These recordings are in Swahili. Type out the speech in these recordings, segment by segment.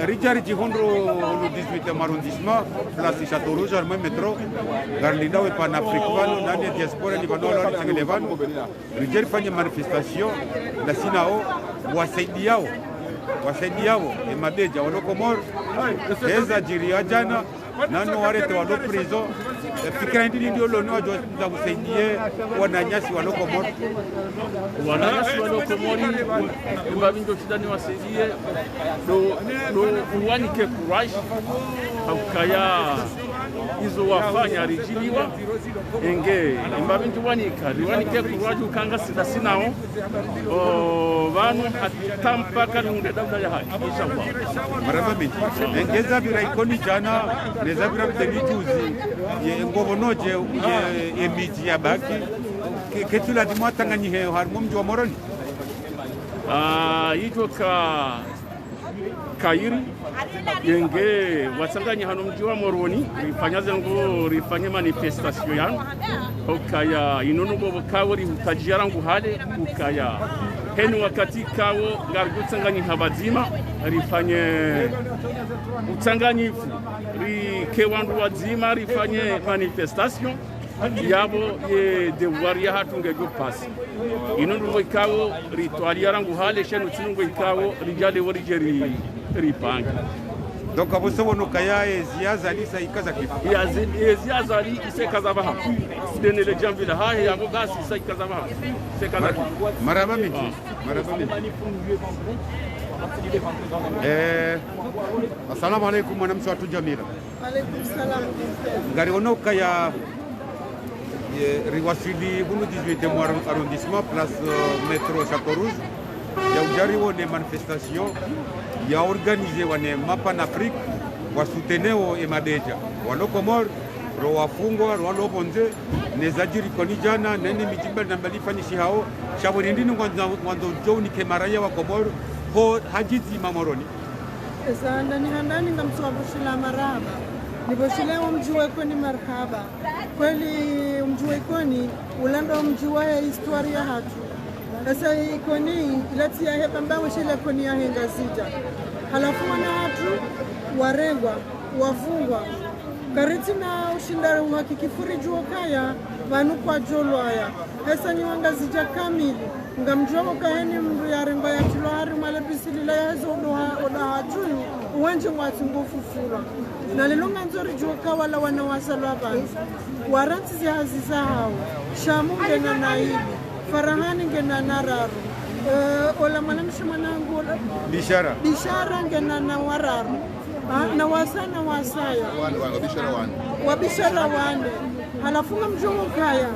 Richard Jihondro no 18e arrondissement place Château Rouge arme métro Garlinda e panafricano nani diaspora ni bano lori tsengelevano Richard fanya manifestation na sinao wasaidiao e mabeja walokomor eza jiria jana nano warete walo prison fikira ndini ndio lono za kusaidie wananyasi walokomor mbabindo kidani wasaidie do uwanike courage akaya izo wafanya rijiliwa enge mbabindo wanike courage ukanga sida sinao vanu hatampa kanunde dabda ya haki inshallah marama miti engeza bira ikoni jana neza bira mtemijuzi ye ngobonoje ye miti ya baki ketula di mwatanganyi he harmo mji wa Moroni ito kairi yenge wasanganyi hano mji wa Moroni rifanye manifestation yangu ukaya inono bobo kawori utajira ngu hale ukaya heni wakati kawo gargutsanganyi habazima rifanye utsanganyifu rikewandu wazima rifanye manifestation yabo ye devoir ya hatunge go pass inondu ikawo rituali yarangu hale shenu tsinungu ikawo rijale worijeri ripange donc abosobo no kaya ziaza lisa ikaza kifu ziaza li isekaza baha dene le jamvila ha yabo gasi isekaza baha sekaza maraba miti assalamu alaikum mwanamsi watu Jamila. Alaikum salam. Ngari ono kaya riwasili bunu 18e arrondissement place métro Château Rouge ya ujari wone manifestation ya organize wane mapa na Afrique wa souteneo e mabeja walokomor ro wafungwa ro walobonze nezajiri koni jana neni mijimba na mbalifanishi hao shaburindini ngwanzo joni kemaraya wa komor ho hajizi mamoroni Zanda ni handani ngamswabushila maraba niboshile mji wako ni marhaba kweli mji wako ni ulando mji wa historia hatu sasa ikoni ilati ya hapa mbao shile koni ya henga sita halafu wana hatu warengwa wafungwa kariti na ushindari uhakikifuri juo kaya vanu kwa jolo haya sasa ni wangazija kamili ngamjua kaheni mndu ya rengwa ya tulohari malebisilila ya hezo oda hatuyu uwenje mwati ngufu fura na lilunga nzori juoka wala wanawasalo abanzi waranti zi haziza hao shamu ngena na hili farahani ngena na raru ola mwanamshi mwanangu bishara ngena na wararu na wasana wasaya wabishara wane halafunga mjumu kaya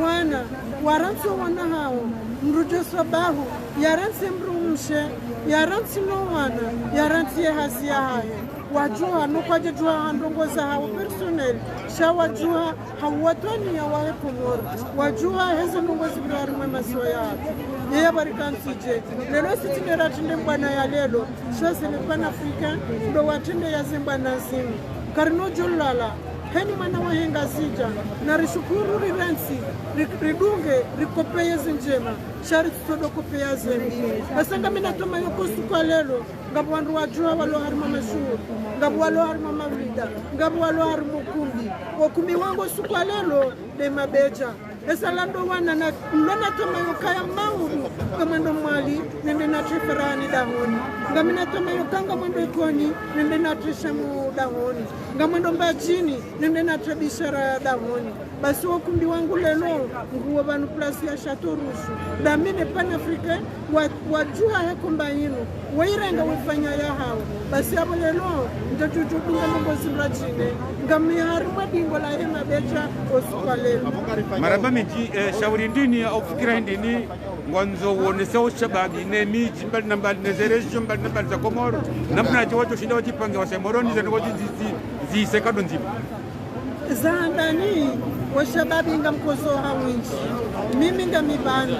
wana waranti wana hao mrujo sabahu yaranti mrumshe yaranti no wana yaranti ya hasi ya hae wajua nukwaje jua handongoza hao personel shawajua hawatoni ya wae komoro wajua hezo nungozi bila rume masiwa ya hatu yeye barikansije lelo sitinera tinde mbwana ya lelo shose ni pan Afrika ndo watinde ya zimbana simu karino jolala heni mana wahenga sija na rishukuru rirensi ridunge rikopeye zinjema shari todo kopeye zembi asanga mina toma yoko suka lelo ngabu wandu wajua walo harima mashuru ngabu walo harima mawida ngabu walo harima kumbi wakumbi wangu suka lelo de mabeja esa lando wana na mlona toma yokaya mauru kamando mwali nende na triferani dahoni ngamina toma yokanga mwendo ikoni nende na trishamu dahoni ngamendo mbajini nende na trebishara dahoni basi wakumbi wangu lelo nguwa banu plasi ya Château Rouge damine pan Afrika wajua heko mbayinu wairenga wifanya ya hao basi abo lelo njajujudunga nungozi mrachine ngami harima dingo la hema becha osuka lelo maraba miji shauri ndini au fikira ndini ngwanzo wonese ushababi ne miji mbali na mbali nezerejo mbali na mbali za Komoro namna jojo shinda wajipange wa Moroni za ngoji zi sekado nzima zandani washababi ngamkozo hawinji mimi ngamibani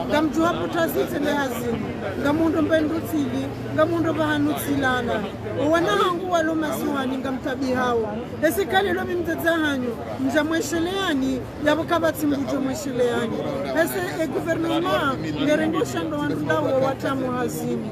ngamjua putazite ne hazimu ngamundo mbendutili ngamundo bahanutsilana wana hangu walo masuhani ngamtabi hao esikali lo mimteza hanyu njamwesheleani yabo kabati mbujo mwesheleani ese gouvernement ngerengo shando wandawo watamu hazini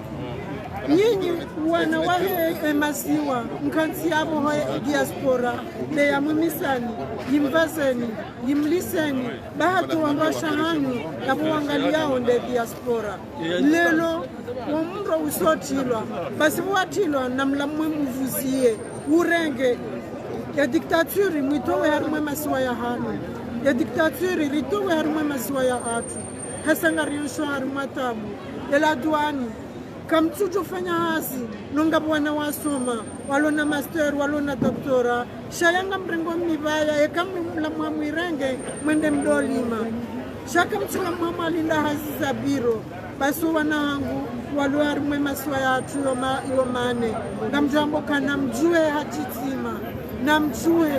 nyinyi wana wahe masiwa mkansi yabo ho diaspora le ya mmisani yimvazeni yimliseni bahatu wangosha hanyu yabo wangaliao nde diaspora lelo wamro usotilwa basi watilwa namlamwe muvuzie urenge ya diktaturi mwitowe harumwe masiwa ya hanu ya diktaturi ritowe harumwe masiwa ya hatu hasanga riosho harumwe tabu ela duani kamtujo fanya hasi nonga bwana wasoma walona master walona doktora shayanga mrengo mibaya ekamla mwamwirenge mwende mdolima shaka mchula mama linda hasi za biro basu wanangu walo harumwe masiwa ya hatu yomane ngamjambo kana mjue hatitima na mjue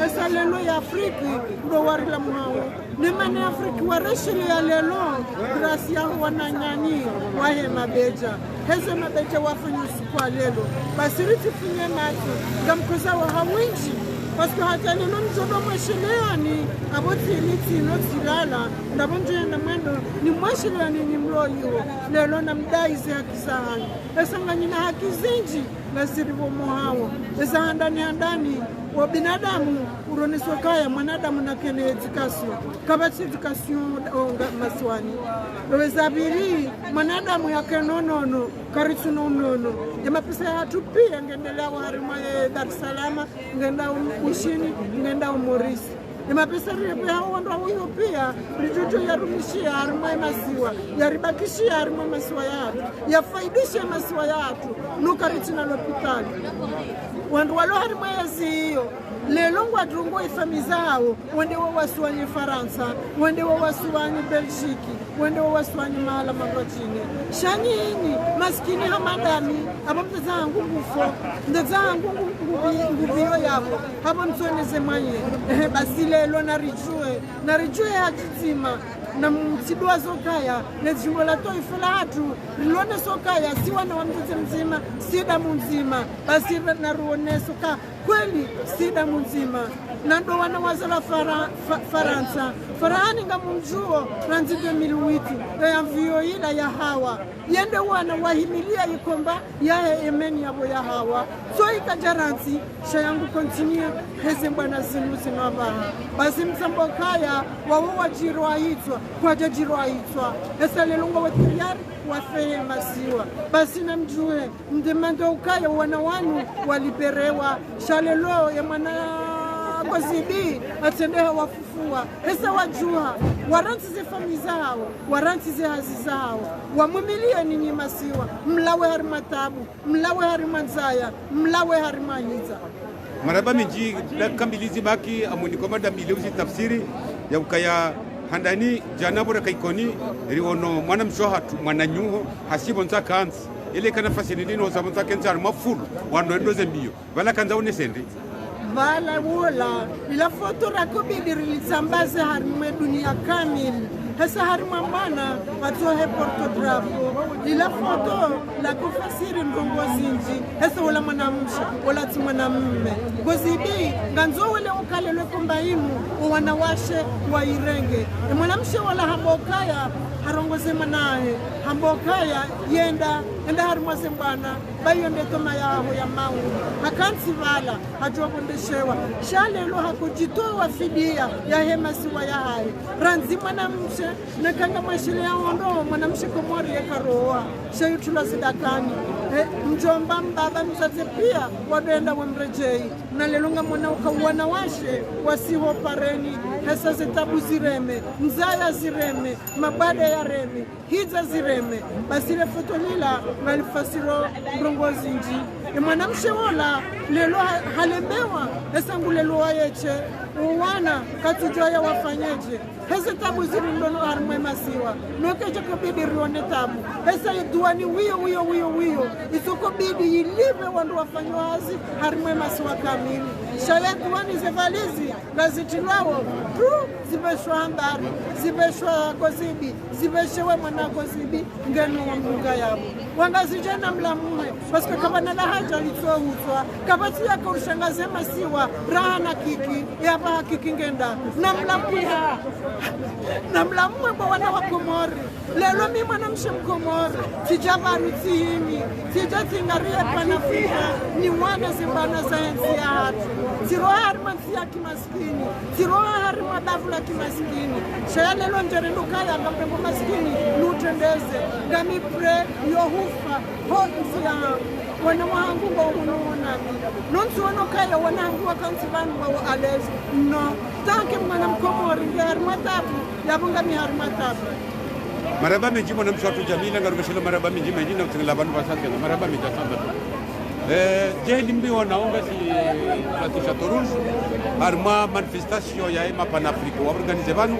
esa lelo ya Afrika ndo warila muhao nemane Afrika wareshele ya lelo grasi ya wananyani wahe mabeja heze mabeja wafanya usiku wa lelo basiriti finye mato ngamkoza wa hawinchi paske hata lelo mzodo mwesheleani aboti iliti inotilala ndabonjo yenda mwendo ni mwesheleani ni mloyo lelo na mdaize haki sahani esa nganyina haki zinji na sirivo muhao esa handani wa binadamu uroniswa kaya mwanadamu na kene edukasyon kabati edukasyon maswani lowezabiri mwanadamu ya kenonono karituno mnono ya mapisa ya hatu pia ngendela wa harima ya Dar es Salaam ngenda ushini ngenda umorisi ya mapisa ribu ya wanda huyo pia rijujo ya rumishia harima ya masiwa ya ribakishia harima masiwa ya hatu ya faidisha masiwa ya hatu nuka ritina lopitali wandu walo harima ya ziyo lelo ngwadrungo ifami zao wende wawasuanyi Faransa wende wawasuanyi Belgiki wende wawasuanyi mahala mabrachini shanyini maskini hamadami abo mtazangu ngufo ndazangu ngubiyo yabo abo mtsoneze manye basi lelo narijue hajitima na mtidua zokaya nezimbo la toi fulatu lilone sokaya siwa na wamtete mzima sida mzima basi na ruone soka kweli sida mzima nando wana wazala Faransa farani ngamumjuo ranzi 2008 ya mvio ila ya hawa yende wana wahimilia ikomba ya emeni yabo ya hawa so ikajaranzi shayangu continue heze mbana zinu zinabaha basi msambokaya wawo wajirwa hitwa kwa jajirwa hitwa esa lelunga watiyari wafeye masiwa basi na mjue mdemando ukaya wana wanu waliperewa shalelo ya mwana Gozibi atendeha wafufua esa wajua waranti ze fami zao waranti ze hazi zao wamumilie ninyi masiwa mlawe harimatabu mlawe harimanzaya mlawe harimanyiza maraba minji kambilizi baki amunikomada mileuzi tafsiri ya ukaya handani janabura kaikoni riono mwana mshohatu mwana nyuho hasibo nzaka ansi ile kana fasilini za mzaka nzara mafulu wando endoze mbio wala kanza unesende vala wola ila foto rakobidi rilisambaze harimwe dunia kamili hasa harima mana watohe portografo ila foto la kufasiri mrongozi nji hasa wala mwanamsha wala ti mwanamume Gozibi nganzo wale ukalelwe kumbainu wanawashe wa irenge mwanamsha wala hambokaya harongoze manahe hambokaya yenda harima zembana bayo ndetoma yaho ya mawu hakansi vala hajobondeshewa shalelo hakujitoa fidia ya hemasiwa ya hai ranzi mwanamshe nakanga mashile ya ondo mwanamshe komori ya karoa shayutula zidakani mjomba mbaba mzaze pia wadenda wamrejei na lelunga mwana ukawana washe wasiho pareni hesa zitabu zireme mzaya zireme mabada ya reme hiza zireme basile foto lila ngalifasiro mrongozi nji mwanamshe wola lelo halemewa hesa ngulelo wayeche uwana katujoya wafanyeje hesa tabu zirindolo harumwe masiwa nokeje kubidi rione tabu hesa iduani wiyo isoko bidi ilive wandu wafanywazi harumwe masiwa kamili shaya duani zevalizi gazitilwawo tu zibeshwa handari zibeshwa Gozibi zibeshewe mwana Gozibi ngeno wa mbuga yabo wangazijana mlamuhe paske kabana la haja litwa hutwa kabati yako ushangaze masiwa raha na kiki yaba hakiki ngenda na mlamuha na mlamwe kwa wana wa Komori. Lelo mimi mwanamshe Mkomori, sijavanu tsihimi, sijatsingarie Panafrika, ni wana zimbana sayensi ya hatu. Siroha harima nsia kimaskini, siroha harima dafula kimaskini. Shaya lelo njerendu kaya ngampengo maskini, nutendeze, ngami pre, yohufa, ho nsia wana wahangu mba unuonami. Nonsi wano kaya wanahangu wakansi vanu wa alezi, no. Tanke mwana Mkomori, nge harima tabu, yabunga mi harima tabu. Maraba menji mwana mshwatu Jamila ngarugeshelo maraba menji menji na kutingala banu basante maraba menji asante. Je limbi wanaonga si platisha Toulouse harma manifestation ya ema Panafrique wa organize banu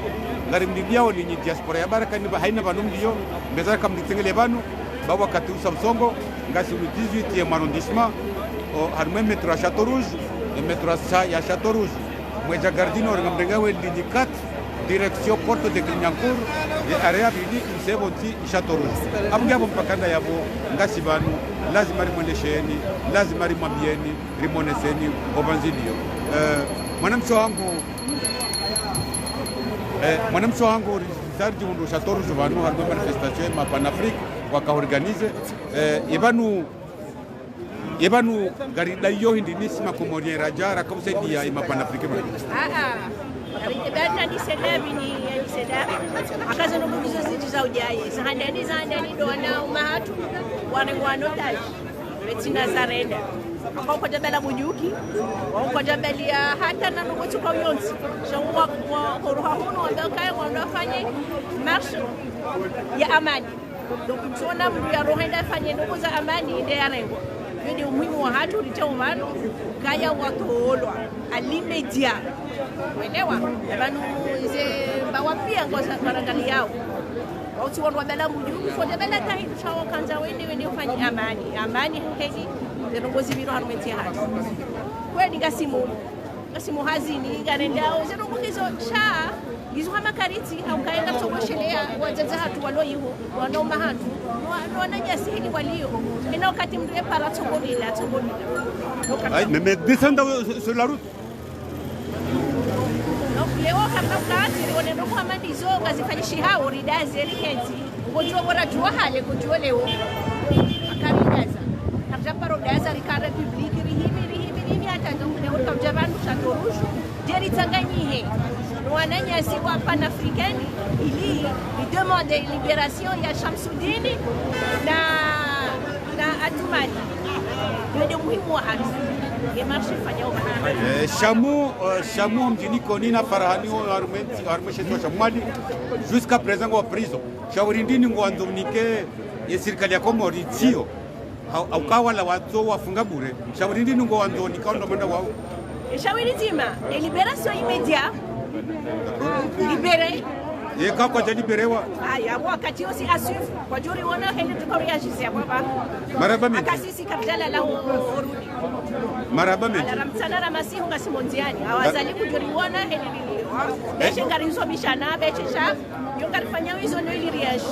ngari mdibiao ni diaspora ya baraka ni haina banu mdio mbezara kam ditengele banu bawa katusa msongo ngasi le 18e arrondissement harma metro ya Toulouse metro ya Toulouse mweja gardino ngamdenga we ligne 4 direction Porte de Clignancourt et area bidi insebonti Toulouse abungabo mpakanda yabo ngasi banu lazima rimwendesheni lazima rimwambieni rimoneseni obanzilio mwanamso wangu sarji mundu Toulouse banu harbo manifestation ma Panafrique wakaorganize ebanu gari dayo hindi nisima Komori rajara kamsaidia ima Panafrique Bana ni selabi ni selabi akaza no kubizo ziti za ujaye zandani dona umahatu wana dai betina zarenda akako jabela bujuki akako jabelia hata na no kutuka uyonsi shawa kwa roha huno ndaka wanafanye marche ya amani donc tuona mtu ya roha ndafanye ndugu za amani ndio yarengo ndio umuhimu wa hatu lichaumano kaya watolwa alimedia Welewa, abantu ize bawapia kwa marangali yao. Wauti wanwa bela mujugu, fode bela tahi chawo kanza wende ufanye amani. Amani hegi, zenongozi biro harumeti hati. Kweni gasimu hazini, garendao, zenongozi shaa, gizu hama kariti, au kaenda mtogoshelea, wajaza hatu waloihu, wanoma hatu, wananyasi hili waliyo. Ina wakati mdue para togolila. Mais descendre sur la route. Leo kama kati wanaenda kwa mandizo ngazifanyishi hao ridazi elikenti kujua bora jua hale kujua leo akamidaza nakaparo daza rikara public rihimi hata ndio kwa jamani Toulouse jeri tanganyihe wananya si wa panafricaine ili demande libération ya Shamsuddin na Atumani ndio muhimu wa haki Chamou mjini Konina Farahani armeshetwa Chamwali jusqu'à présent en prison. Shaurindini ngwandomnike ya serikali ya Komori tio aukawala watu wafunga bure. Shaurindini ngwandonika ndo mwenda wao. Shawiritima libération immédiate. Libéré. Yeka kwa jaliberewa. Aya wakati yosi asif kwa juri wana heli tukoreagisia baba. Maraba menji. Akasisi kapitala la urudi. Maraba menji. Alamtsana la masihu ngasimonziani. Awazali kujuri wana heli lili. Beshe ngarizo bishana beshe yokarifanya hizo ndio ili riash.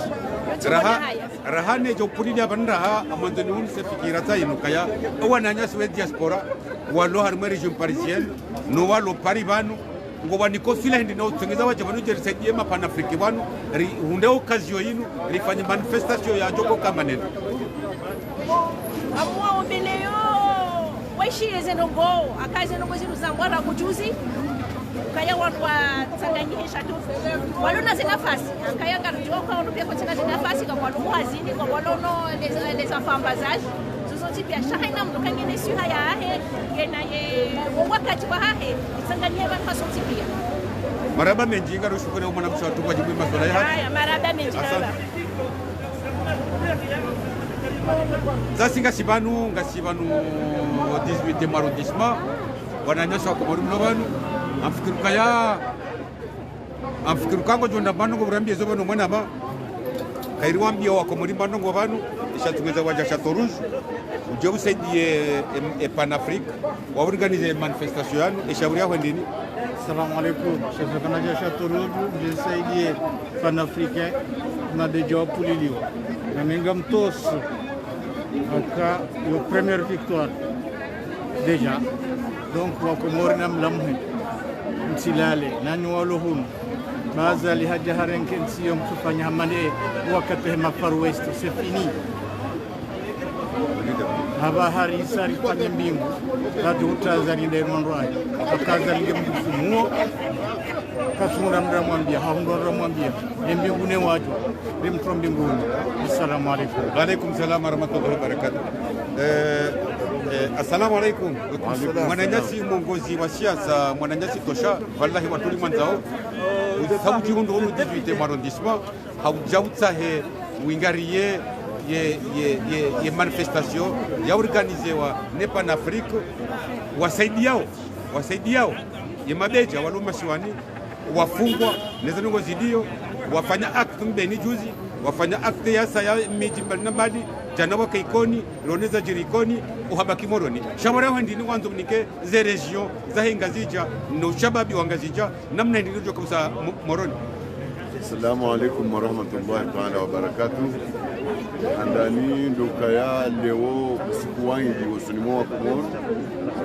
Rahane jo pulili abanraha amandoni un se fikira tayino kaya wananya swe diaspora walo harma region parisienne no walo paribano ngo baniko fila hindi no tengeza waje banu jerisaidia ma Panafrique banu hunde occasion yinu rifanye manifestation ya joko kama neno amwa ombeleo waisheze nongo akaze nongo ziru zangwara kujuzi kaya watu wa Tanganyika tu walona zinafasi kaya ngarujua kwa watu kwa tena zinafasi kwa watu hazini kwa walono les enfants basage zozote biashara ina mtu kangine si haya yena ye wakati wa hahe Tanganyika wanasoti pia maraba menji ngarushukuru umwana mshatu kwa jibu maswala ya haya maraba menji zasinga sibanu 18e arrondissement wananyosha kwa Komori mlobanu amfikiru kango jonda banu ngo burambye zo bano mwana ba kairi wambia wa Komori banu ngo banu ishatugeza waja Toulouse uje usaidie Panafrique wa organiser manifestation yanu ishauri yao ndini. Assalamu alaikum, je suis venu Toulouse, j'essaie panafricain na de job pulilio. Na mengam tos aka yo première victoire déjà. Donc wa Komori nam lamhe. Msilale nani walohun Mazali haja harenken siyo mtufanya hamane wakati mafaru west c'est fini. Haba hari sari panye mbingu kati utazari ndai mwandwai akazali mfumo kasungura mramwambia haundora mwambia mbingu ne watu limtro mbinguni. Assalamu alaikum. Wa alaikum salam wa rahmatullahi wa barakatuh. Assalamu alaikum. Mwananyasi mwongozi wa siasa Mwananyasi Tosha wallahi watuli mwanzao sauti hundu 18 arrondissement haujautsahe wingariye ye manifestation ya organizewa nepa na Afrika wasaidiao ye mabeja waluma shiwani wafungwa neza nungo zidio wafanya act mbeni juzi wafanya act ya saya miji mbali jana waka ikoni roneza jirikoni uhabaki moroni shamara wendini wanzo mnike ze region za hingazija no shababi wangazija namna ndinjo kabisa moroni. Assalamu alaikum warahmatullahi ta'ala wabarakatuh. Andani ndokaya leo siku wangi usunimo wa Komoro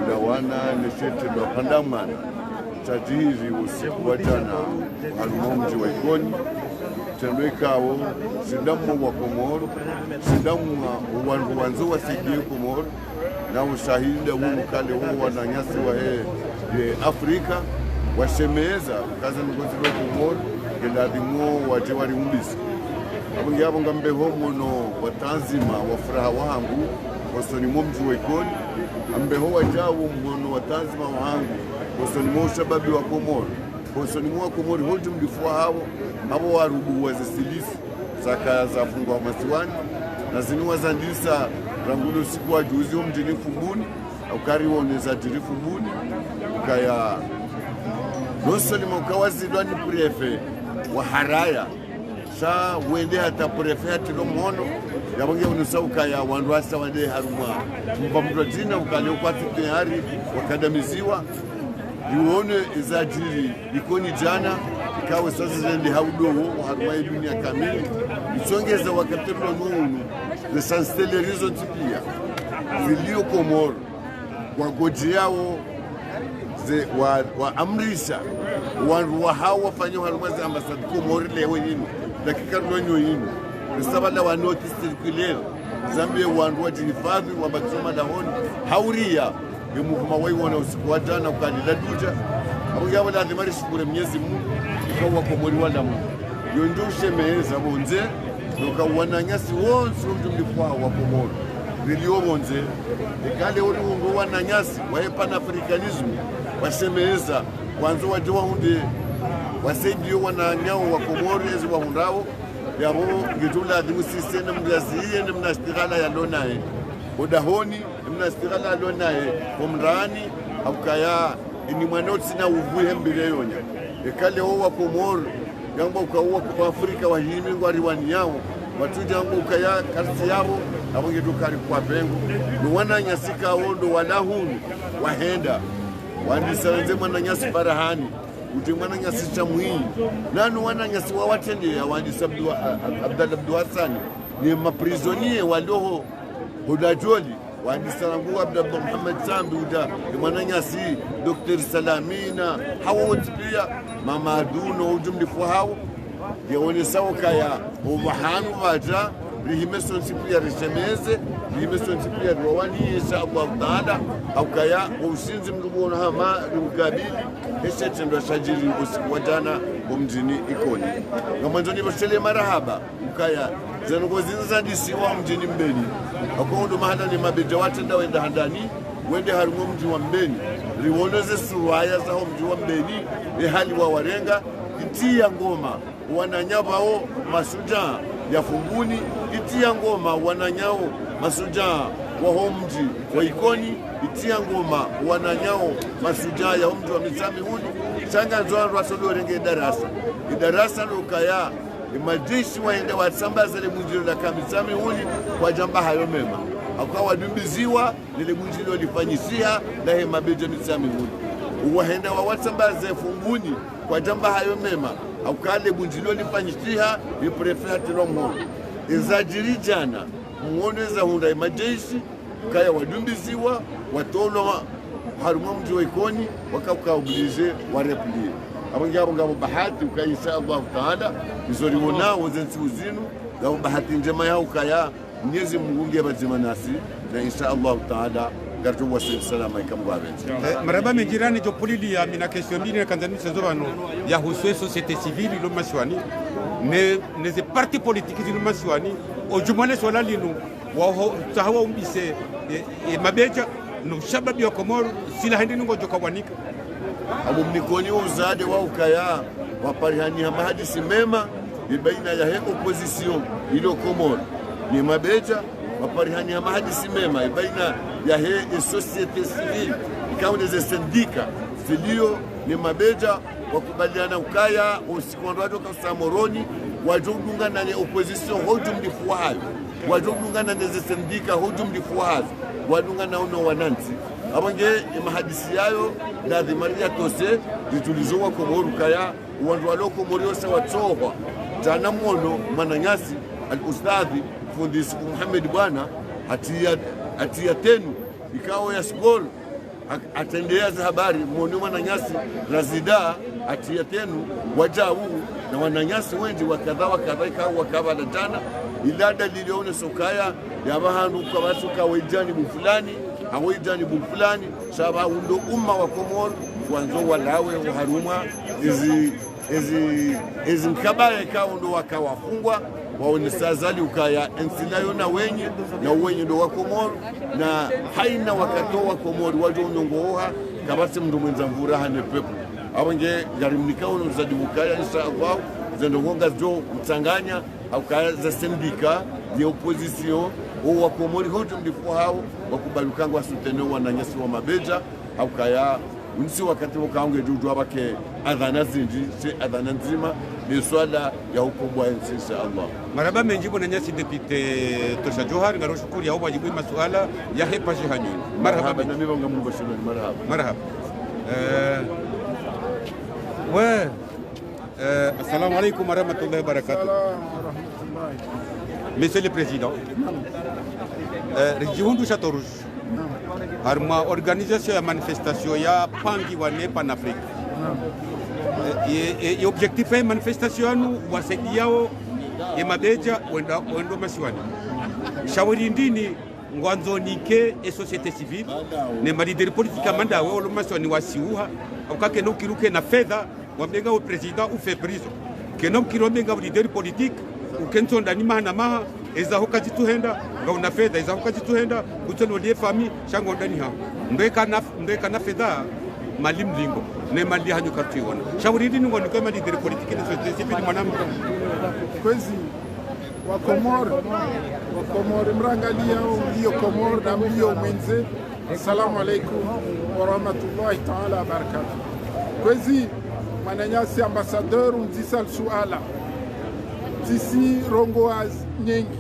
udawana neshete ndo pandamana tajiri usiku wa jana halumomji wa ikoni tendwekao sindamu wa Komoro sindamu wa wanzo wa sidi Komoro na ushahida huu kale huu wananyasi wa Afrika washemeza kaza ngozi wa Komoro geladimo wajewari umbisi abungi abo ngambe homo no watanzima wafuraha wangu wasoni mumji wa ikoni ambeho wajawo mwono watanzima wangu wasoni mo shababi wa Komoro wasoni mo wa Komoro hoje mdifua habo warubu wazesilisi saka za fungwa masiwani na zinuwa zandisa rangulo siku wa juzi mjini Fumbuni au kari woneza jiri Fumbuni kaya nosoni mokawazidwani prefe wa haraya sa wende hata prefect no mono yabonge unusauka ya wanduasa wande haruma mbamdojina ukale ukwati tayari wakadamiziwa yuone izajiri ikoni jana ikawe sasa zende haudoho haruma dunia kamili isongeza wakati nonu the sanstellerizo tipia zilio Komoro kwa goji yao wa amrisha wa hawa wafanya haruma za ambassador Komoro leo yinu dakika nonyo yinu nisabala wa notice circulaire Zambia wanduwa jinifadhi wa batsoma lahoni hauria yumuvuma waiwona usiku wa jana ukalila duja abu yabo lazima rishukure Mwenyezi Mungu kwa Komori wala Mungu yondushe meza bonze noka wananyasi wonse mjumlifwa wa Komoro bilio bonze ikale ulungu wananyasi wa pan-africanism wasemeza kwanza wajua hunde wasaidio wananyao wa Komoro ezi wa hundao yabo ngitula dimusise na mjaziye na mnastigala ya lonae odahoni mnastigala ya lonae komrani aukaya ini mwanoti na uvuhe mbele yonya ekale wa Komoro yamba ukawa kwa Afrika wa himi ngwari wani yao watuja yamba ukaya karti yao abo ngidukari kwa bengo ni wananyasika ondo walahunu wahenda wandisanze mwananyasi barahani uti mwananyasi cha muhii nanu wananyasi wa watende ya wandisa Abdallah Hassan ni maprisonie walioho hudajoli wandisangu Abdallah Muhammad Sambi uda ni mwananyasi Dr. Salamina hawa wote pia mama aduno ujumlifu hao yawone sawa kaya umahanu waja rihimeson sipia rishemeze rihimeson sipia rwani insha Allah taala au kaya usinzi mdubona hama rumkabili hesete ndo shajiri usiku wa jana mjini Ikoni ngamanzo ni bashele marahaba ukaya zangozi zandisiwa mjini Mbeni akondo mahala ni mabeja watenda wenda handani wende harumo mji wa Mbeni riwoneze suwaya za mji wa Mbeni hali wa warenga itia ngoma wananyabao masuja ya Fumbuni itia ngoma wananyao masuja wa homji wa Ikoni itia ngoma wananyao masuja ya homji wa Misami huni changa nzoa rasolo renge idarasa lokaya imajishi waende wasambaza le munjilo la Kamisami huni kwa jamba hayo mema akawa dumbiziwa lile munjilo lifanyisia la hema beja Misami huni uwahenda wa wasambaza Fumbuni kwa jamba hayo mema aukale bunjilo lifanyisia ni prefect romo izajiri jana muoneza hunda imajeshi kaya wadumbiziwa watolo haruma mji wa Ikoni wakauka obliger wa repli abangabo ngabo bahati ukaya insha Allah taala izoriona wazensi uzinu ngabo bahati njema yao ukaya Mwenyezi Mungu ngebazima nasi na insha Allah taala garjo wasi salama ikamgwabe maraba menjirani jo polili ya mina question mbili na kanzani sezobano ya huswe société civile lo maswani ne ze parti politique zilo maswani ojumane swala linu wa tahawa umbise mabeja no shababi wa Komoro sila hindi ngo joka wanika abo mnikoni uzade wa ukaya waparihani hamahadisi mema baina ya he opposition ilo Komoro ni mabeja waparihani hamahadisi mema baina ya he société civile ikawa ni sindika filio ni mabeja wakubaliana ukaya usikondwato kwa Samoroni wajodungana na opposition hojumdifuayo wajodungana na sindika hojumdifuayo wadungana uno wanansi abange imahadisi yayo lazima tose zitulizowa Komoro kaya uwandu walo Komoro yose watsohwa jana mwono mananyasi al-ustadhi fundisi Muhammad bwana atia tenu ikao ya skol atendea za habari mwono mananyasi razida atia tenu wajau na wananyasi wengi wakadha ikao wakabala jana ila dalili yone sokaya yabahandu kwa basuka wejani fulani awejani fulani saba undo umma wa Komoro wanzo walawe haruma izi mkabaya ikao ndo wakawafungwa waonesazali ukaya ensilayo na wenye ndo wa Komoro na haina wakatoa Komoro wajo unyongoha kabasi mndu mwenza mvura hane pepo abange garimnika uno zadibukaya insha Allah zendo ngonga zo mtanganya au kaya za sindika ya opposition au wa Komoro hojo mdifu hao wakubalukangwa sutene wananyasi wa mabeja au kaya unsi wakati wakaonge juju abake adhana zinji si adhana nzima ni swala ya ukubwa insha Allah maraba menjibu na nyasi depute Tosha Johar ngaro shukuri au wajibu masuala ya hepa jihani marhaba na mimi wangu mbashana marhaba wa assalamu alaykum wa rahmatullahi wa barakatuh Monsieur le Président Rijiundu Château-Rouge harma organisation ya manifestation ya pangi wane pan Afrique e objectif ya manifestation wasaidiao ya mabeja wendo masiwani shauri ndini ngwanzo nike e société civile ne malideri politika manda wolo masiwani wasiuha ukake no kiruke na fedha wamenga o president ou fait prison kenom kiromenga lideri politique ukenzo ndani mahana maha eza hokazi tuhenda ngauna fedha eza hokazi tuhenda kutono lie fami shango ndani ha ndeka na fedha malim lingo ne mali hanyo kartiwana shauri ndini ngono kama lideri politique ni société civile mwanamke kwezi wa Komoro mrangalia hiyo Komoro na hiyo mwenze assalamu alaykum wa rahmatullahi ta'ala barakatuh kwezi mananyasi ambassadeur mzisal suala tisi rongoaz nyengi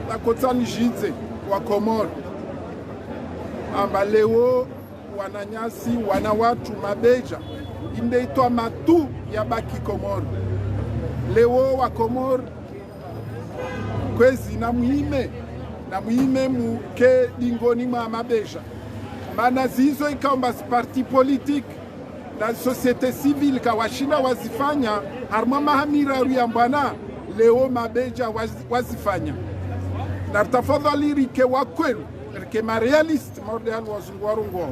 la kotani jidze wa Komoro amba leo wananyasi wana watu mabeja indeitwa matu ya baki Komoro leo wa Komoro kwezi na muhime muke dingoni mwa mabeja mana zizo ikaomba parti politique na société civile kawashinda wazifanya harma mahamira ruyambana leo mabeja wazifanya na tafadhali rike wakwelu rike marealist model wazungwarungo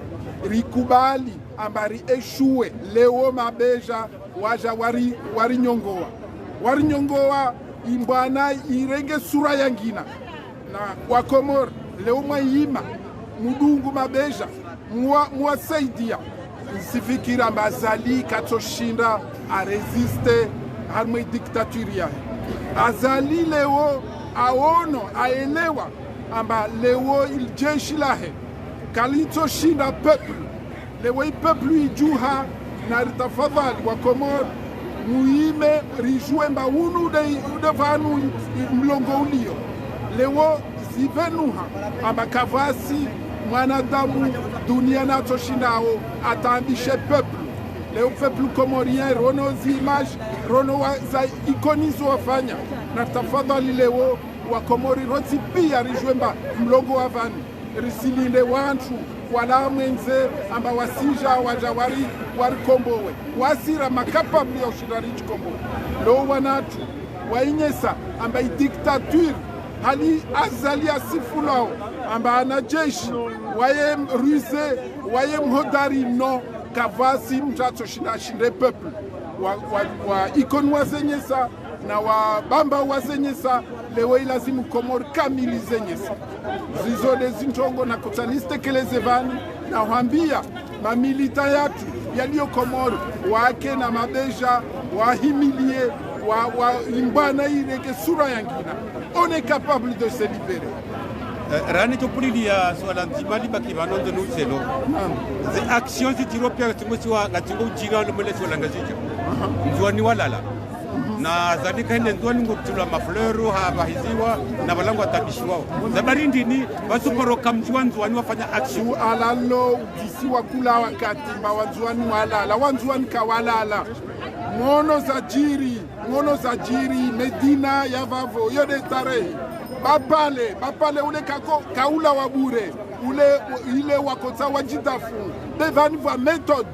rikubali ambari eshue leo mabeja waja wari nyongoa imbana irenge sura yangina na wakomor leo mayima mudungu mabeja muwasaidia nsifikira mbazali katoshinda aresiste harmwe diktaturia azali leo aono aelewa amba leo iljeshi lahe kalitoshinda peuple leo peuple ijuha na tafadhali wa Komoro muime rijue mba unu udevanu mlongo ulio leo zivenuha amba kavasi mwanadamu dunia natoshinao atambishe peuple leo peuple komorien rono zimage rono za ikonizo wafanya na tafadhali leo wa Komori roti pia rijue mba mlongo wavanu risilinde wantu wala mwenze amba wasija waja warikombowe wasira makapabli ya ushindani chikombowe lo wanatu wainyesa amba idiktature hali azali asifulao amba anajeshi waye ruse waye mhodari no kavasi mjato shinde peuple wa ikon wazenyesa na wabamba wazenyesa lewe ilazimu Komori kamili zenyesa zizode zintongo na kutanistekeleze vani na hambia mamilita yatu yaliyo Komori wake na mabeja wahimilie wa imbana ireke sura yangina on est capable de se libérer. Rani topulilia swala nzima libaki vanondo nuselo the actions zitiropia timochiwa gatingo ujira nomele swala ngazija nzwani walala na zadika ine nzwani ngutula mafleur habahiziwa na balangu watabishiwa zabarindi ni basuporo kamjwa nzwani wafanya action alalo disiwa kula wakati mawanzwani walala wanzwani kawalala mono zajiri Medina yavavo yode tarehi bapale ule kaula wabure ile wakota wajidafu devani va method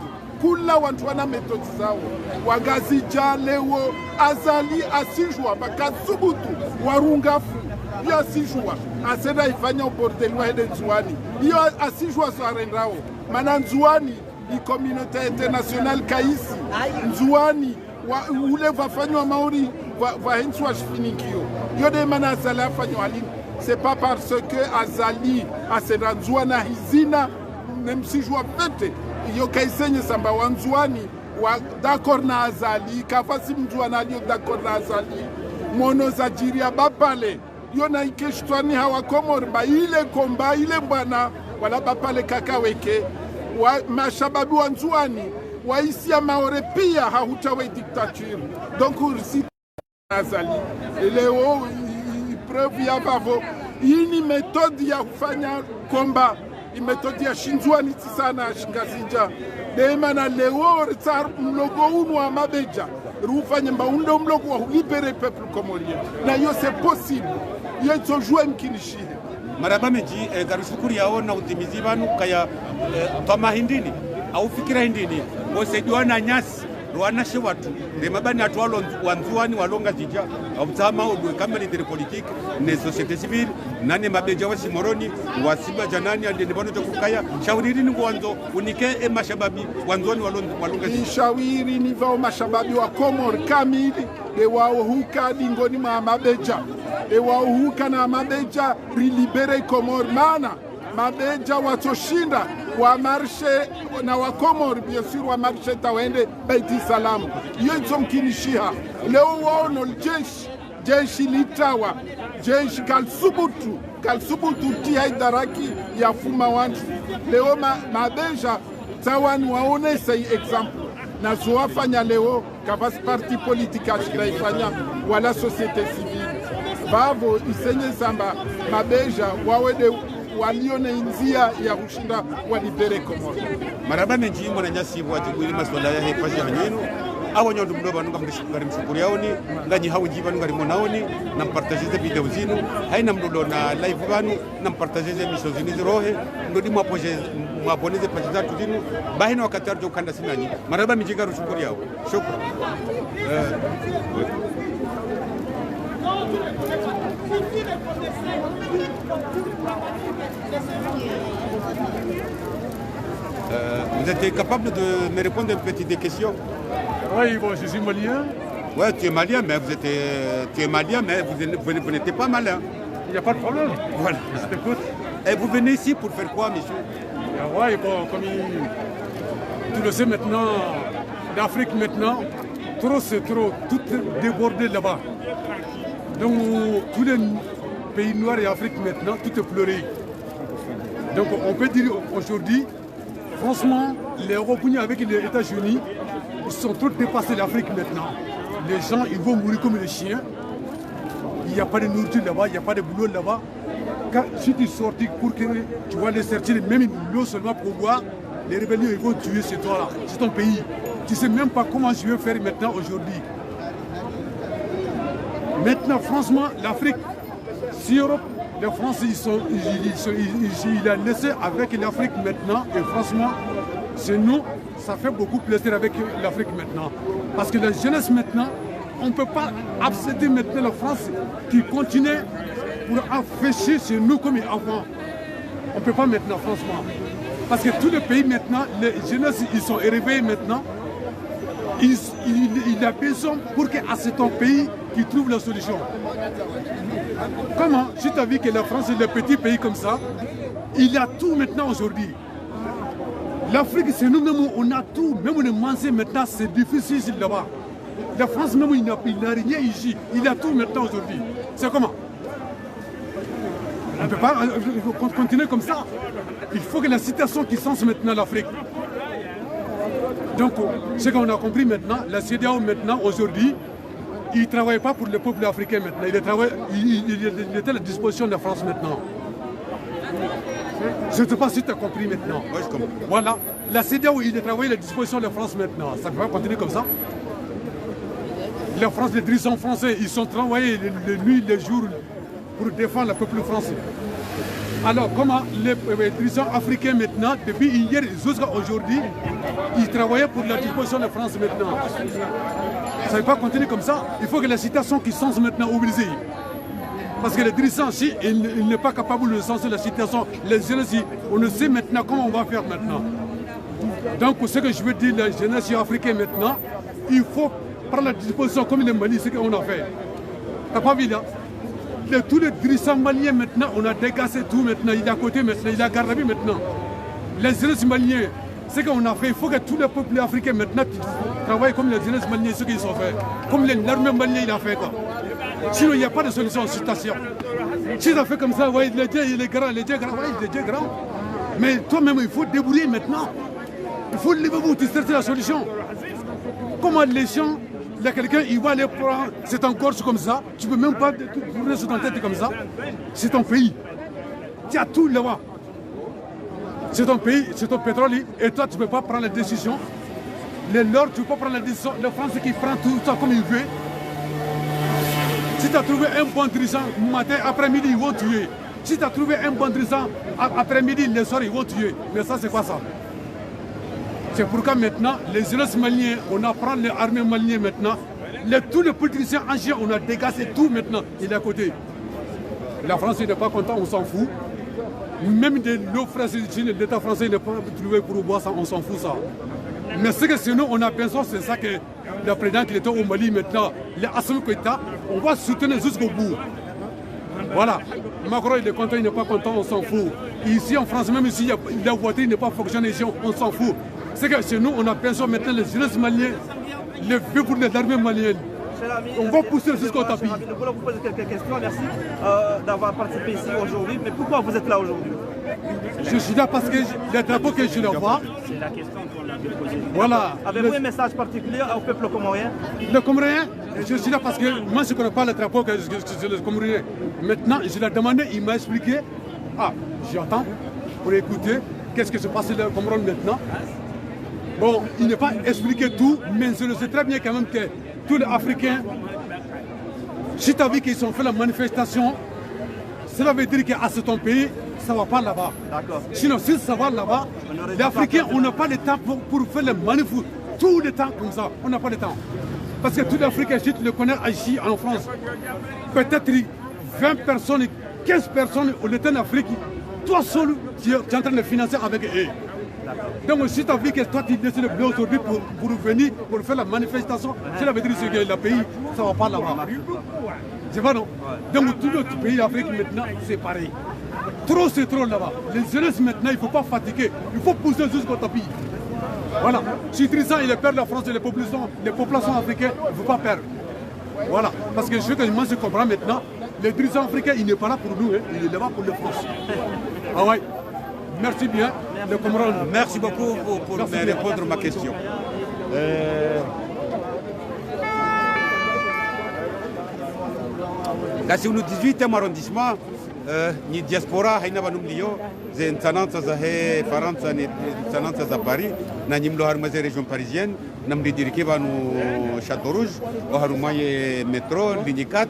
kula wantu wana method zao wagazija lewo azali asijwa bakatsubutu warungafu iyo asijwa aseda ifanya uporteliwa hede nzuani iyo asijwa swarendao mana nzuani i communauté internationale kaisi nzuani ule vafanywa maori vahenswa shifinikio yode mana azali afanywa halini c'est pas parce que azali aseda nzuana hizina nemsijwa pete iyo kaisenye samba wanzuani wa d'accord na azali kafasi mzuana aliyo d'accord na azali mono za jiria bapale yona ikeshtwani hawa Komori ba ile komba ile bwana wala bapale kakaweke wa mashababu wanzuani waisia maore pia hautawe dictature donc ursi azali leo preuve ya bavo ini metodi ya kufanya komba imetodi ya shinzuani tisana shingazinja dema na leo ritsar mlogo unu wa mabeja rufanye mbaundo mlogo wa libere peuple comorien na yo c'est possible yeto jouer mkinishie maraba meji garushukuri yao na utimizi banu kaya toma hindini au fikira hindini bosediwa na nyasi rwana shewatu remabani atwalo wanzuani walonga jija amtama odwe kamera de politique ne société civile nane mabeja wa simoroni wasiba janani ande bono to kukaya shawiri ni wanzo unike mashababi wanzoni walonga jija shawiri ni vao mashababi wa Komori kamili de wao huka dingoni ma mabeja de wao huka na mabeja relibere Komori mana mabeja watoshinda wa marshe na wa Komori bien sûr wa marshe tawende Baiti Salam yezo mkinishia leo waono jeshi litawa jeshi kalsubutu tia daraki ya fuma wantu leo mabeja tawani waone sei example na zoafanya leo kavasi parti politika shiraifanya wala societe civile bavo isenye samba mabeja wawede walione nzia ya kushinda walibere Komori maraba menji mwana nyasi wajibuli maswala ya hefaji hanyenu awo nyondo mdoba nunga mdishukari mshukuri yaoni nganyi hawo jiba nunga rimonaoni na mpartajize video zinu haina mdodo na live banu na mpartajize misho zinu zirohe ndodi mwaponize paji zatu zinu bahina wakati arjo ukanda sinanyi maraba menjiga rushukuri yao shukra vous êtes capable de me répondre une petite question? Oui, bon, je suis malien. Ouais, tu es malien, mais tu es malien, mais vous n'êtes pas malin. Il n'y a pas de problème. Voilà. Je t'écoute. Et vous venez ici pour faire quoi, monsieur? Oui, bon, comme tu le sais maintenant, l'Afrique maintenant, c'est trop, tout est débordé là-bas. Donc, tous les pays noirs et Afrique maintenant, tout est pleuré. Donc, on peut dire aujourd'hui, franchement, les Européens avec les États-Unis, ils sont trop dépassés l'Afrique maintenant. Les gens, ils vont mourir comme des chiens. Il n'y a pas de nourriture là-bas, il n'y a pas de boulot là-bas. Si tu sortis pour que tu vas les sortir, même l'eau seulement pour boire, les rébellions, ils vont tuer chez toi là, c'est ton pays. Tu ne sais même pas comment je vais faire maintenant aujourd'hui. Maintenant, franchement, l'Afrique, si l'Europe la France, il a laissé avec l'Afrique maintenant. Et franchement, c'est nous, ça fait beaucoup plaisir avec l'Afrique maintenant. Parce que la jeunesse maintenant, on ne peut pas accepter maintenant la France qui continue pour afficher chez nous comme avant. On ne peut pas maintenant, franchement. Parce que tous les pays maintenant, les jeunesses, ils sont éveillés maintenant. Il a besoin pour qu'à cet pays qui trouve la solution. Comment, si tu as vu que la France est un petit pays comme ça, il a tout maintenant aujourd'hui. L'Afrique, c'est nous-mêmes, on a tout. Même le manger maintenant, c'est difficile là-bas. La France même, il n'a rien ici. Il a tout maintenant aujourd'hui. C'est comment? On ne peut pas continuer comme ça. Il faut que la situation qui sens maintenant l'Afrique. Donc, ce qu'on a compris maintenant, la CEDEAO maintenant, aujourd'hui, il ne travaille pas pour le peuple africain maintenant. Il était à la disposition de la France maintenant. Je ne sais pas si tu as compris maintenant. Oui, je comprends. Voilà. La CEDEAO, il travaille à la disposition de la France maintenant. Ça ne peut pas continuer comme ça. La France, les dirigeants français, ils sont travaillés les nuits, les jours pour défendre le peuple français. Alors, comment les dirigeants africains maintenant, depuis hier jusqu'à aujourd'hui, ils travaillaient pour la disposition de la France maintenant. Ça ne peut pas continuer comme ça. Il faut que la situation qui change maintenant obligée. Parce que les dirigeants, si il n'est pas capable de changer la situation, les jeunes, on ne sait maintenant comment on va faire maintenant. Donc, ce que je veux dire, la jeunesse africaine maintenant, il faut prendre la disposition comme les Mali, ce qu'on a fait. Tu n'as pas vu là? Tous les dirigeants maliens maintenant, on a dégagé tout maintenant, il est à côté maintenant, il est à Gardabi maintenant. Les jeunes maliens, ce qu'on a fait, il faut que tous les peuples africains maintenant travaillent comme les jeunes maliens, ce qu'ils ont fait. Comme l'armée malienne, il a fait quoi. Sinon, il n'y a pas de solution en situation. Si ça fait comme ça, ouais, les dieux, il est grand, les dieux grands, ouais, les dieux grands. Mais toi-même, il faut débrouiller maintenant. Il faut lever-vous, tu cherches la solution. Comment les gens, il y a quelqu'un, il va aller prendre, c'est un corps comme ça, tu ne peux même pas tourner sur ta tête comme ça. C'est ton pays. Tu as tout là-bas. C'est ton pays, c'est ton pétrole, et toi, tu ne peux pas prendre la décision. Les lords, tu ne peux pas prendre la décision. Le Français qui prend tout ça comme il veut. Si tu as trouvé un bon dirigeant, matin, après-midi, ils vont tuer. Si tu as trouvé un bon dirigeant, après-midi, le soir, ils vont tuer. Mais ça, c'est quoi ça? C'est pourquoi maintenant, les jeunes maliens, on apprend l'armée malienne maintenant. Tous les politiciens anciens, on a dégagé tout maintenant. Il est à côté. La France, il n'est pas content, on s'en fout. Même de nos frères, l'État français n'est pas trouvé pour boire ça, on s'en fout ça. Mais ce que c'est nous, on a besoin, c'est ça que le président qui était au Mali maintenant, Assimi Goïta, on va soutenir jusqu'au bout. Voilà. Macron, il est content, il n'est pas content, on s'en fout. Ici en France, même ici, la voiture n'est pas fonctionnelle ici, on s'en fout. C'est que chez nous, on a besoin maintenant les jeunes maliens, les vieux pour les armées maliennes. On va pousser jusqu'au tapis. Je voulais vous poser quelques questions. Merci d'avoir participé ici aujourd'hui. Mais pourquoi vous êtes là aujourd'hui? Je suis là parce que le drapeau que je le vois. C'est la question qu'on a posée. Voilà. Avez-vous un message particulier au peuple comorien? Le Comorien, je suis là parce que moi je ne connais pas le drapeau que je le Comorien. Maintenant, je l'ai demandé, il m'a expliqué. Ah, j'attends pour écouter qu'est-ce que se passe le Comorien maintenant. Bon, il n'est pas expliqué tout, mais je le sais très bien quand même que tous les Africains, si tu as vu qu'ils ont fait la manifestation, cela veut dire qu'à ce pays, ça ne va pas là-bas. Sinon, si ça va là-bas, les Africains, on n'a pas le temps pour faire les manifs tout le temps comme ça. On n'a pas le temps. Parce que tous les Africains, si tu le connais ici en France, peut-être 20 personnes, 15 personnes au l'état d'Afrique, toi seul, tu es en train de financer avec eux. Donc si tu as vu que toi tu décides de venir aujourd'hui pour venir, pour faire la manifestation, cela veut dire que le pays, ça ne va pas là-bas. C'est pas non? Donc tous les pays d'Afrique maintenant, c'est pareil. Trop c'est trop là-bas. Les jeunes maintenant, il ne faut pas fatiguer, il faut pousser jusqu'au tapis. Voilà. Si Tristan il perd la France et les populations africaines, il ne faut pas perdre. Voilà. Parce que ce que moi je comprends maintenant, les dirigeants africains, il n'est pas là pour nous, hein. Il est là-bas pour la France. Ah ouais. Merci bien. Merci beaucoup pour me répondre à ma question. Là, c'est le 18e arrondissement. ni diaspora haina vanhu mlio ze tsanantsa za he Faransa ni tsanantsa za Paris na nyimlo haruma ze region parisienne namdidirike vanhu Château Rouge o haruma ye metro ligne 4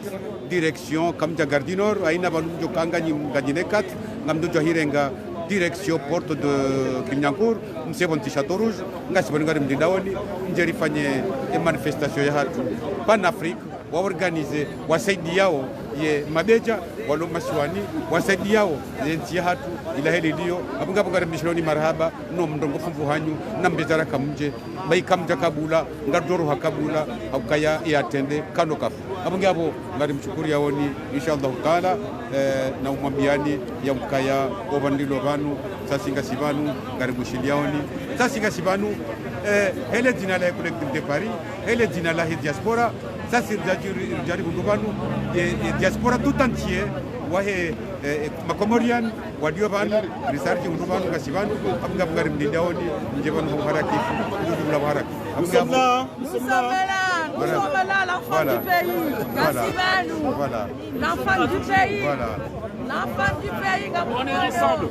direction Kamja Gare du Nord haina vanhu jokanga nyimgajine 4 ngamdo johirenga direction porte de Clignancourt msebonti Château Rouge ngasiboningari mdindawoni njerifanye manifestation ya hatu pan Afrique wa organize wasaidi yao ye mabeja walo masiwani wasaidi yao nchi ya hatu ila heli ndio abungapo ngari mishiloni marhaba no mndongo fumbu hanyu na mbezara kamje bai kamja kabula ngadoro hakabula akaya yatende kano kafu abungapo ngari mshukuri yaoni inshallah taala na umwambiani ya mkaya obandilo banu sasinga sibanu ngari mushiliaoni sasinga sibanu hele dina la collectif de Paris hele dina la diaspora ça c'est jari bungubanu diaspora tout entier wahe makomorian wadio banu research bungubanu kasibanu abunga bungari mdindaoni njebanu haraki ndula haraki nous sommes là l'enfant du pays Gassibanu l'enfant du pays l'enfant du pays on est ensemble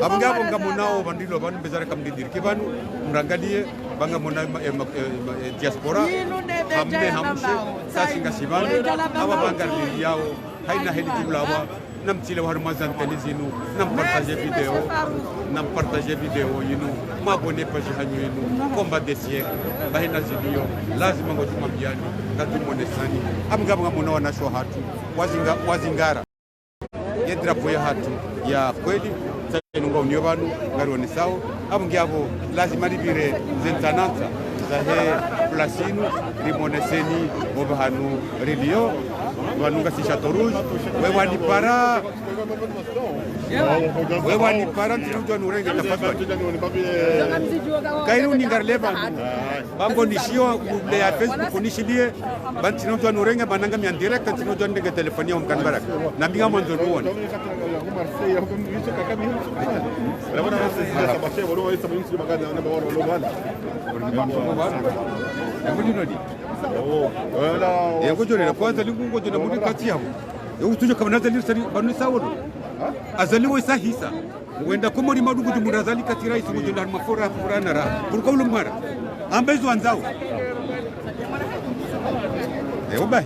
abangabo ngamunao bandilo banu bezara kamdidirike banu mrangalie banga mona diaspora hamne hamshe sasinga sibanu aba bangarli yao haina heli jiblawa namtile harmazan telezinu nam partager video yinu mabone page hanyu yinu combat des siècles bahina zidio lazima ngotuma mjani ngatumone sani abangabo ngamuna wanasho hatu wazingara yedrapo ya hatu ya kweli nunga unio banu ngari onisao abungiabo lazima libire zentananza za he plasinu limoneseni obahanu rilio wanunga si Château Rouge wewani para tinujo nurenge tafadhali kairu ningarleba bango nishio le ya Facebook nishilie ban tinujo nurenge bananga mi direct tinujo ndenge telefonia mkanbaraka na mbinga mwanzo nuone Ngojorera kwanza lingungojo na muri kati yabo utuje kama nazali sari banu sawono azaliwe sahisa wenda komori madugu jumurazali kati rais ngojo na mafora furana ra burko ulumara ambezo anzao obai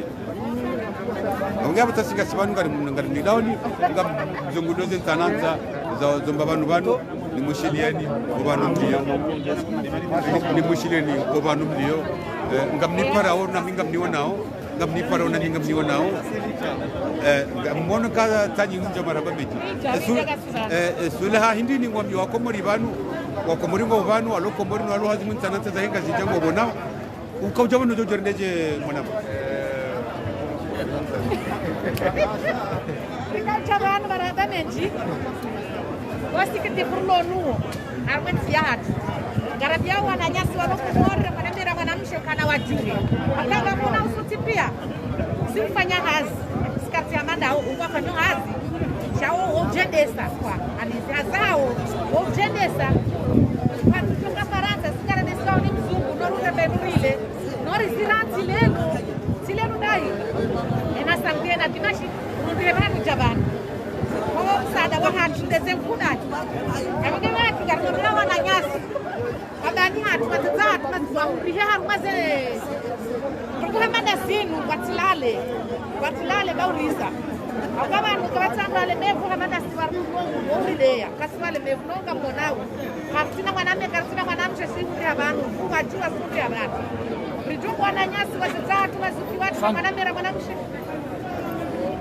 ngaba tasinga sibanu ngari nidaoni ngam zongudoze tananza za zomba banu ni mushilieni obanu mliyo ni mushilieni obanu mliyo ngamnipara ona ngamnionao ngamnipara ona ngamnionao mmono ka tanyi nje maraba beti sulaha hindi ni ngombi wakomori banu wakomori ngo banu alokomori no alo hazimu tananta za henga zijango bona ukauja no jojorneje mwanama Ricalciavano maraba menji wasi kiti furlonu arwen siat garabia wana nyasi walokomori wanamira wanamshe kana wajuri akanga mona usuti pia simfanya hazi sikati amanda uko fanyo hazi chao ojendesa kwa alizazao ojendesa kwa kutoka Faransa sikara desao ni mzungu noruga benurile nori siranti silenu dai ena sangena kimashi rudebanu jabani kwa msaada wa hatu ndeze mkunati kamige watu garabia wana nyasi abani hatu watazatu matuamrihe harumaze kukuhe mandasinu watilale bauriza akabanu kabatangale mevu hamandasi warungu urileya kaswale mevu nonga mwonawu karutina mwaname karutina mwanamshe sifuti habanu kuwajua sifuti habanu rijungu wananyasi watazatu wazuki watu mwanamera mwanamshe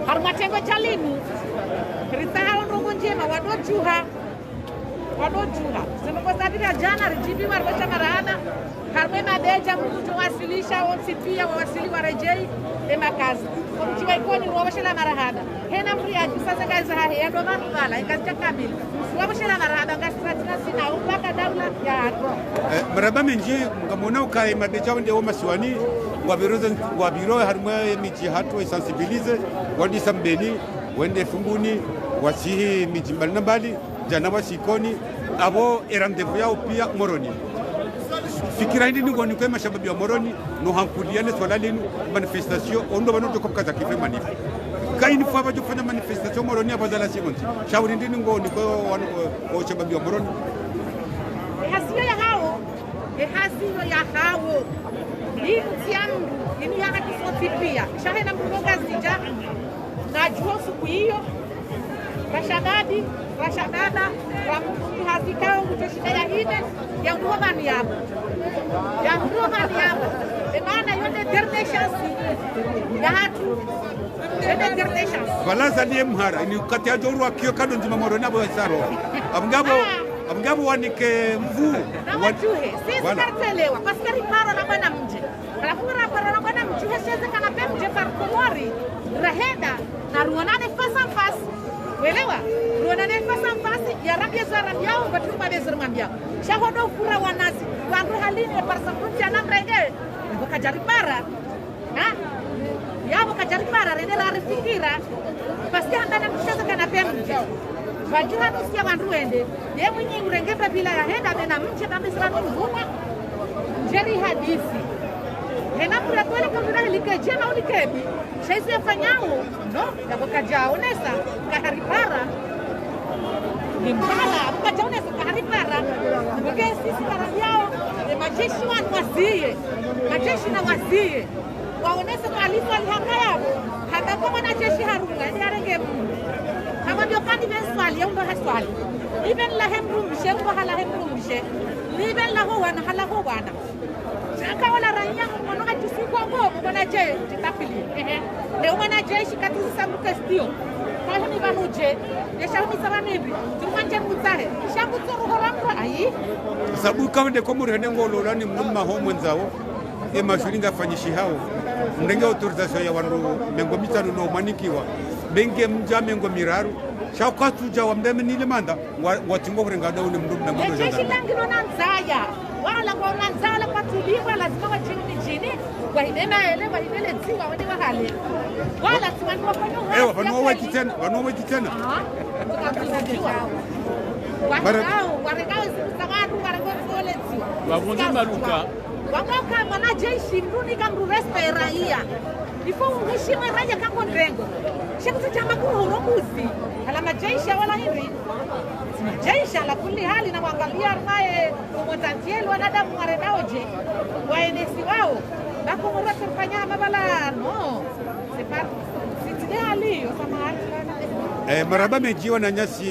harumatengo chalimu risahao ndungu njema wadojuha zimekozadira jana rijibi warwesha marahana harme mabeja mkuto wasilisha wonsipia wawasili warejei emakazi kumchiwa ikoni ruwawashela marahana hena mriaji sasa gaza hahe ya doma mbala ikazita kamili ruwawashela marahana ngasifatina sina upaka daula ya adro maraba menji ngamona ukai mabeja wende woma siwani wabiro harme miji hatu isensibilize wandi sambeni wende funguni wasihi miji mbali nambali jana wasikoni abo rendezvous yao pia Moroni. Fikira hindi ngo ni kwa mashababi wa Moroni no hankuliane swala lenu manifestation ondo banoto kwa kaza kife manifu kaini fwa bajo fanya manifestation Moroni abazala sigonzi shauri ndi ngo ni kwa shababi wa Moroni hasio ya hao intiandu ini ya kisotipia shahena mboga zija na juo siku hiyo rashadada hazikao kutoshida ya hine ya mdomani hapo maana yote dernière chance ya hatu yote dernière chance balaza ni mhara ni kati ya doru akio kado nzima Moroni abo saro abngabo wanike mvu wajuhe sisi kartelewa paskari paro na bana mje alafu raparo na bana mjuhe sisi kana pemje par komori rahenda na ruonane face en face welewa ruonane face en face ya rabia za rabiao batu ba bezir mambia shahodo fura wanazi wangu haline par sapunti anamrege bakajari para ya bakajari para rede la refikira pasti handana msheza kana pemje Wajua nusia wanruende ye mwenye urengeza bila ya henda mena mche na misrani mzuma njeri hadisi hena mura kwele kundura helike jena ulikebi shaizu ya fanyao no ya wakajao nesa kaharipara ni mbala wakajao nesa kaharipara wage sisi karabiao ya majeshi majeshi na wazie waonesa kalifu alihangayabo hata kama na jeshi harunga ni arenge mungu kama ndio kani swali yaundo haswali iben la hemrum bishe wa hala hemrum bishe iben la ho wana hala ho wana saka wala ranya mwana ajisiku ngo mwana je titapili leo mwana je shikati samu kestio kwa hiyo ni banuje yesha ni sabana hivi tumanje mutahe shangu tsoro horamra ayi sabu kama de komu rende ngolo lani mnuma ho mwanzao e mashulinga fanyishi hao mndenge autorisation ya wandu mengo mitano no manikiwa benge mjame ngo miraru shauqatu jawa mdeme nile manda watingo kurenga dawo ni mndu mnamo ndio jeshi langi no nanzaya wala kwa nanzala kwa tuliwa lazima wachini jini wahidena ele wahidele tsiwa wende wahale wala tsiwani wafanya wano wajitena warengao zangadu warengao tsiwa wabunzi maluka wamoka mwana jeshi nduni kamru respe raia ifo uheshima raia kango ndrengo shekutu chamba kuhuromuzi ala majeshi wala hivi majeshi ala kulli hali na wangalia naye umotantieli wanadamu waredaoje waenesi wao bako mura turfanya mabala no separ sitide hali osamahali maraba mejiwa na nyasi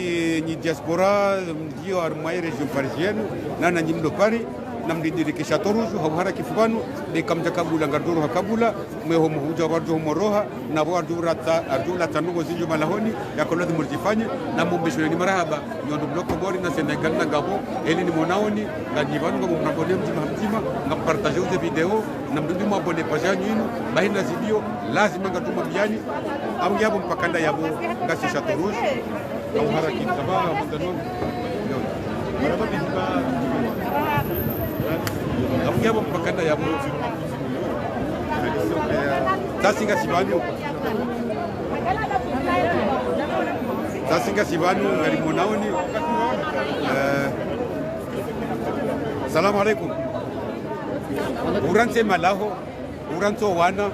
ni diaspora mjiwa armai region parisienne na nyimdo pari na mdidirikisha toruzu hauhara kifubanu de kamja kabula ngarduru hakabula meho muhuja warjo moroha na warjo rata arjula tanugo zinjo malahoni yakolodi murjifanye na mumbishwe ni marahaba nyondo bloko bori na Senegal na Gabon eli ni monaoni na nivanu ngo mnabone mtima na partager uze video na mdudu mabone page yinu bahina zidio lazima ngatuma byani au yabo mpakanda yabo ngasi shatoruzu hauhara kitaba mudano maraba biziba yabo mpakanda yabo tasinga sibanu ngari monaoni salamu alaikum uranse malaho uranso wana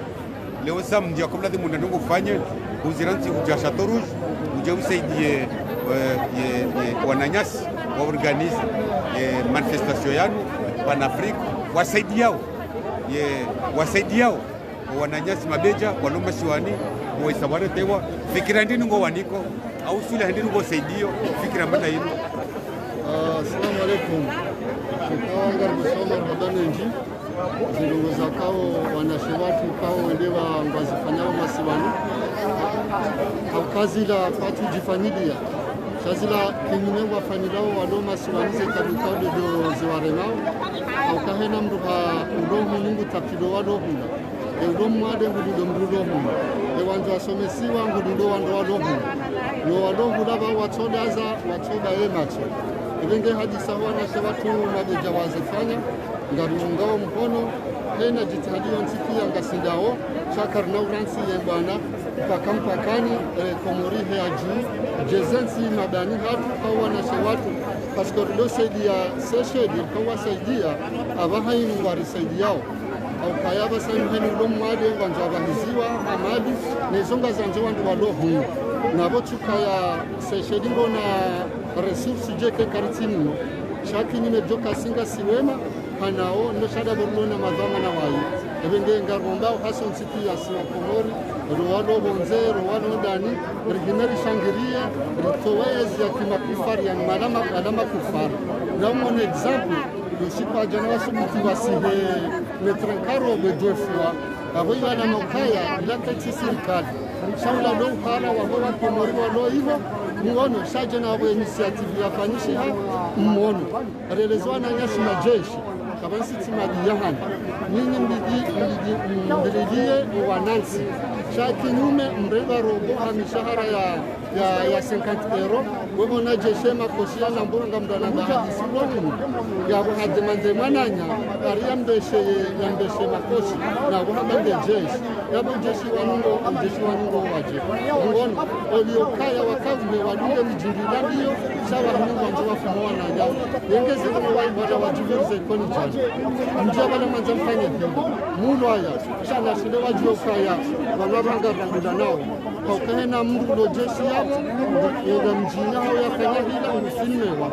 leo sam ndio kabla de mundu ngufanye uziransi ujasha toruj uje usaidie wananyasi wa organize manifestation yanu Panafrique wasaidiao wananyasi mabeja walomba siwani waisabare tewa fikira ndini ngo waniko au sula ndini ngo saidio fikira mbana hilo. Assalamu alaikum. Tukawanga kusoma badane nji zilongoza kao wanashewatu kao wendewa ngazifanyao masiwani kazi la patu jifamilia shazila kinyume wafanyilao waloma siwanize kabikao ndio ziwarenao au kahena mruha uromu nungu tapilo wadohuna uromu wade ngudido mrudohuna wanzu asomesiwa ngudido wando wadohuna yo wadohuna ba watodaza watoda emacho ibenge hadisa wana shewatu mabeja wazifanya ngarungao mkono hena jitihadiyo nsikia ngasindao shakar na uransi ya bwana pakampakani komorihe ya juu jezensi madani hatu au wanashe watu parce que ndio saidia seshedi kwa saidia abahaini warisaidiao au kayaba sanhani lomwade wanja bahiziwa amali nezonga zanje wandu walohu nabo tukaya seshedi bona resource jeke karitini shaki nyime joka singa siwema hanao no shada borona madhama na wayi ebenge ngarbombao hason city ya siwa komori ruwalo bonze ruwalo dani riginari shangiria ritowezi ya kimakufari ya alama kufari na mon exemple le sipa jana wasubuti wasihe metrankaro bedofwa aboyi wana mokaya la kati serikali shawla do kala wa komori walo hivyo muono shaje na initiative ya fanishi ha muono relezwana nyashi na jeshi kabansi timadiyahan nyinyi mbidiye wanansi shaki nyume mreba robo mishahara ya 50 euro wewe na jeshe makosia na mbonga mdana hadisi loni ya hademande mananya ariya mbeshe makosi na buhamande jeshi yabo jeshi wanungo waje ngono oliokaya wakavume walunge mjindila ndio sawa mungu anjwa fumona ya yengeze kwa bada wajivuze koni jaji mjaba na manza mfanye hivi mungu haya shana shinde wajiokaya wanabanga bangula nao kwa kana mungu jeshi yabo ndio mjina hao yafanya hila msimewa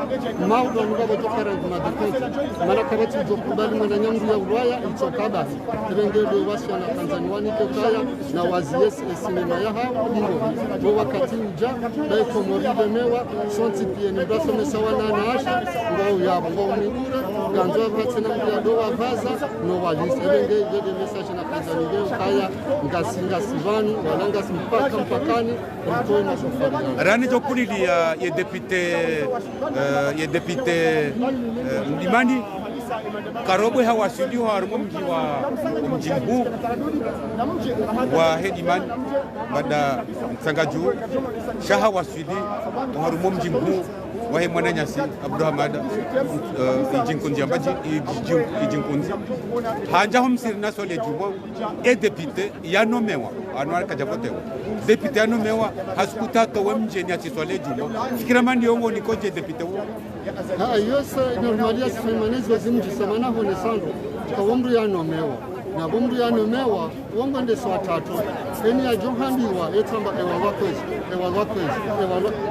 maudo ngabo tokara madakoti mara kabati jokubali mwana nyangu ya ulaya itokaba ibengelo washa na Tanzania kaya na waziesi sinema ya hao ndio wakati uja dai komoride mewa sonti pia ni braso mesawa na naasha ngao ya bongo migura ganzo vatsena ya doa vaza no walisi ibenge ile message na Tanzania kaya ngasinga sivani walanga simpaka mpakani mtoe na safari rani jokuli ya député Ndimani Karobwe hawasili harimo mji mkuu wa Hedimani baada Sangaju shaha wasili harimo mji mkuu wa Mwananyasi Abdulhamada ijinkunzi ambaji ijinkunzi hanja homsirina sole jumo député yanomewa anwar kajapotewa député yanomewa haskutato wemjeni atisole jumo fikira mandi yongo nikoje député wo yose normalia simanezi wazimji samana hone sando kwa umru yanomewa na umru yanomewa wongo ndeso watatu eni ya johambiwa etamba ewa wakwezi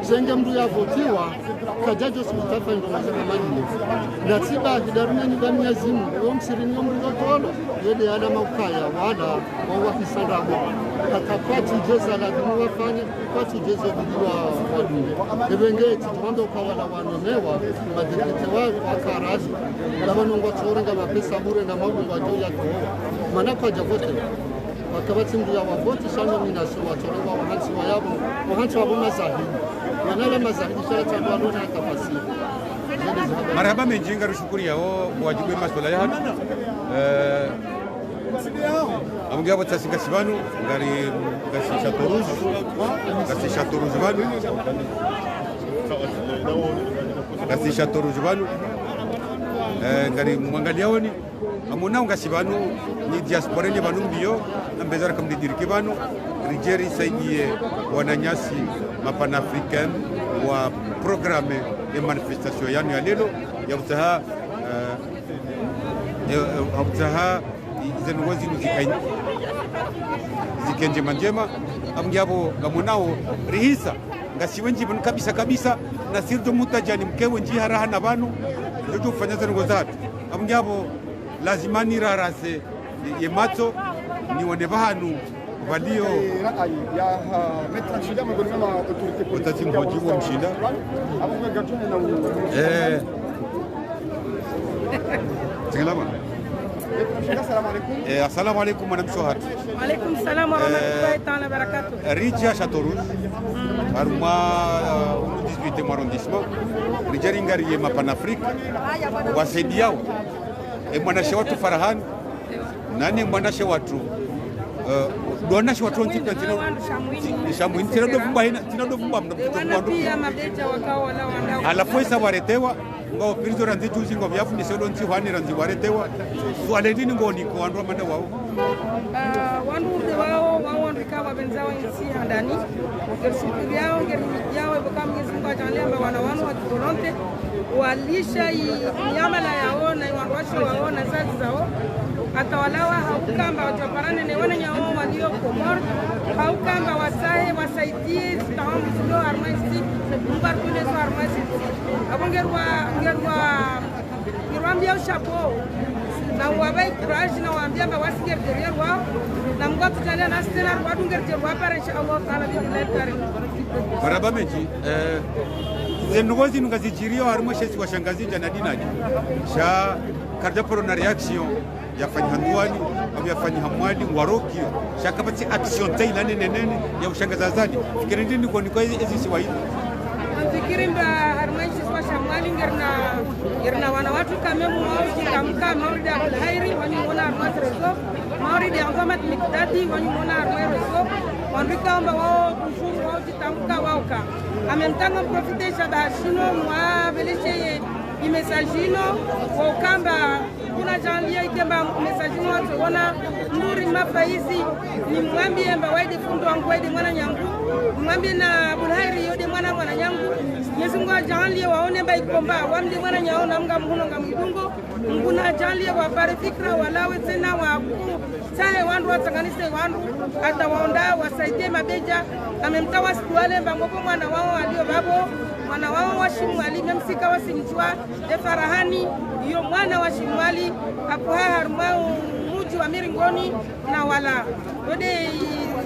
senge mru ya votiwa kajajo sutafa ndo mazakamani na tiba hidarune ni damu ya zimu msirini umru yotolo yede ala maukaya wada wawa kisandabo katapati jeza la dumu wafanya pati jeza bidiwa wadunge ebengeti twando kwa wala wanomewa madekete wakarazi labanongwa tsorenga mapesa bure na maungu wa joya kwa manakwa javote wakabati mdu ya wavote shano minaso watorenga wahansi wabo mazahidi wanala mazahidi shala chandu walona akafasi marhaba menjinga rushukuri yao wajibu masuala ya hatu amungi abo tsasinga sibanu ngari gasisha toruzi banu ngari mwangaliaoni amuna ungasibanu ni diaspora ni banu mbio ambezara kamdidiriki banu rijeri saidie wananyasi mapanafricain wa programme de manifestation yanu ya lelo ya utaha zengozi zikenje manjema amngiabo gamunao rihisa ngasiwenji bun kabisa na sirdo mutajani mkewe nji haraha na banu ndio kufanya zengo zatu amngiabo lazima ni rarase yemato ni wone bahanu walio ya metra shida mgoni kama autorite politique mhoji wa mshinda hapo gatune na Salama. Assalamu alaikum madame Sohat. Wa alaikum salam wa rahmatullahi ta'ala barakatuh. Rijia Château-Rouge. Arma 18e arrondissement. Rijia ngari ma Panafrique. Wasaidiao. Mwanashe watu Farahan. Nani mwanashe watu dona shi watonzi kwa shamuini tena do vumba hina tena do vumba mna wana pia mabeja wakao wala wanda alafu isa waretewa ngao pirizo ranzi juzi ngo vyafu ni sedo nchi hani ranzi waretewa swale dini ngo ni ko wandu amanda wao wandu wao ndikawa benzao nchi handani ngershukuru yao ngerjao baka Mwenyezi Mungu ajalie wana wanu wa Toronto walisha nyama na yao na wanwashi wao na zazi zao atawalawa haukamba wajaparane ne wana nyao walio Komor haukamba wasahe wasaidie zitahamu zilo armaisi mbar tule zo armaisi abongerwa ngirwambia chapeau na wabai courage na waambia ba wasiger derrière wao na mgo tutalia na stena wadu ngerjerwa para inshallah taala bi letare baraba meji zengozi nukazijirio harimo shesi wa shangazi jana dinaji sha kardaporo na reaction yafanya handuani au yafanya hamwali waroki shakapati action taila nene ya ushangazazani fikiri ndini kwa niko hizi si waidi fikiri mba harmaishi kwa shamwali ngerna wana watu kamemu wao kitamka mauridi al-hairi wani mona armaz rezo mauridi angamat mikdadi wani mona armaz rezo wanrika amba wao kushuru wao kitamka wao ka amemtanga profitesha bashino mwa beleshe imesajino kwa kamba kuna janlia ikemba mesajino watu wana nduri mapaizi ni mwambie mba waidi fundo wangu waidi mwana nyangu mwambie na bulhairi yode mwana nyangu Yesu Mungu janlia waone mba ikomba wamdi mwana nyao na mga mhuno nga mdungo nguna janlia wa bare fikra walawe tena wa sahe wandu watanganise wandu hata waonda wasaidie mabeja amemtawa situale mba ngopo mwana wao alio babo mwana wao wa Shimwali memsika wasimchwa Farahani iyo mwana wa Shimwali hapo harmao muji wa Miringoni na wala ode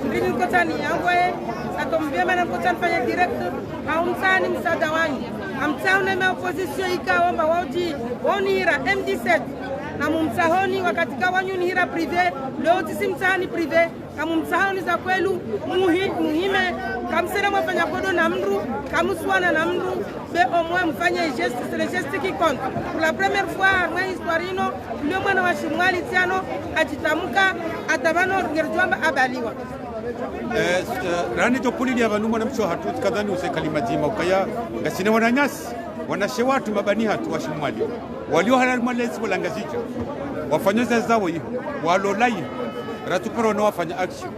ndini kotani yangoe atombia mana kotani fanya direct haumsani msada wanyu amtaune ma opposition ikaomba wauji onira M17 na mumsahoni wakatika wanyu ni hira privé leo tisimtani privé kamumsahoni za kwelu muhime kamsera mwafanya kodo na mru kamuswana na mru be au moins mfanye geste c'est le geste qui compte pour la première fois mwa historino leo mwana wa Shimwali tiano ajitamuka atabano ngerjwamba abaliwa rani topulili abantu mwana mcho hatu kadhani use kalimajima ukaya gasine wananyasi wanashe watu mabani hatu wa Shimwali walio halal malezi walangazija wafanyoza zao hiyo walolai ratuporo no wafanya action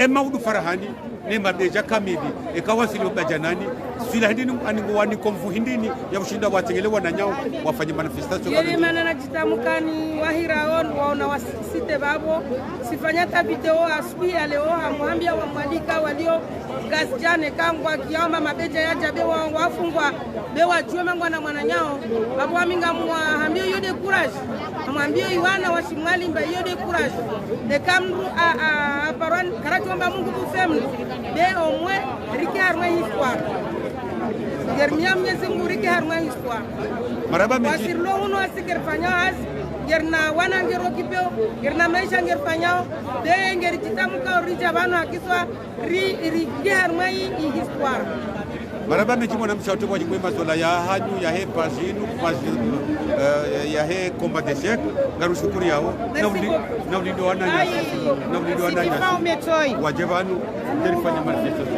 Maudu Farahani ne mabeja kamili ikawasili bajanani sila hindini aningo wani konfu hindini ya ushinda watengelewa na nyao wafanya manifestation yeli mana najitamukani wahiraon waona wasite babo sifanya ta video asubuhi ya leo amwambia wamwalika walio gasjane kangwa kioma mabeja ya jabe wafungwa bewa chuma mwana nyao babo aminga mwambia yode courage amwambia iwana wa Shimwali mba yode courage de kamru a paron karachomba Mungu bufemni be au moins riki harma histoire germia Mwenyezi Mungu riki harma histoire maraba meji wasirlo uno asikerfanya has gerna wana ngero kipeo gerna maisha ngerfanyao be ngeri kitamuka orija bano akiswa riki harma histoire maraba meji mwana mshauri kwa jimwe mazola ya hanyu ya he paginu ya he combat de siècle ngarushukuri yao na ulindo wananya wajebanu terifanya manifestation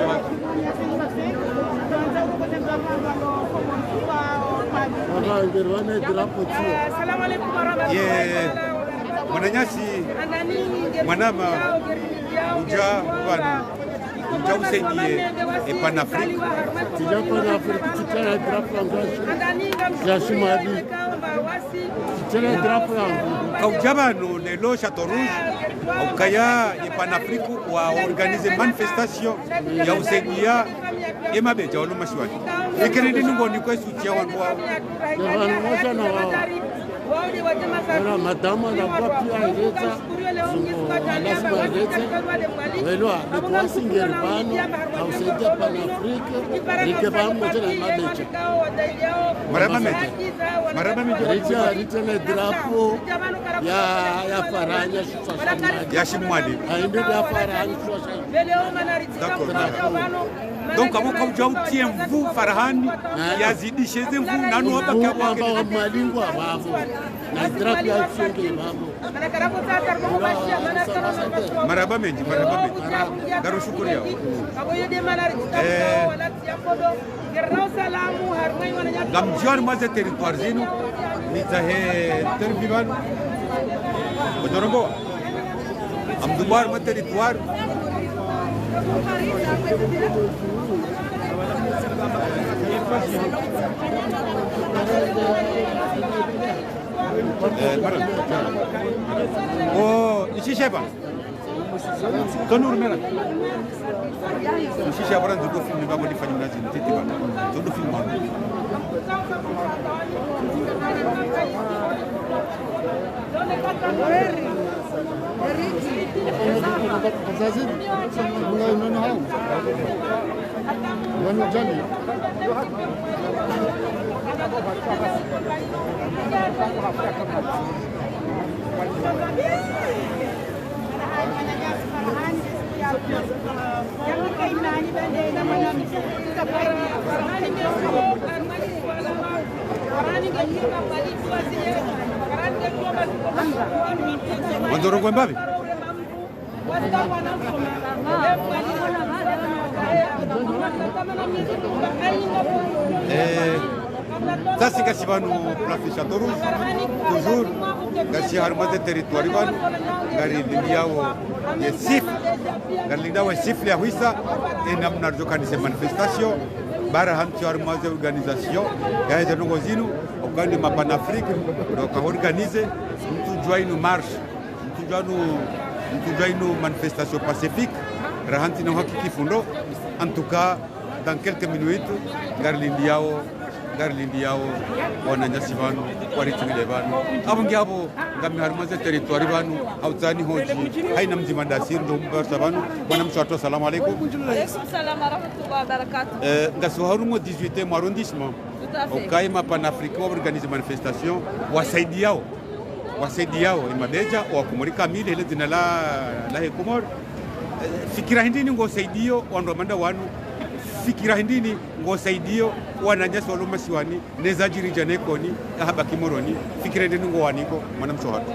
Assalamu alaikum warahmatullahi mwananyasi mwanama uja bwana uja usaidiye Panafrique Tija Panafrique tutana drapo angashi ya Shimwali tutana drapo yangu kaujabano lelo Chateau Rouge ukaya Panafrique wa organize manifestation ya usaidia emabeja walo mashwani ikirindi ngoni kwa sutia wangu wao moja na wao wana madama na papi aileta lazima ailete welo alikuwa singerbano au saidia Panafrique ikebamo moja na mabeja maraba meji rita na drapo ya Faranya ya Shimwali ainde ya Faranya donc abo kauja utie mvu Farahani yazidishe mvu nanu hapa kwa wa malingwa babo na drapo ya chenge babo Maraba menji. Garu shukuri yao. Gamjuan maze territoire zinu nitahe terbiban Bodorongo. Amdubar ma territoire Oh, ici c'est pas. Tonur mera. Ici c'est pas dans le film va boli fanya nazi ntiti ba. Todo film ba. Zazid, bunga inono hao. Wanu jani. Mandoro kwa mbavi. Ça c'est kasi banu place Château Rouge toujours kasi harmate territoire banu ngari lindiao ye sif ngari lindiao sif ya huisa et namna organiser manifestation bara hanti harmate organisation ya hizo ngozinu ogani mapan Afrique donc organiser mtu joinu marche mtu joinu manifestation pacifique rahanti no hakiki fundo en tout cas dans quelques minutes Garlindi yao wananyasi banu waritumile banu abungi abo ngami harmaze territoire banu autani hoji haina mzima dasir ndo mbarsa banu bwana mshato salamu alaykum salam wa rahmatullahi wa barakatuh ngaso harumo 18e arrondissement okaima panafrique organiser manifestation wasaidiao imadeja wa kumurika mili ile jina la hekumor fikira hindini ngo saidio wandomanda wanu fikira hindini ngo saidio wananyasi waloma siwani nezajiri janekoni kahaba kimoroni fikira hindini ngo waniko mwanamsho hatu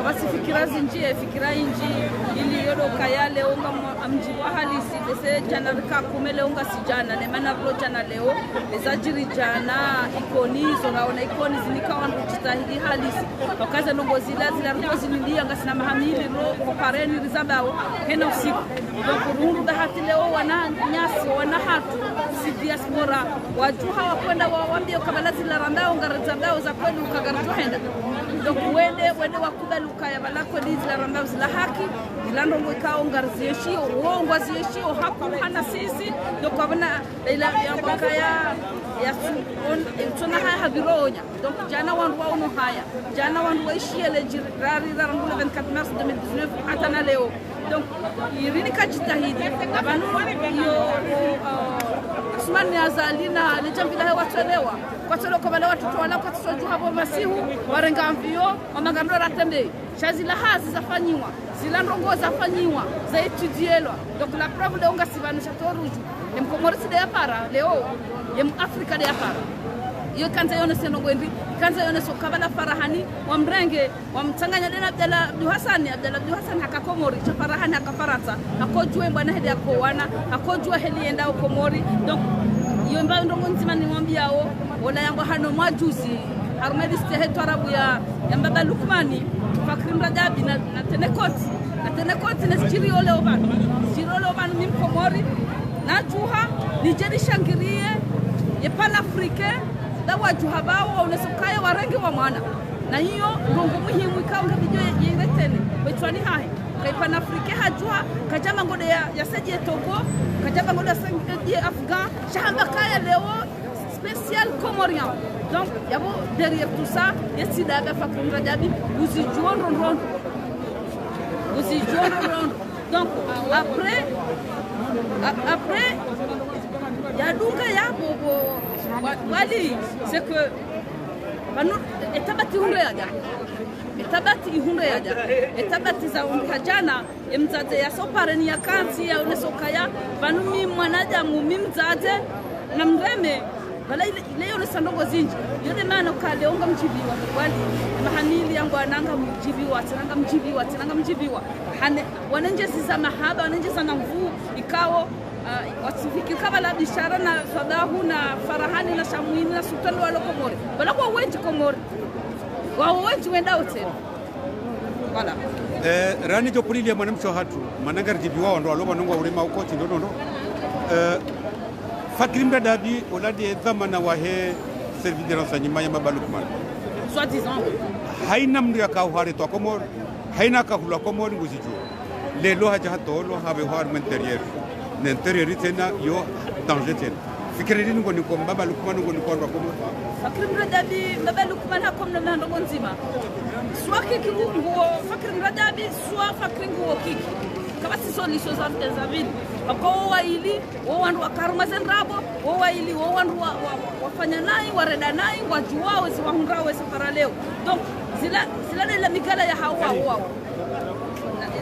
basi fikira zinjie fikira inji ili yodo kayale unga amji wa halisi bese jana rika kumele unga sijana ne mana blo jana leo nezajiri jana ikoni zonaona ikoni zinikawa ndutahidi halisi wakaza nongo zila ndo zilindia ngasina mahamili ro kopareni rizabao hena usiku donc rundu da hati leo wana nyasi wana hatu si diaspora watu hawa kwenda waambie kabla zila randao ngarazabao za kweli ukagaratu henda donc wende wakubali ukaya balako dizila randao zila haki dilando ngikao ngarziyeshio uongo ziyeshio hapo hana sisi donc abana ila yakaya ya tuna haya habironya donc jana wandu wao haya jana wandu waishie le jirari za rangu 24 mars 2019 hata na leo donc irini kajitahidi abanu yo Asmani azalina lejambila hewa tolewa kwa tolo kwa watoto wala kwa tsoju hapo masihu warenga mvio wamangandora tembe shazila hazi zafanywa zila ndongo zafanywa za etudielwa donc la preuve de onga sivanu Château Rouge emkomorisi de para leo em Afrika de para iyo kanza yone senogwendi kanza yone sokabala farahani wamrenge wamtanganya dena Abdul Hassan hakakomori cha farahani akafarata akojue bwana hedi akowana akojue heli enda komori donc iyo mbao ndongo nzima nimwambiao wala yango hano mwajuzi armediste heto arabu ya mbaba Lukmani Fakrim Rajabi na tenekoti na chiriole obanu mimkomori na juha nijeri shangirie ye panafrique dawa juhabao unesokaya warengi wa mwana na hiyo ndongo muhimu ikaunga bijo yeretene wetwani hahe kai panafrique hajua kajama ngode ya seje Togo kajama ngode seje Afghan shamba kaya leo spécial comorien donc yabo derrière tout ça yesida ga Fakrim Rajabi uzijuon rondo donc après yadunga yabo wali c'est que banu etabati hunde yaja etabati za unkajana emzaze ya sopareni ya kanti ya unesokaya banu mi mwanaja mumimzaze na mreme bala ile yone sandongo zinji yone maana ukale onga mjibiwa wali mahanili yangu ananga mjibiwa tinanga mjibiwa hane wanenje sisa mahaba wanenje sana mvuu ikawo wasifiki kama la bishara na Sadahu na Farahani na Shamwini na Sultani wa Komori bala kwa wenji Komori wao wenji wenda hotel wala rani jo pulili ya mwanamsho hatu mananga jibiwa ndo aloba nungwa urema uko tindondo Fakrim Dabi oladi dhamana wahe service de renseignement ya Mabalukman soi-disant haina mndu yakauhare to Komori haina kahula Komori nguziju lelo haja hatolo habe har interieur n'intérieur tena yo danger tena fikiri ngo ni ko Mabalukman ngo ni ko Komori Fakrim Dabi Mabalukman hakomna na ndo nzima soit kiki nguo Fakrim Dabi soit Fakrim nguo kiki kama siso ni choses za vile wako waili wandu wakaruma zenrabo waili wandu wafanya nai wareda nai wajuao si wahundrawe safara leo donc zila la migala ya hawa wao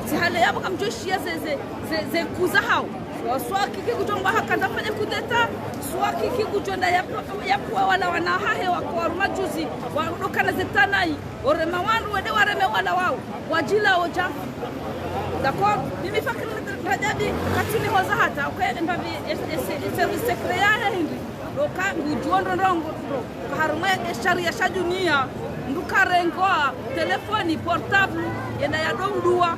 si hale yabo kamjoshia ze kuza hao swaki kikutomba hakanda fanya kudeta swaki kikutonda ya kwa wala wanahahe wako majuzi wadokana zetanai orema wandu wede wareme wala wao wajila oja d'accord mimi Fakrim Dabi katini hoza hata ukaenda service secret ya hindi roka ngujondo ndongo kaharumwe sharia sha dunia ndukarengoa telefoni portable yenda ya dondua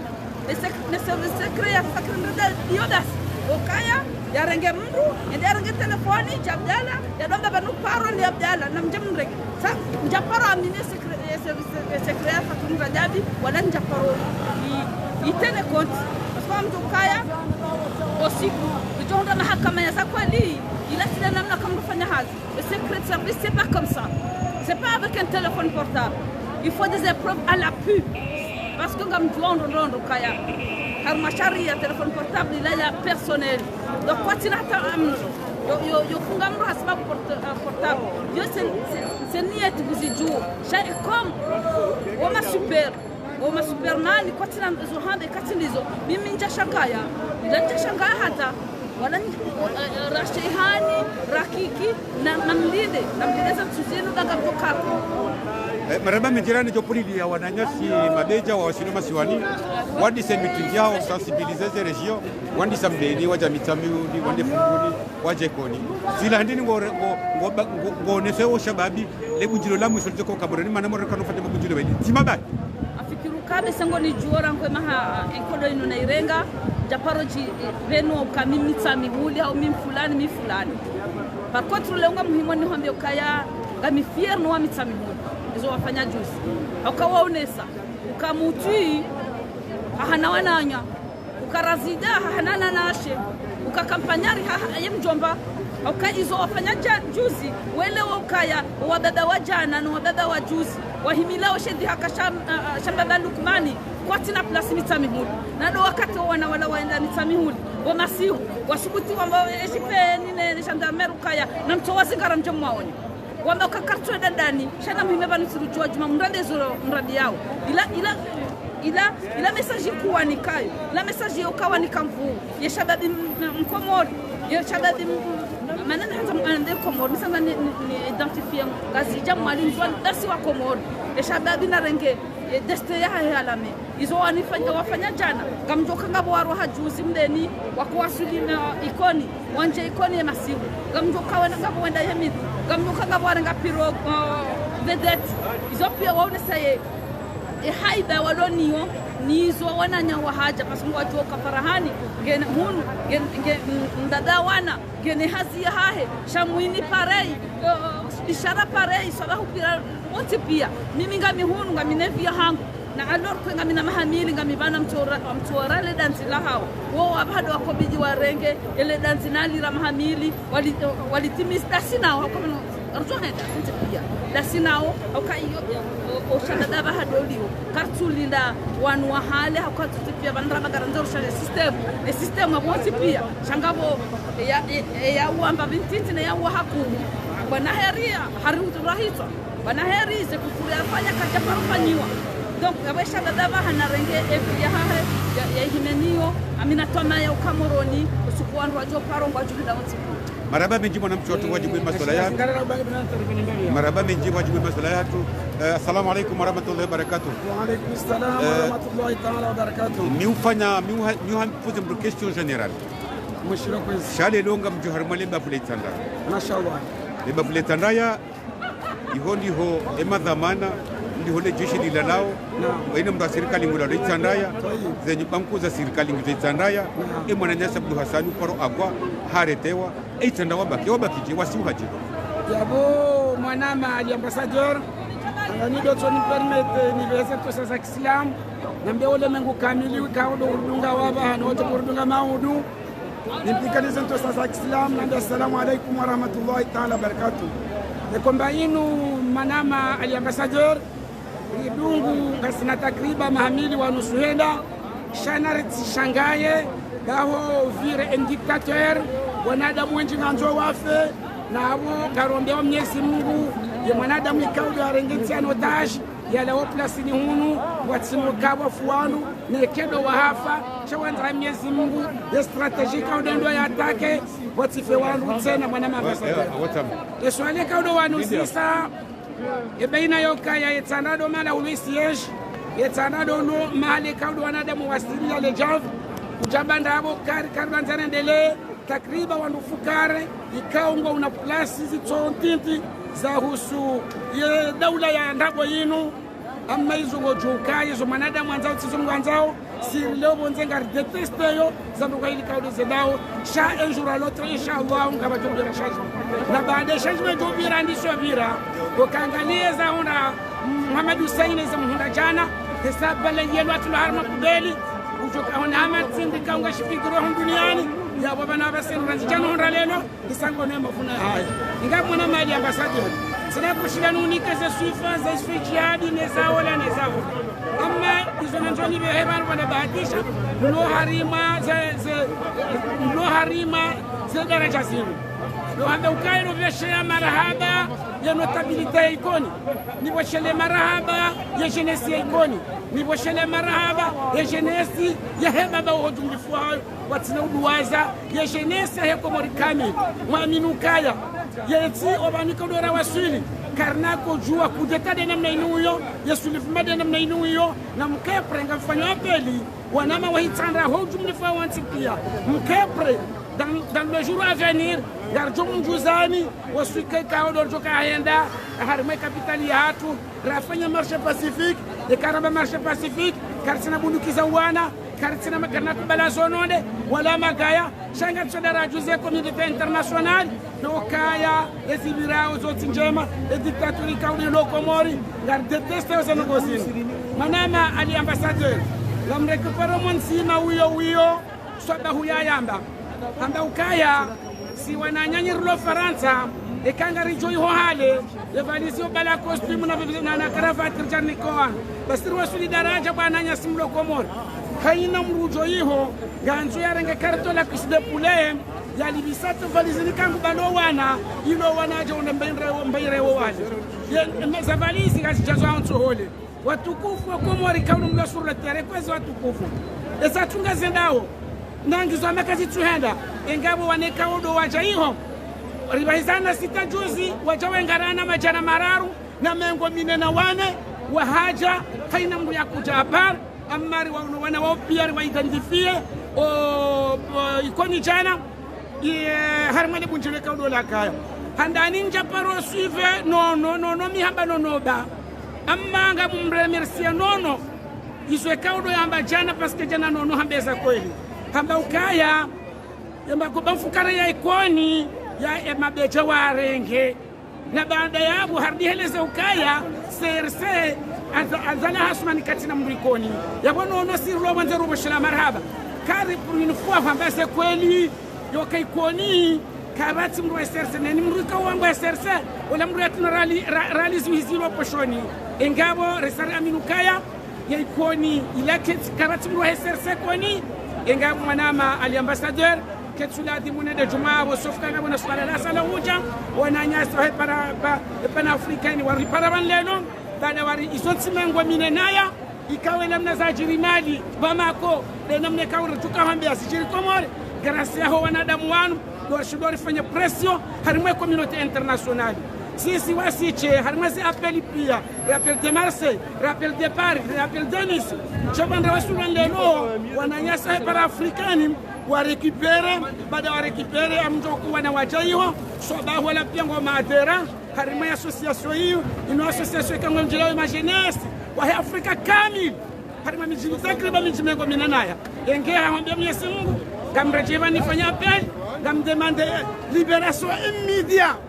ne service secret ya Fakrim Dabi yodas okaya yarenge mndu yenda yarenge telefoni jabdala ya donda banu parole ya Abdala na mjamrege sa njaparo amine service secret ya Fakrim Dabi wala njaparo itene compte parce que mtukaya usiku kujonga mahakama ya kweli ila sina namna kama kufanya hazi le secret service c'est pas comme ça c'est pas avec un téléphone portable il faut des épreuves à l'appui parce que ngam ndo kaya harma sharia téléphone portable ila ya personnel donc quoi tu n'attends yo kungamro hasba portable yo c'est niet kuzijua shay comme wama super Oma Superman kwa tina zohande katilizo mimi njashangaya njashangaya hata wala rashihani rakiki na mlide za tuzenu daga kokako maraba mijirani jo pulili ya wananyasi madeja wa wasinoma siwani wadi semiti yao sensibiliser ces régions wandi samdeni waja mitamiuni wande funguni waje koni zila ndini ngo nesewo shababi le bujilo la mwisho ko kaborani manamo rekano fate bujilo bedi timabai kabe sango ni juora ngwe maha enkodo ino na irenga japaro ji veno kamimi tsami huli au mimi fulani par contre leonga muhimu ni hambio kaya ngami fier no amitsami huli izo wafanya juzi ukawaonesa ukamutui hana wananya ukarazida hana nashe ukakampanyari yemjomba ukaizo wafanya juzi wele ukaya wababa wajana na wababa wa juzi wahimilao shedi haka shambaba Lukmani kwa tina plus mitamihuli na ndo wakati wana wala waenda mitamihuli wamasihu wasubuti ambao ejipe nine gendarmerie kaya na mtowazi ngaram jomwaoni wamba ukakartwe dandani shana muhimeba nusirujua juma mrande zoro mradi yao ila message kuwa nikayo la message yokawa nikamvu yeshababi mkomori yeshababi manana hata mwande Komori misanga ni identifier kazi jamu malinzwa dasi wa Komori eshababi na renge deste ya halame izo wafanya jana gamjoka ngabo waro hajuzi mdeni wakuwasuli na ikoni wanje ikoni ya masihu gamjoka wana ngabo wenda yemidi gamjoka ngabo wanga piro vedette izo pia waone saye haiba waloniyo nizo wananya wahaja pasungu wajoka Farahani gene hunu gene ndada wana gene hazi hahe Shamwini parei ishara parei sabahu pira wote pia mimi ngami hunu ngami nevia hangu na alor kwa ngami na mahamili ngami bana mtuora le dansi la hao wao abado wakobiji warenge ile dansi nali la mahamili walitimis dasinao kama arjohenda pia dasinao okaiyo oshana daba hadolio kartulinda wanu wahale hakatutipia bandra magaranzo shale system aboti pia shangabo ya uamba bintiti na ya wahakumu bana heria harutu rahito bana heri ze kufuria fanya kaja parufanywa donc abesha daba hanarenge ya hahe ya himenio amina toma ya ukamoroni usikuwa ndo ajo parongo ajuda wote maraba menji mwanamchi watu wajibu masuala yatu maraba menji wajibu masuala yatu. Assalamu alaikum warahmatullahi wabarakatuh. Wa alaikum assalam warahmatullahi ta'ala wabarakatuh. Miuhamfuze mdu question general mshira kwezi shale longa mjuhar malemba fuletanda mashallah lemba fuletandaya iho ndiho ema dhamana ndiho le jeshi lilalao waina mdu serikali ngula leitandaya zenye banku za serikali ngitandaya mwana nyasa Abdul Hassan paro agwa haretewa eitanda wabaki wasiuhaji yabo mwanama ali ambassadeur ni doto ni permete ni vese to sasa Islam nambe ole mengu kamili kaodo urudunga waba na wote urudunga maudu nimpikaniza to sasa Islam na assalamu alaykum wa rahmatullahi ta'ala barakatuh. Nekomba inu manama ali ambassadeur idungu ngasina takriba mahamili wa nusu heda shanaret shangaye gaho vire en dictateur wanadamu wengi nganzo wafe na abo karombea Mwenyezi Mungu ye mwanadamu ikaudo arengeti anotaji yale wa plasi ni hunu watsimukawa fuanu ne kedo wa hafa chawanza Mwenyezi Mungu ya strategy kaudo ndo ya atake watife wanu tena mwana ambassadeur eswale kaudo wanu sisa baina yoka ya yetanado mala ulisiege yetanado no mali kaudo wanadamu wasilia le jav ujabanda abo karbanzana ndele takriba wanufukare ikaunga una plasi zitontinti za husu ye daula ya ndabo yinu amma izo gojuka izo manada mwanzao tizo mwanzao si leo bonzenga deteste yo za nduga ili kaudo zedao sha enjura lotre inshallah ngaba jombira shaji na baada shaji mejobira ndisho vira ukaangalia za una Muhammad Hussein za muhunda jana hesabale yelo atu harma kubeli ujoka ona amatsindi kaunga shifigiro duniani ya baba na basenu ranjana honra lelo isango nemba funa haya ingapo na mali ambassadeur sina kushida nunika za swifa za jihadi neza wala neza amma izo nanjoni beheban wala bahatisha no harima za daraja zero lo handa ukairo vya marahaba ya notabilite ikoni ni washele marahaba ya jeunesse ikoni ni washele marahaba ya jeunesse ya heba ba wajumbifu watina uduwaza ya jeunesse ya komori kamili mwaminukaya yeti obanika dora wasili karnako jua kudeta de namna inuyo yesulifuma de namna inuyo na mkepre ngafanya apeli wanama wahitanda hojumbifu wantikia mkepre dans le jour à venir garjo mjuzani wasike kao dorjo kaenda harma kapitali yatu rafanya marche pacifique de karaba marche pacifique karsina bundukiza wana karsina makarna kubala zononde wala magaya shanga tsodara juze communauté internationale no kaya ezibirao zoti njema dictature kaudi lokomori gar deteste aux négocier manama ali ambassadeur la mrekupero monsima uyo soda huyayamba hamba ukaya si wananyanyirlo Faransa ekanga rijoi hohale levalisio bala costume na cravate jarnikoa basiri wasuli daraja bwana nyasimlo komor kaina mrujo iho ganzo yarenga karto la kisde poulet ya libisatu valizini kangu balo wana ilo wanaje mbeire wale ye zavalizi gajazo anto hole watukufu komori kaunu mlo sur le terrain kwezi watukufu esa tunga zendao nangizo amekazi tuhenda engabo waneka odo waja iho ribahizana sita juzi waja wengarana majana mararu na mengo minena wane wahaja kaina mbu ya kuja hapar amari wana wao pia waidentifie ikoni jana harmane bunjileka odo la kaya handani nja paro suive no mihamba nonoba amma nga mumremercia nono iswe kaudo yamba jana paske jana nono hambeza kweli hamba ukaya yamba kubamfukara ya ikoni ya mabeja warenge na baada ya abu hardi heleza ukaya serse azala hasmani katina mrikoni yabona ono sirlo wanzero boshla marhaba kari purinfua hambeza kweli yoka ikoni kabati mru serse neni mruka wangu serse wala mru yatina rali zihiziro poshoni engabo resari aminukaya ya ikoni ilake kabati mru serse koni engabo manama ali ambassadeur ketsulati munede juma wo sofkana bona swala la sala huja wananyasa he para afrikani wari para banleno bana wari isotsimengwa minenaya ikawe namna za jirimali bamako de namne kawra tukahambia sijiri komore gracia ho wanadamu wanu doar fanya pression harima communauté internationale sisi wasiche harima si appel pia rappel de Marseille rappel de Paris rappel de Nice chabanda wasula lelo wananyasa para africani wa récupérer baada wa récupérer amjoko wana wajaiho soba wala pia ngoma adera harima association hiyo ino association kama mjilao ma jeunesse wa Afrika kamili harima mijini takriban mijini mengo minanaya engea hamwambia Mwenyezi Mungu gamrejeva nifanya appel gamdemande libération immédiate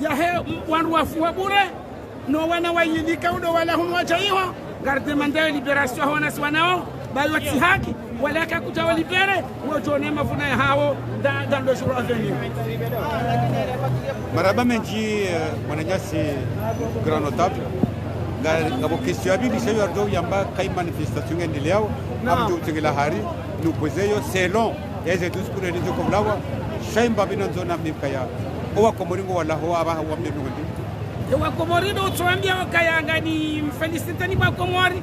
ya he wandu wafua bure no wana wayilika udo wala hunu wajaiwa garde mandao libération wana swanao bayo haki wala kakuja walibere wajone mafuna ya hao dans le jour à venir. Maraba menji mwananyasi grand notable ngabo question abi biseyo ardo yamba kai manifestation ngendeleo amjo tingela hari nukwezeyo selon eze discours elizo komlawa shaimba binonzona mkaya owa komoringo wala ho aba wa mdenu ndi wa komorido tuambia wakayanga ni felicitani ba komori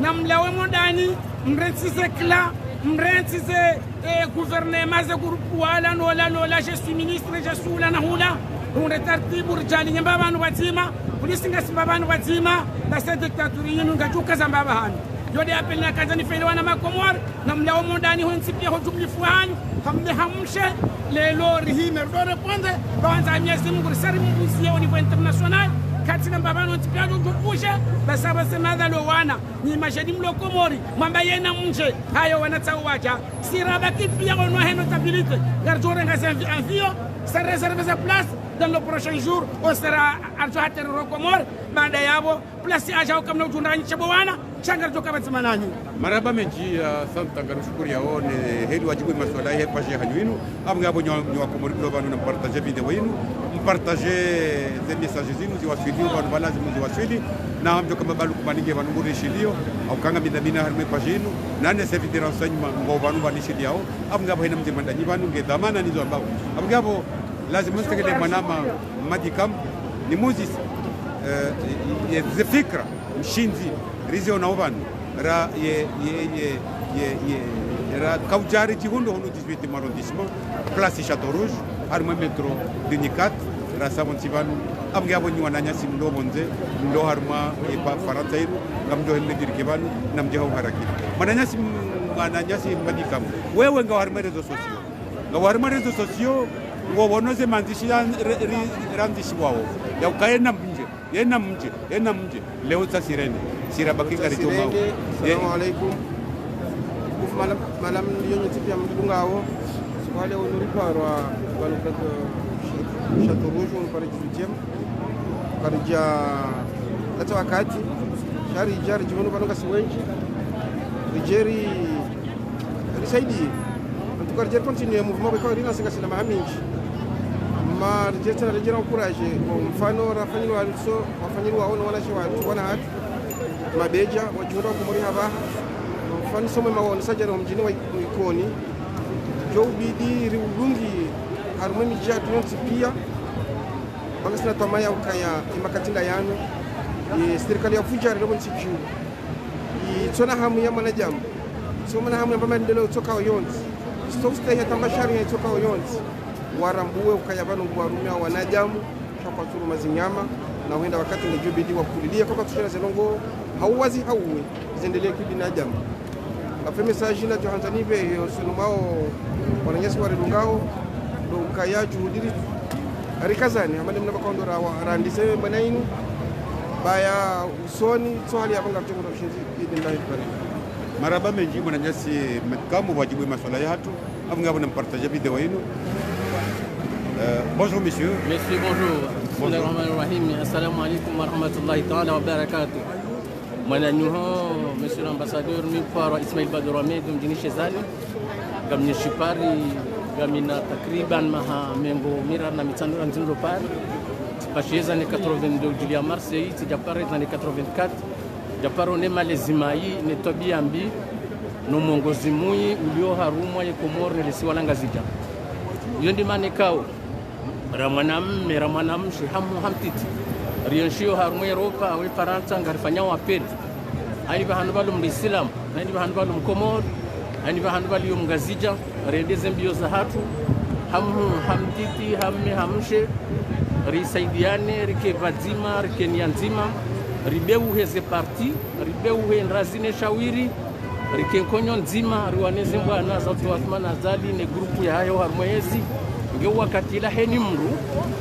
na mlawe mondani mrentsize kla mrentsize gouvernement ze groupe wala nola je suis ministre je suis la nahula on retartibu rijali nyamba abantu batima polisi ngasimba abantu batima basa dictature yinu ngajuka zambaba hanu yode appel na kazani fele wana makomor na mlawo mondani honsipia ho jubli fuani hamde hamshe lelo rihime do répondre banza Mwenyezi Mungu risari mbuzi au niveau international katika mbabano honsipia do jubushe basa basa madalo wana ni majedi mlokomori mamba yena mje hayo wanatauaja siraba kipia ono heno stabilité garjore ngasa envio ça réserve sa place dans le prochain jour on sera arjohater rokomor baada yabo place aja kama ujundani chabowana changar joka batmanani maraba menji santa garushukuri yaone heli wajibu maswala yake kwa shehe hanyinu amngabo nywa komori global na partager video yenu partager des messages zinu ziwaswili wanu balazimu ziwaswili na amjo kama balu kumaninge wanungure shilio au kanga midamina harme page yenu nane service de renseignement ngo banu banishilio amngabo hena mzimandani banu nge dhamana nizo ambao amngabo lazima mstekele manama madikam ni muzis ye fikra mshinzi rizio na ovanu ra ra kaujari jihundo hono 18 arrondissement place Château Rouge harma metro dinikat ra savon sivanu am ngabo ni wananya simdo bonze ndo harma e pa faransa iru ngam do helle dirke banu nam jeho haraki mananya sim madikam wewe ngao harma rezo socio ngao harma rezo socio ngo wonoze mandishi randishi wao ya ukaena mje yena mje leo sasa sirabaki ngari to mawo assalamu alaikum malam yonyo tipia mdungawo wale onuri parwa banu kat Château Rouge on pare 18e karja lata wakati shari jari jibono banu kasiwenji rijeri risaidi antukar jer continue mouvement ko rina singa sina mahaminji ma rijeta rejera encourage mfano rafanywa aliso wafanywa wao wana shewa wana hatu mabeja wajura kumuri haba mfano somo mawoni sajara mjini wa ikoni jo bidi riulungi harumwe mijatu yonsi pia bangasina tamaya ukaya imakatinda yano serikali ya fujari ndo nsichu tsona hamu ya manajamu so mana hamu mbamba ndelo toka oyonzi stokstay tambashari ya toka oyonzi warambuwe ukaya bano ngwarumia wanajamu kwa turu mazinyama na huenda wakati ndio bidi wakulilia kwa tushana zelongo hauwazi hauwe ziendelee kibinadamu afa message na Tanzania be sunumao wananyasi wa redungao ndo ukaya juhudiri arikazani amane mnabakondora arandise banainu baya usoni swali abanga kutoka kushinzi bidillahi barik maraba menji mwananyasi mkamu wajibu maswala ya hatu amngabo na partager video yenu. Bonjour monsieur. Monsieur bonjour. Bismillahirrahmanirrahim. Assalamu alaikum wa rahmatullahi ta'ala wa barakatuh. Mwananyuho monsieur l'ambassadeur Mipara Ismail Badurame mjini Shezali. Gamni shipari gamina takriban maha mengo mira na mitano nzino par. Pacheza ni 82 Julia Marseille, Japare dans les 84. Japaro ne malezimai ne tobiambi no mongozi mui ulio harumwa ye Komoro ne siwalanga zija. Yondi manekao ramanam hamu hamtiti rienshio harumwa Europa au Faransa ngarifanya wapeli ani bahanu balu mlislam ani bahanu balu Komoro ani bahanu balu mgazija rende zembio za hatu hamtiti hamme hamshe risaidiane rike vazima rike nianzima ribeuheze parti ribeuhe nrazine shawiri rike konyo nzima riwaneze mbwana zote Wathman Azali ne grupu ya hayo harmoezi nge wakati la heni mru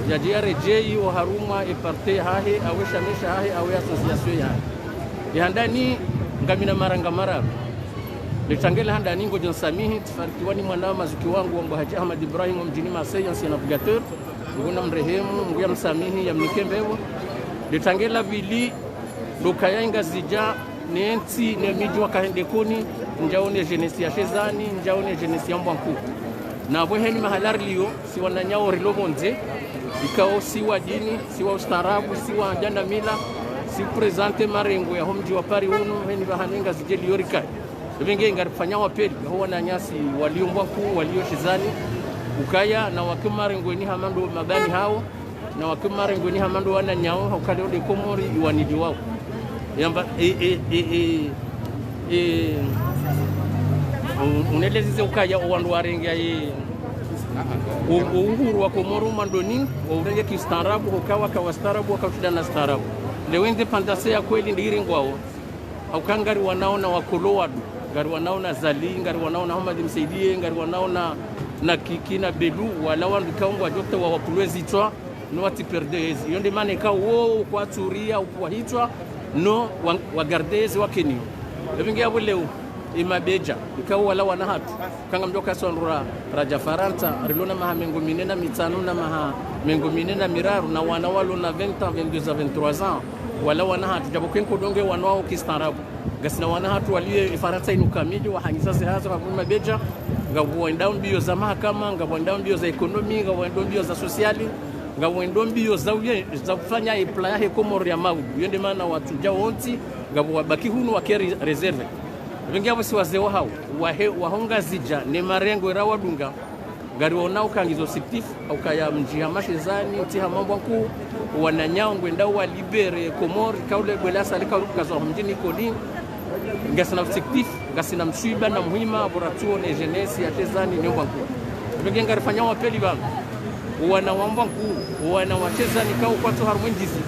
ya DRJ o haruma e parte hahe awe shamesha hahe awe association ya yandani ngamina maranga litangela handani ngo jonsamihi tfarikiwani mwana mazuki wangu wangu Haji Ahmad Ibrahim mjini Marseille ancien navigateur nguna mrehemu nguya msamihi ya mnikembewo litangela vili lokayanga zija nenti ne miji wakahendekoni njaone jeunesse ya Chezani njaone jeunesse ya Mbwanku na bweheni mahalari liyo si wananyao rilomonze ikao si wa dini si wa ustaarabu si wa jana mila si presente marengo ya homji wa pari uno heni bahanenga zijeli yorika venge ngarifanya wapeli ho wananyasi walio Mbwanku walio Chezani ukaya na wakimarengo ni hamando magani hao na wakimarengo ni hamando wananyao ukale de komori iwanidi wao yamba unelezize ukaya owandu warenga uhuru wa Komoro mandoni urenge kistaarabu ukawa kawastaarabu wakashidana staarabu leo independence ya kweli ndiri ngwao aukangari wanaona wakolowadu ngari wanaona Zali ngari wanaona Ahmad Msaidie ngari wanaona na kikina Belu wala wandu kaungwa jote wa wakulwezi twa no wati perdezi yonde mane ka wo kwa turia kwa hitwa no wagardezi wakeni levingi abo leo imabeja ikawa wala wana hatu kanga mjoka sonra raja faranta rilona maha mengo minena mitano na maha mengo minena miraru na wana walo na 20 ans 22 ans 23 ans wala wana hatu jabo kwenko donge wanao kistaarabu gasina wana hatu walie faranta inukamidi wahangisa sehaza kwa mabeja ngabo down bio za mahakama ngabo down bio za ekonomi ngabo down bio za sociali ngabo down bio za uye za kufanya ipla ya Komoro ya Mau yende maana watu jawonti ngabo wabaki hunu wakeri reserve vingi abo si wazee wao wahonga zija ne marengo rawadunga ngari onao kangizo siftif au kaya mjia mashezani mtiha Mbwanku wananyao ngwenda wa libere Komoro kaule gwelasa lika kazo mjini Kodi ngasina siftif ngasina mshiba na muhima laboratoire ne jeunesse ya Chezani ne Mbwanku vingi ngari fanya wapeli bana wana Mbwanku wana wa Chezani kao kwa to harmondizi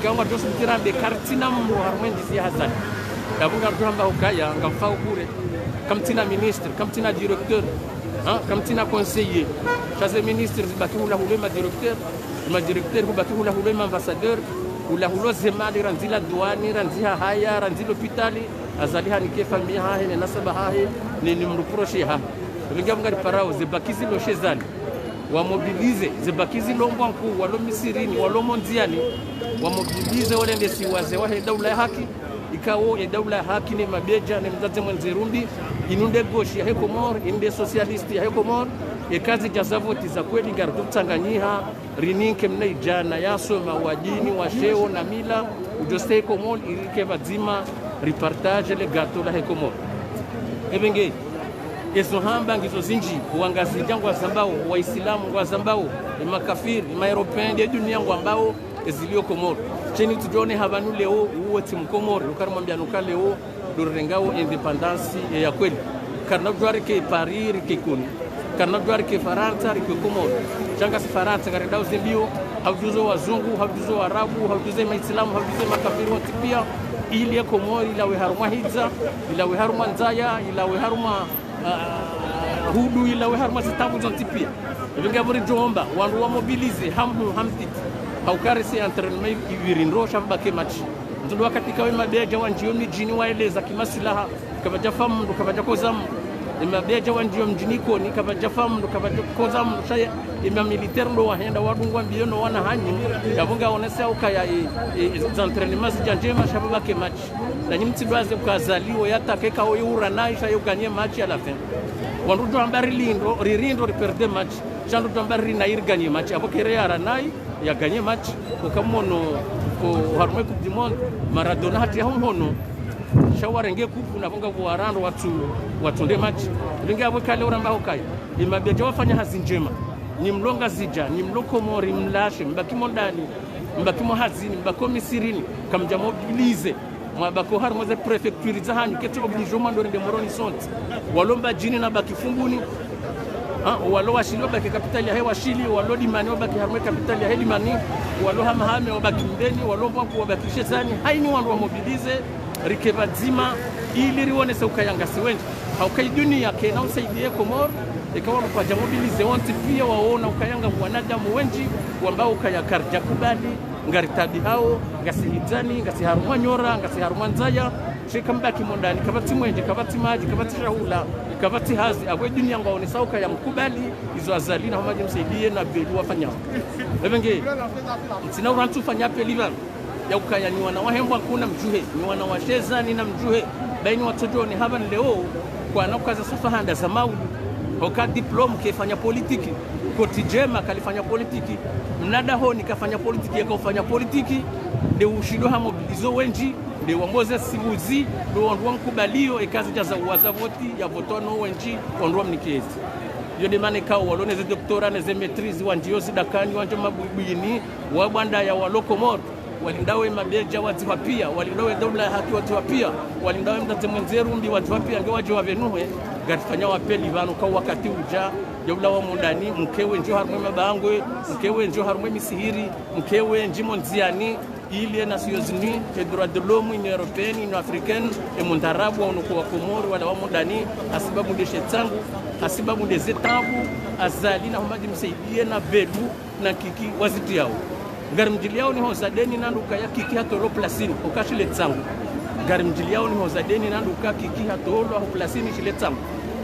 kama dosu mtirambe kartina mro harmondizi ya Hazani kabunga tuhamba ukaya ngamfa ukure kamtina ministre kamtina directeur kamtina conseiller chaque ministre zibaki hula hulema directeur ma directeur hubaki hula hulema ambassadeur hula hulo zemali ranzila douane ranziha haya ranzilo hospitali azaliha nike famille hahe ne nasaba hahe ne nimruproche ha ngabunga parao zibakizi lo Chezani wa mobilize zibakizi lo Mbwanku walo Misirini walo Mondiani wa mobilize wale ndesi waze wa daula ya haki ikawo ya daula haki ni mabeja ni mzazi mwenzirundi inunde goshi ya Komoro inde socialisti ya Komoro kazi jazavoti za kweli ngardu Tanganyiha rininke mna jana yasoma wajini wa sheo na mila ujoste Komoro irike bazima repartage le gato la Komoro ebenge ezo hamba ngizo zinji uangazi jangwa zambao waislamu wa zambao makafiri maeuropean de dunia ngwambao ezilio Komoro cheni tujone habanu leo uweti mkomori ukarimwambia nuka leo dorengao independence ya kweli karna jwari ke Paris ke kuni karna jwari ke Faransa ke Komoro changa si Faransa garendao zimbio haujuzo wazungu haujuzo warabu haujuzo maislamu haujuzo makafiri wote pia ili ya Komoro ila we haruma hidza ila we haruma nzaya ila we haruma hudu ila we haruma zitabu zonti pia vingaburi jomba wandu wa mobilize hamtiti haukari si entraînement iwirinro shamba ke match ndio wakati kawe mabeja wanjio mijini waeleza kimasilaha kama jafamu ndo kama jakozam mabeja wanjio mjini koni kama jafamu ndo kama jakozam shaya ima militaire ndo wahenda wadungwa mbiono wana hanyi yabunga onesa ukaya entraînement zijanjema shamba ke match na nyimti baze ukazaliwa yatakeka oyura naisha yoganye match à la fin wandu ndo ambari lindo ririndo riperde match chandu ndo ambari na irganye match abokere yara nai ya gagné match ukamono ko harumwe coupe du monde Maradona hati ya hono shawarenge kupu na bonga buarando watu nde match linga abo kale uramba hokai imabeja wafanya hazi njema ni mlonga zija ni mloko mori mlashe mbakimo ndani mbakimo hazini mbako Misirini kamja mobilize mwabako harumwe za prefecture za hanyu keto obligement ndo nde moroni sont walomba jini na baki funguni walo washili wabaki kapitali ya hewa shili, walo limani wabaki harumwe kapitali ya he limani, walo hamahame wabaki mbeni, walo mwaku wabaki shezani. Haini wandu wa mobilize rikeba zima ili rione se ukayanga siwenji haukai dunia kena usaidie Komoro ikawa kwa mobilize wanti pia waona ukayanga wanadamu wenji wambao ukayakarja kubali ngaritadi hao ngasihitani ngasiharumwa nyora ngasiharumwa nzaya shikambaki mondani kabati mwenje kabati maji kabati rahula kabati hazi abwe dunia ngaone sauka ya mkubali izo azalina hamaji msaidie na belu wafanya evenge sina urantu fanya pelivan ya ukaya ni wana wahembwa kuna mjuhe ni wana washeza ni na mjuhe baini watoto ni haba leo kwa nakukaza safahanda za maulu hoka diploma kefanya politiki kotijema kalifanya politiki mnada ho nikafanya politiki yakafanya politiki de ushido ha mobilizo wenji de wamboze sibuzi de wandu mkubalio ekazi jaza wazavoti ya votono wenji wandu mnikezi yo de mane ka walone ze doctora ne ze maîtrise wanjiozi dakani wanje mabuyini wabanda ya walokomor walindawe mabeja watu pia walindawe dola haki watu pia walindawe mtate mwenzeru mbi watu pia ngewaje wavenuhe gatfanya wapeli vanu kwa wakati uja jobla wa mundani mkewe njo harumwe mabangwe mkewe njo harumwe misihiri mkewe njimo nziani ili Nations Unies et droits de l'homme Union Européenne Union Africaine et Mondarabu wa Komoro wala wa mundani asibabu de shetangu asibabu de zetambu azali na humadi msaidie na belu na kiki waziti yao garimjili yao ni hozadeni na nduka ya kiki hatolo plasini ukashile tsangu garimjili yao ni hozadeni na nduka kiki hatolo plasini shile tsangu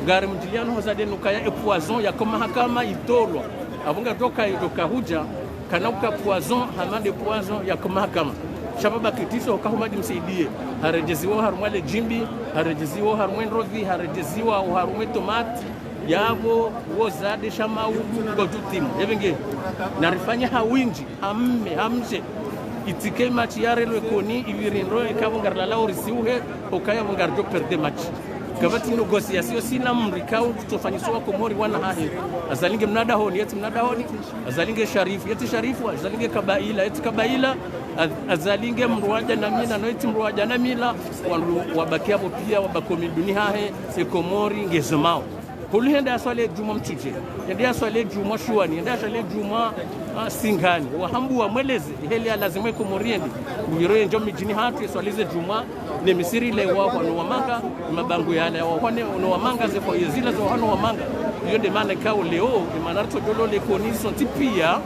garimjili yao ni hozadeni nuka ya poison ya koma hakama itolwa avunga toka huja kanauka poison hamande poison ya koma hakama shababa kitiso ukahumadi msaidie harejeziwa harumwale jimbi harejeziwa harumwe rovi harejeziwa harumwe tomati yabo wozade shamau godutimu evenge narifanya hawinji hamme hamje itike match yare lekoni ivirinro ekabongarla la orisiuhe okaya bongarjo perde match kabati negociation sina mrikao tutofanyiswa Komori wana hahi azalinge mnada honi yeti mnada honi azalinge sharifu yeti sharifu azalinge kabaila yeti kabaila azalinge mruaja na mina no yeti mruaja na mila wabakia hapo pia wabakomi dunia hahe se Komori ngezemao Huli hende aswale juma mtuje, hende aswale juma shuani, hende aswale juma singani. Wahambu wa mweleze, heli alazimwe Komoriendi. Uwiroye njo mijini hatu, aswalize juma, ne misiri le wano wamanga, mabangu ya le wahone, uno wamanga zefo yezila za wano wamanga. Yonde maana kao leo, imanarto dolo le koni sonti pia,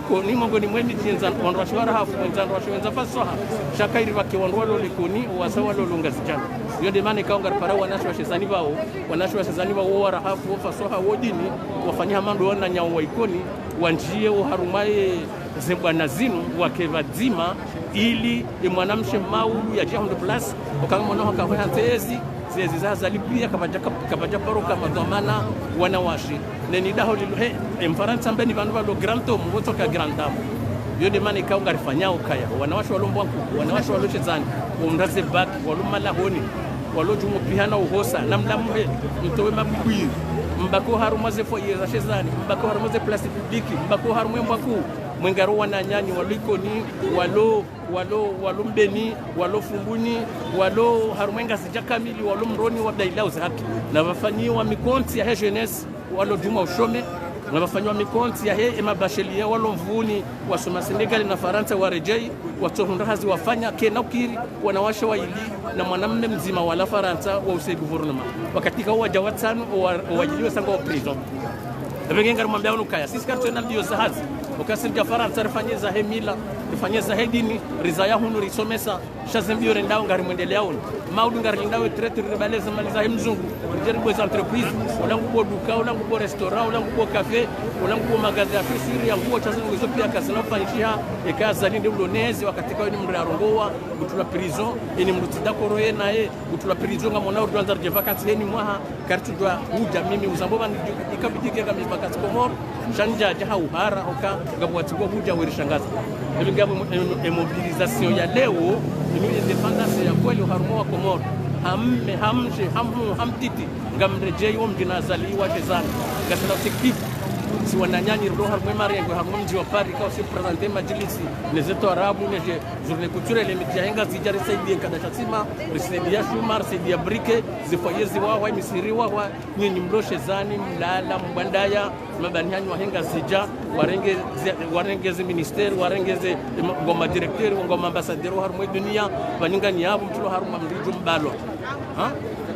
koni mongo ni mweni jinzan, wanrwashwara hafu, wanrwashwenza fasoha. Shaka iriwake wanrwalo le koni, uwasawa lolunga zijana. Yonde mane kaunga para wanashwa shezani bao wara hafu wafasoha wodini wafanya mando wana nyawa ikoni wanjie uharumaye zebwana zinu wakevadzima ili mwanamshe maulu ya Jean de Place okanga mwana wakawe hantezi zezi zazali pia kabaja paroka madhamana wanawashi neni daho liluhe mfaransa mbeni vandu valo grand homme wotoka grand dame yonde mane kaunga rifanyao kaya wanawashi walombwanku wanawashi waloshezani umraze bak walumala honi waloju mupihana uhosa namlamuhe mtowe mabibwi mbako harumaze fo yezashezani mbako harumaze place publique mbako harumwe mbaku mwengaro wana nyanyi walikoni walo mbeni walo fumbuni walo harumwenga sija kamili walo mroni wa dailao haki na wafanyiwa mikonti ya he jeunesse walo juma ushome na wafanyiwa mikonti ya he mabashelier walo mvuni wasoma Senegal na Faransa warejei watohundahazi wafanya kena ukiri wanawasha waili na mwanamume mzima wala Faransa wa usai gouvernement wakati kwa wajawatano wajiliwe sanga wa prison ebengenga rumambia unukaya sisi karto na ndio zahazi ukasirja Faransa rifanyeza he mila rifanyeza he dini rizaya hunu risomesa shazembio rendao ngari mwendelea maudu ngari lindawe traite ribaleza maliza he mzungu rijeribu za entreprise ulangu bo duka ulangu bo restaurant ulangu bo cafe ulangu bo magazi ya fisiri ya nguo chazo ngizo pia kasana fanisha ekaza linde ulonezi wakati kwa ni mrarongoa gutula prison ni mrutida koroye naye gutula prison ngamona urwanza rje vacances ni mwaha kartu dwa huja mimi uzamboba ikabidike kama vacances Komoro shanja jaha uhara oka ngabwatiko huja werishangaza ebigabu mobilisation ya leo ni independence ya kweli uharumo wa Komoro hamtiti ngamrejei wa mjinazali wa tezana gasana tikiti si wananyani ndo harmwe marengo harmwe mji wa Paris kwa si presenter majlisi les états arabes les journée culturelle les médias zijari saidi kada chatima risaidia shumar saidia brike zifayezi wa misiri wa nyinyi mloshe zani mlala mbandaya mabanihanyi wahenga zija warengeze ministeri warengeze ngoma directeur ngoma ambassadeur harmwe dunia baningani yabo mtulo harumwa mrijo mbalo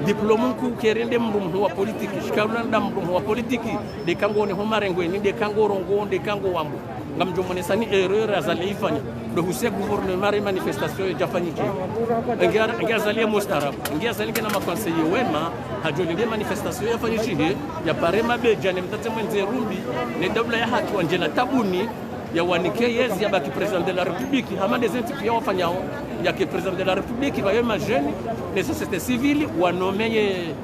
diplôme ku kerende mrumu wa politiki shikauna nda mrumu wa politiki de kango ne homarengo ni de kango rongo de kango wambo ngamjo monesani erreur azalifanya do huse gouvernement manifestation jafanyike ngia zalia mustarab ngia zalike na makonseiller wema hajolinde manifestation yafanyike ya parema beja ne mtate mwenze rumbi ne dawla ya haki wanjela tabuni ya wanike yezi ya baki president de la république hama des entités ya wafanyao ya ke president de la république va yema jeune les sociétés civiles wanomeye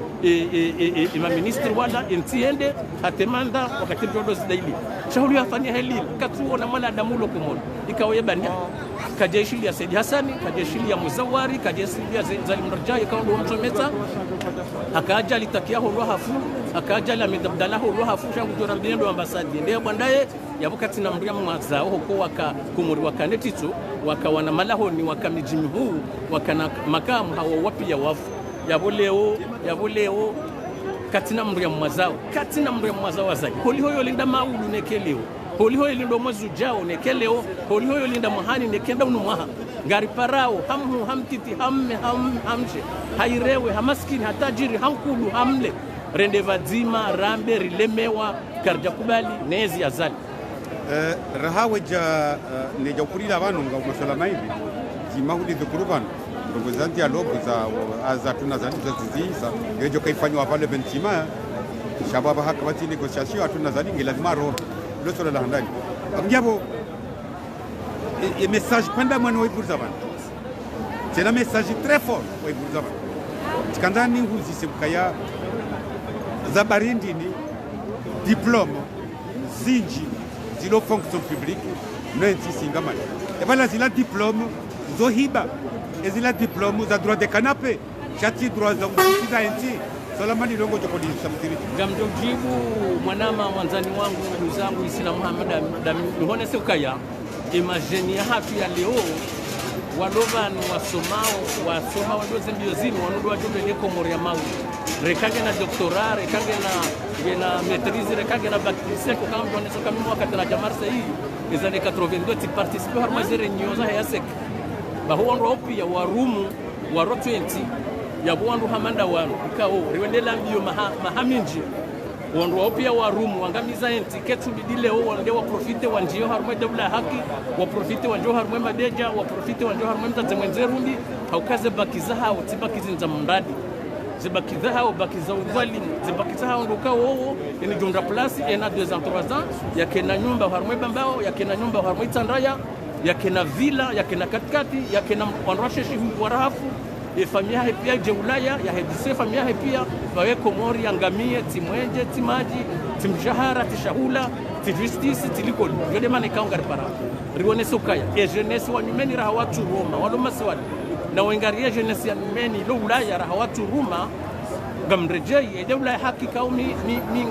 ima ministre wala entiende hatemanda wakati jodo zidaili shauri yafanya heli katuona mwana damulo kumona ikawe bania kajeshi ya Said Hassani kajeshi ya Muzawari kajeshi ya Zalim Rajai kaondo mtometa akaja litakia ho hafu akaja la Abdallah ho hafu shangu jorandendo ambassadeur ndio bandaye yabukati na mria mwazao huko waka kumuri wakanetitu wakawana malahoni wakamijimi huu wakana makamu hawa wapi ya wafu yabuleo katina mria mwazao wazai holi hoyo linda maulu nekeleo holi hoyo lindo mwezu jao nekeleo holi hoyo linda muhani nekenda unumwaha ngari parao hamu hamtiti hamje hairewe hamaskini hatajiri hankulu hamle rende vadzima rambe rilemewa karja kubali nezi azali rahaweja neja kurira abantu nga umasala hivi jimahudi dhukurubana ndugu za dialogue za tunazali za ngejo kaifanywa pale bentima shababa haka wati negotiation atunazali lazima ro losola la handani ngabo et message kwenda mwana wa Iburzabana c'est un message très fort wa Iburzabana tikandani huzise mkaya za barindi ni diplôme zinji zilo fonction publique no ntisingamani ebala zila diplôme zohiba ezila diplôme za droit de canapé chati droit za kusikiza nchi Salamani longo chokoli samtiri gamjojibu mwanama mwanzani wangu ndugu zangu Islam Muhammad Duhone Sekaya imagine ya hatu ya leo walobani wasoma wadoze mbio zini wanodo wajobe leko moria mau rekage na doctorat rekage na maîtrise rekage na bac plus 5 kama Duhone Sekaya mwaka tena jamarsa hii les années 82 tu participes harma zerenyoza ya sek bahuwa ropi ya warumu waro 20 ya bwandu hamanda wanu ikao riwendela mbio mahaminji wandu opia warumu wangamiza enti ketu bidile o wande wa profite wanjio harmwe dawla haki wa profite wanjio harmwe madeja wa profite wanjio harmwe mtaze mwenzerundi haukaze bakiza hao tibakizi nza mradi zibakiza hao bakiza udhalimu zibakiza hao nduka wao ni jonda place ena 2 ans 3 ans yakena nyumba harmwe bambao yakena nyumba harmwe tandaya yakena villa yakena katikati yakena wanrasheshi warahafu familia pia jeulaya ya hedise familia pia bawe komori yangamie timwenje timaji timjahara tishahula tijustice tilikoli yode mane kaunga repara rione sokaya e jeunesse wa nyumeni raha watu Roma waloma swali na wengarie jeunesse ya nyumeni lo ulaya raha watu Roma gamrejei e dawla haki kaumi ni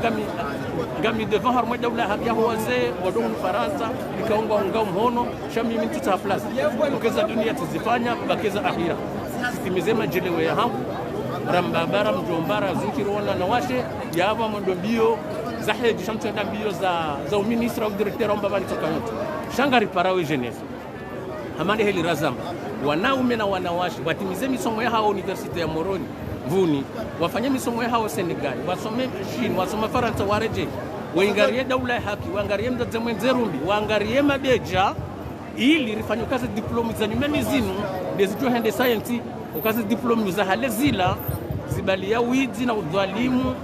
ngami devant harmo dawla haki ya wazee wadon Faransa ikaunga mhono shami mtu ta plus ukeza dunia tuzifanya bakeza akhira timezema jelewe ya hangu rambabara mjombara zikirona na washe yava mondombio zaheji shamtu na mbio za ministre au directeur ambavani tokanyoto shangari parawe jeunesse hamande heli razam wanaume na wanawashe watimize misomo ya hao university ya Moroni Mvuni wafanye misomo ya hao Senegal wasome Chine wasome Faransa wareje waangalie dawla haki waangalie mzazi mwenzerundi waangalie madeja ili rifanye kazi diploma za nyumeni zinu ndezijua hende science ukazi diploma za hale zila zibalia wizi na udhalimu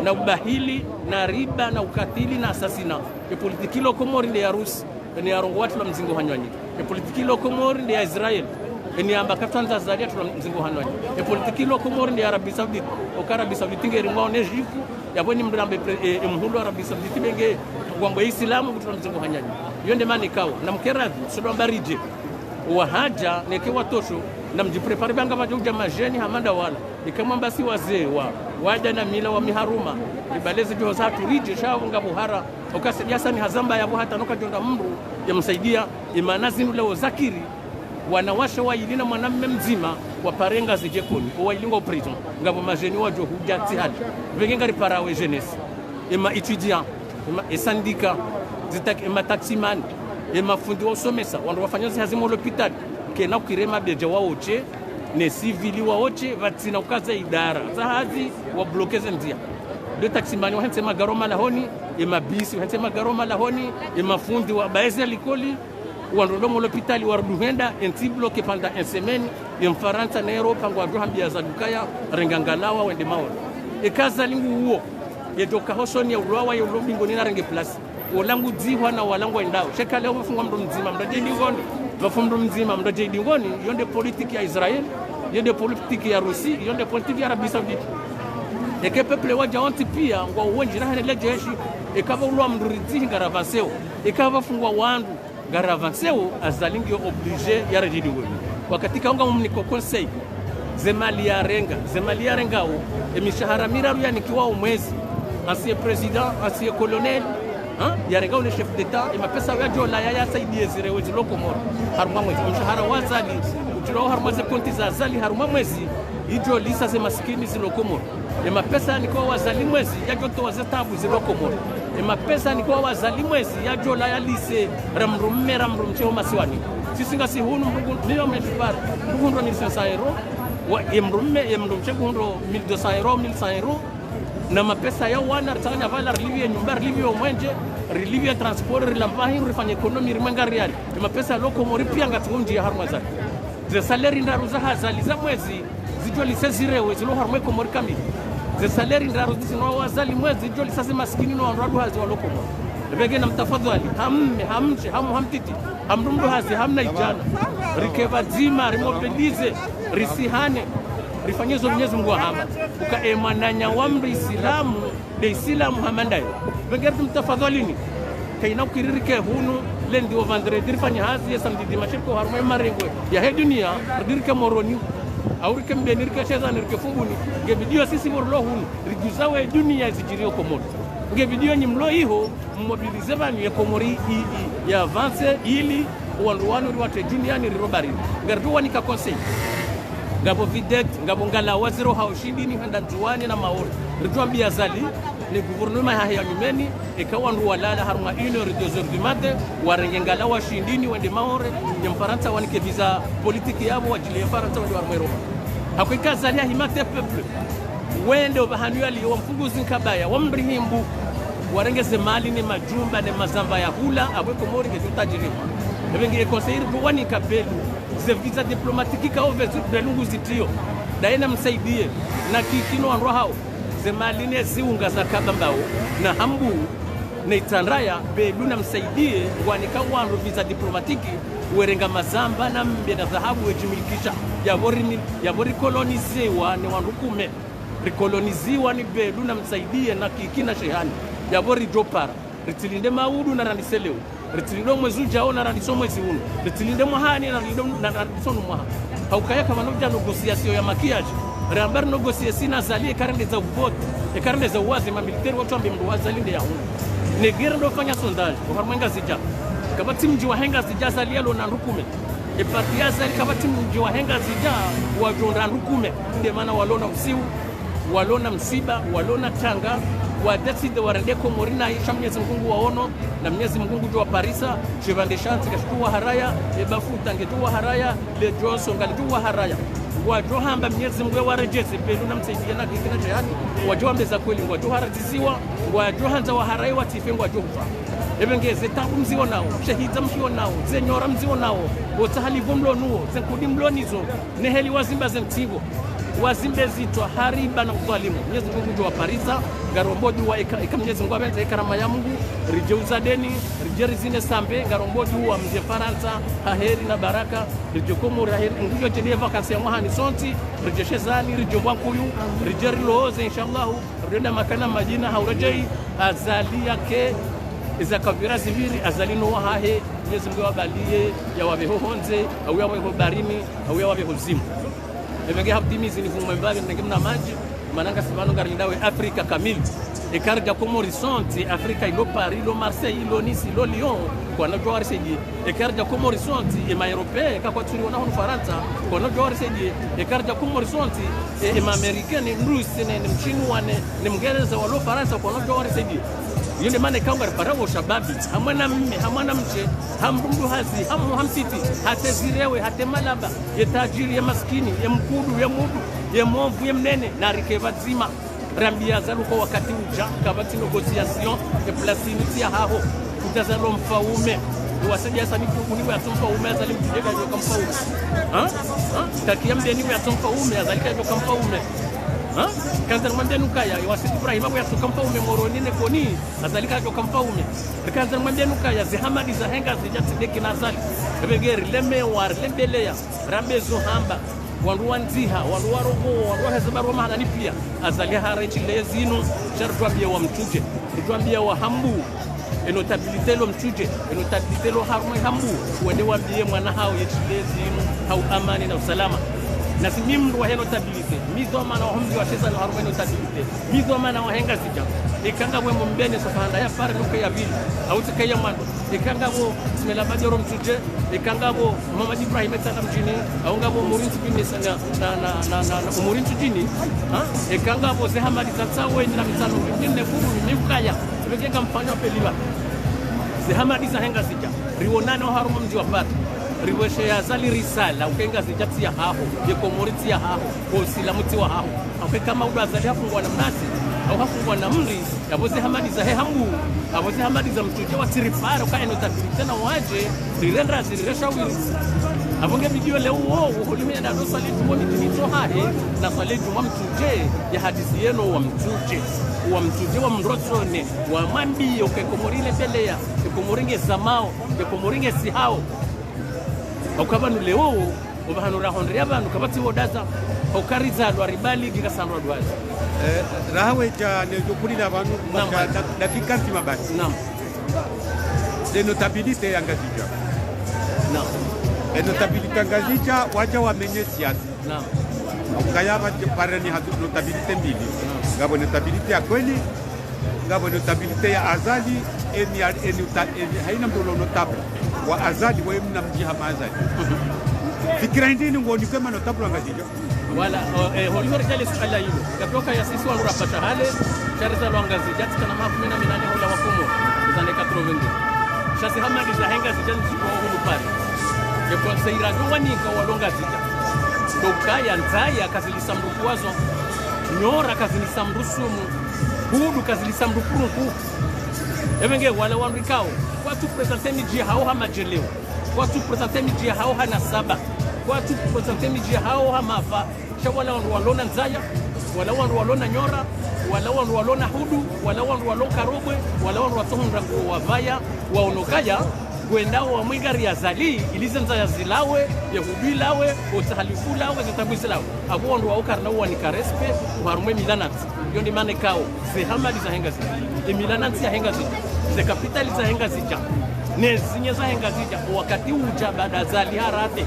na ubahili na riba na ukatili na asasina ya politiki lokomori ndi ya Rusi ni ya rongo watu la mzingo hanywanyi ya politiki lokomori ndi ya Israel ni amba katanza zalia tula mzingo hanywanyi ya politiki lokomori ndi ya Arabi Saudite okarabi Saudite ngeri ngwao nejifu ya bweni mdambe mhulo Arabi Saudite benge gwambo Islamu kutula mzingo hanywanyi yonde mani kawa na mkeradhi sodo barije wahaja nekewa tosho na mjiprepare banga majuja majeni hamanda wala nikamwamba si wazee wa wada na mila wa miharuma ibalezi jo za turije shavu ngabuhara okasidiasa ni hazamba yabo hata noka jonda mru yamsaidia imanazinu leo zakiri wanawasha wailina mwanamme mzima waparenga zijekoni wailingo prison ngabo majeni wajo hujati hali vengenga riparawe jeunesse ema étudiant ema syndicat zitak ema taximan ema fundi wa somesa wandu wafanyazi hazimo l'hôpital kena ukirema beja waoche ne civili waoche vatsina ukaza idara zahazi wa blokeze ndia de taximan wa hensema garoma lahoni ema bisi hensema garoma lahoni ema fundi wa baeze likoli wandodomo l'hôpital warduhenda enti bloqué pendant une semaine en Faransa na Europa ngwa hambia za dukaya rengangalawa wende maona e kaza lingu huo yedoka hosoni ya ulwa ya ulobingo nina renge place olangu dzihwa na walangu endao sheka leo mfungwa mdo mzima mdoje dingoni mfumdo mzima mdoje dingoni yonde politique ya Israel yonde politique ya Russi yonde politique ya Arabie Saoudite et que peuple waja wanti pia ngwa uwenji na hele jeshi e kava ulwa mdurizi ngaravaseo e kava fungwa wandu garavanseo azalingi obligé ya rejidi wewe wakati kaunga mniko conseil zemali ya renga o emishahara miraru ya nikiwa mwezi ancien président ancien colonel ya renga le chef d'état et mapesa ya dola ya saidie zire wezi lokomoro haruma mwezi mshahara wazali utiro haruma ze konti za zali haruma mwezi ijo lisa ze maskini zilokomoro e mapesa nikiwa wazali mwezi ya joto wazetabu zilokomoro ema pesa ni kwa wazali mwezi ya jola ya lise ramrumme cheo masiwani sisi ngasi hunu mbugu niyo meshipara mbugu ndo 1500 euro wa emrumme chego ndo 1200 euro 1100 euro na mapesa ya wana tsanya vala relieve nyumba relieve mwenje relieve transport rilambahi rifanye economy rimanga real ema pesa loko mori pia ngatunji ya harma zake ze salary ndaruza hazali za mwezi zijo lise zirewe zilo harma ko mori kamili ze salary ndaro zino wazali mwezi joli sasa maskini no andu hazi waloko bege na mtafadhali hamche hamtiti hamdumdu hazi hamna ijana rikeva zima remobilize risihane rifanyezo Mwenyezi Mungu hama ukaemananya wa Islamu de Islamu hamandai bege mtafadhalini kaina ukiririke hunu lendi wa vendredi rifanye hazi ya samedi dimanche ko haruma marengwe ya he dunia dirike moroni aurike mbenirike cheza nirike funguni nge video sisi borlo hunu rijuzawe dunia zijirio komodo nge video nyimlo iho mobilize banu ya komori ya avance ili wanduwanu riwate dunia ni robari ngardu wanika conseil ngabo videt ngabo ngala waziro haushindi ni handa juani na maori ritwambia zali ni gouvernement ya nyumeni ikawandu walala haruma 1h 2h du matin warengengala washindini wende maore nyamfaransa wanike visa politique yabo wajile Faransa wende warmero hakwika zalia himate peuple wende obahanuali wamfunguzi nkabaya wamrihimbu warengeze mali ni majumba ni mazamba ya hula abweko mori ngetutajiri ebenge conseiller duwani kabelu ze visa diplomatique ka overzu belungu zitio daena msaidie na kikino andro hao zemaline ziunga za kabambao na hambu na itanraya beluna msaidie wanika wandu visa diplomatiki werenga mazamba na mbena dhahabu ejimilikisha ya bori kolonizewa ni wandukume rikoloniziwa ni beluna msaidie na kikina shehani ya bori jopara ritilinde maudu na randiseleo ritilinde mwezi ujao na randiso mwezi hunu ritilinde mwahani na randisonu mwaha haukaya kama noja negosiasio ya makiaji Rambar negosiasi na zali ekarende za vote ekarende za uwazi mamiliteri watu ambe mdu wazalinde ya hunu negera ndo fanya sondage uharmenga zija kabati mji wa henga zija zali alo na rukume e parti ya zali kabati mji wa henga zija wajonda rukume ndio maana walona usiu walona msiba walona tanga wadeside warende komorina isha Mwenyezi Mungu waono na Mwenyezi Mungu jwa Parisa chevande chance kashtua haraya e bafuta ngetua haraya le Johnson ngalitua haraya wajua hamba Mwenyezi Mungu warejeze pelu na msaidia na kikina jihadi wajua mbeza kweli wajua haratiziwa wajua hanza wa harai watife wajua ebengeze tangu mzio nao shahida mkio nao zenyora mzio nao otahali vomlo nuo zenkudi mlonizo neheli wazimba zemtigo wazimbe zitwa hariba na kudhalimu Mwenyezi Mungu jua Parisa garomboji wa eka Mwenyezi Mungu abenza ikarama ya Mungu rijeuza deni rijeri zine sambe garomboji wa mje Faransa haheri na baraka rijokomo haheri ngujo tendie vakansi ya mwahani sonti rijeshezani rijobwa kuyu rijeri looze inshallah rida makana majina haurejei azali yake iza kavira ziviri azalino wahahe Mwenyezi Mungu wabalie ya wabehohonze au ya wabeho barimi au ya wabeho zimu ebenge habdimizi ni vumwe mbali ngimna maji mananga sibano ngarindawe Afrika kamili ekarja como horizonte Afrika ilo Paris ilo Marseille ilo Nice ilo Lyon kwa jwari seji ekarja como horizonte e ma europee kwa tuni wana honu Faransa kwa jwari seji ekarja como horizonte e ma americani Rusi ne mchinu wane ne mgereza walo Faransa kwa jwari seji yule maana kaunga parawo shababi hamwana mme hamwana mche hamrundu hazi hamsiti hate zirewe hate malaba ye tajiri ya maskini ya mkudu ya mudu ya mwovu ya mnene na rikeva zima rambia zalu kwa wakati uja kabati negociation ya plasini ya haho kutazalo mfaume wasajia sanifu uniwe atomfa ume azali mtujega yo kamfaume takia mdeni we atomfa ume azalika yo kamfaume kanza mwambia nukaya wasiti Ibrahim abo yatokampa ume moroni ne koni azalika yatokampa ume kanza mwambia nukaya zihamadi za henga zijatideki nazali begeri lemewar lembeleya rambezo hamba wanduanziha wanduwarogo wanduwahezabarwa mahana ni pia azalia harechi lezino chartuambia wa mtuje tuambia wa hambu enotabilite lo mtuje enotabilite lo harumai hambu wende wambie mwana hao yechilezino hau amani na usalama na si mimru wa notabilite mizo mana hombi wa tesa no harumai notabilite mizo mana wa henga sija ikanga bwe mumbene safanda ya fare luka ya vili au tikaya mando ikanga bo smela bajoro mtuje ikanga bo Muhammad Ibrahim tsana mjini au ngabo murinzi bini sana na murinzi jini ikanga bo zehamadi tsatsawe na mitsano ngine furu nimkaya bekeka mfanya peliwa zehamadi za henga sija rionano haruma mji wa fare riweshe ya zali risala ukenga zijati ya haho yekomoriti ya haho osilamuti wa haho kama udazali hafungwa na mnasi au hafungwa na mri yaboze hamadi za hehambu aboze hamadi za mtuje wa tiripara kwa enotabilite na waje rirendra ziresha wili abonge video leo uhulimia na dosalitu moni tinito hahe na salitu wa mtuje ya hadisi yeno wa mtuje wa mrotone wa mambi ukekomorile belea ukekomoringe zamao ukekomoringe sihao ukabanu leo ubahanura hondria abantu kabati bodaza ukariza ribali gikasandwa dwaza rahawe ja ne jokulila abantu dakika nzima basi naam de notabilite ya Ngazija naam notabilite Ngazija wacha wamenye siasa naam ukayaba parani hatu notabilite mbili ngabo notabilite ya kweli ngabo notabilite ya azali haina mtu notable wa azali wa mna mjiha mazali fikira ndini ngoni kama notable Ngazija wala holihori jale suala hilo katoka ya sisi wangu rapata hale chareza lo Ngazija kana mafu na minane hola wakomo zane 80 shasi hamadi za henga zijanzi kwa hulu pale kwa saira jongani kwa walonga zija dokaya nzaya kazilisa mrukuwazo nyora kazilisa mrusumu hudu kazilisa mrukuruku evenge wala wanrikao watu presente miji hao hamajeleo watu presente miji hao hana saba watu presente miji hao hamafa shawala walona nzaya wala walona nyora wala walona hudu wala walona karobwe wala watohonra kwa vaya waonokaya kwendao wa mwingari ya zali ilizenza ya zilawe ya hubilawe otahalifu zitabisilawe abo ndo waokarna wani karespe warumwe milanati yondi mane kao ze hamadi za henga zija e milanati ya henga zija ze kapitali za henga zija ne zinye za henga zija wakati uja baada zali harate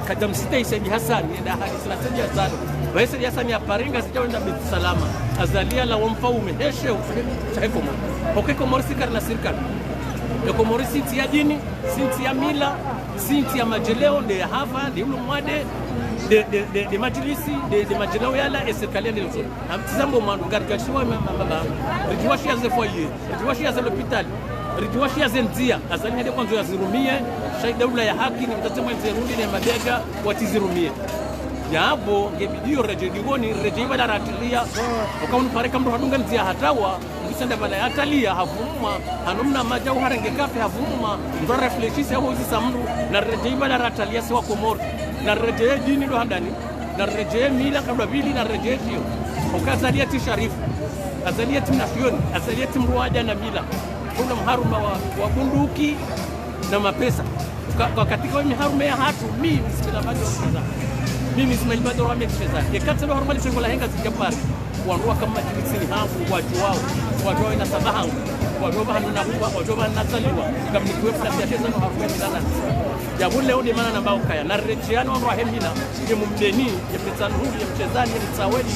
kadam sita isebi Hassan nda hadisi na seja zalo Waisi Hassan ya paringa zija wenda biti salama azalia la wamfaume heshe uchekomo okeko morisi karna sirikali Komori sinti ya dini, sinti ya mila, sinti ya majeleo de hava, de ulumwade, de majilisi, de majeleo yala, serikali ndio nzuri. Amtizambo mwandu gargashiwa mama, rijiwashi ya ze foyer, rijiwashi ya ze hospital, rijiwashi ya ze nzia, azali hadi kwanza yazirumie, shaida ula ya haki ni mtatemo zerundi na madega watizirumie. Yabo ngebidio rejedigoni rejeiba la ratilia, ukaunu pareka mtu hadunga nzia hatawa senda bala yatalia havuma hanumna maja uharenge kafe havuma ndo reflexisi hapo hizi samru na rejeiba la ratalia sawa komori na rejee dini ndo handani na rejee mila kabla vili na rejee hiyo ukazalia ti sharifu azalia ti nafioni azalia ti mruaja na mila kuna mharuma wa bunduki na mapesa katika miharume ya hatu mimi simelabadi wa mimi Ismail Badro amecheza ekatelo harumali sengo la henga zijapari wanua kama jinisini hangu wajua ina sabahangu wajua bahanu na huwa wajua bahanu nazaliwa kama nikiwefu na siacheza no harume milana ya hule udi mana nambao kaya na rejiano wanua hemina ya mumdeni ya mtezanu huli ya mchezani ya mtaweli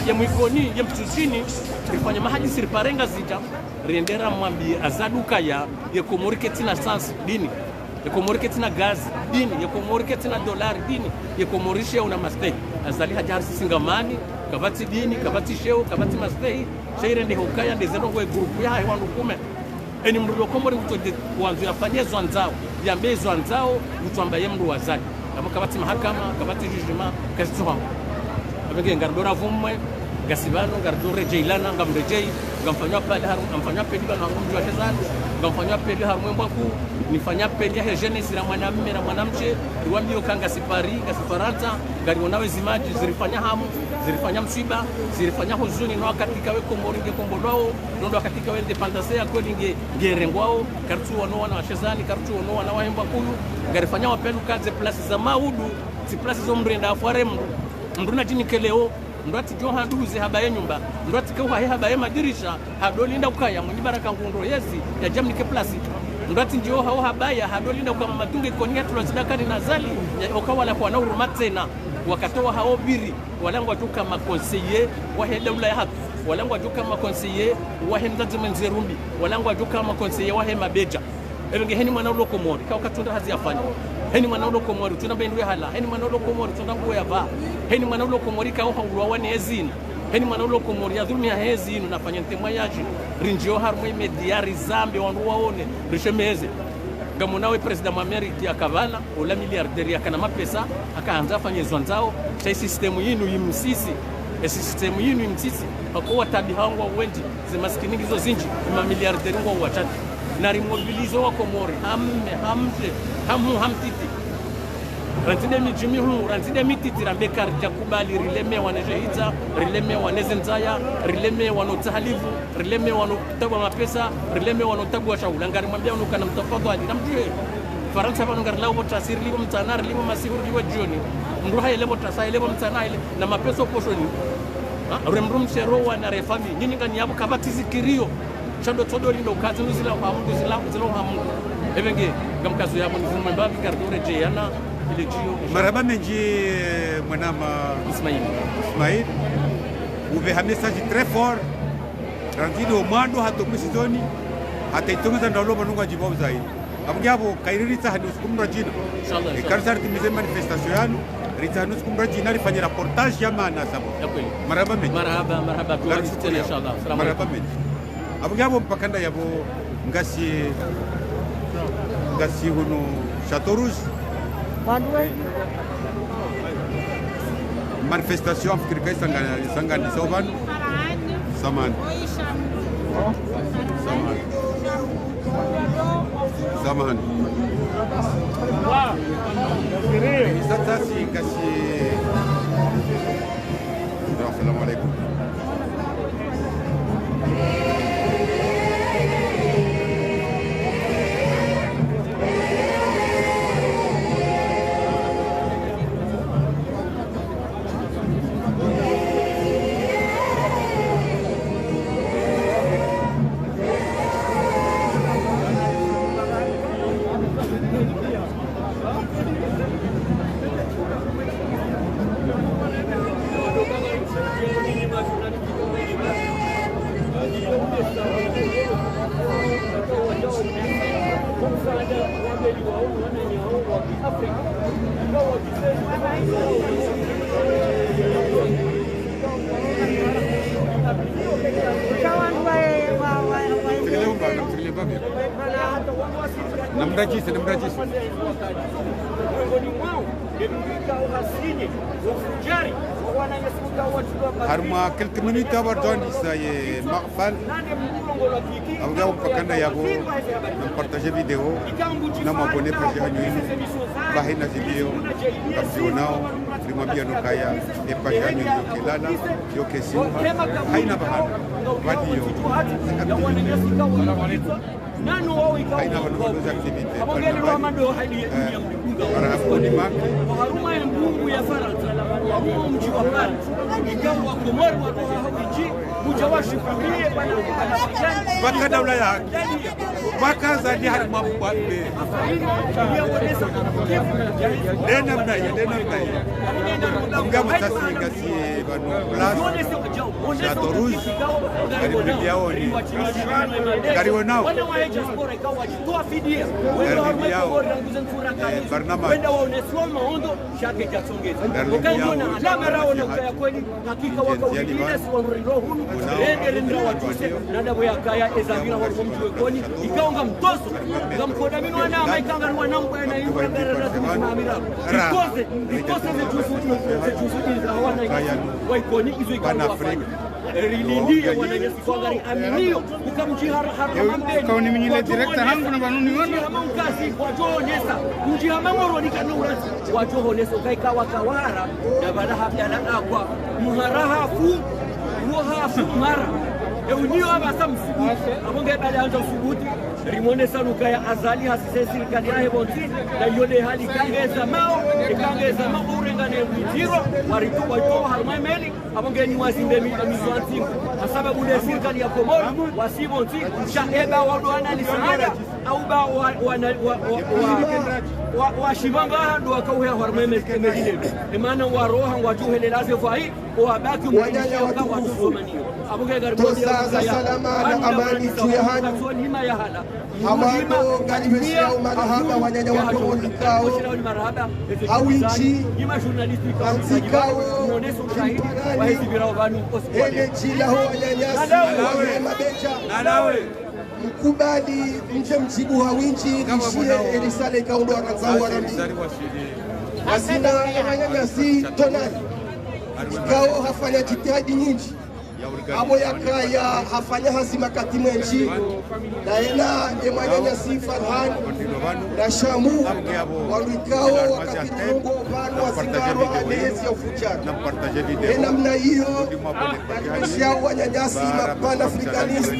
ya mwikoni ya mtusini rifanya mahaji siriparenga zita riendera mwambi azaduka ya komorike tina sans dini ya komorike tina gazi dini ya komorike tina dolari dini ya komorishe una mastehi azali hajar singamani kabati dini kabati sheu kabati mastehi shaire ndi hokaya ndezero ngwe grupu ya haiwanu kume eni mrudo komori utode wanzu yafanye zwanzao yambe zwanzao utwambaye mru wazali kama kabati mahakama kabati jujuma kasituha abenge ngardora vumwe gasibano ngardore jeilana ngamrejei ngamfanywa pale haru ngamfanywa peli bana ngumjwa tezani ngamfanywa peli haru mwembaku nifanya peli ya jeunesse na mwanamume na mwanamke iwambio kanga sipari ngasifarata ngari wonawe zimaji zilifanya hamu zilifanya msiba zilifanya huzuni na wakati kawe komoringe kombodwao ndo katika wende pandase ya kweli ngerengwao kartu wana washezani kartu wana wahemba kuyu ngarifanya wapelu kaze place za maudu si place zo mrenda afware mruna jini keleo ndwati joha nduze habaye nyumba ndwati kwa habaye madirisha hadolinda ukaya mwenye baraka ngundo yezi ya jamni ke place ndwati ndio hao habaya hadolinda kwa matunge konia tulazidakani nazali okawala kwa na huruma tena wakatoa hao biri walangwa tuka makonseye wahenda ula hatu walangwa tuka makonseye wahenda zimenzerumbi walangwa tuka makonseye wahema beja evenge heni mwana ulo komori kwa katunda hazi afanya heni mwana ulo komori tunabendwe hala heni mwana ulo komori tunanguo ya ba heni mwana ulo komori kwa haulwa wani ezini heni mwana ulo komori ya dhulmi ya ezini unafanya ntemwa yaji rinjio harmwe mediari zambi wandu waone rishemeze gamunawe president wa Amerika ya kavala ola miliarderi akana mapesa akaanza fanye zwanzao cha system yinu yimsisi system yinu yimsisi kwa tabi hangwa wendi zimaskini hizo zinji ma miliarderi ngwa wachati na remobilizo wa komori hamu hamtiti rantide mijimi hu rantide mititi rambeka jakubali rileme wanejehita rileme wanezenzaya rileme wanotahalivu rileme wanotagwa mapesa rileme wanotagwa shaula ngari mwambia unukana mtafadhali namjue Faransa bano ngari lao botasiri libo mtanari libo masihuri libo jioni mruha ile botasa ile mtana ile na mapesa poshoni remrum shero wana refami nyinyi ngani yabo kabatizi kirio chando todo lindo kazi nuzila hamundu zila hamundu evenge gamkazo yabo ni vumwe mbavi kardore jeyana Marhaba menji mwanama Ismail uve un message très fort rantidi omando hatokusizoni hataitongoza ndalo banunga jibabu zaidi abugabo kairita hadi usikumra jina inshallah ikarsa timize manifestation yanu ritanu usikumra jina lifanya reportage ya maana sababu marhaba menji marhaba tuwasitene inshallah marhaba menji abugabo mpakanda yabo ngasi huno Chateau Rouge manifestation africaine sangani soban saman Izatasi kasi Assalamu alaikum. Namrajisi harma quelques minutes abordon isaye maqfal awga upakanda yabo nam partager video nam abonner page hanyu bahina video kapsionao primabia no kaya e page hanyu kilala yo kesi haina bahana wadio nanu wao haina wanoza activity para hapo ni maki haruma ya mbungu ya Faransa wa huo mji wa pale ikawa Wakomori waroha hawiji muja washifurie bana mpaka daula ya mpaka zadi hadi mabwabe dena mnaya ngamo tasinga si bano plus Chateau Rouge karibu yaoni karibu nao barnama wenda waoneswa maondo shake jasongeza ukaona alama rao na kaya kweli hakika waka ulidia si wanrindo hunu rende ndio watuse na ndabo ya kaya ezavira wa mtu wekoni ikaonga mtoso ngamkoda mino ana amaikanga mwana mbwa na yura garara zimamira because zetusudi za wana waikoni izo ikawa rilindie wananyasi kwa gari aminio ukamjihara harambeni kauni minyile director hangu na banuni wana mkazi wajoonesa mjihama moro nikanura wajoonesa kaikawa kawara na bala habdala kwa muharahafu muhafu mara eunio abasa msubuti abonge bale anza usubuti rimone sanuka ya azali hasise serikali ya hebonti na yone hali kangeza mao urengane mitiro waritu waito harmameli abonge ni wasimbe mizwanti sababu ile serikali ya Komoro wasibonti shaeba wadwana lisanada au ba wa shibanga ndo akauya harmameli kemedile maana waroha wajuhele laze fai wabaki mwanisha kwa watu somanio abonge garibodi ya salama na amani tuyahani hamado galibesha umarahaba wanyanya wako likao hawinchi antikao ele chila ho wanyanyasi wane mabecha mkubali mje mjibu hawinchi lishie elisale ikaundo wakanzao warambi asina wanyanyasi tonani ikao hafanya jitihadi nyingi abo yakaya hafanya hazima kati mwenji na ena emanyanyasi Farhan na Shamu walikao wakati Mungu vanu wasikaro alezi ya ufujana ena mna hiyo kisha wanyanyasi mapana afrikanist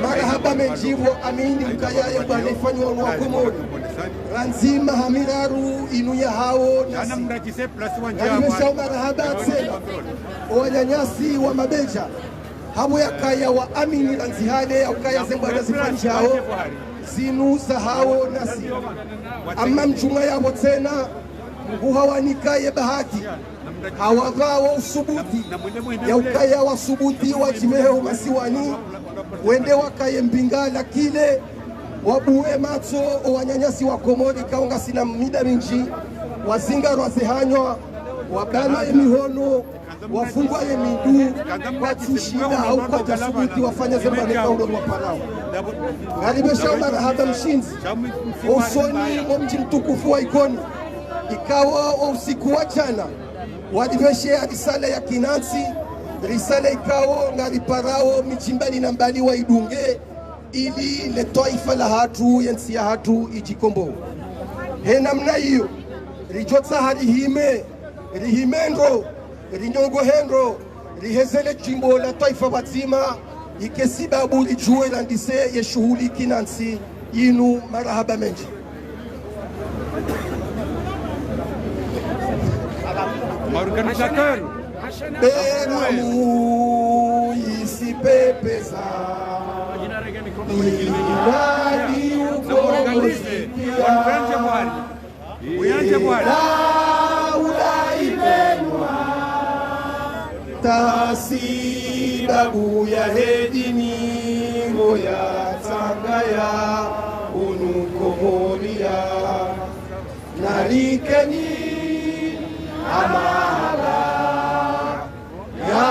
marahaba menjivo amini mkayaye bwana ifanywa wa Komoro ranzima hamiraru inuya hao na mrakise plus wanja nimesha marahaba tena wanyanyasi wa mabeja hamu ya kaya wa amini ranzihale au kaya zembwana zifanjao zinu za hao nasi ama mchunga yabo tena uhawanikaye bahati hawavao usubuti ya ukaya wa subuti wa jimeho masiwani wende wakaye mbingala kile wabuwe mato wanyanyasi wa Komori kaunga sina mida minji wazinga rwazehanywa wabana emihono wafungwa yemidu watushida au kwa jasubuti wafanya zembane kaundo waparao galibesha marahaba mshinzi usoni wa mji mtukufu wa Ikoni ikawa usiku wa jana walibeshe risala ya Kinansi risala ikawa ngariparao michimbali na mbali wa idunge ili le taifa la hatu yensi ya hatu ijikombo hena mna hiyo rijotsa rihimendo rinyongo hendo rihezele chimbo la taifa wazima ikesibabu lijue landise ye shughuli Kinansi yinu marahaba menji organisateur Beramu isipepeza Nilani ukomosikia Laula imenwa Tasibabu ya hedini Ngoya tangaya Unukomoria Narikeni Amala ya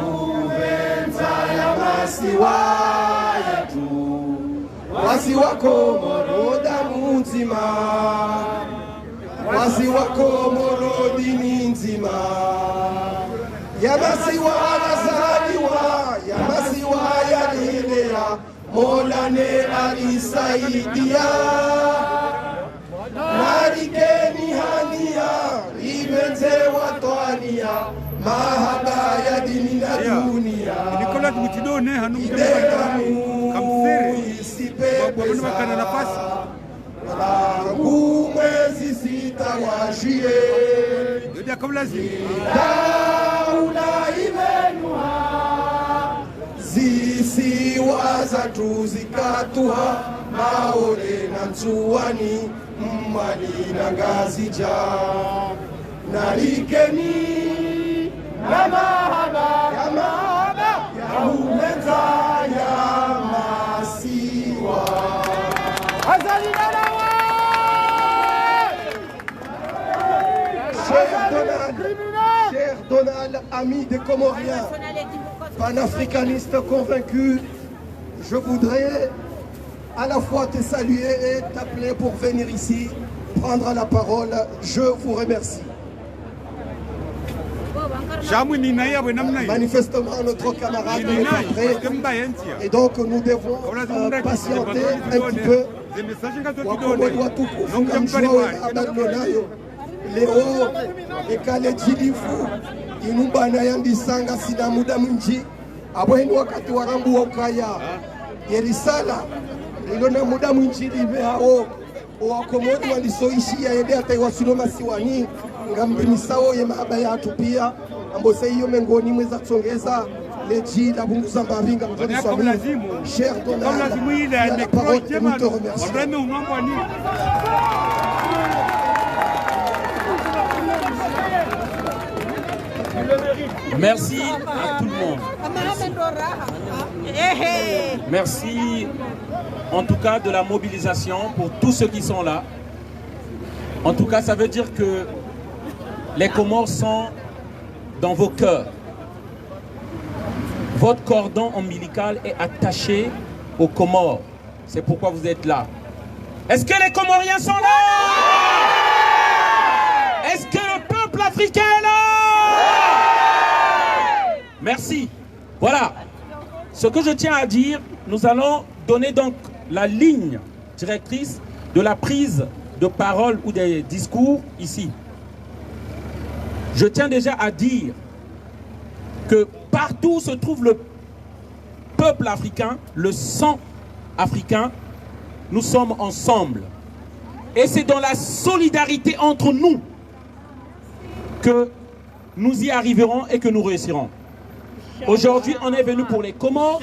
uvenza ya masiwa yetu wasiwa Komoro damu nzima wasiwa Komoro dini nzima ya masiwa anazaliwa ya masiwa yalilea Molane alisaidia narikeni hania ibenze watwania mahaba ya dini na dunia Nikola tumutidone hanu kamsiri wabona bakana nafasi mwezi sita washie daula imenuha zisiwa zatu zikatuha maole na nsuwani mmani na ngazija nalikeni na mahaba ya umeza ya masiwa Cher Donald, ami des Comoriens, panafricaniste convaincu, je voudrais à la fois te saluer et t'appeler pour venir ici, prendre la parole. Je vous remercie. Manifestement, notre camarade est prêt. Et donc, nous devons patienter un petit peu. Leo ekale chidifu inubana yandisanga sina muda mwingi abweni wakati warambu wa ukaya yerisala ilona muda mwingi live hao wakomodi walisoishia yende hata iwasuloma siwani ngambimisao ye mahaba yatu pia ambose hiyo mengoni mweza tsongeza leji la bunguza mbavinga mzoni swami cher Donald la parole et nous te remercions. Merci à tout le monde. Merci en tout cas de la mobilisation pour tous ceux qui sont là. En tout cas, ça veut dire que les Comores sont dans vos cœurs. Votre cordon ombilical est attaché aux Comores. C'est pourquoi vous êtes là. Est-ce que les Comoriens sont là? Est-ce que le peuple africain est là? Merci. Voilà. Ce que je tiens à dire, nous allons donner donc la ligne directrice de la prise de parole ou des discours ici. Je tiens déjà à dire que partout où se trouve le peuple africain, le sang africain, nous sommes ensemble. Et c'est dans la solidarité entre nous que nous y arriverons et que nous réussirons. Aujourd'hui, on est venu pour les Comores.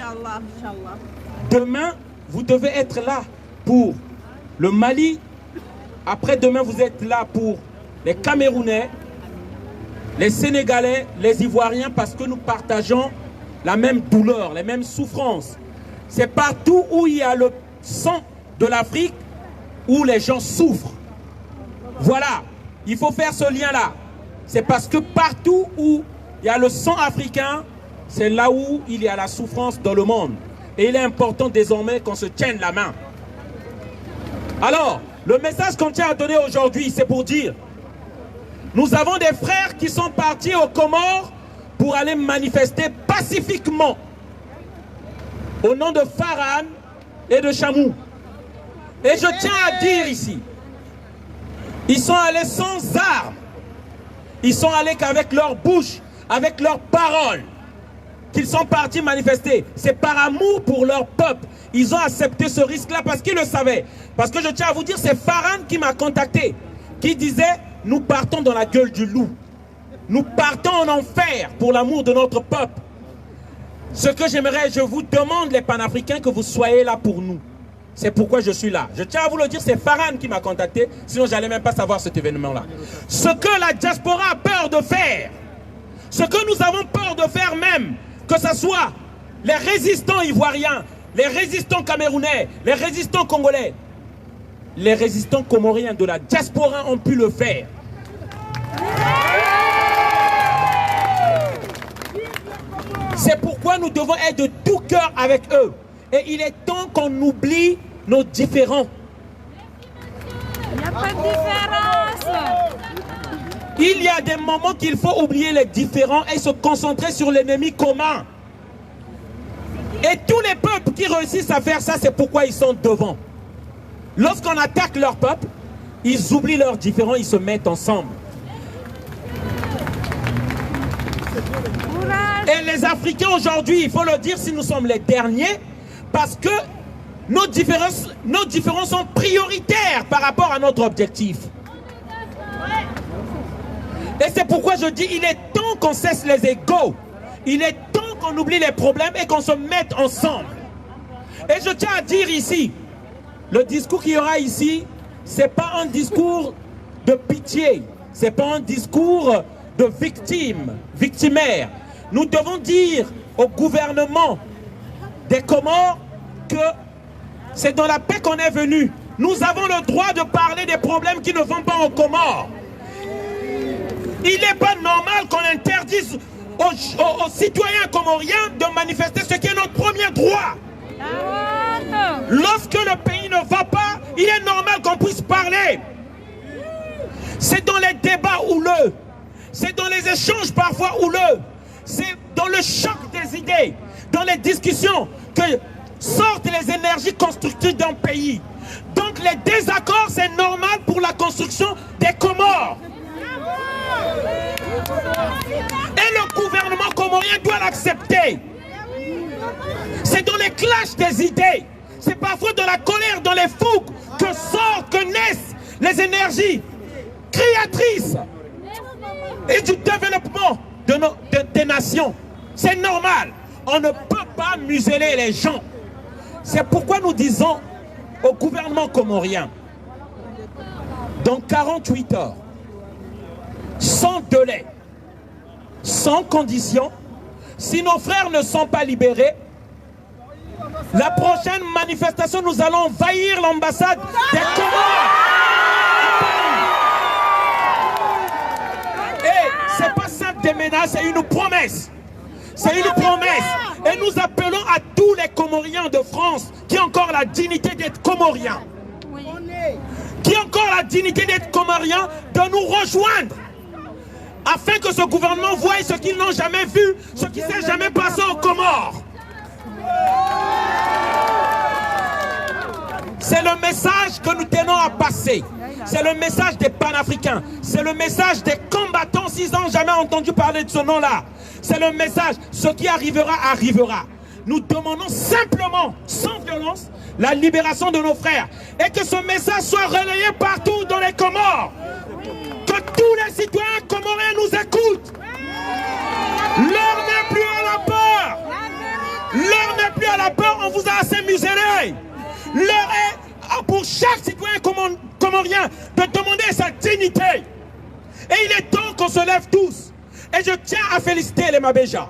Demain, vous devez être là pour le Mali. Après-demain, vous êtes là pour les Camerounais, les Sénégalais, les Ivoiriens, parce que nous partageons la même douleur, les mêmes souffrances. C'est partout où il y a le sang de l'Afrique où les gens souffrent. Voilà, il faut faire ce lien-là. C'est parce que partout où il y a le sang africain, c'est là où il y a la souffrance dans le monde. Et il est important désormais qu'on se tienne la main. Alors, le message qu'on tient à donner aujourd'hui, c'est pour dire, nous avons des frères qui sont partis aux Comores pour aller manifester pacifiquement au nom de Farhan et de Chamou. Et je tiens à dire ici, ils sont allés sans armes. Ils sont allés qu'avec leur bouche, avec leurs paroles, qu'ils sont partis manifester. C'est par amour pour leur peuple. Ils ont accepté ce risque-là parce qu'ils le savaient. Parce que je tiens à vous dire, c'est Farhan qui m'a contacté, qui disait, nous partons dans la gueule du loup. Nous partons en enfer pour l'amour de notre peuple. Ce que j'aimerais, je vous demande les panafricains que vous soyez là pour nous. C'est pourquoi je suis là. Je tiens à vous le dire, c'est Farhan qui m'a contacté, sinon j'allais même pas savoir cet événement-là. Ce que la diaspora a peur de faire, ce que nous avons peur de faire même, que ce soit les résistants ivoiriens, les résistants camerounais, les résistants congolais, les résistants comoriens de la diaspora ont pu le faire. C'est pourquoi nous devons être de tout cœur avec eux. Et il est temps qu'on oublie nos différends. Il n'y a pas de différence. Il y a des moments qu'il faut oublier les différends et se concentrer sur l'ennemi commun. Et tous les peuples qui réussissent à faire ça, c'est pourquoi ils sont devant. Lorsqu'on attaque leur peuple, ils oublient leurs différends, ils se mettent ensemble. Et les Africains aujourd'hui, il faut le dire, si nous sommes les derniers, parce que nos différences sont prioritaires par rapport à notre objectif. Et c'est pourquoi je dis, il est temps qu'on cesse les égos. Il est temps qu'on oublie les problèmes et qu'on se mette ensemble. Et je tiens à dire ici, le discours qu'il y aura ici, c'est pas un discours de pitié, c'est pas un discours de victimaire. Nous devons dire au gouvernement des Comores que c'est dans la paix qu'on est venu. Nous avons le droit de parler des problèmes qui ne vont pas aux Comores. Il n'est pas normal qu'on interdise aux citoyens comoriens de manifester ce qui est notre premier droit. Lorsque le pays ne va pas, il est normal qu'on puisse parler. C'est dans les débats houleux, c'est dans les échanges parfois houleux, c'est dans le choc des idées, dans les discussions que sortent les énergies constructives d'un pays. Donc les désaccords, c'est normal pour la construction des Comores. Et le gouvernement comorien doit l'accepter. C'est dans les clashs des idées, c'est parfois dans la colère, dans les fougues que naissent les énergies créatrices et du développement des nations. C'est normal. On ne peut pas museler les gens. C'est pourquoi nous disons au gouvernement comorien, dans 48 heures, sans délai, sans condition, si nos frères ne sont pas libérés, la prochaine manifestation, nous allons envahir l'ambassade des Comores. Et c'est pas simple des menaces, c'est une promesse. C'est une promesse. Et nous appelons à tous les Comoriens de France qui ont encore la dignité d'être Comoriens, qui ont encore la dignité d'être Comoriens, de nous rejoindre afin que ce gouvernement voie ce qu'ils n'ont jamais vu, ce qui ne s'est jamais passé aux Comores. C'est le message que nous tenons à passer. C'est le message des panafricains. C'est le message des combattants, s'ils n'ont jamais entendu parler de ce nom-là. C'est le message, ce qui arrivera, arrivera. Nous demandons simplement, sans violence, la libération de nos frères. Et que ce message soit relayé partout dans les Comores. Que tous les citoyens comoriens nous écoutent. L'heure n'est plus à la peur. L'heure n'est plus à la peur, on vous a assez muselé. L'heure est pour chaque citoyen comorien de demander sa dignité. Et il est temps qu'on se lève tous. Et je tiens à féliciter les Mabéjas.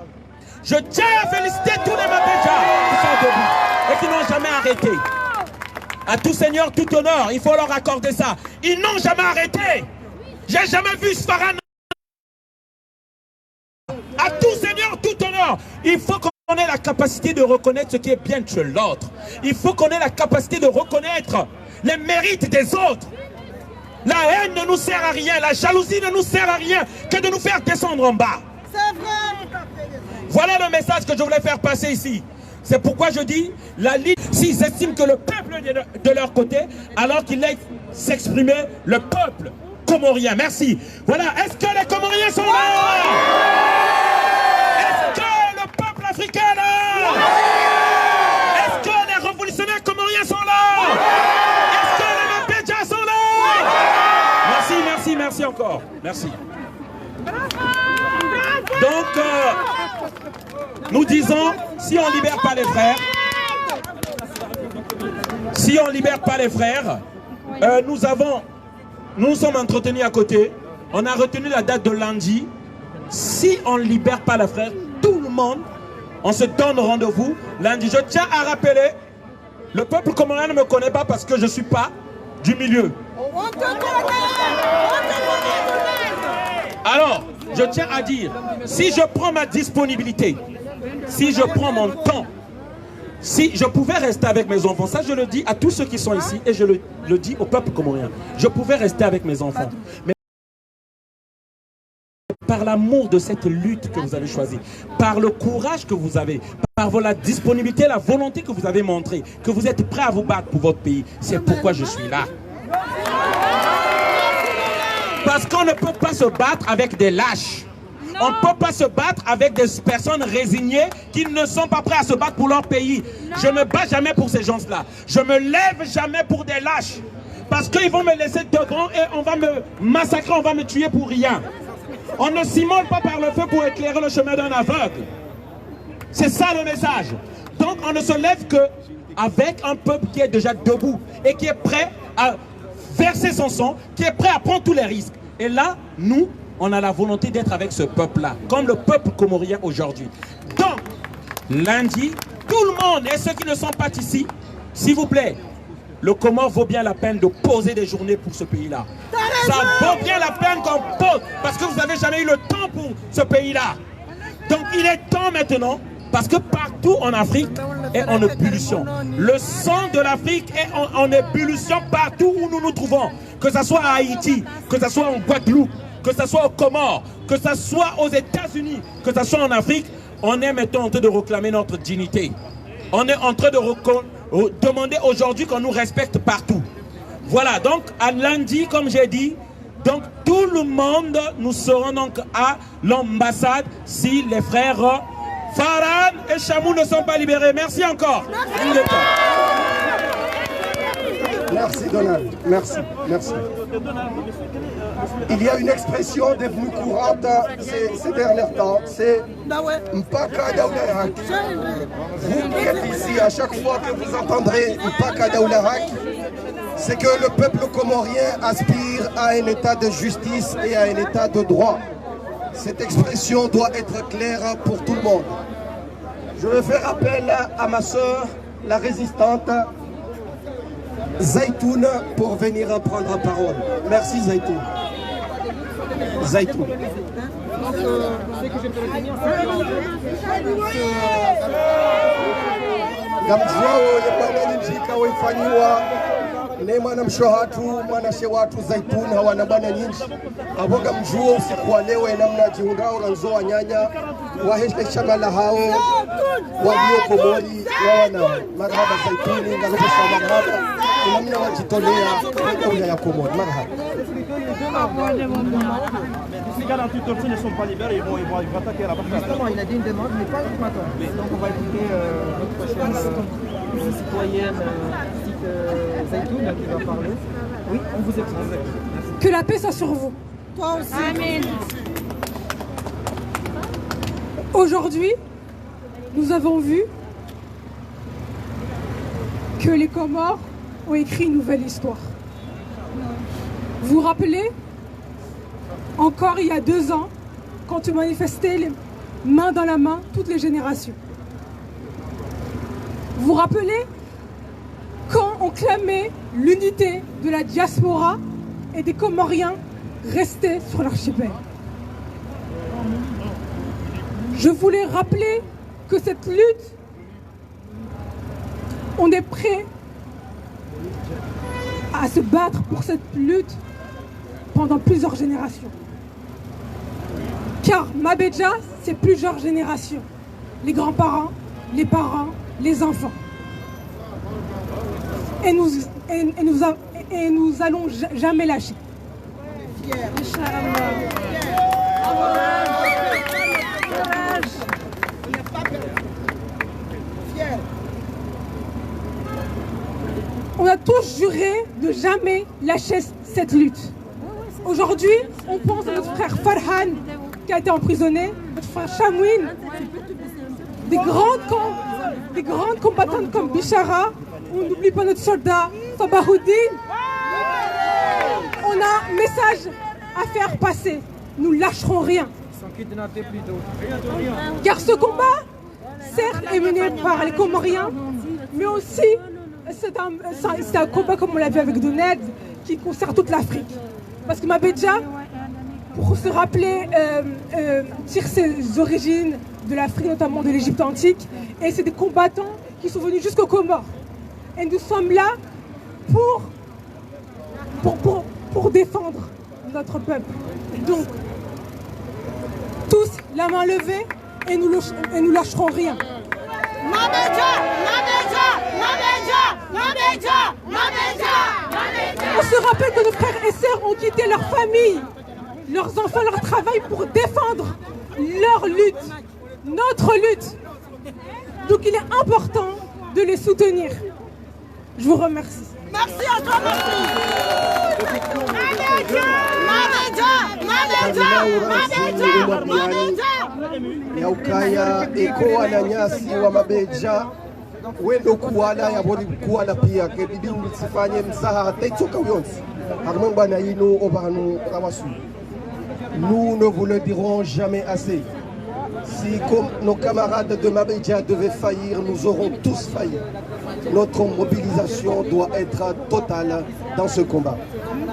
Je tiens à féliciter tous les Mabéjas qui sont debout et qui n'ont jamais arrêté. À tout seigneur, tout honneur, il faut leur accorder ça. Ils n'ont jamais arrêté. J'ai jamais vu Sfarana. À tout seigneur, tout honneur, il faut qu'on ait la capacité de reconnaître ce qui est bien chez l'autre. Il faut qu'on ait la capacité de reconnaître les mérites des autres. La haine ne nous sert à rien, la jalousie ne nous sert à rien que de nous faire descendre en bas. C'est vrai. Voilà le message que je voulais faire passer ici. C'est pourquoi je dis, la Ligue, s'ils estiment que le peuple est de leur côté, alors qu'il laisse s'exprimer le peuple comorien. Merci. Voilà, est-ce que les Comoriens sont là? Est-ce que le peuple africain est là? Est-ce que les révolutionnaires comoriens sont là? Est-ce que les Mabéjas sont là? Merci, merci, merci encore. Merci. Donc, nous disons, si on ne libère pas les frères, si on ne libère pas les frères, nous sommes entretenus à côté, on a retenu la date de lundi. Si on ne libère pas les frères, tout le monde, on se donne rendez-vous lundi. Je tiens à rappeler, le peuple comorien ne me connaît pas parce que je ne suis pas du milieu. Alors, je tiens à dire, si je prends ma disponibilité, si je prends mon temps, si je pouvais rester avec mes enfants, ça je le dis à tous ceux qui sont ici et je le dis au peuple comorien, je pouvais rester avec mes enfants. Mais par l'amour de cette lutte que vous avez choisie, par le courage que vous avez, par la disponibilité, la volonté que vous avez montrée, que vous êtes prêts à vous battre pour votre pays, c'est pourquoi je suis là. Parce qu'on ne peut pas se battre avec des lâches. On ne peut pas se battre avec des personnes résignées qui ne sont pas prêtes à se battre pour leur pays. Je ne me bats jamais pour ces gens-là. Je ne me lève jamais pour des lâches. Parce qu'ils vont me laisser devant et on va me massacrer, on va me tuer pour rien. On ne s'immole pas par le feu pour éclairer le chemin d'un aveugle. C'est ça le message. Donc on ne se lève que avec un peuple qui est déjà debout et qui est prêt à verser son sang, qui est prêt à prendre tous les risques. Et là, nous, on a la volonté d'être avec ce peuple-là, comme le peuple comorien aujourd'hui. Donc, lundi, tout le monde et ceux qui ne sont pas ici, s'il vous plaît, le Comore vaut bien la peine de poser des journées pour ce pays-là. Ça vaut bien la peine qu'on pose, parce que vous n'avez jamais eu le temps pour ce pays-là. Donc il est temps maintenant, parce que partout en Afrique est en ébullition. Le sang de l'Afrique est en ébullition partout où nous nous trouvons. Que ce soit à Haïti, que ce soit en Guadeloupe, que ce soit aux Comores, que ce soit aux États-Unis, que ce soit en Afrique, on est maintenant en train de réclamer notre dignité. On est en train de demander aujourd'hui qu'on nous respecte partout. Voilà, donc à lundi, comme j'ai dit, donc tout le monde, nous serons donc à l'ambassade si les frères Farhan et Chamou ne sont pas libérés. Merci encore. Merci Donald, merci, merci. Il y a une expression devenue courante ces derniers temps, c'est Mpaka Daoularak. Vous qui êtes ici, à chaque fois que vous entendrez Mpaka Daoularak, c'est que le peuple comorien aspire à un état de justice et à un état de droit. Cette expression doit être claire pour tout le monde. Je vais faire appel à ma sœur, la résistante, Zaitoun, pour venir prendre la parole. Merci Zaitoun. Zaitoun. ne mwanamsho watu mwanashe watu Zaitun hawana bana nyingi aboga mjuo usiku wa leo namna jiungao ranzo nyanya wahesha mala hao walio Komori wana marhaba Zaituni ngalo kwa marhaba namna wajitolea kwa ya Komori marhaba. Ces gars d'anti-autopsie ne sont pas libérés, ils vont attaquer la bataille. Justement, il a dit une demande, mais pas ultimatoire. Donc on va écouter notre prochaine citoyenne, Zaitoun, qui va parler. Oui, on vous écoute. Que la paix soit sur vous. Toi aussi. Amen. Aujourd'hui, nous avons vu que les Comores ont écrit une nouvelle histoire. Vous vous rappelez, encore il y a 2 ans, quand tu manifestais les mains dans la main, toutes les générations. Vous vous rappelez quand on clamait l'unité de la diaspora et des Comoriens restés sur l'archipel. Je voulais rappeler que cette lutte, on est prêt à se battre pour cette lutte pendant plusieurs générations. Car Mabedja, c'est plusieurs générations. Les grands-parents, les parents, les enfants. Et nous allons jamais lâcher. On a tous juré de jamais lâcher cette lutte. Aujourd'hui, on pense à notre frère Farhan qui a été emprisonné, notre frère Chamouine, des grandes combattantes comme Bichara. On n'oublie pas notre soldat Sabahoudine. On a un message à faire passer. Nous ne lâcherons rien. Car ce combat, certes, est mené par les Comoriens, mais aussi c'est un combat, comme on l'a vu avec Donald, qui concerne toute l'Afrique. Parce que Mabedja, pour se rappeler, tire ses origines de l'Afrique, notamment de l'Égypte antique, et c'est des combattants qui sont venus jusqu'aux Comores. Et nous sommes là pour défendre notre peuple. Donc, tous la main levée et nous lâcherons rien. On se rappelle que nos frères et sœurs ont quitté leur famille, leurs enfants, leur travail pour défendre leur lutte, notre lutte. Donc il est important de les soutenir. Je vous remercie. Merci à toi, merci. ya ukaya ekoa na nyasi wa mabeja wendo kuala ya bodi kuala pia ke bibi msifanye msaha taitoka uyonsi harmon na yino obanu kawasu. Nous ne vous le dirons jamais assez. Si comme nos camarades de Mabéja devaient faillir, nous aurons tous failli. Notre mobilisation doit être totale dans ce combat.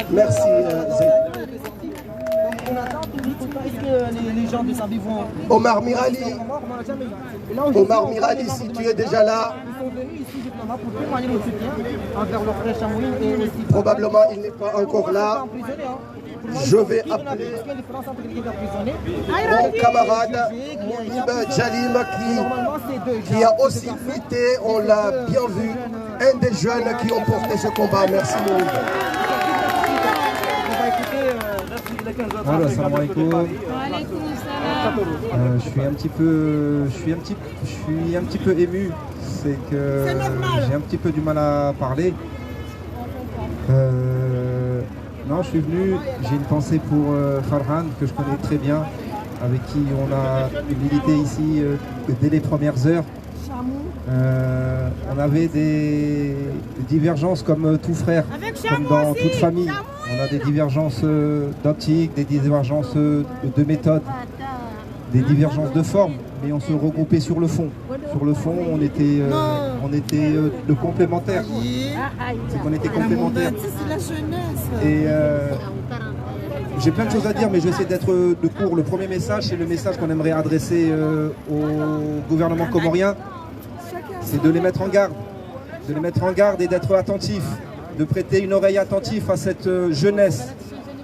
Merci les gens de Sabi vont... Omar Mirali, si tu es déjà là. Ils sont venus ici justement pour témoigner le soutien envers leur frère Chamouine et aussi... Probablement il n'est pas encore là. Je vais appeler mon camarade Mounib Djalim qui a aussi lutté, on l'a bien vu, un des jeunes qui ont porté ce combat. Merci Mounib. Voilà, salam alaikum. Je suis un petit peu ému. C'est que j'ai un petit peu du mal à parler. Non, je suis venu, j'ai une pensée pour Farhan, que je connais très bien, avec qui on a milité ici dès les premières heures. On avait des divergences comme tout frère, comme dans toute famille. On a des divergences d'optique, des divergences de méthode, des divergences de forme, mais on se regroupait sur le fond. Sur le fond, on était de complémentaires. C'est qu'on était complémentaires. Et j'ai plein de choses à dire, mais je vais essayer d'être de court. Le premier message, c'est le message qu'on aimerait adresser au gouvernement comorien. C'est de les mettre en garde. De les mettre en garde et d'être attentifs. De prêter une oreille attentive à cette jeunesse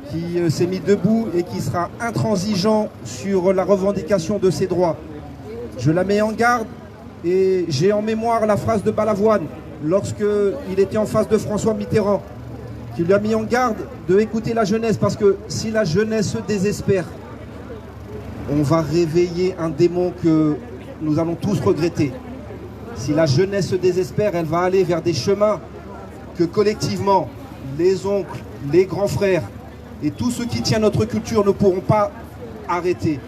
qui s'est mise debout et qui sera intransigeant sur la revendication de ses droits. Je la mets en garde et j'ai en mémoire la phrase de Balavoine lorsqu'il était en face de François Mitterrand, qui lui a mis en garde de écouter la jeunesse, parce que si la jeunesse se désespère, on va réveiller un démon que nous allons tous regretter. Si la jeunesse se désespère, elle va aller vers des chemins que collectivement, les oncles, les grands frères et tous ceux qui tiennent notre culture ne pourront pas arrêter.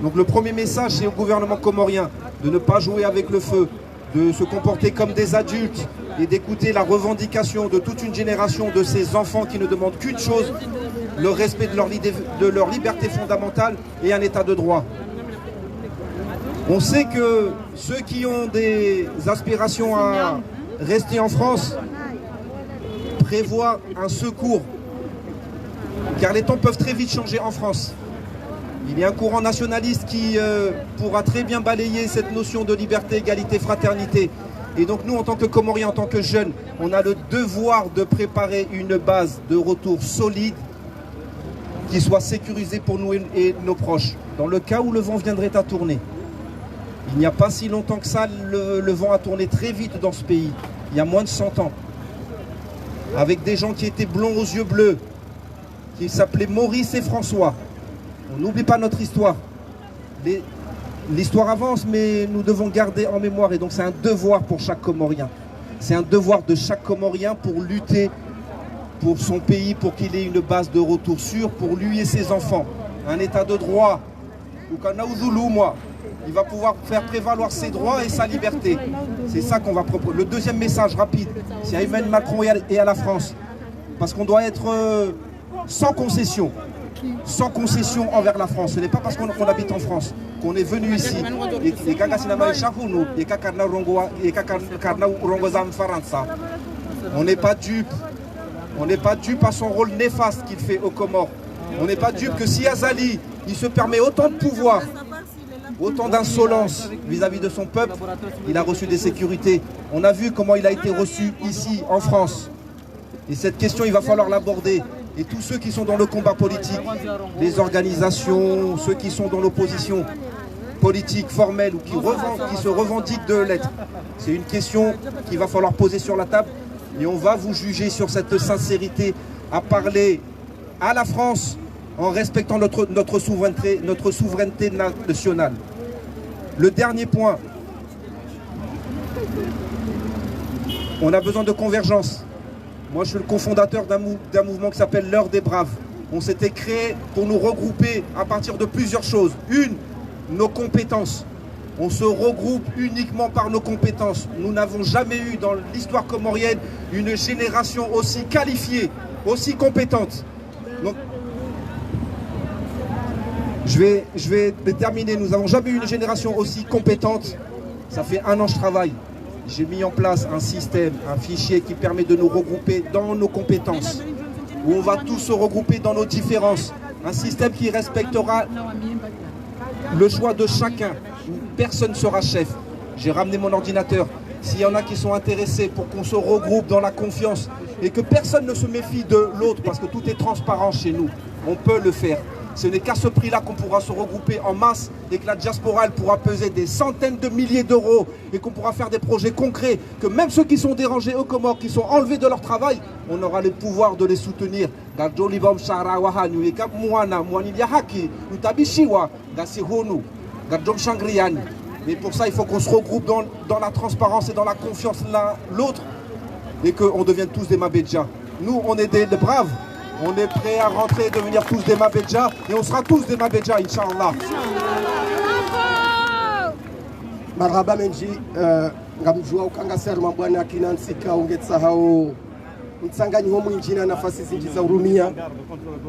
Donc le premier message, c'est au gouvernement comorien de ne pas jouer avec le feu, de se comporter comme des adultes et d'écouter la revendication de toute une génération de ces enfants qui ne demandent qu'une chose, le respect de leur liberté fondamentale et un état de droit. On sait que ceux qui ont des aspirations à rester en France prévoient un secours, car les temps peuvent très vite changer en France. Il y a un courant nationaliste qui pourra très bien balayer cette notion de liberté, égalité, fraternité. Et donc nous, en tant que Comoriens, en tant que jeunes, on a le devoir de préparer une base de retour solide qui soit sécurisée pour nous et nos proches, dans le cas où le vent viendrait à tourner. Il n'y a pas si longtemps que ça, le vent a tourné très vite dans ce pays, il y a moins de 100 ans, avec des gens qui étaient blonds aux yeux bleus, qui s'appelaient Maurice et François. On n'oublie pas notre histoire. L'histoire avance, mais nous devons garder en mémoire. Et donc c'est un devoir pour chaque Comorien. C'est un devoir de chaque Comorien pour lutter pour son pays, pour qu'il ait une base de retour sûre, pour lui et ses enfants. Un état de droit. Il va pouvoir faire prévaloir ses droits et sa liberté. C'est ça qu'on va proposer. Le deuxième message rapide, c'est à Emmanuel Macron et à la France. Parce qu'on doit être sans concession envers la France. Ce n'est pas parce qu'on habite en France qu'on est venu ici. On n'est pas dupe. On n'est pas dupe à son rôle néfaste qu'il fait aux Comores. On n'est pas dupe que si Azali, il se permet autant de pouvoir, autant d'insolence vis-à-vis de son peuple, il a reçu des sécurités. On a vu comment il a été reçu ici en France. Et cette question, il va falloir l'aborder. Et tous ceux qui sont dans le combat politique, les organisations, ceux qui sont dans l'opposition politique formelle ou qui se revendiquent de l'être, c'est une question qu'il va falloir poser sur la table. Et on va vous juger sur cette sincérité à parler à la France en respectant notre souveraineté nationale. Le dernier point, on a besoin de convergence. Moi, je suis le cofondateur d'un mouvement qui s'appelle l'Heure des Braves. On s'était créé pour nous regrouper à partir de plusieurs choses. Une, nos compétences. On se regroupe uniquement par nos compétences. Nous n'avons jamais eu dans l'histoire comorienne une génération aussi qualifiée, aussi compétente. Donc, je vais terminer. Nous n'avons jamais eu une génération aussi compétente. Ça fait 1 an que je travaille. J'ai mis en place un système, un fichier qui permet de nous regrouper dans nos compétences, où on va tous se regrouper dans nos différences. Un système qui respectera le choix de chacun, où personne ne sera chef. J'ai ramené mon ordinateur. S'il y en a qui sont intéressés pour qu'on se regroupe dans la confiance et que personne ne se méfie de l'autre, parce que tout est transparent chez nous, on peut le faire. Ce n'est qu'à ce prix-là qu'on pourra se regrouper en masse et que la diaspora elle pourra peser des centaines de milliers d'euros et qu'on pourra faire des projets concrets, que même ceux qui sont dérangés aux Comores, qui sont enlevés de leur travail, on aura le pouvoir de les soutenir. Mais pour ça, il faut qu'on se regroupe dans la transparence et dans la confiance l'un l'autre et qu'on devienne tous des Mabedja. Nous, on est des braves. On est prêts à rentrer et devenir tous des Mabedja et on sera tous des Mabedja, Inch'Allah. Marhaba Menji, ngamjua ukangasema mabwana kinansika ungesahau mtsanganyi homu injina nafasi zinji za urumia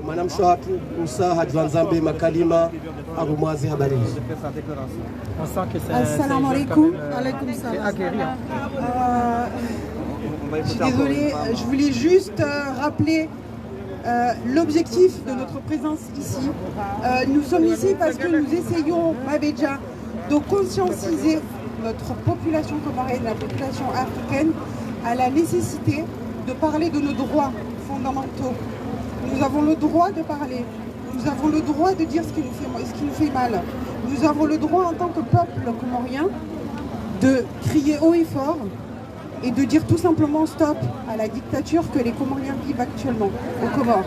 manamsho hatu usa hajwanzambe makalima arumwazi habari. Assalamu alaikum. Alaikum salam. Je suis désolée, je voulais juste rappeler l'objectif de notre présence ici. Nous sommes ici parce que nous essayons, Mabedja, de conscientiser notre population comorienne, la population africaine, à la nécessité de parler de nos droits fondamentaux. Nous avons le droit de parler, nous avons le droit de dire ce qui nous fait mal. Nous avons le droit en tant que peuple comorien de crier haut et fort et de dire tout simplement stop à la dictature que les Comoriens vivent actuellement aux Comores.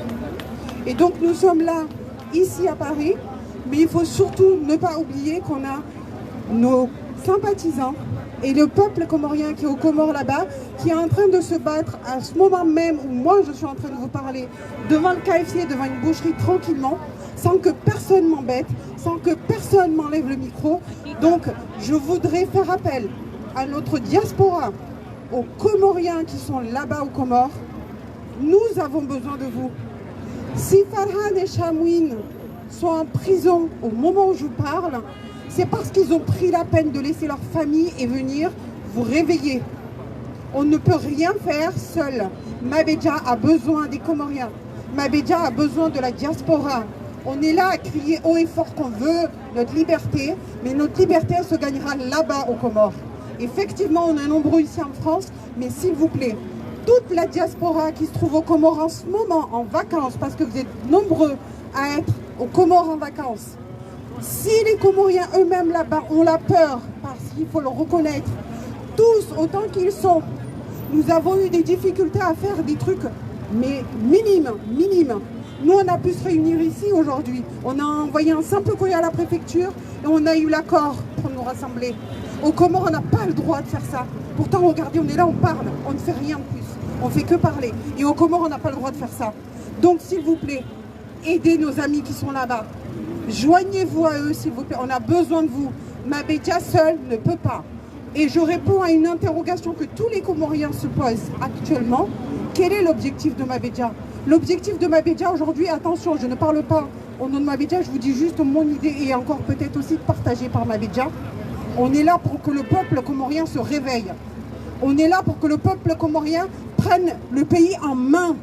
Et donc nous sommes là, ici à Paris, mais il faut surtout ne pas oublier qu'on a nos sympathisants et le peuple comorien qui est aux Comores là-bas, qui est en train de se battre à ce moment même où moi je suis en train de vous parler, devant le KFC, devant une boucherie tranquillement, sans que personne m'embête, sans que personne m'enlève le micro. Donc je voudrais faire appel à notre diaspora, aux Comoriens qui sont là-bas aux Comores. Nous avons besoin de vous. Si Farhan et Chamouine sont en prison au moment où je vous parle, c'est parce qu'ils ont pris la peine de laisser leur famille et venir vous réveiller. On ne peut rien faire seul. Mabedja a besoin des Comoriens. Mabedja a besoin de la diaspora. On est là à crier haut et fort qu'on veut notre liberté, mais notre liberté elle se gagnera là-bas aux Comores. Effectivement, on est nombreux ici en France, mais s'il vous plaît, toute la diaspora qui se trouve aux Comores en ce moment en vacances, parce que vous êtes nombreux à être aux Comores en vacances, si les Comoriens eux-mêmes là-bas ont la peur, parce qu'il faut le reconnaître, tous autant qu'ils sont, nous avons eu des difficultés à faire des trucs, mais minimes. Nous, on a pu se réunir ici aujourd'hui. On a envoyé un simple courrier à la préfecture et on a eu l'accord pour nous rassembler. Aux Comores, on n'a pas le droit de faire ça. Pourtant, regardez, on est là, on parle, on ne fait rien de plus. On ne fait que parler. Et aux Comores, on n'a pas le droit de faire ça. Donc, s'il vous plaît, aidez nos amis qui sont là-bas. Joignez-vous à eux, s'il vous plaît. On a besoin de vous. Mabedja seul ne peut pas. Et je réponds à une interrogation que tous les Comoriens se posent actuellement. Quel est l'objectif de Mabedja? L'objectif de Mabedja aujourd'hui, attention, je ne parle pas au nom de Mabedja, je vous dis juste mon idée et encore peut-être aussi partagée par Mabedja. On est là pour que le peuple comorien se réveille. On est là pour que le peuple comorien prenne le pays en main.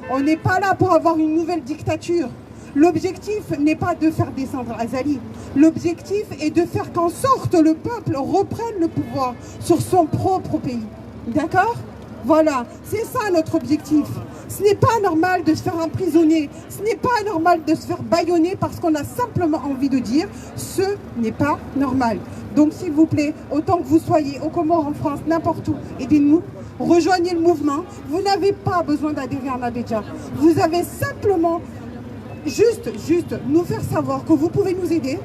On n'est pas là pour avoir une nouvelle dictature. L'objectif n'est pas de faire descendre Azali. L'objectif est de faire qu'en sorte le peuple reprenne le pouvoir sur son propre pays. D'accord ? Voilà, c'est ça notre objectif. Ce n'est pas normal de se faire emprisonner. Ce n'est pas normal de se faire bâillonner parce qu'on a simplement envie de dire ce n'est pas normal. Donc s'il vous plaît, autant que vous soyez aux Comores, en France, n'importe où, aidez-nous, rejoignez le mouvement. Vous n'avez pas besoin d'adhérer à Mabedja. Vous avez simplement juste nous faire savoir que vous pouvez nous aider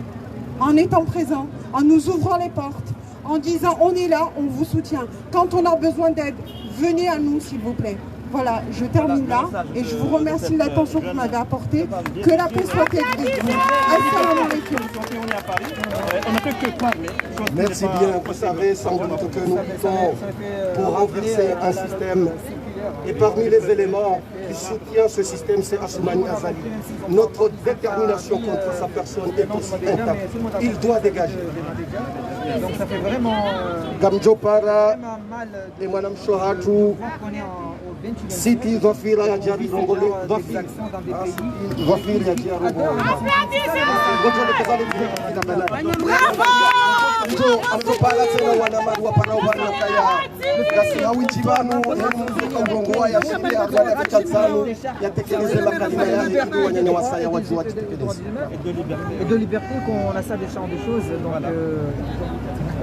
en étant présent, en nous ouvrant les portes, en disant on est là, on vous soutient. Quand on a besoin d'aide, venez à nous s'il vous plaît. Voilà, je termine là et je vous remercie de l'attention que vous m'avez apportée. Que la paix soit avec vous. Assalamu alaikum. On ne peut que parler. Merci bien. Vous savez sans doute que nous luttons pour renverser un système. Et parmi les éléments qui soutiennent ce système, c'est Assoumani Azali. Notre détermination contre sa personne est aussi intacte. Il doit dégager. Donc ça fait vraiment Gamjo Para et Madame Shohatu, City Zofira Yadjari Rongole, Zofir Yadjari Rongole. Gamjo Para tena wanamari wapanaobana kaya kasi awinjibanu muzika urongoa ya shia ya kachansanu ya tekeleze makalima ya hidu wanyanya wasaya wajua tekeleze. Et de liberté qu'on a ça d'échange de choses. Donc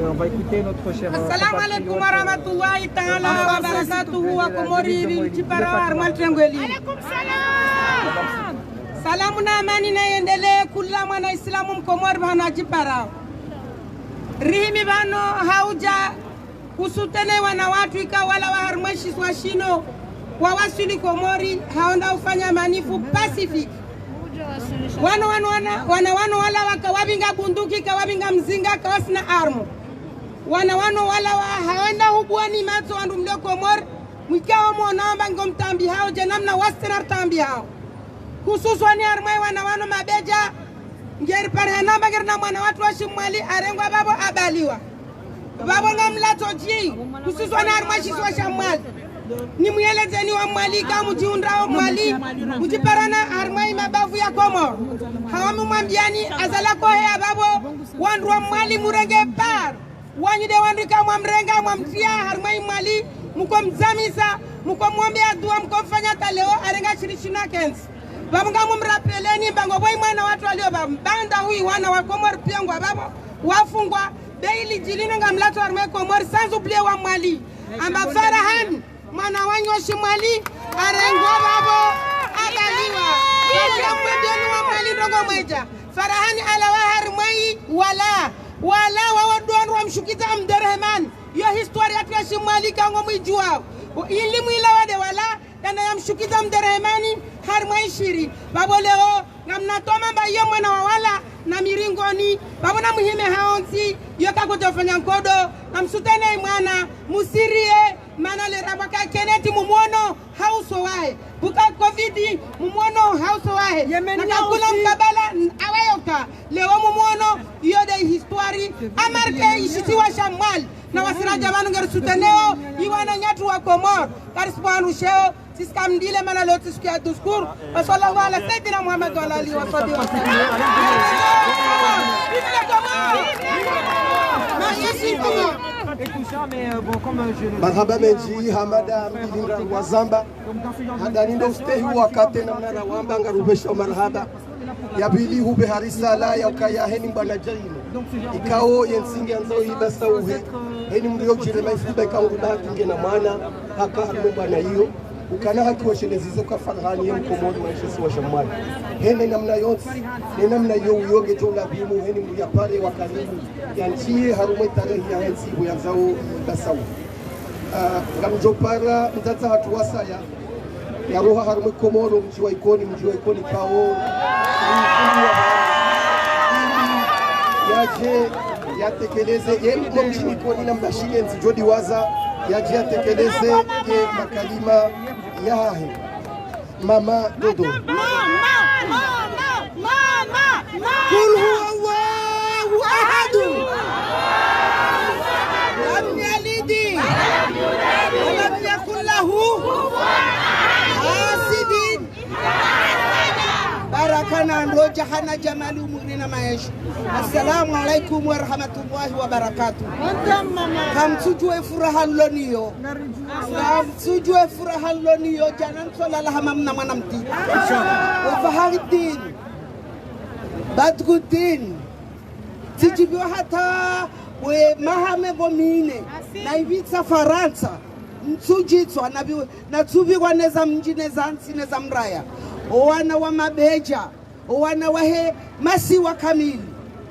on va écouter notre cher Assalamu alaikum wa rahmatullahi ta'ala wa barakatuhu wa kumoriri chipara armal trengweli. Alaikum salam. Salamu na amani na iendelee kula mwana Islamu mkomori bana chipara. Rihimi bano hauja kusutenewa na watu ikawala wa harmweshi swashino wawasili Komori haonda ufanya manifu Pacific. Wano wala wakawabinga bunduki kawabinga mzinga kawasina armo. Wano wala haonda hubuani mato wandu mlio Komori mwikawa mwonamba ngomtambi hao jenamna wastenar tambi hao. Hususwani armai wano mabeja ngeri parhanamba gerna mwana watu wa shimwali arengwa babo abaliwa. Babo ngamlato ji hususwani armai shiswa shamwali. Ni mwelezeni wa mwali kama mjiundra wa mwali mjiparana armai mabavu ya Komoro. Hawamu mwambiani azala kohe ababo wandu wa mwali murenge par. Wanyide wandika mwamrenga mwamtia armai mwali muko mzamisa muko mwambia dua muko mfanya taleo arenga shirishina kensi. Babu ngamu mrapeleni bango boy mwana watu walio banda hui wana wa Komoro pia ngwa babo wafungwa daily jilino ngamlato armai Komoro sans oublier wa mwali amba Farahani mwana wanyo shimwali arengwa babo abaliwa kwa mwendeni wa mwali ndongo mweja Farahani ala waharmai wala wawadonu wa mshukita Mderehman yo historia yetu ya shimwali kango mwijua ili mwila wade wala yana ya mshukita Mderehmani harmai shiri babo leo ngamnatoma mba yo mwana wala na miringoni babo na muhime haonsi yo kakutofanya nkodo na msutene mwana musirie mana le rabaka keneti mumuono hauso wae buka covid mumuono hauso wae nakakula mkabala awayoka leo mumuono yode histori amarke ishitiwa shamwali na wasiraja banu ngerusuteneo iwana nyatu wa Komoro karisbanu sheo siska mdile mana leo tisikia discours wa sallallahu ala sayyidina Muhammad wa alihi wa sahbihi wa sallam. Marhaba menji hamada mbilinga wazamba hadani ndo ustehi wakati na mnara wamba ngarubesha marhaba ya bili hube harisala ya ukaya heni mbana jaino ikao yensingi anzao ibasa uhe heni mrio jire maifube kangu dati ngena mwana haka harmo bana hiyo ukana haki wa shelezizo ka Farahani ya Komoro wa shesi wa shamwali hene namna yonsi ni namna yoge tola bimu heni mria pare wa karibu ya nchie harume tarehi ya hensi ya zao basawu Gamjo Para mtata hatu wasaya ya roha harume Komoro mji wa ikoni kao yaje yatekeleze yemko mjini koni na mbashile nzijodi waza yaje yatekeleze ye makalima yahe mama dodo Kul huwa Allahu ahad lam yalid wa lam yakul lahu hasidin barakana ndo jahana jamali umurina maisha. Assalamu alaikum wa rahmatullahi wa barakatuh. Kamsujue furaha loniyo kamsujue furaha loniyo janan solala hamamna manamti Faharuddin Badruddin tijibiwa hata we mahame gomine na ivitsa Faransa nsujitswa na tsubiwa neza mjine zansi neza mraya wana wa mabeja wana wa he masiwa kamili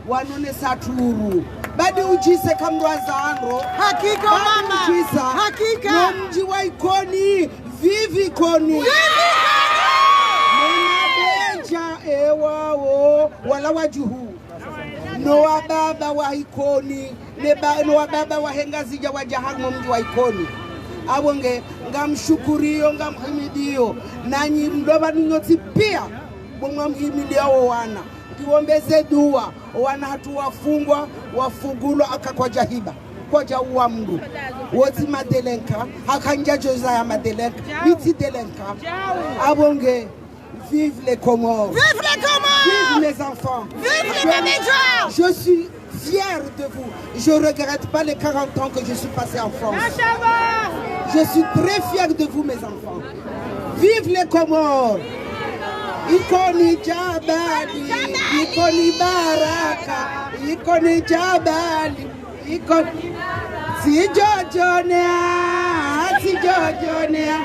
wanone saturu badi ujise kamrwaza andro hakika mama ujisa hakika mji wa ikoni vivi ikoni Beja ewao wala wajuhu Noa baba wa ikoni Noa baba wa hengazija wa jahango mji wa ikoni Awonge ngamshukurio ngamhimidio nanyi mdoba ninyoti pia mhimidio wana kiwombeze dua wana hatu wafungwa wafugulwa aka kwa jahiba kwa jaua mndu woti madelenka hakanja joza ya madelenka miti delenka Awonge vive les Comores, vive les Comores, vive mes enfants, vive les Bénédjouins. Je suis fier de vous. Je ne regrette pas les 40 ans que je suis passé en France. Je suis très fier de vous, mes enfants. Vive les Comores. Ikoni Jabali, Ikoni Baraka, Ikoni Jabali, Ikoni Si Jojonea, Si Jojonea,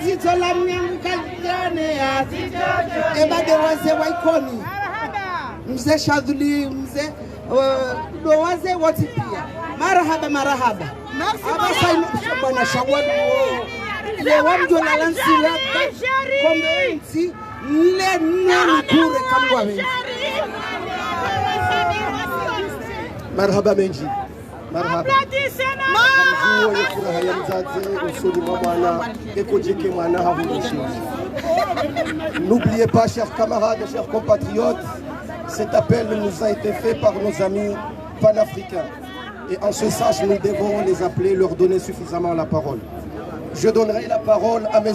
Si Tolamnyangu Kaljonea, Si Jojonea. Eba de waze wa Ikoni. Mzee Shaduli, mzee Dowaze watipia. Marahaba, marahaba. Bwana Shawadu. Le wamjo la lansila. Kombensi. Le nankure kamwawe. Marhaba Menji. Marhaba. Kamjuo yefuraha ya mzazi usuli mwana ekojeke mwana havulishi. N'oubliez pas, chers camarades, chers compatriotes, cet appel nous a été fait par nos amis panafricains. Et en ce sens, nous devons les appeler, leur donner suffisamment la parole. Je donnerai la parole à M.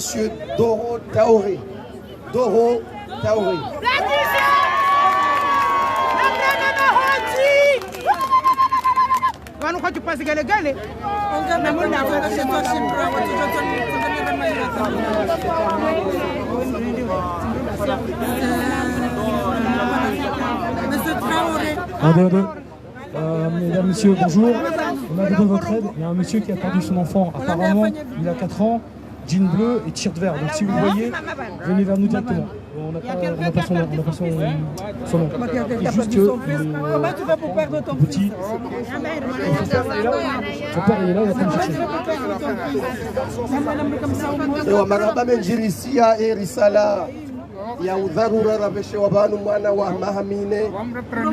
Doro Taoré. Doro Taoré. Mesdames, messieurs, bonjour. On a besoin de votre aide. Il y a un monsieur qui a perdu son enfant. Apparemment, il a 4 ans, jean bleu et t-shirt vert. Donc si vous voyez, venez vers nous directement. On n'a pas son nom. Et juste que comment tu fais pour perdre ton petit. Son père est là, il a pas me chercher. Marhaba Menjirisia et Risala. Ya udharura rabeshe wabanu mwana wa mahamine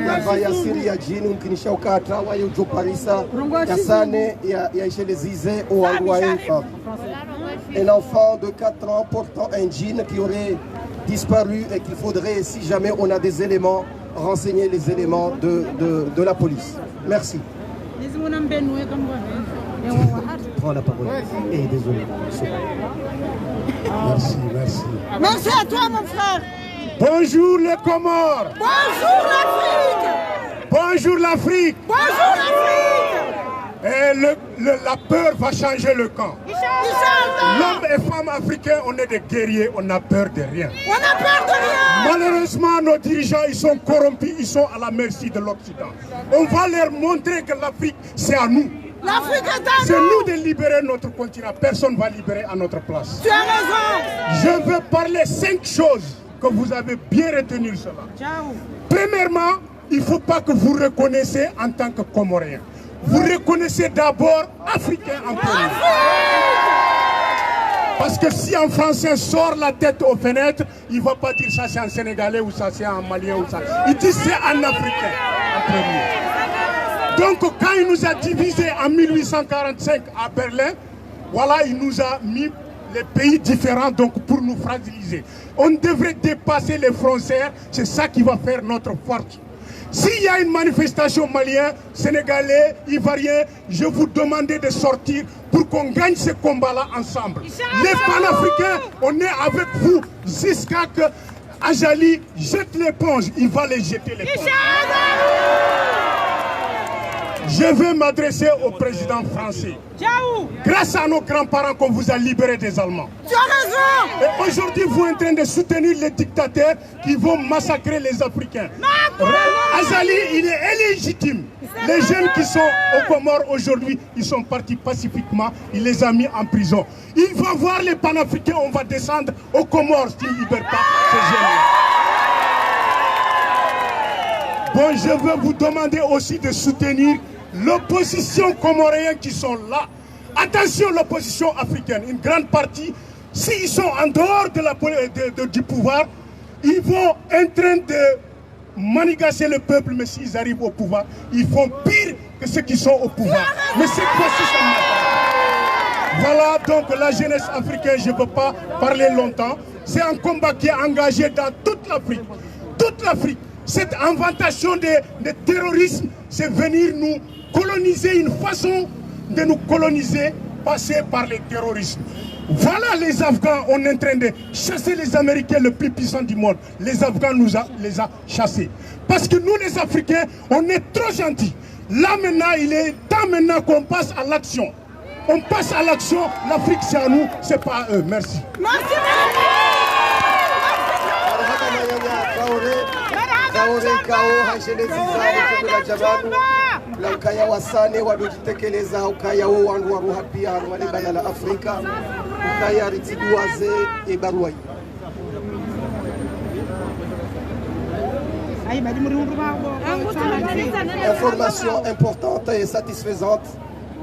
ya vayasiri ya jini mkinisha ukata wa yujo parisa ya sane ya ishelezize ou angoaefa. Un enfant de 4 ans portant un jean qui aurait disparu et qu'il faudrait, si jamais on a des éléments, renseigner les éléments de la police. Merci. Prends la parole. Et désolé. Merci, merci. Merci à toi, mon frère. Bonjour les Comores. Bonjour l'Afrique. Bonjour l'Afrique. Bonjour l'Afrique. Et la peur va changer le camp. L'homme et femme africains, on est des guerriers, on n'a peur de rien. On n'a peur de rien. Malheureusement, nos dirigeants, ils sont corrompus, ils sont à la merci de l'Occident. On va leur montrer que l'Afrique, c'est à nous. L'Afrique est à nous. C'est nous de libérer notre continent. Personne ne va libérer à notre place. Tu as raison. Je veux parler 5 choses que vous avez bien retenu cela. Ciao. Premièrement, il ne faut pas que vous reconnaissiez en tant que Comorien. Vous reconnaissez d'abord Africain en premier. Parce que si un Français sort la tête aux fenêtres, il ne va pas dire ça c'est un Sénégalais ou ça c'est un Malien ou ça. Il dit c'est un Africain en premier. Donc quand il nous a divisés en 1845 à Berlin, voilà, il nous a mis les pays différents donc pour nous fragiliser. On devrait dépasser les frontières, c'est ça qui va faire notre force. S'il y a une manifestation malien, sénégalais, ivoirien, je vous demande de sortir pour qu'on gagne ce combat-là ensemble. Les panafricains, on est avec vous jusqu'à que Ajali jette l'éponge. Il va les jeter l'éponge. Je veux m'adresser au président français. Grâce à nos grands-parents qu'on vous a libérés des Allemands. Tu as raison. Et aujourd'hui, vous êtes en train de soutenir les dictateurs qui vont massacrer les Africains. Azali, il est illégitime. Les jeunes qui sont aux Comores aujourd'hui, ils sont partis pacifiquement. Il les a mis en prison. Il va voir les panafricains, on va descendre aux Comores s'ils ne libèrent pas ces jeunes. Bon, je veux vous demander aussi de soutenir l'opposition comorienne qui sont là. Attention, l'opposition africaine, une grande partie s'ils sont en dehors du pouvoir, ils vont en train de manigasser le peuple, mais s'ils arrivent au pouvoir, ils font pire que ceux qui sont au pouvoir. Mais cette fois-ci, ça ne marche pas. Voilà donc la jeunesse africaine, je ne veux pas parler longtemps. C'est un combat qui est engagé dans toute l'Afrique. Toute l'Afrique. Cette inventation de terrorisme, c'est venir nous coloniser, une façon de nous coloniser, passer par les terroristes. Voilà les Afghans, on est en train de chasser les Américains le plus puissant du monde. Les Afghans les a chassés. Parce que nous les Africains, on est trop gentils. Là maintenant, il est temps maintenant qu'on passe à l'action. On passe à l'action, l'Afrique c'est à nous, c'est pas à eux. Merci. Merci. la ukaya wasane wadojitekeleza ukaya wo wandu wa ruha pia harumale bana la Afrika ukaya ritiduaze ebaruai. Information importante et satisfaisante,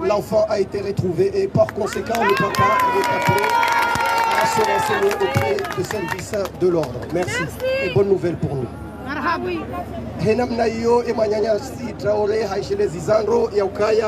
l'enfant a été retrouvé et par conséquent le papa est appelé à se renseigner auprès du service de l'ordre. Merci et bonne nouvelle pour nous. Henamna hiyo emanyanyasi Traore haishele zizandro ya ukaya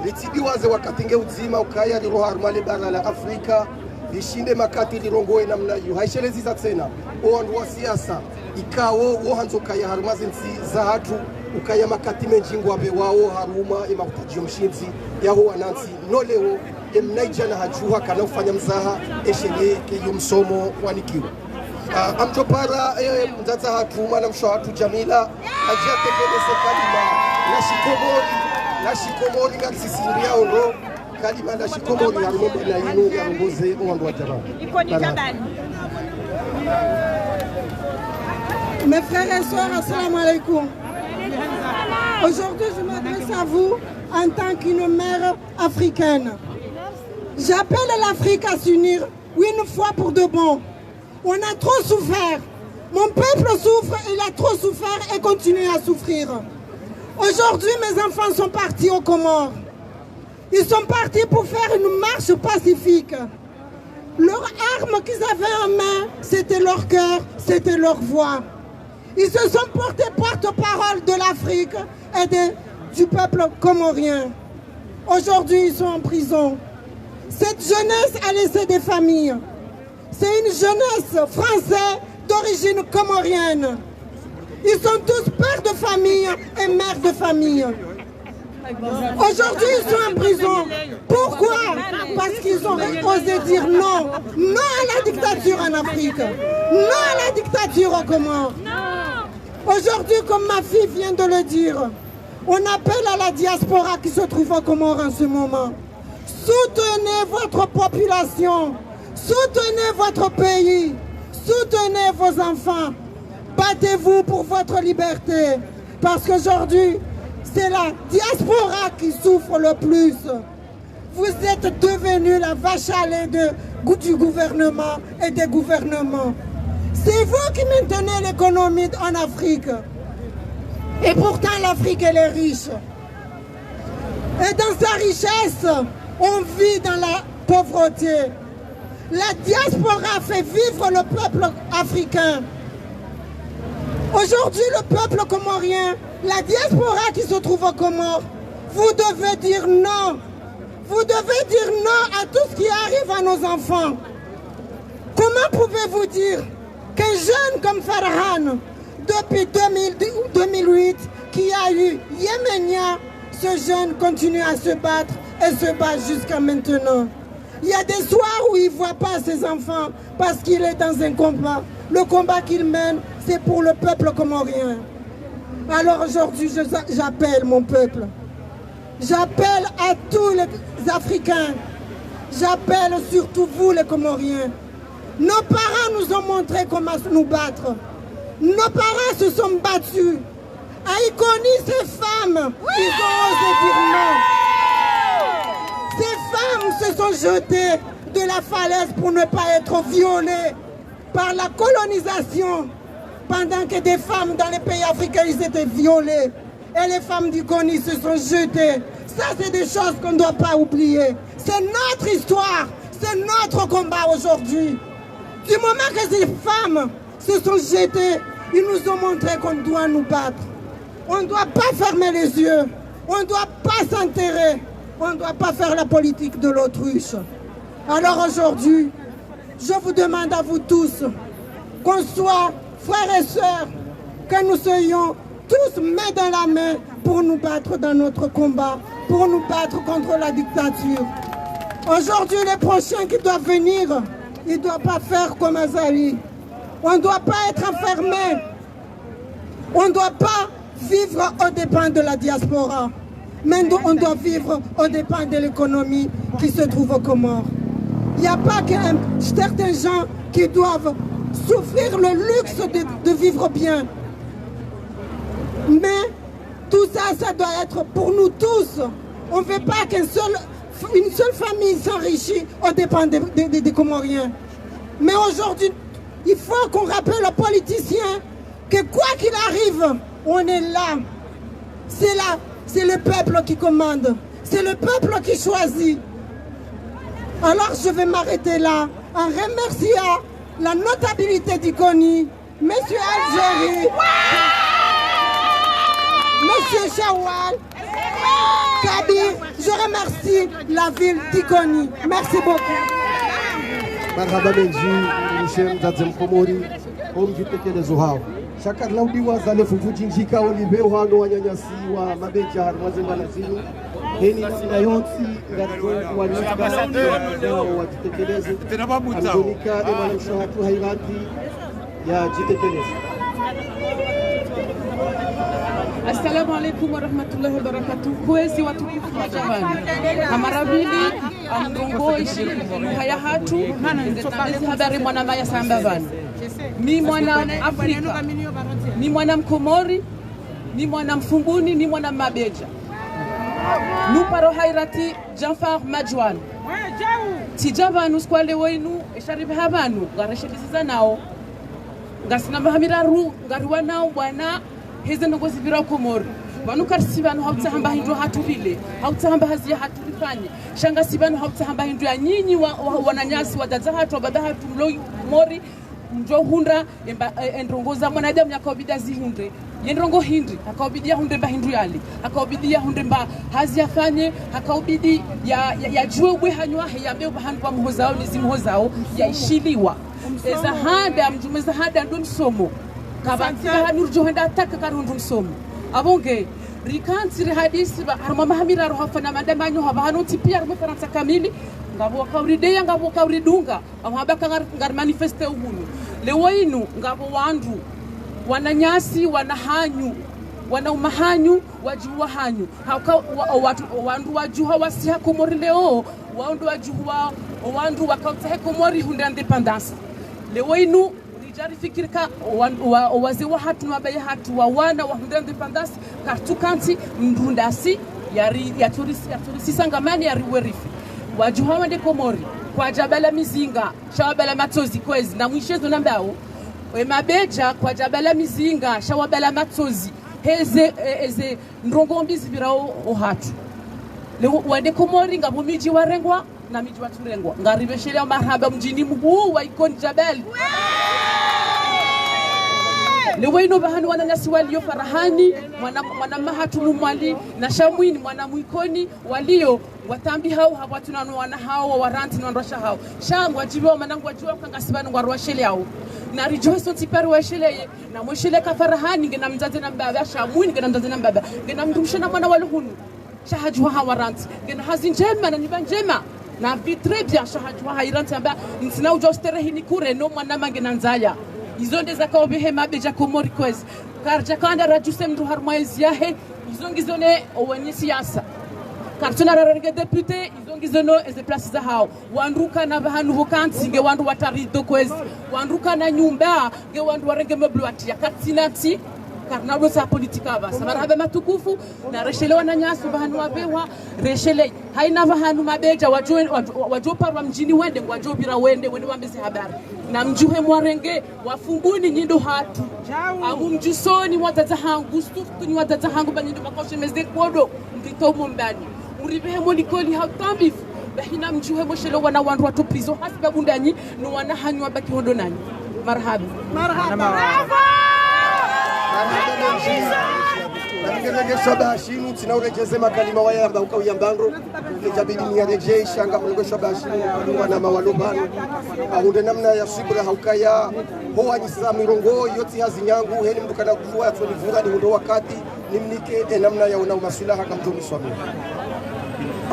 litidiwaze wakatinge uzima ukaya liroha harumale bara la Afrika lishinde makati lirongoe namna hiyo haishele ziza tena owandu wa siasa ikawo wohanzo kaya harumazi nsi za hatu ukaya makati menjingu abe wao haruma emakutajiyo mshinzi yaho wanansi noleho emnaija na hajuha kana ufanya mzaha eshele kiyo msomo wanikiwa. Amtopara mzaza hatu mwana msho hatu Jamila ajia tekeleze kalima na shikomori nga kisisiria ono kalima na shikomori ya rumombe na inu ya rumboze owandu wa jaba. Mes frères et sœurs, assalamu alaikum. Aujourd'hui, je m'adresse à vous en tant qu'une mère africaine. J'appelle l'Afrique à s'unir une fois pour de bon. On a trop souffert. Mon peuple souffre, il a trop souffert et continue à souffrir. Aujourd'hui, mes enfants sont partis aux Comores. Ils sont partis pour faire une marche pacifique. Leur arme qu'ils avaient en main, c'était leur cœur, c'était leur voix. Ils se sont portés porte-parole de l'Afrique et du peuple comorien. Aujourd'hui, ils sont en prison. Cette jeunesse a laissé des familles. C'est une jeunesse française d'origine comorienne. Ils sont tous pères de famille et mères de famille. Aujourd'hui, ils sont en prison. Pourquoi? Parce qu'ils ont osé dire non. Non à la dictature en Afrique. Non à la dictature aux Comores. Aujourd'hui, comme ma fille vient de le dire, on appelle à la diaspora qui se trouve aux Comores en ce moment. Soutenez votre population. Soutenez votre pays, soutenez vos enfants, battez-vous pour votre liberté, parce qu'aujourd'hui, c'est la diaspora qui souffre le plus. Vous êtes devenus la vache à lait du gouvernement et des gouvernements. C'est vous qui maintenez l'économie en Afrique. Et pourtant, l'Afrique, elle est riche. Et dans sa richesse, on vit dans la pauvreté. La diaspora fait vivre le peuple africain. Aujourd'hui, le peuple comorien, la diaspora qui se trouve aux Comores, vous devez dire non. Vous devez dire non à tout ce qui arrive à nos enfants. Comment pouvez-vous dire qu'un jeune comme Farhan, depuis 2008, qui a eu Yéménia, ce jeune continue à se battre et se bat jusqu'à maintenant? Il y a des soirs où il ne voit pas ses enfants parce qu'il est dans un combat. Le combat qu'il mène, c'est pour le peuple comorien. Alors aujourd'hui, j'appelle mon peuple. J'appelle à tous les Africains. J'appelle surtout vous, les Comoriens. Nos parents nous ont montré comment nous battre. Nos parents se sont battus. À Iconi, ces femmes, ils ont osé dire non. Ces femmes se sont jetées de la falaise pour ne pas être violées par la colonisation, pendant que des femmes dans les pays africains ils étaient violées. Et les femmes du Goni se sont jetées. Ça, c'est des choses qu'on ne doit pas oublier. C'est notre histoire, C'est notre combat aujourd'hui. Du moment que ces femmes se sont jetées, ils nous ont montré qu'on doit nous battre. On ne doit pas fermer les yeux. On ne doit pas s'enterrer. On ne doit pas faire la politique de l'autruche. Alors aujourd'hui, je vous demande à vous tous qu'on soit frères et sœurs, que nous soyons tous main dans la main pour nous battre dans notre combat, pour nous battre contre la dictature. Aujourd'hui, les prochains qui doivent venir, ils ne doivent pas faire comme Azali. On ne doit pas être enfermé. On ne doit pas vivre aux dépens de la diaspora. Mais on doit vivre aux dépens de l'économie qui se trouve aux Comores. Il n'y a pas que certains gens qui doivent souffrir le luxe de vivre bien. Mais tout ça, ça doit être pour nous tous. On ne veut pas qu'une seule famille s'enrichisse aux dépens des Comoriens. Mais aujourd'hui, il faut qu'on rappelle aux politiciens que quoi qu'il arrive, on est là. C'est le peuple qui commande. C'est le peuple qui choisit. Alors je vais m'arrêter là en remerciant la notabilité d'Ikoni, M. Algérie, M. Chawal, Kabir. Je remercie la ville d'Ikoni. Merci beaucoup. Marhaba Menji, Michel Mzadzem Komori, Omjitekeleza hao. Shakar laudiwa zale fufujinjika olibe uhano wanyanyasi wa mabeja harmazemba na zinu. Heni na yonsi ngazo wanisika wajitekeleze. Andonika emana mshahatu hairati ya jitekeleze. Assalamu alaikum warahmatullahi wabarakatuh. Kwezi watukufu wa jamani. Amarabili amrongo ishi kaya hatu ndezi habari mwana maya sambavani. Ni mwana Afrika, ni mwana Mkomori, ni mwana Mfumbuni, ni mwana Mabeja. Nuparo hairati Janfar Majwan. Tijabanu skwale wenu esharibe habanu gareshebisiza nao. Gasinamba hamiraru garuwa nao bwana heze ngozi bira Komori. Banu karsibanu hautahamba hindu hatu vile, hautahamba hazia hatu rifanye. Shanga sibanu hautahamba hindu ya nyinyi wananyasi wadadza hatu wabada hatu mloi Mori. Mjo hunda endrongoza mwanadamu yakawabida zihunde yendrongo hindi akawabidia hunde mba hindu yali akawabidia hunde mba hazi afanye akawabidi ya juwe we hanywa ya meo bahandu wa mhozao nizi mhozao ya ishiliwa eza handa mjumeza handa ndo msomo kabatika hanurjo henda ataka karundu msomo abonge rikansi rihadisi ba harma mahamira rohafana mandamanyo haba hanoti pia harma faransa kamili ngabo kaurideya ngabo kauridunga ababaka ngar manifeste uhunu lewainu ngabo wandu wananyasi wanahanyu wana umahanyu wajuwa hanyu wandu wajuha wasiha Komori leo wandu wajuwa wandu wakautahe Komori hunda independence lewainu rijari fikirika wazewa hatu wabaye hatu wana wa hunda independence kartukanti ndundasi ya turisi sangamani ya riwerifi wajuha wande Komori kwa jabala mizinga shawabala matozi kwezi na mwishezo nambao we Mabeja kwa jabala mizinga shawabala matozi heze ndrongombizi birao ohatu le wande Komori ngabo miji warengwa na miji waturengwa ngaribeshelea marhaba mjini mhuu wa Ikoni Jabali Leweno bahani wananyasi walio farahani mwana mahatu mumwali na shamwini mwana muikoni walio watambi hao hawatuna wana hao waranti na ndosha hao shangu wajibiwa manangu wajibiwa kangasibanu ngwarwashele hao na rijoso tipari washele na mweshele ka farahani ngena mzaze na mbaba shamwini ngena mzaze na mbaba ngena mdumsha na mwana waluhunu shahajwa hawa waranti ngena hazinjema na nibanjema na vitre bien shahajwa hairanti amba ntina ujostere hini kure no mwana mangena nzaya izonde zakaobehe Mabeja Komori kwezi karja kanda rajuse mdu harmoezi yahe izongizone owenye siasa kartuna rarenge depute izongizono eze plasi za hao wanduka na bahanu vokanti nge wandu watarido kwezi wanduka na nyumba nge wandu warenge meblu watia katinati karnalo sa politika basa marhaba matukufu na reshele wananyasu bahanu wabewa reshele haina bahanu Mabeja wajo parwa mjini wende ngwajo bira wende wambeze habari na mjuhe mwarenge wafumbuni nyindo hatu amu mjusoni wataza hangu stufu ni wataza hangu banyindo makoshe mezde kodo mbito mumbani uribehe monikoli hautambifu bahina mjuhe moshelo wana wandu watu prison hasiba bundanyi no wana hanywa baki hondo nanyi marhaba Shoba shinu tinaurejeze makalima waya mbauka uyambangro ijabidi niareje shanga mlego shoba shinu wana mawalobano ahunde namna ya shibra haukaya hoa nyisa mirongo yoti hazinyangu heli mdukana kufua ya tulivuga ni hundo wakati nimnike namna ya una umasilaha kamtumi swami.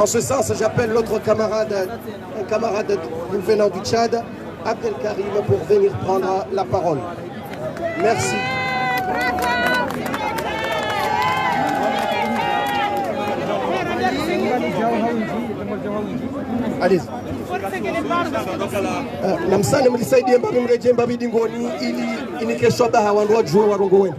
En ce sens, j'appelle l'autre camarade, un camarade venant du Tchad, Abdel Karim, pour venir prendre la parole. Merci. Allez. Namsane mlisaidie mbabi mreje mbabi dingoni ili inikesho baha wandu wajue warongo wenu.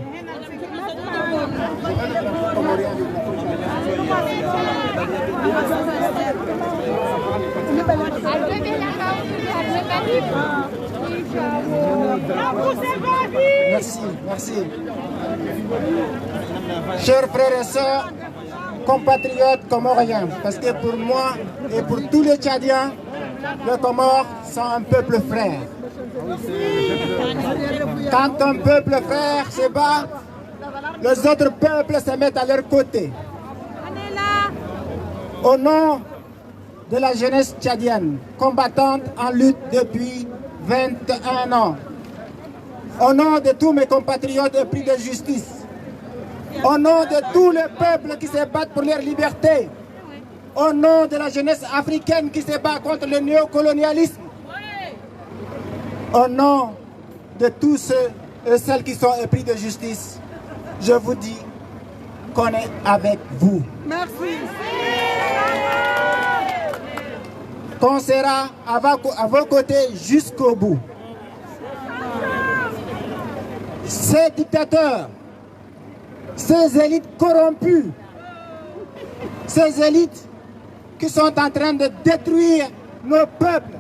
Merci, merci. Chers frères et sœurs, compatriotes comoriens, parce que pour moi et pour tous les Tchadiens, les Comores sont un peuple frère. Quand un peuple frère se bat, les autres peuples se mettent à leur côté. Au nom de la jeunesse tchadienne, combattante en lutte depuis 21 ans, au nom de tous mes compatriotes épris de justice, au nom de tous les peuples qui se battent pour leur liberté, au nom de la jeunesse africaine qui se bat contre le néocolonialisme, au nom de tous ceux et celles qui sont épris de justice, je vous dis qu'on est avec vous. Merci. Qu'on sera à vos côtés jusqu'au bout. Ces dictateurs, ces élites corrompues, ces élites qui sont en train de détruire nos peuples,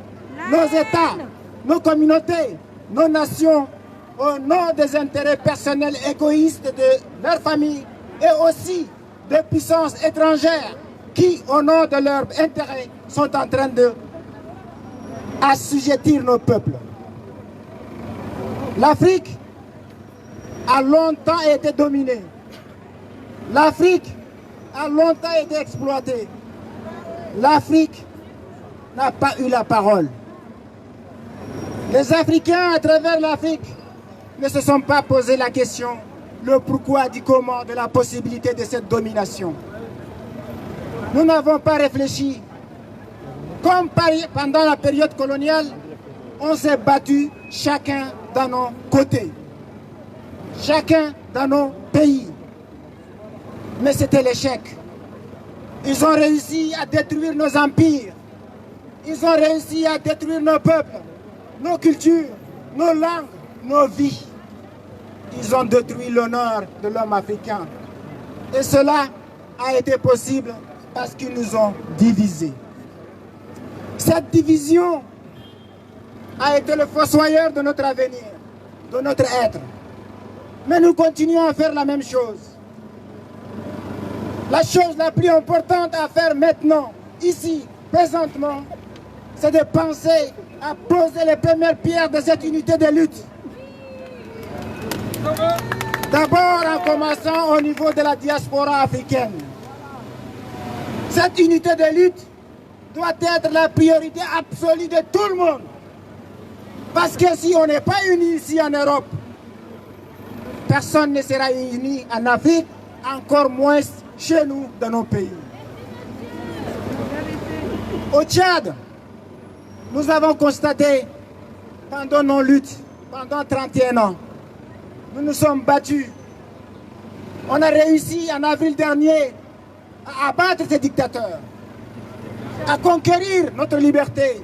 nos États, nos communautés, nos nations, au nom des intérêts personnels égoïstes de leur famille et aussi des puissances étrangères qui, au nom de leurs intérêts, sont en train de assujettir nos peuples. L'Afrique a longtemps été dominée. L'Afrique a longtemps été exploitée. L'Afrique n'a pas eu la parole. Les Africains à travers l'Afrique ne se sont pas posé la question, le pourquoi du comment de la possibilité de cette domination. Nous n'avons pas réfléchi. Comme pendant la période coloniale, on s'est battu chacun dans nos côtés, chacun dans nos pays. Mais c'était l'échec. Ils ont réussi à détruire nos empires. Ils ont réussi à détruire nos peuples, nos cultures, nos langues, nos vies. Ils ont détruit l'honneur de l'homme africain. Et cela a été possible parce qu'ils nous ont divisés. Cette division a été le fossoyeur de notre avenir, de notre être. Mais nous continuons à faire la même chose. La chose la plus importante à faire maintenant, ici, présentement, c'est de penser à poser les premières pierres de cette unité de lutte. D'abord en commençant au niveau de la diaspora africaine. Cette unité de lutte doit être la priorité absolue de tout le monde. Parce que si on n'est pas unis ici en Europe, personne ne sera uni en Afrique, encore moins chez nous, dans nos pays. Au Tchad, nous avons constaté pendant nos luttes, pendant 31 ans, nous nous sommes battus. On a réussi en avril dernier à abattre ces dictateurs, à conquérir notre liberté.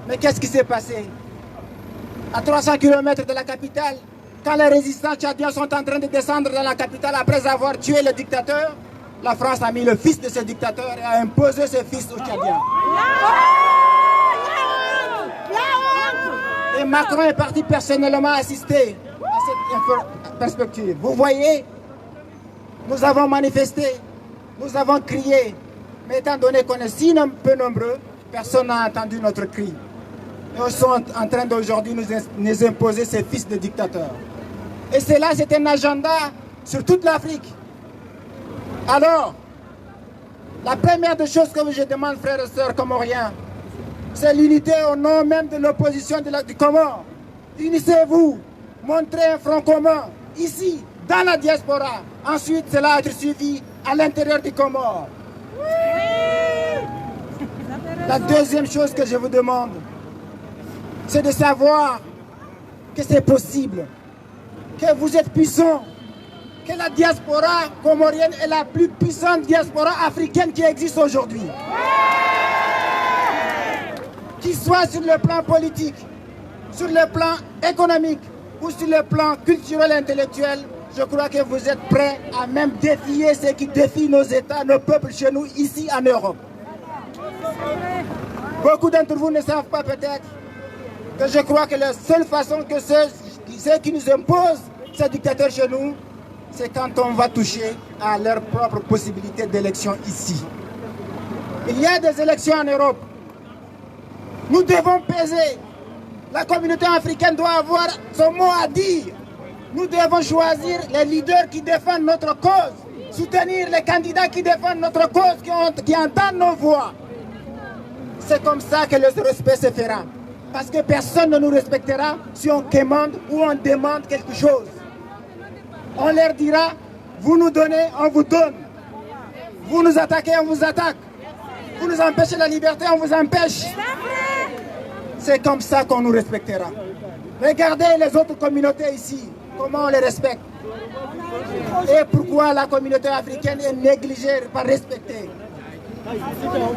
Mais qu'est-ce qui s'est passé? À 300 km de la capitale, quand les résistants tchadiens sont en train de descendre dans la capitale après avoir tué le dictateur, la France a mis le fils de ce dictateur et a imposé ce fils aux Tchadiens. Et Macron est parti personnellement assister à cette perspective. Vous voyez, nous avons manifesté, nous avons crié, Mais étant donné qu'on est si peu nombreux, personne n'a entendu notre cri. Et ils sont en train d'aujourd'hui nous imposer ces fils de dictateurs. Et cela, c'est un agenda sur toute l'Afrique. Alors, la première des choses que je demande, frères et sœurs comoriens, c'est l'unité au nom même de l'opposition du Comore. Unissez-vous, montrez un front commun, ici, dans la diaspora. Ensuite, cela va être suivi à l'intérieur du Comore. La deuxième chose que je vous demande, c'est de savoir que c'est possible, que vous êtes puissants, que la diaspora comorienne est la plus puissante diaspora africaine qui existe aujourd'hui. Qu'il soit sur le plan politique, sur le plan économique ou sur le plan culturel et intellectuel, je crois que vous êtes prêts à même défier ce qui défie nos États, nos peuples chez nous, ici en Europe. Beaucoup d'entre vous ne savent pas peut-être que je crois que la seule façon que ceux qui nous imposent ces dictateurs chez nous, c'est quand on va toucher à leur propre possibilité d'élection ici. Il y a des élections en Europe. Nous devons peser. La communauté africaine doit avoir son mot à dire. Nous devons choisir les leaders qui défendent notre cause, soutenir les candidats qui défendent notre cause, qui entendent nos voix. C'est comme ça que le respect se fera. Parce que personne ne nous respectera si on commande ou on demande quelque chose. On leur dira, vous nous donnez, on vous donne. Vous nous attaquez, on vous attaque. Vous nous empêchez la liberté, on vous empêche. C'est comme ça qu'on nous respectera. Regardez les autres communautés ici, comment on les respecte. Et pourquoi la communauté africaine est négligée, pas respectée.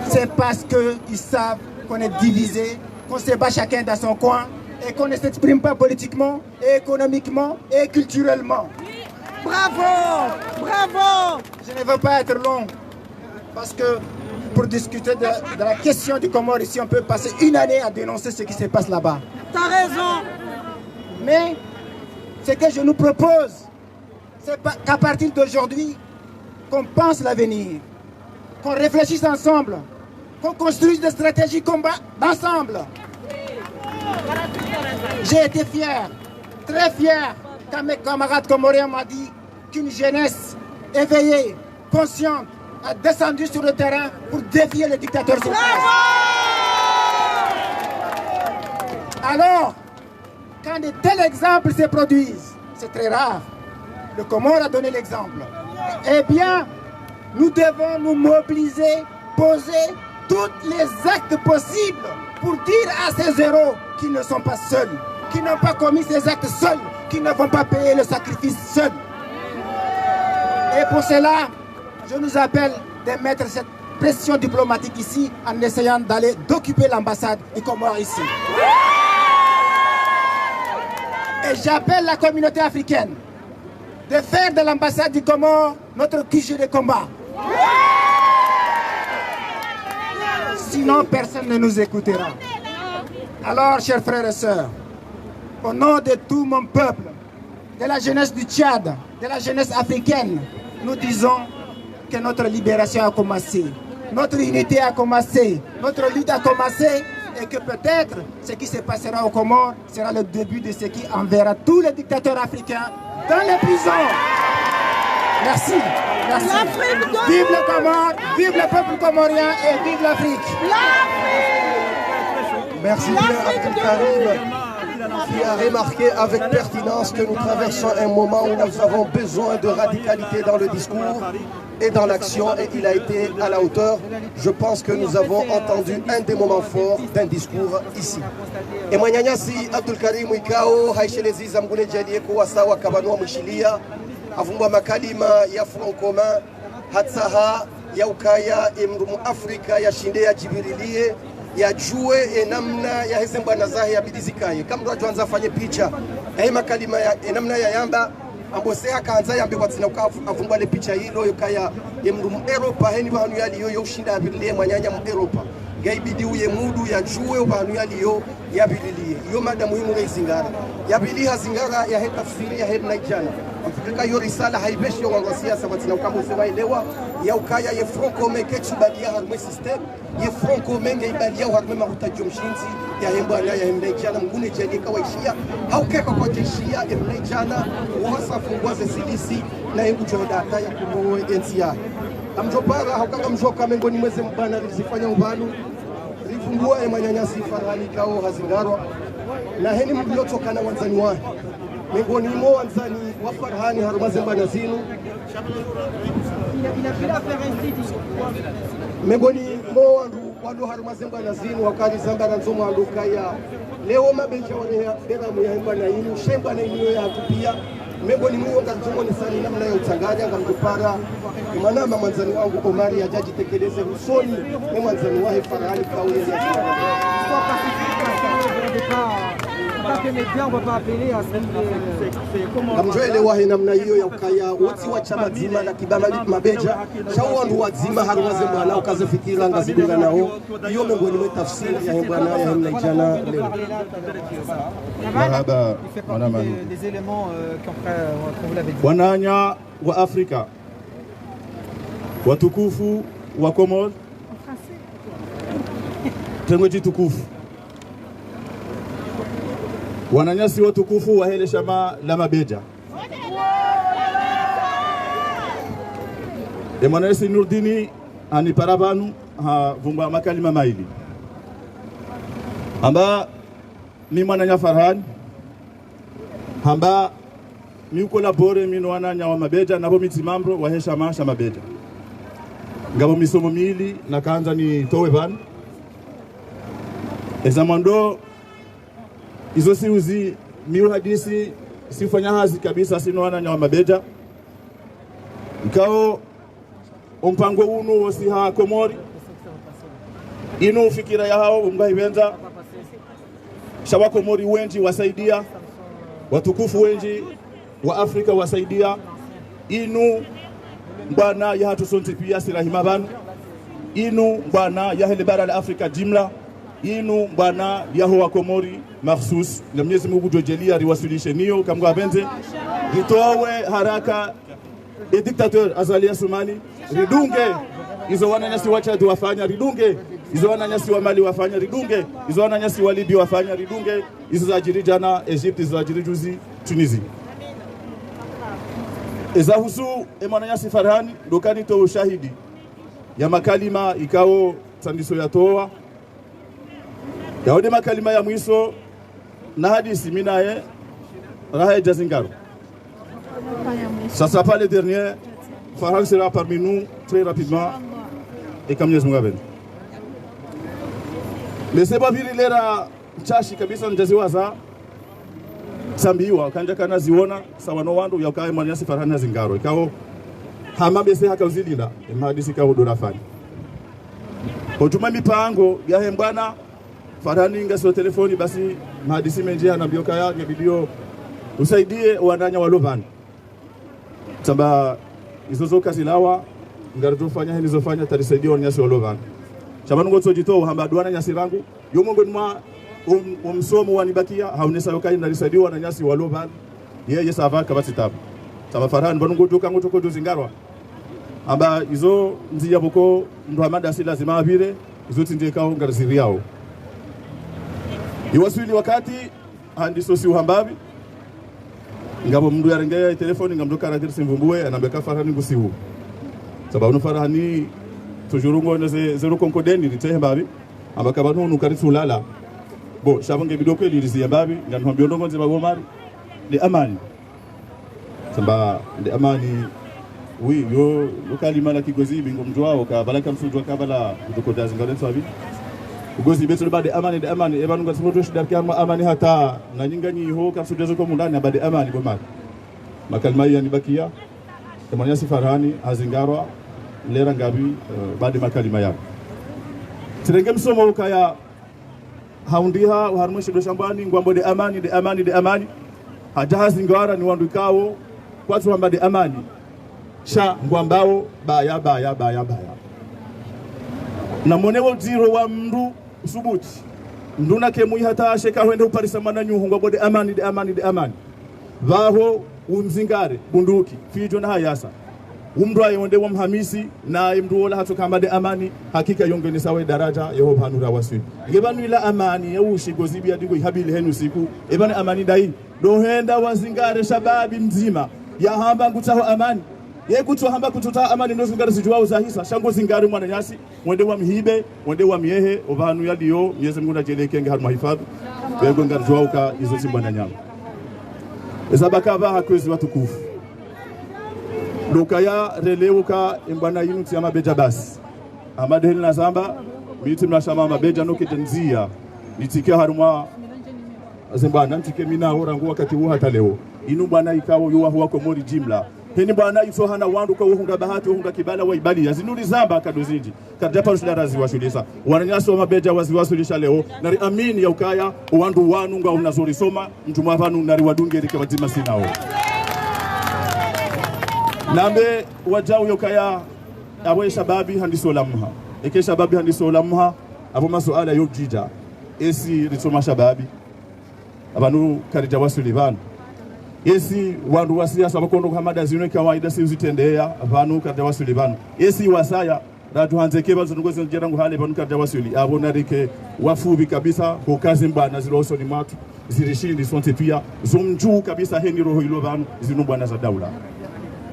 C'est parce qu'ils savent qu'on est divisé, qu'on se bat chacun dans son coin et qu'on ne s'exprime pas politiquement, et économiquement et culturellement. Bravo! Bravo! Je ne veux pas être long parce que pour discuter de la question du Comore ici, on peut passer une année à dénoncer ce qui se passe là-bas. T'as raison! Mais ce que je nous propose, c'est qu'à partir d'aujourd'hui, qu'on pense l'avenir, qu'on réfléchisse ensemble, qu'on construise des stratégies combat ensemble. J'ai été fier, très fier, quand mes camarades comoriens m'ont dit qu'une jeunesse éveillée, consciente, a descendu sur le terrain pour défier le dictateur sur place. Alors, quand de tels exemples se produisent, c'est très rare, le Comore a donné l'exemple, eh bien, nous devons nous mobiliser, poser tous les actes possibles pour dire à ces héros qu'ils ne sont pas seuls, qui n'ont pas commis ces actes seuls, qui ne vont pas payer le sacrifice seuls. Et pour cela, je nous appelle de mettre cette pression diplomatique ici en essayant d'occuper l'ambassade du Comore ici. Et j'appelle la communauté africaine de faire de l'ambassade du Comore notre QG de combat. Sinon, personne ne nous écoutera. Alors, chers frères et sœurs, au nom de tout mon peuple, de la jeunesse du Tchad, de la jeunesse africaine, nous disons que notre libération a commencé, notre unité a commencé, notre lutte a commencé et que peut-être ce qui se passera au Comores sera le début de ce qui enverra tous les dictateurs africains dans les prisons. Merci. Merci. Vive le Comore, vive le peuple comorien et vive l'Afrique. Merci bien Abdelkarim, qui a remarqué avec pertinence que nous traversons un moment où nous avons besoin de radicalité dans le discours et dans l'action, et il a été à la hauteur. Je pense que nous avons entendu un des moments forts d'un discours ici. Et Mwanyanyasi Abdelkarim Ikao, Haïchelezi Zamgoune Djalié Kouassawa Kabanoua Mouchilia, Avumba Makalima, ya Front Commun, Hatsaha, ya Ukaya, Emrumu Afrika, ya Shinde, ya Jibirilie, ya Jue, enamna, ya Hezemba Nazahi, ya Bidizikaye. Kamdwa Jwanza fanye picha, ya Makalima, enamna ya Yamba, ambose akaanza yambe kwatsina avumba le picha hilo yokaya emrumu Europa heni bahanu yali yo yoshinda abilie mwanyanya mu Europa gaibidi uye mudu ya juwe ubanu yaliyo yabililie iyo mada muhimu gaizingara yabiliha zingara ya tafsiri ya naijana Afrika yo risala haibeshi yo wango siasa batina ukambo sebaelewa ya ukaya ye franco meke chubadia harme system ye franco menge ibalia harme mahutajo mshinzi ya hemba na ya naijana mgune jeni kawaishia haukeka kwa jeshia ya naijana uhasa fungwaze silisi na hebu jodata ya kumoe NCR amjopara haukanga mjoka mengoni mweze mbana rizifanya ubanu rifungua ya manyanyasi farani kao hazingarwa na heni mbiotokana wanzani wahi mengoni mo wanzani wa Farhani harumazemba na zinu mengoni mo wandu harumazemba na zinu wakali zamba na nzomo alukaya leo mabencha wane bera muyahemba na inu shemba na inu ya hatupia mengoni mwe ngarjumo ni sani namna ya utanganya ngamtupara manama mwanzani wangu Omari ya jaji tekeleze usoni ni mwanzani wahi Farhani kawe ya namjoele wahe namna hiyo ya ukaya woti wa chama zima na kibama mabeja shau wandu wazima harumaze mwana ukaze fikira ngazidunga nao hiyo mengoni mwe tafsiri ya mbwana ya hemna ijana leo marhaba mwanamani wananya wa Afrika watukufu wa Komoro tengweji tukufu wananyasi watukufu wa hele shama la mabeja Emmanuel Nurdini ani parabanu ha vumba makalima maili amba mi mwananya Farhani amba mi kolabore mi wananya wa mabeja nabo mitimambro wa heshama shama mabeja ngabo misomo mili na kanza ni towe ban ezamando izo siuzi miu hadisi sifanya hazi kabisa sinoana nyawa mabeja nkao umpango unu wosi ha Komori inu fikira ya hao mgaibenza shawa Komori wenji wasaidia watukufu wenji wa Afrika wasaidia inu mbana ya hatu sonti pia sirahima banu inu mbana ya hele bara la Afrika jimla inu mbana ya hoa Komori mahsus na Mwenyezi Mungu jojelia riwasilishe niyo kamgwa benze ritowe haraka e dictateur Azalia Sumani ridunge izo wananyasi wacha wafanya ridunge izo wananyasi wa Mali wafanya ridunge izo wananyasi wa Libya wafanya ridunge izo za jiri jana Egypt izo za jiri juzi Tunisia eza husu emananyasi Farhani dokani to ushahidi ya makalima ikao tandiso ya toa yaode makalima ya mwiso na hadisi minaye rahe jazingaro. Ça sera pas le dernier. Farhan sera parmi nous très rapidement et comme Mwenyezi Mungu apende. Leseba virilera chashi kabisa njaziwaza sambiwa kanja kana ziona sawa no wandu yakae mwanyasi Farhan na zingaro ikao hamabese hakauzilila emhadisi kawo dorafani hotuma mipango ya hembwana Farhani ngaso telefoni basi mahadisi menje anabioka ya ngebidio usaidie wananya walovani samba izozo kazilawa ngaritofanya hilizofanya tarisaidia wanyasi walovani chamanu ngoto jito hamba duana nyasi rangu yomongo mwa umsomo wanibakia haunesa yokai narisaidia wananyasi walovani yeye sava kabati tabu samba Farhani banungo toka ngotoko dozingarwa amba izo nzia boko ndo amada si lazima vile izo tindeka ngariziriao iwaswili wakati handiso si uhambabi ngabo mndu yarengea telefoni ngamdoka radiri simvumbue anambeka Farhani ngusihu sababu no Farhani tujurungo nze zero konkodeni ritehe babi ambaka banu nukaritulala bo shabonge bidoko lirizi babi ngano biondongo nze bagomari de amani samba de amani oui yo lokali mala kigozi bingo mjwao ka balaka msujwa kabala bidoko dazi ngalen sabi ugozi betu bade amani ebanu ngasimoto shida kama amani hata na nyinganyi ho kamsujezo ko mundani bade amani bomari makalma yani bakia kama si Farhani azingarwa lera ngabi bade makalima yao tirenge msomo ukaya haundiha uharmushi do shambani ngwambo de amani hajahazi ngwara ni wandu kawo kwatu hamba de amani sha ngwambao baya na monewo ziro wa mndu subuti mndu na kemu hata sheka wende uparisa mana nyuhu ngobode amani de amani de amani vaho umzingare bunduki fijo na hayasa umdu ayonde wa mhamisi na mndu wala hatu kama de amani hakika yongeni sawe daraja Yehova hanura waswi ngebanu ila amani ya ushigozi bia digo habili henu siku ebani amani dai dohenda wazingare shababi mzima ya hamba ngutaho amani ye kutu hamba kututa amani ndo zingare sijua uzahisa shango zingare mwana nyasi wende wa mhibe wende wa miehe ovanu yaliyo Mwenyezi Mungu ajeleke nge harma hifadhi wego ngarjwa uka izo simbana nyama ezabaka va hakwezi watukufu lokaya releuka imbana yinu tiama beja basi amadeli na zamba miti mnashama mabeja nokitenzia nitikia haruma zimbana ntike mina orangu wakati huu hata leo inu bwana ikawo yuwa huwa komori jimla heni bwana iso hana wandu kwa uhunga bahati uhunga kibala wa ibali yazinuri zamba kadozinji kadjapa rushida razi washulisa wananyaso mabeja waziwasulisha leo nari amini ya ukaya uwandu wanu nga unazori soma mtumavanu nari wadungeri kwa wazima sinao nambe wajau yokaya awe shababi handiso lamha eke shababi handiso lamha abo masuala yojija esi ritoma shababi abanu karija wasulivanu esi wandu wasiasa bakondo kuhamada zino kawaida si uzitendea abanu karija wasulivanu esi wasaya ratu hanzeke bazungoze njerangu hale banu karija wasuli abo narike wafubi kabisa kwa kazi mbana ziroso ni matu zirishindi sonte pia zomju kabisa heni roho ilo banu zinubwana za daula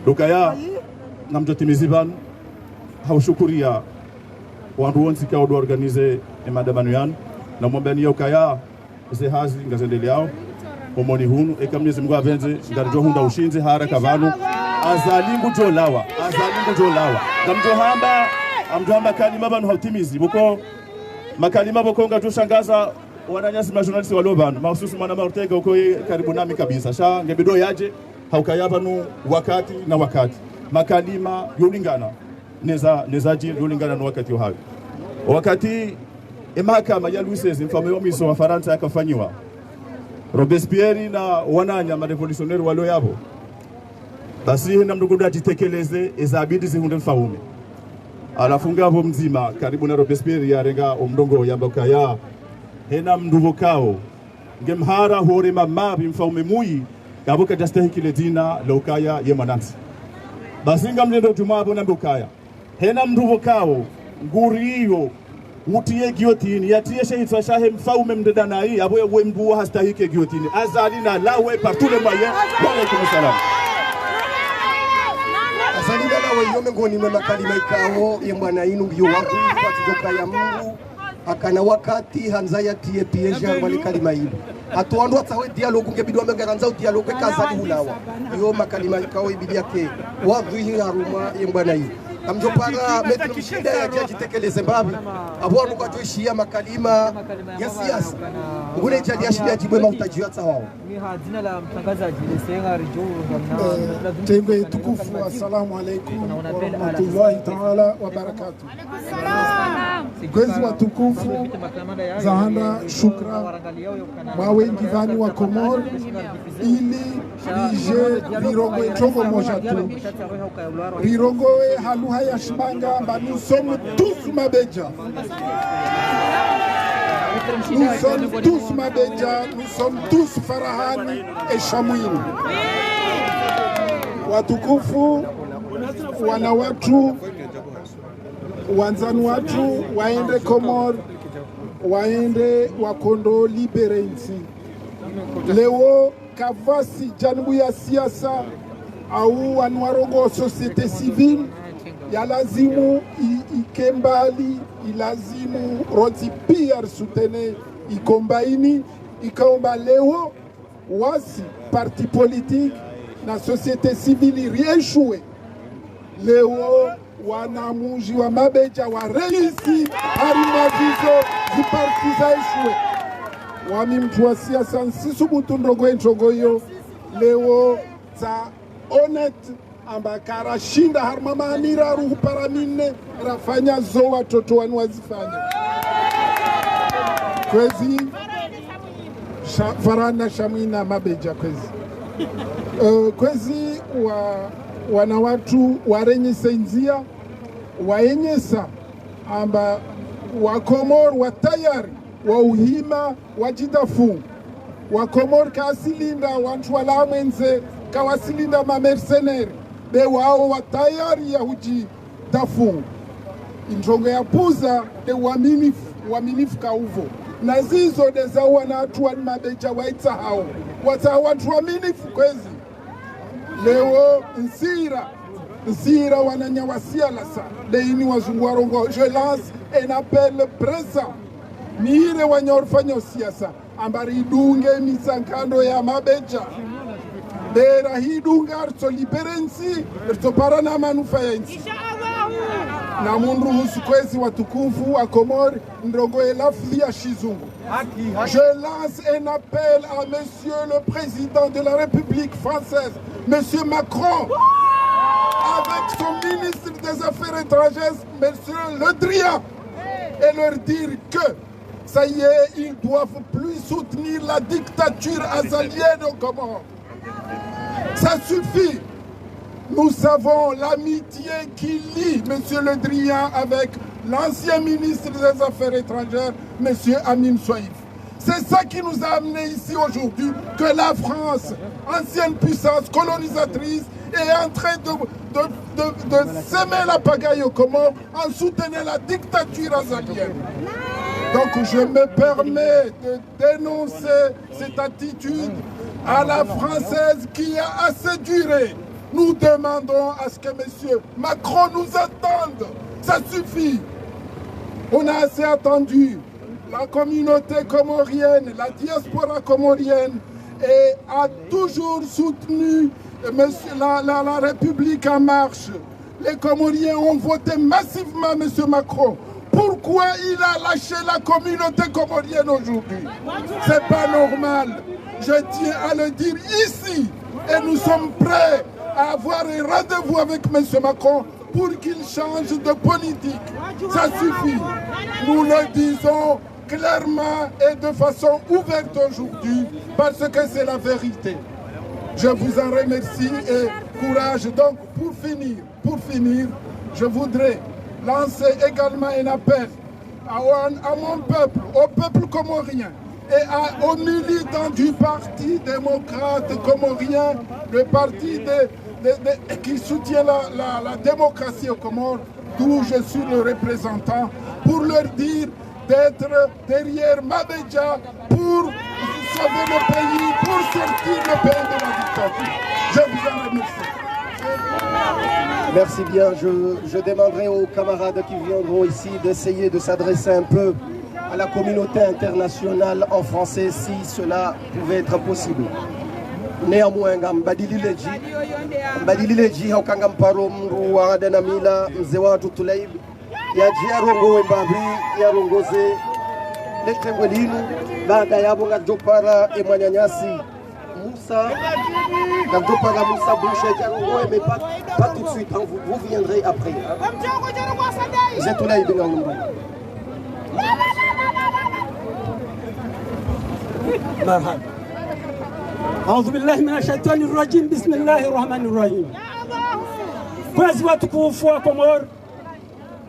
dokaya namjotimizi banu haushukuria wandu wonsi kao do organize emadabanu yanu na mwambani yokaya zehazi ngazendele yao omoni hunu eka Mwenyezi Mungu avenze ngarijo hunda ushinze haraka banu azalingu jolawa amjohamba kalima banu hautimizi buko makalima boko ngatushangaza wananyasi majournalisti walobanu mahususu mwana Ortega uko karibu nami kabisa sha ngebido yaje haukayaba nu wakati na wakati makalima yulingana nezaji yulingana na wakati hayo wakati mahakama ya Louis XVI mfalme wa miso wa Faransa yakafanywa Robespierre na wananya marevolutionnaire walo yabo basi hena mndugudu ajitekeleze ezabidi zihunde mfaume alafunga hapo mzima karibu na Robespierre yarenga omdongo yambaka ya hena mnduvo kao ngemhara hore mamabi mfaume muyi kabuka jastahikile dina lokaya ye manansi basinga mlendo jumabo na mbukaya hena mnduvo kao nguriyo utiye giotini yatie shehitwa shahe mfaume mdedana hii aboye wembuwa hastahike giotini azali na lawe partule maye wa salam azali na lawe yome ngoni mema kalima ikao ye mwana inu ngiyo watu patizoka ya Mungu akana wakati hanzaya tie pieja wale kalima hilo atuandu atawe dialogu ngebidwa mengeranza dialogu kazali hulawa yo makalima ikao ibidi yake wadu hii haruma ye mwana hii amjopanga metro mshida ya jaji tekeleze mbabi abonu kwa joishia makalima ya siasa ngune jadi ashia jibwe mautajiwa wao ni jina la mtangazaji lesenga rijo na tembe tukufu assalamu alaykum wa rahmatullahi ta'ala wa barakatuh kwezi watukufu zahanda shukra mawengi vani wa Komor ili rije virongo chongo moja tu virongo haluha ya shimanga ba nous sommes tous mabeja nous sommes tous mabeja nous sommes tous Farahani et Chamwin watukufu wana watu wanzani watu waende Komor waende wakondo libere nchi leo kavasi janibu ya siasa au wanwarongo societe civile ya lazimu ikembali ilazimu roti pia sutene ikombaini ikaomba leo wasi parti politique na societe civile rieshue leo wanamuji wa mabeja wa reisi harimazizo zipartiza ishwe wami mtu wa siasa nsisubutu ndogo hiyo leo za honest ambakara shinda harmama amira ruhu paramine rafanya zo watoto wanu wazifanya kwezi Farana Shamwina mabeja kwezi kwezi wana watu warenyese nzia waenyesa amba Wakomor wa tayari wa uhima wajidafu. Wakomor kasilinda wantwala mwenze kawasilinda mamercenari de wao wa tayari ya huji dafu. Injongo ya puza de waminifu kauvo. Na zizo de za wanatuwa ni mabeja waita hao. Wata watu waminifu kwezi. Leo Nsira wananyawasia lasa. Leini wazungu warongo. Je lance un appel présent. Niire wanyorfanyo siasa. Ambari idunge misankando ya mabeja. Dera hidunga arto liberensi. Arto parana manufa ya insi. Na mundu husukwezi watukufu wa Komori ndrongo elafli ya Shizungu. Je lance un appel à monsieur le président de la République française, monsieur Macron, avec son ministre des Affaires étrangères, monsieur Le Drian, et leur dire que ça y est, ils doivent plus soutenir la dictature azalienne au Comores. Ça suffit. Nous savons l'amitié qui lie M. Le Drian avec l'ancien ministre des Affaires étrangères, M. Amin Soïf. C'est ça qui nous a amené ici aujourd'hui, que la France, ancienne puissance colonisatrice, est en train de semer la pagaille au Comores en soutenant la dictature azalienne. Donc je me permets de dénoncer cette attitude à la française qui a assez duré. Nous demandons à ce que M. Macron nous attende. Ça suffit. On a assez attendu. La communauté comorienne, la diaspora comorienne a toujours soutenu la République en marche. Les Comoriens ont voté massivement M. Macron. Pourquoi il a lâché la communauté comorienne aujourd'hui? C'est pas normal. Je tiens à le dire ici. Et nous sommes prêts à avoir un rendez-vous avec M. Macron pour qu'il change de politique. Ça suffit. Nous le disons clairement et de façon ouverte aujourd'hui parce que c'est la vérité. Je vous en remercie et courage. Donc pour finir, je voudrais lancer également un appel à mon peuple, au peuple comorien et aux militants du Parti démocrate comorien, le parti qui soutient la démocratie aux Comores, d'où je suis le représentant, pour leur dire d'être derrière Mabedja pour sauver le pays, pour sortir le pays de la dictature. Je vous en remercie. Merci bien. Je demanderai aux camarades qui viendront ici d'essayer de s'adresser un peu à la communauté internationale en français si cela pouvait être possible. Néanmoins, Mbadilileji haukangam parom ruwa denamila mzewa tutulaib ya jiarongo wembabi ya rongoze letengwelinu baada yabo ngajopara emanyanyasi Moussa ngajopara Moussa Boucher jarongo mais pas tout de suite, hein, vous viendrez après. Zetulaib ngangumba. مرحبا أعوذ بالله من الشيطان الرجيم بسم الله الرحمن الرحيم kwezi watukufu wa Komoro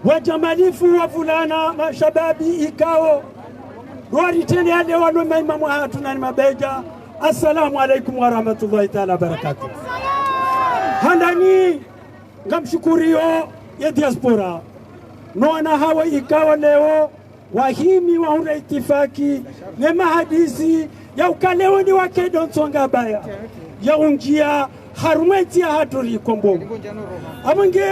wajamalifu wavulana mashababi ikao wariteni hale wanome imamu hatu na mabeja. Assalamu alaikum wa rahmatullahi ta'ala barakatuh. Handani ngamshukurio ya diaspora noana hawa ikao leo wahimi wa ura itifaki ne mahadisi ya ukaleo ni wake donsonga baya ya unjia harumeti ya haturi kombomu amunge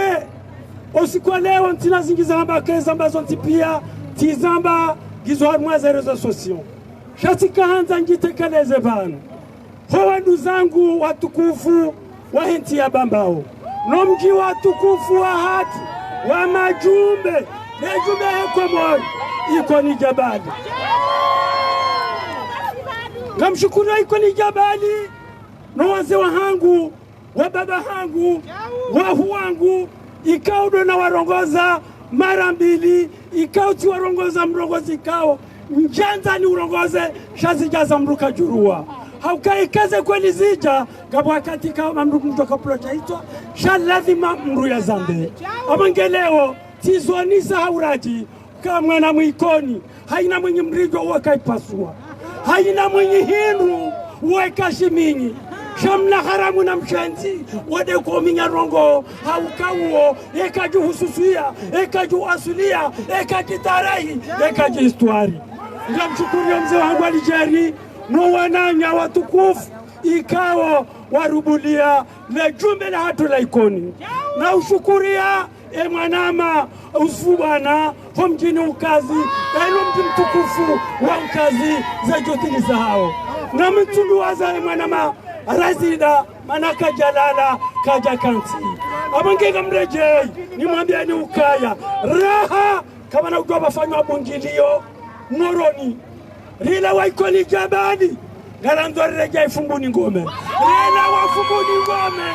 osikuwa leo ntina zingiza hamba keza mbazo ntipia tizamba gizo harumwaza rezo sosio shatika hanza njitekeleze banu hoa nduzangu watukufu wa henti ya bambao nomji watukufu wa hati wa majumbe nejumbe hekomori iko ni jabali ngamshukuru iko ni jabali no wazee wangu wa baba hangu wa huangu ikao ndo na warongoza mara mbili ikao ti warongoza mrongozi ikao njanza ni urongoze shazijaza mruka jurua haukaikaze kweli zija gabwa katika mamruku mtoka procha itwa shaladhima mru ya zambe amangeleo tizonisa hauraji kama na mwikoni haina mwenye mrigo wakaipasua haina mwenye hindu wakashiminyi shamla haramu na mshenzi wade kominya rongo haukauo ekaji hususia ekaji asulia ekaji tarehi ekaji histoire. Ngamshukuru mzee wangu Alijeri no wananya watukufu ikawa warubulia na jumbe la hatu la ikoni na ushukuria mwanama usubana homjini ukazi eno mji mtukufu wa ukazi za jotini za hao na mtunduwaza mwanama razida manaka jalala kaja kanti abangega mrejei ni mwambia ni ukaya raha kama na ugoba fanywa bungilio moroni rila waikoni jabali Galando rejei fumbuni ngome rila wa fumbuni ngome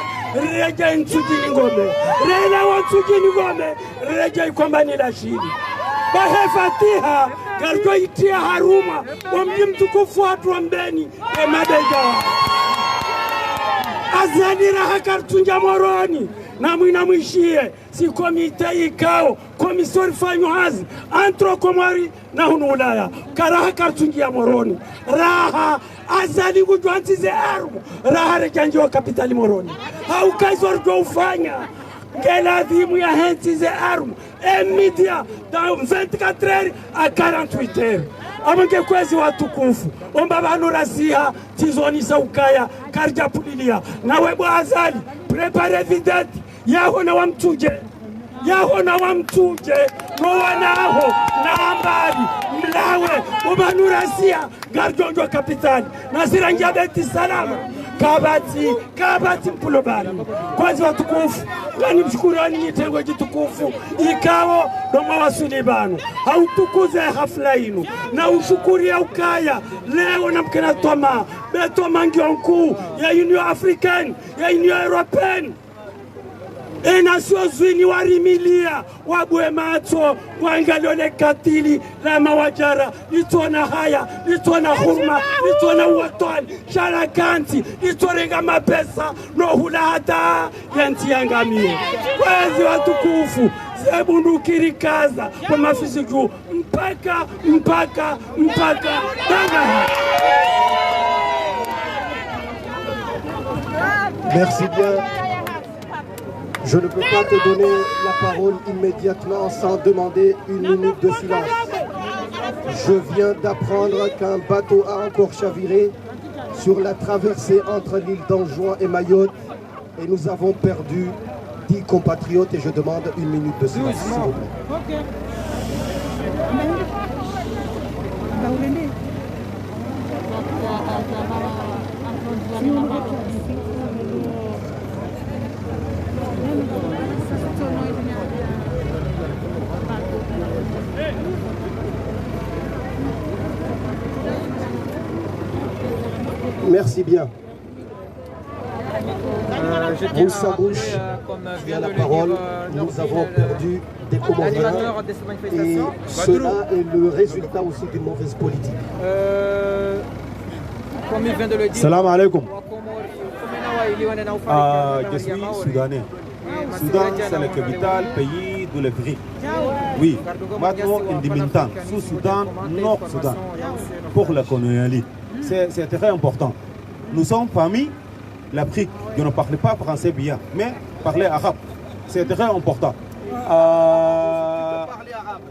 rejei nsujini ngome rila wa nsujini ngome rejei kwamba ni lashidi bahe fatiha galgo itia haruma wa mji mtukufu watu wa mbeni mabeja azani raha kartunja moroni na mwina mwishie si komite ikao komisori fanyo hazi antro komari na hunu ulaya karaha kartunjia moroni raha azali kujwantize arumu raha rejanji wa kapitali moroni haukaizor do ufanya ngela adhimu ya hentize arumu media dans 24 heures à 48 heures amange kwezi watukufu omba banu rasia tizoni saukaya karja pulilia na webo azali prepare videti yaho na wamtuje no wanaho na ambali mlawe ubanurasia garjonjo kapitali nasira njabeti salama kabati mpulobani kwazi watukufu gani mshukurani nitengo jitukufu ikawo doma wasulibanu hautukuze hafla inu na ushukuria ukaya leo na mkena toma beto mangionku ya Union Africaine ya Union Européenne et Nations Unies warimilia wabwe macho wangalole katili la mawajara litona haya litona hurma litona uwatwali sharakanti litorenga mapesa no hula hata yanti yangamie kwezi watukufu sebundukiri kaza kwa mafisi juu mpaka banga. Merci bien. Je ne peux pas te donner la parole immédiatement sans demander une minute de silence. Je viens d'apprendre qu'un bateau a encore chaviré sur la traversée entre l'île d'Anjouan et Mayotte et nous avons perdu 10 compatriotes et je demande une minute de silence, s'il vous plaît. Merci bien. Moussa Bouch, tu as la parole. Nous avons perdu des Comoriens et cela est le résultat aussi d'une mauvaise politique. Comme il vient de le dire, Salam alaikum. Je suis soudanais. Soudan, c'est le capital pays de l'Afrique. Oui, maintenant, indimitant. Sous-Soudan, Nord-Soudan. Pour la colonialité. C'est très important. Nous sommes famille, l'Afrique. Je ne parle pas français bien, mais parler arabe. C'est très important.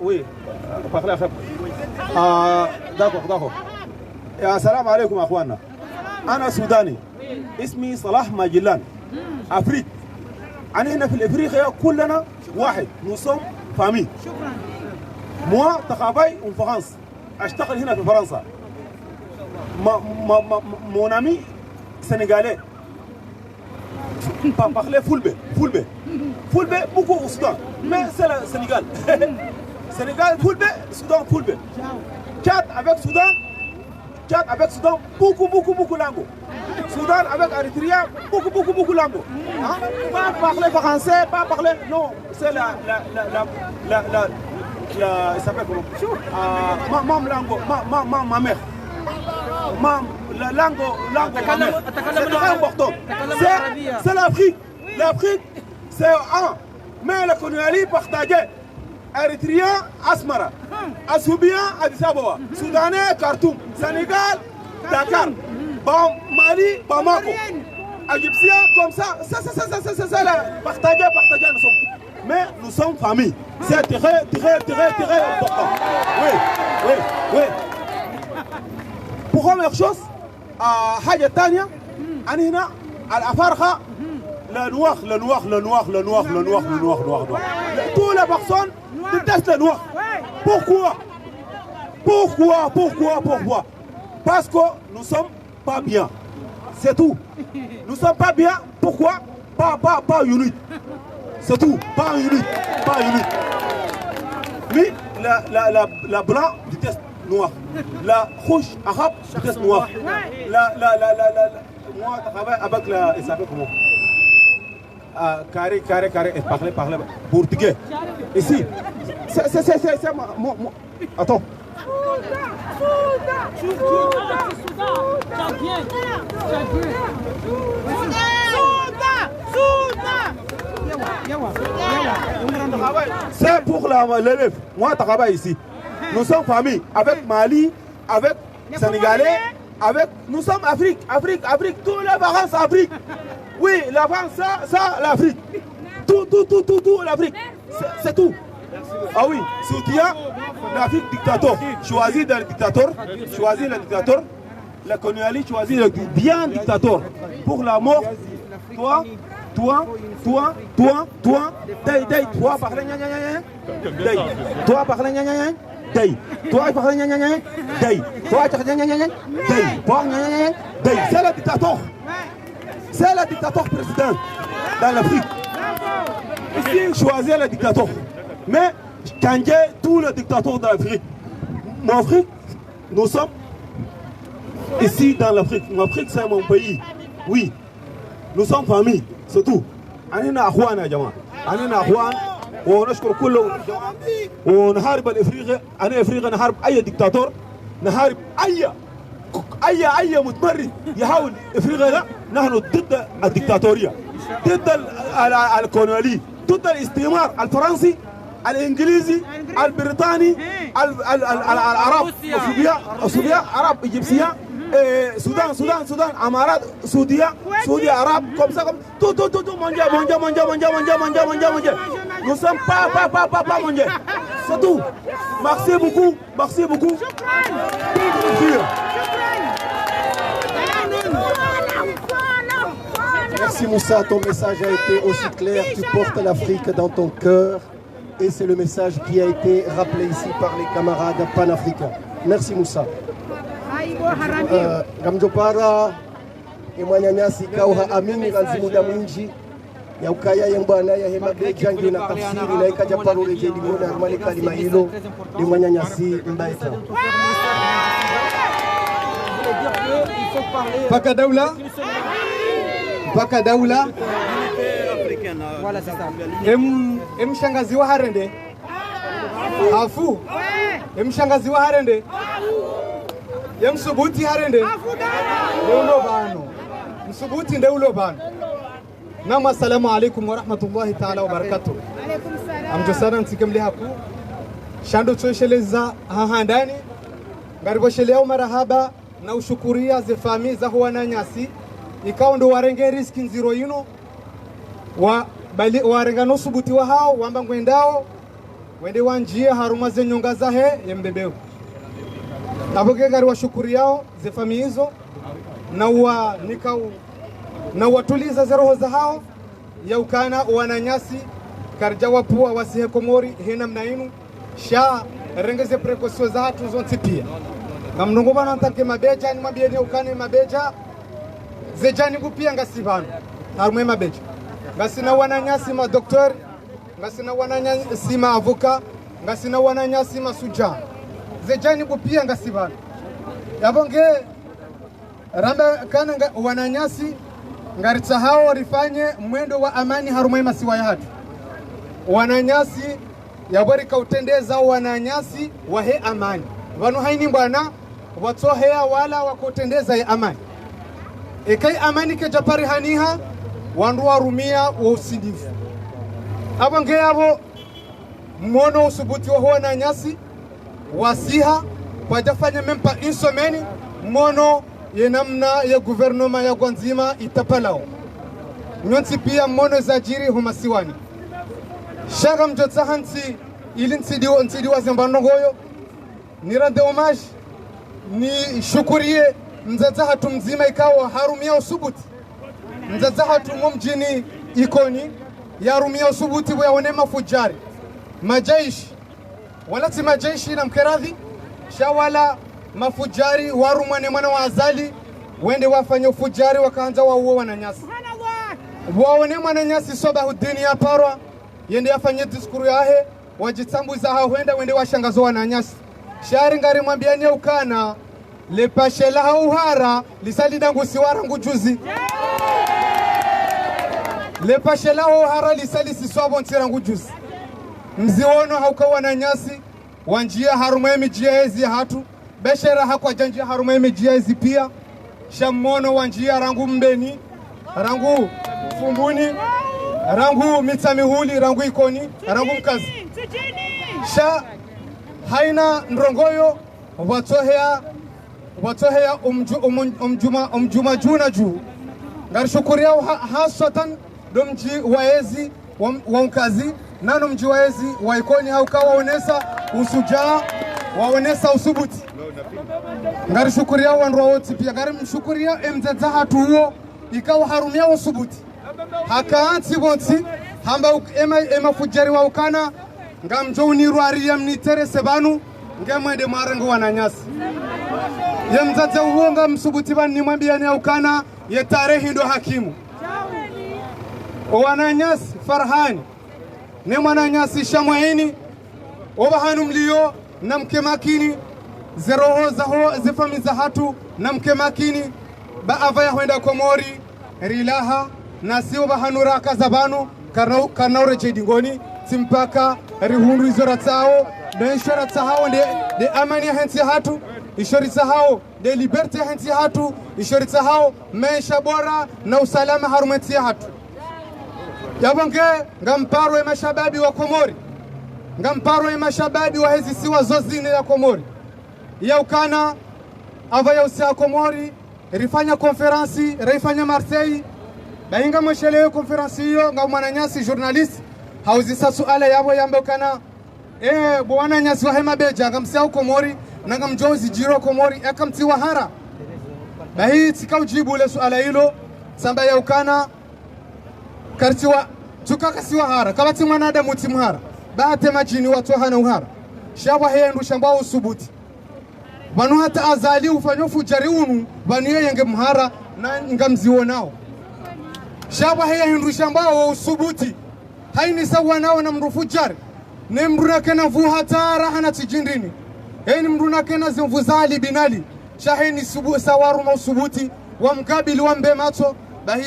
Oui, parler arabe. D'accord. Assalamu alaikum akhwana. Ana Soudani. اسمي صلاح ماجلان. أفريق. أنا هنا في الأفريقيا كلنا واحد. Nous sommes famille. Moi, travaille en France. أشتغل هنا في فرنسا. Mon ami sénégalais parlait Fulbe, beaucoup au Soudan, mais c'est le Sénégal. Sénégal, Fulbe, Soudan, Fulbe. Tchad avec Soudan, beaucoup lango. Soudan avec Eritrea, beaucoup lango. Hein? Pas parler français, pas parler, non, c'est il s'appelle comment? Ma mère. La langue, c'est très important. C'est l'Afrique. L'Afrique, c'est un. Mais la colonialité partagée. Érythréen, Asmara. Assoubien, Addis Ababa. Soudanais, Khartoum. Sénégal, Dakar. Mali, Bamako. Égyptien, comme ça. Ça, là. Partagez, nous sommes. Mais nous sommes famille. C'est très important. Oui. Pour première chose, Haja Tania, Anina, Al-Afarha, le noir. Toutes les personnes détestent le noir. Pourquoi? Parce que nous ne sommes pas bien. C'est tout. Nous ne sommes pas bien. Pourquoi? Pas unis. C'est tout. Pas unis. Lui, la blanc déteste noir. La rouge arabe déteste noir. Moi, je travaille avec la. Il s'appelle comment? Carré. Parler portugais. Ici. C'est moi. Attends. C'est pour l'élève. Moi, je travaille ici. Nous sommes famille avec Mali, avec Sénégalais, avec. Nous sommes Afrique. Tous les parents sont Afrique. Oui, la France, ça, l'Afrique. Tout l'Afrique. C'est tout. Ah oui, soutien l'Afrique dictateur. Choisis le dictateur. La colonialité choisit le bien dictateur. Pour la mort, toi, parler c'est le dictateur. C'est le dictateur président dans l'Afrique. Ici, choisir le dictateur. Mais quand il y a tous les dictateurs dans l'Afrique, mon Afrique, nous sommes ici dans l'Afrique. L'Afrique, c'est mon pays. Oui, nous sommes famille, c'est tout. أنا أخوان يا جماعة، أنا أخوان ونشكر كل ونحارب الإفريقيا. أنا إفريقيا نحارب أي دكتاتور، نحارب أي متمرد يحاول إفريقيا لا. نحن ضد الدكتاتورية، ضد الكولونيالية، ضد الاستعمار الفرنسي، الإنجليزي، البريطاني، العرب، الصوفيا، عرب، إيجيبسيا. Soudan, Amarat, Saudi arabe, comme ça, comme tout, manger. Nous sommes pas manger. C'est tout. Merci beaucoup. Merci Moussa, ton message a été aussi clair. Tu portes l'Afrique dans ton cœur. Et c'est le message qui a été rappelé ici par les camarades panafricains. Merci Moussa. Gamjopara imwanyanyasi kauha amini lanzimuda mwinji ya ukaya yembana ya hema bejangi na tafsiri na ikaja parole je limona armani kalima hilo imwanyanyasi mbaita mpaka daula Voilà, c'est ça. Mshangazi wa harende afu mshangazi wa harende Msubuti harende ndeulo bano msubuti ndeulo bano. Nama assalamu alaikum wa rahmatullahi ta'ala wa barakatuh. Alaikum salam. Amjosana ntikamli haku shando tosheleza hahandani ngaribo sheleo marahaba na ushukuria ze fami za huwana nyasi ikao ndo warenge riski nziro yino wa bali warengano subuti wa hao wamba ngwendao wende wanjia haruma ze nyonga zahe yembebeo Aboge gari wa shukuri yao ze fami hizo na watuliza ze roho za hao ya ukana wananyasi karja wapua wasihe komori hena mnainu sha rengeze prekosio za hatu zonti pia na mnungu wana ntanke mabeja ni mabiene ukane mabeja ze jani kupia ngasi vanu harume mabeja ngasi na wananyasi ma doktor ngasi na wananyasi ma avoka ngasi na wananyasi ma suja zejani kupia ngasibana yabonge ramba kana wananyasi ngaritsa hao rifanye mwendo wa amani harumai masiwa ya hatu wananyasi yabori kautendeza wananyasi wahe amani vanu haini mbwana watohea wala wakotendeza ya amani ekai amani ke japari haniha wandu warumia wa usindifu abonge yabo mmono usubuti wa huwa na nyasi wasiha kwa jafanya mempa insomeni mmono ye namna ya guvernoma ya gwanzima itapalao nyonti pia mmono zajiri humasiwani shaga mjotsa hansi ili nsidi wa zembano goyo nirande homage ni shukurie mzaza hatu mzima ikawa harumia usubuti mzaza hatu mjini ikoni yarumia usubuti yaone mafujari majaishi wala si majaishi na mkeradhi shawala mafujari warumane mwana wa azali wende wafanye ufujari wakaanza wauo wananyasi waone mwananyasi Sobahuddin ya parwa yende yafanye diskuru yahe wajitambuza hawenda wende washangazo wananyasi shari ngari mwambiani ukana lepashela hauhara lisali dangu siwara ngujuzi lepashela hauhara lisali siswabo ntira ngujuzi mziono haukawa na nyasi wanjia haruma mijia hizi hatu beshera hakwa janjia haruma mijia hizi pia shamono wanjia rangu mbeni rangu fumbuni rangu mitamihuli rangu ikoni rangu mkazi sha haina ndrongoyo watohea umjuma juna juu ngarishukuria hasatan domji waezi wa mkazi nano mji waezi waikoni haukawa waonesa usujaa waonesa usubuti ngarishukuria wanrua woti pia ngarimshukuria emzaza hatu huo ikawa harumia usubuti hakaanti woti hamba ema fujari wa ukana ngamjo unirwaria mnitere sebanu ngemwende marango wananyasi yemzaza huo ngamsubuti bani mwambia ni ukana ye tarehe ndo hakimu wananyasi Farhani ne mwananyasi Shamwaini obahanu mlio na mke makini zeroho zaho zifami za hatu na mke makini baava ya huenda Komori rilaha na sio bahanu raka zabanu kanaure chedingoni timpaka rihundu izora tsao na ishora tsao de amani hensi hatu ishori tsao de liberte hensi hatu ishori tsao maisha bora na usalama harumeti hatu yabonge ngamparo ya mashababi wa Komori ngamparo ya mashababi wa hizi siwa zozine ya Komori ya ukana ava ya usia Komori rifanya konferansi rifanya Marseille bainga mweshelewe konferansi hiyo nga mwananyasi journalist hauzisa suala yabo yambe ukana bwana nyasi wa hema beja ngamsia Komori na ngamjozi jiro Komori akamtiwa hara bahi tika ujibu ile suala hilo samba ya ukana kartiwa tukakasiwa hara kabati mwanadamu timhara baate majini watu hana uhara shawa hendu shambao usubuti banu hata azali ufanyo fujari unu banu yenge mhara na ngamziwo nao shawa hendu shambao usubuti haini sawa nao na mru fujari ne mruna kena vu hata rahana tijindini heni mruna kena zimvuzali binali shaheni subu sawaru ma usubuti wa mkabili wa mbe mato bahi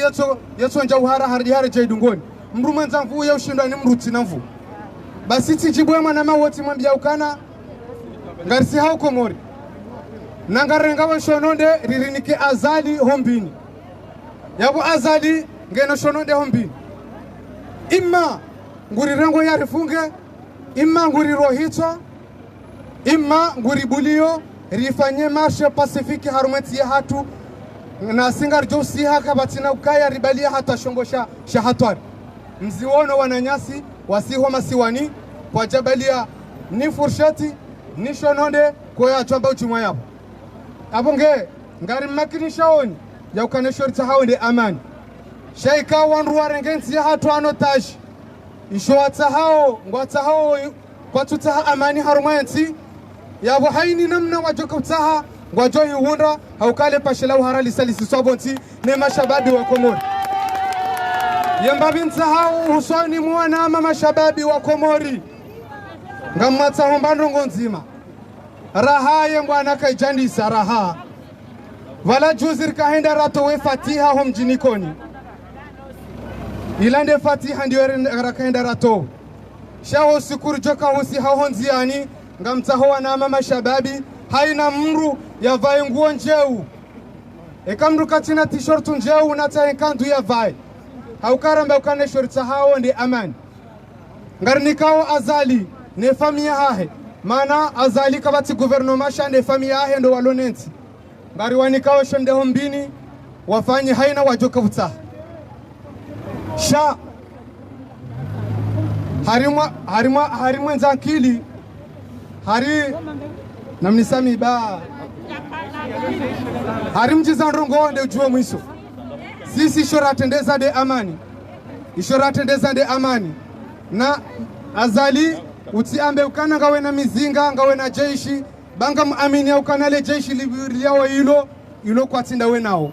yeto njauhara hardihara jaidungoni mru mwenza mvu ya ushindwa ni mruti na mvu basi tijibwe mwana mawoti mwambia ukana ngarisi hao Komori nangarenga wa shononde ririnike azali hombini yabo azali ngeno shononde hombini imma nguri rengo ya rifunge imma nguri rohito imma nguri bulio rifanye marshe pasifiki harumeti ya hatu na singar josi haka batina ukaya ribalia hata shongosha shahatwari mziono wananyasi wasiho masiwani kwa jabalia ni furshati ni shononde kwa ya chamba uchumwa yapo abonge ngari makini shaoni ya ukaneshori tahawende amani shaika wanruwa rengensi ya hatu anotashi isho watahao ngwatahao kwa tutaha amani harumayansi yabo haini namna wajoka utaha ngwajohi uhunda haukale pashela uharali salisi sobonti ne mashababi wa Komori yambabinta hao usoni mwana ama mashababi wa Komori ngamata hombandongo nzima raha yembwana kaijandisa raha vala juzir kahenda rato we fatiha homjini koni ilande fatiha ndio rakahenda rato shawo sikuru joka hosi hahonziani ngamta hoa na ama mashababi haina mru ya vai nguo njeu ekamru katina t-shirt njeu nata enkandu ya vai haukaramba ukane shorta hao ndi amani ngarnikao azali ne famia hahe mana azali kabati gouvernement sha ne famia hahe ndo walonenti ngari wanikawa shonde hombini wafanyi haina wajoka vuta sha harimwa nzankili hari namnisami ba harimjiza ndongo nde ujue mwiso sisi ishoratendeza de amani ishoratendeza de amani na azali utiambe ukana ngawe na mizinga ngawe na jeshi banga muamini ukana le jeshi liao ilo kwa tinda we nao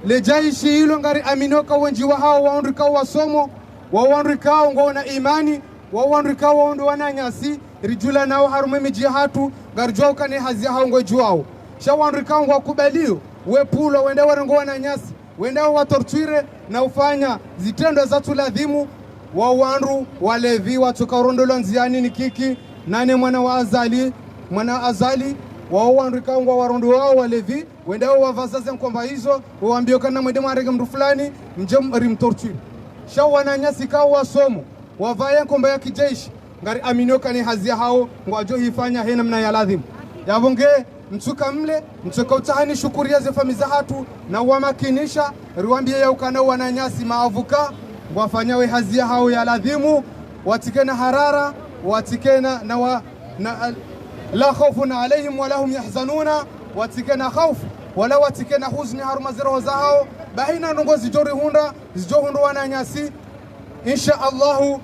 le jeshi ilo ngari aminoka wenjiwa hao waondrika wasomo waondrika ngona imani waondrika waondo wananyasi rijula nao harume miji hatu garjwa ukane hazia hao ngojuao sha waondrika ngwa kubalio wepulo wende warengo wananyasi wende wa torture na ufanya zitendo za tuladhimu wa wanru walevi watoka urondolo nziani ni kiki nane mwana wa azali wa wanru kaungwa warondo wao walevi wende wa vazaze nkomba hizo waambio kana mwende mwarege mtu fulani mje rimtorture sha wananyasi kao wasomo wavaye nkomba ya kijeshi ngari aminyoka ni hazia hao ngwajo hifanya hena mna ya ladhimu yavonge mtuka mle mtuka utahani shukuria ze famiza hatu na wamakinisha ruambie ya ukana wananyasi maavuka wafanyawe hazia hao ya ladhimu watikena harara watikena na la khawfun alayhim wala hum yahzanuna watikena khawf wala watikena huzni haruma zero zao bahina ndongo zijohunda wananyasi insha Allah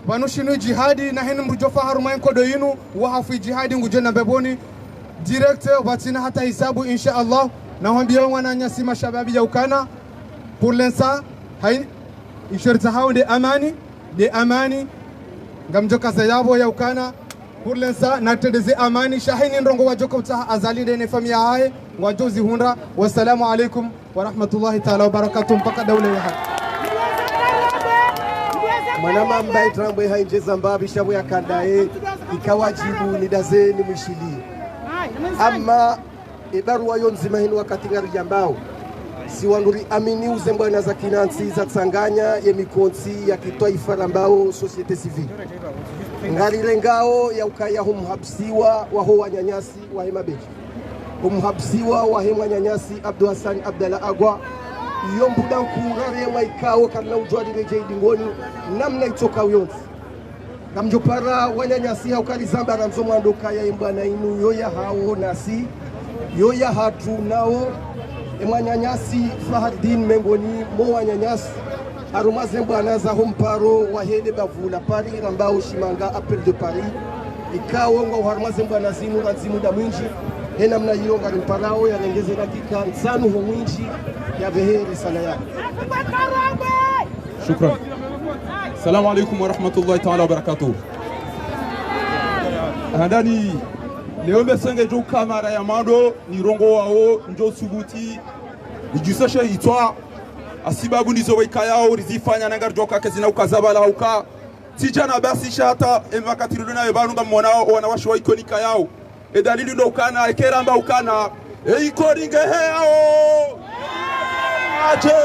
wanushinu jihadi na henu mrujofa haruma enkodo yinu wahafu jihadi ngujena beboni direct watina hata hisabu insha Allah na wambia wananyasi mashababi ya ukana pour l'instant hain ishirta hao de amani ngamjoka sayabo ya ukana pour l'instant na tendeze amani shahini ndongo wajoka utaha azali de famia hae wajozi hunda wassalamu alaikum wa rahmatullahi ta'ala wa barakatuh mpaka daula ya haki mwanama mbai tramwe hainje zambabi shabu ya kandae ikawajibu ni dazeni mwishili ama ibarua yonzima hinu wakati ngari jambao si wanduri amini uzembwana za kinansi za tsanganya ya mikonsi ya kitaifa rambao societe civile ngari lengao ya ukaya humhabsiwa wa ho wanyanyasi wa hemabeji humhabsiwa wa hema nyanyasi Abdul Hassan Abdalla Agwa yombuda kurare ya maikao kana ujwadi reje dingoni namna itoka uyonzi kamjopara wanyanyasi haukali zamba ramzomo andoka ya imbana inu yoya hao nasi yoya hatu nao emwanyanyasi Fahardin Mengoni mo wanyanyasi harumaze mbwana za homparo wahede bavula Paris rambao shimanga appel de Paris ikawo ngo harumaze mbwana zinu ranzimu da mwinji hena mna yonga rimparao ya rengeze dakika nsanu ho mwinji ya beheri sana yake shukran. Assalamu alaikum wa rahmatullahi ta'ala wa barakatuh. Handani leo mbesenge jo kamera ya mando ni rongo wao njo subuti nijusasha itwa asibabu nizo waikayao rizifanya nangar joka kezina ukazabala hauka tijana basi shata emakatirudu na ebanunga mwanao wanawasho waikonika yao edalili ndo ukana ekeramba ukana eikoringe heo aje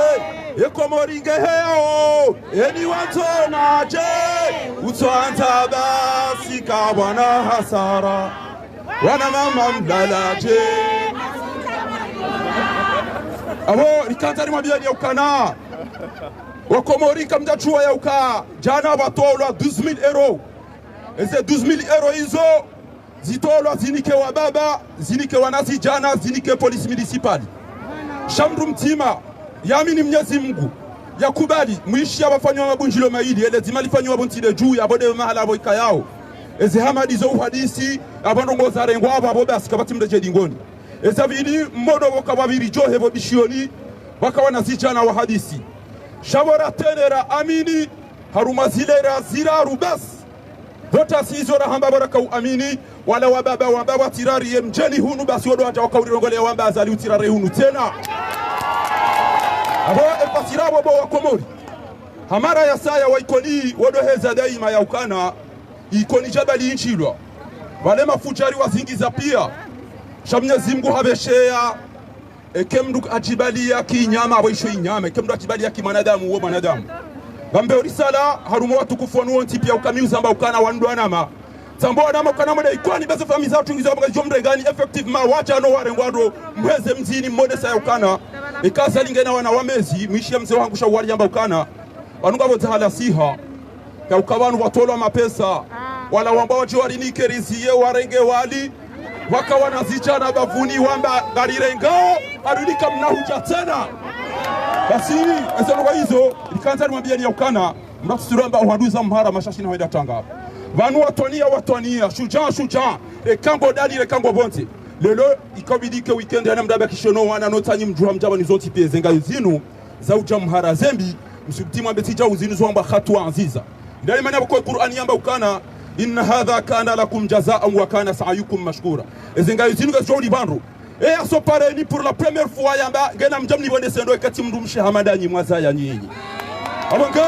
ekomoringe heo eni wantona aje utwanta basi kabwana hasara wana mama mdalaje abo rikantari mwabiani ya ukana wakomori kamjachua ya uka jana watolwa 12,000 euro eze 12,000 euro hizo zitolwa zinike wa baba zinike wanazi jana zinike polisi municipali shamru mtima yamini Mwenyezi Mungu yakubali muishi abafanywa mabunjilo maili ele zimalifanywa bontide juu ya bode mahala boika yao eze hamadi zo uhadisi abandongo zarengwa abo basi kabati mdeje dingoni eze vili mmodo boka babiri johe bodishioni bakawana zijana wa hadisi shabora tenera amini haruma zilera ziraru bas vota sizora hamba baraka amini wala wababa wababa tirari mjeni hunu basi wodo aja wakaurongole wamba azali utirare hunu tena abo epasirabo bo wakomori hamara ya saya waikoni wodo heza daima ya ukana ikoni jabali inchilwa wale mafujari wazingiza pia Mwenyezi Mungu habeshea ekemdu ajibalia kinyama aboisho inyama ekemdu ajibalia kimanadamu wo manadamu gambe orisala haruma watukufu wanu pia ukamiuza amba ukana wandwanama sambo na makana mode ikwani bese famille za tungizo baka jomre gani effectivement wacha no warengwado mweze mzini mode sa ukana ikaza lingena wana wamezi mwishia mzee wangu shawari yamba ukana wanunga bote hala siha ka ukabanu watolo mapesa wala wamba wachiwari nikeriziye warenge wali waka wanazichana bavuni wamba garirengao arudika mnahuja tena basi esano kwa hizo ikanza nimwambia ni ukana mnakusuramba uhanduza mhara mashashi na wenda tanga vanu watonia shujaa rekango dali rekango bonte lelo ikabidike weekend yana mdaba kishono wana notanyi mjua mjaba nizoti pia zenga zinu za ujamhara zembi msubtima betija uzinu zwamba khatwa aziza ndani maana kwa Qur'ani yamba ukana inna hadha kana lakum jazaa'an wa kana sa'yukum mashkura zenga zinu ga joli bandu aso pareni pour la première fois yamba ngena mjamni bonde sendo kati mndumshi hamadanyi mwazaya nyinyi abanga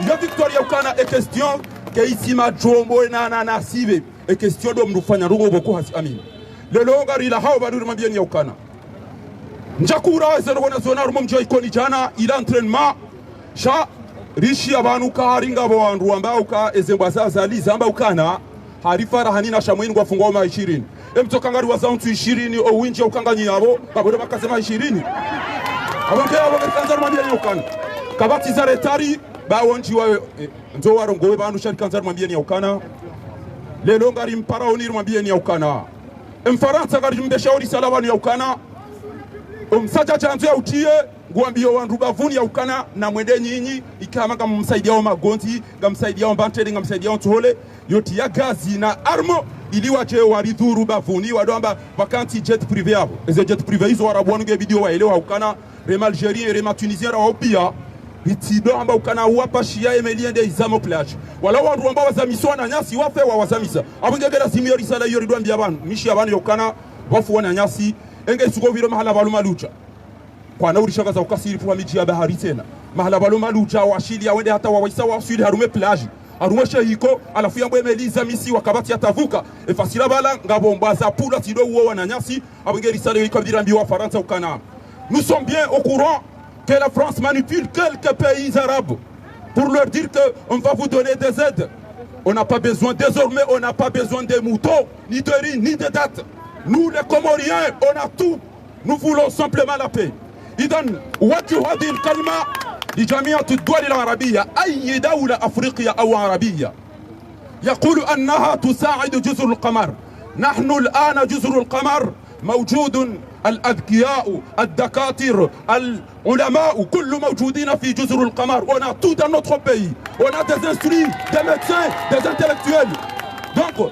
ya victoria ukana e question ke ici ma jombo na sibe e question do mrufanya rugo boko hasi amin lelo ngari la hawa badu mabiyani ukana njakura zero wana zona rumo mjo ikoni jana ila entraînement sha rishi abantu karinga bo wandu ambao ka ezembwa zazali zamba ukana harifara hanina shamwini kwa fungwa ma 20 emtoka ngari wa zauntu 20 o winje ukanganyi yabo babode bakasema 20 abonke abo kanza mabiyani ukana kabati za retari bawonji wa nzo warongowe bantu shari kanza mabiyani ya ukana lelo ngari mpara oniri mabiyani ya ukana mfaransa ngari mbeshauri salabani ya ukana msaja chanzo ya utie nguambio wandu bavuni ya ukana na mwende nyinyi ikama kama msaidia wa magonzi ngamsaidia wa banteli ngamsaidia wa tuhole yoti ya gazi na armo ili wache waridhuru bavuni wadomba vakanti jet privé yabo eze jet privé hizo warabuanu ge video waelewa ukana rema Algeria rema Tunisia raopia bitido amba ukana wapa shia emeliende izamo plage wala wandu amba wazamiswa na nyasi wafe wa wazamisa abungegera simu risala yori do ambia banu mishi abantu yokana wafu wana nyasi enge suko viro mahala baluma lucha kwa na urishaka za ukasiri kwa miji ya bahari tena mahala baluma lucha washili wende hata waisa wa sudi harume plage harume shehiko alafu yambo emeliza misi wakabati atavuka efasila bala ngabomba za pula tido uo wana nyasi abungegera risala yori kabdira mbiwa Faransa ukana. Nous sommes bien au courant que la France manipule quelques pays arabes pour leur dire qu'on va vous donner des aides. On n'a pas besoin, désormais, on n'a pas besoin de moutons, ni de riz, ni de dattes. Nous, les Comoriens, on a tout. Nous voulons simplement la paix. إذن وجه هذه الكلمة لجميع الدول العربية أي دولة أفريقية أو عربية يقول أنها تساعد جزر القمر. نحن الآن جزر القمر موجود الأذكياء الدكاترة العلماء كل موجودين في جزر القمر. On a tout dans notre pays. On a des instruits, des médecins, des intellectuels. Donc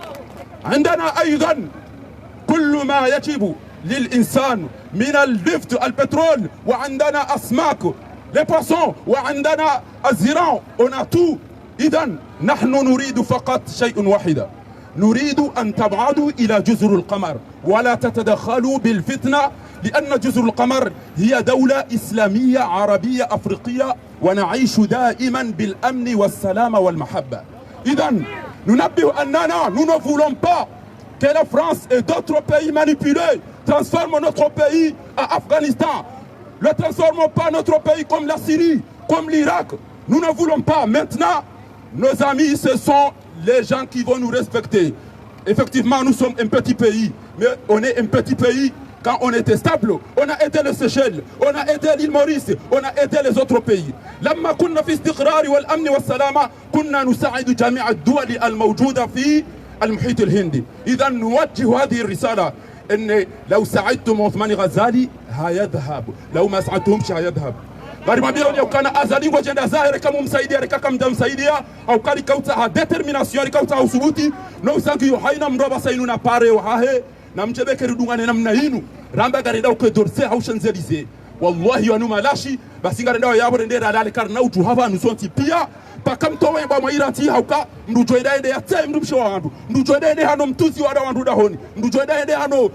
عندنا أيضا كل ما يجب للإنسان من اللفت البترول وعندنا أسماك les poissons وعندنا الزراع. On a tout. إذن نحن نريد فقط شيء واحد نريد أن تبعدوا إلى جزر القمر ولا تتدخلوا بالفتنة لأن جزر القمر هي دولة إسلامية عربية أفريقية ونعيش دائما بالأمن والسلام والمحبة. إذن ننبه أننا nous ne voulons pas que la France et d'autres pays manipulés transforment notre pays à Afghanistan. Ne transformons pas notre pays comme la Syrie, comme l'Irak. Nous ne voulons pas. Maintenant, nos amis, ce sont les gens qui vont nous respecter. Effectivement, nous sommes un petit pays, mais on est un petit pays quand on était stable. On a aidé les Seychelles, on a aidé l'île Maurice, on a aidé les autres pays. لما كنا في استقرار والأمن والسلامة كنا نساعد جميع الدول الموجودة في المحيط الهندي. إذا نوجه هذه الرسالة إن لو ساعدتم عثمان غزالي هيذهب، لو ما ساعدتهمش هيذهب. غير ما بيقول لو كان أزالي وجد ظاهر كم مساعدية كم دم مساعدية أو كان كوتها determination كوتها ثبوتي نو سانكي يحينا مربى سينونا باري وهاه نمجبه كردوغاني نمناينو رامبا غاريداو كدورسي أو شانزليزيه والله يانو مالاشي بس غاريداو يابور ندير على الكارناو تهافا نسونتي بيا pakam towe ba mairati hauka mrujoida ende yatse mrubsho wandu mrujoida ende hano mtuzi wada wandu dahoni mrujoida ende hano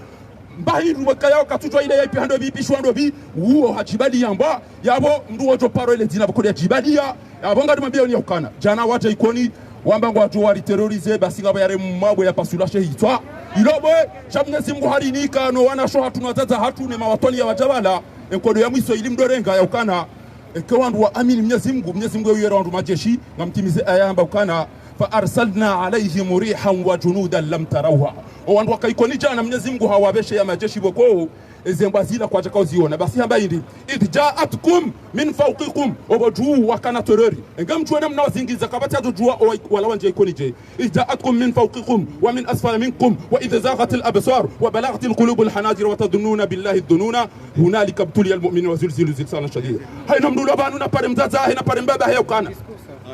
mbahiru bakaya katujwa ile yapi hando bipi shwando bi uo hajibali yamba yabo mruo jo paro ile dina bakodi hajibalia yabo ngadi mabia ni ukana jana waje ikoni wamba ngo watu wali terrorize basi ngaba yare mabwe ya pasulashe hitwa ilobwe shamnezi mungu halinika no wana sho hatunazaza hatune mawatoni ya wajabala enkodo ya mwiso ili mdorenga ya ukana eke wandu wa amini Mwenyezi Mungu yeye wandu majeshi ngamtimize ayamba ukana فأرسلنا عليهم ريحا وجنودا لم تروها وانdu wakaikoni jana Mwenyezi Mungu hawabeshe ya majeshi boko ezembazila kwa jakao ziona basi hamba hindi idjaatkum min fawqikum obojuu wakana torori ngamchwana mnawazingiza kabati ajujua wala wanje ikoni je idjaatkum min fawqikum wa min asfala minkum wa idha zaghat al absar wa balaghat al qulub al hanajir wa tadhunnuna billahi dhununa hunalika btuliya al mu'minuna wa zilzilu zilzalan shadida hayna mdulo banu na pare mzaza hayna pare mbaba hayukana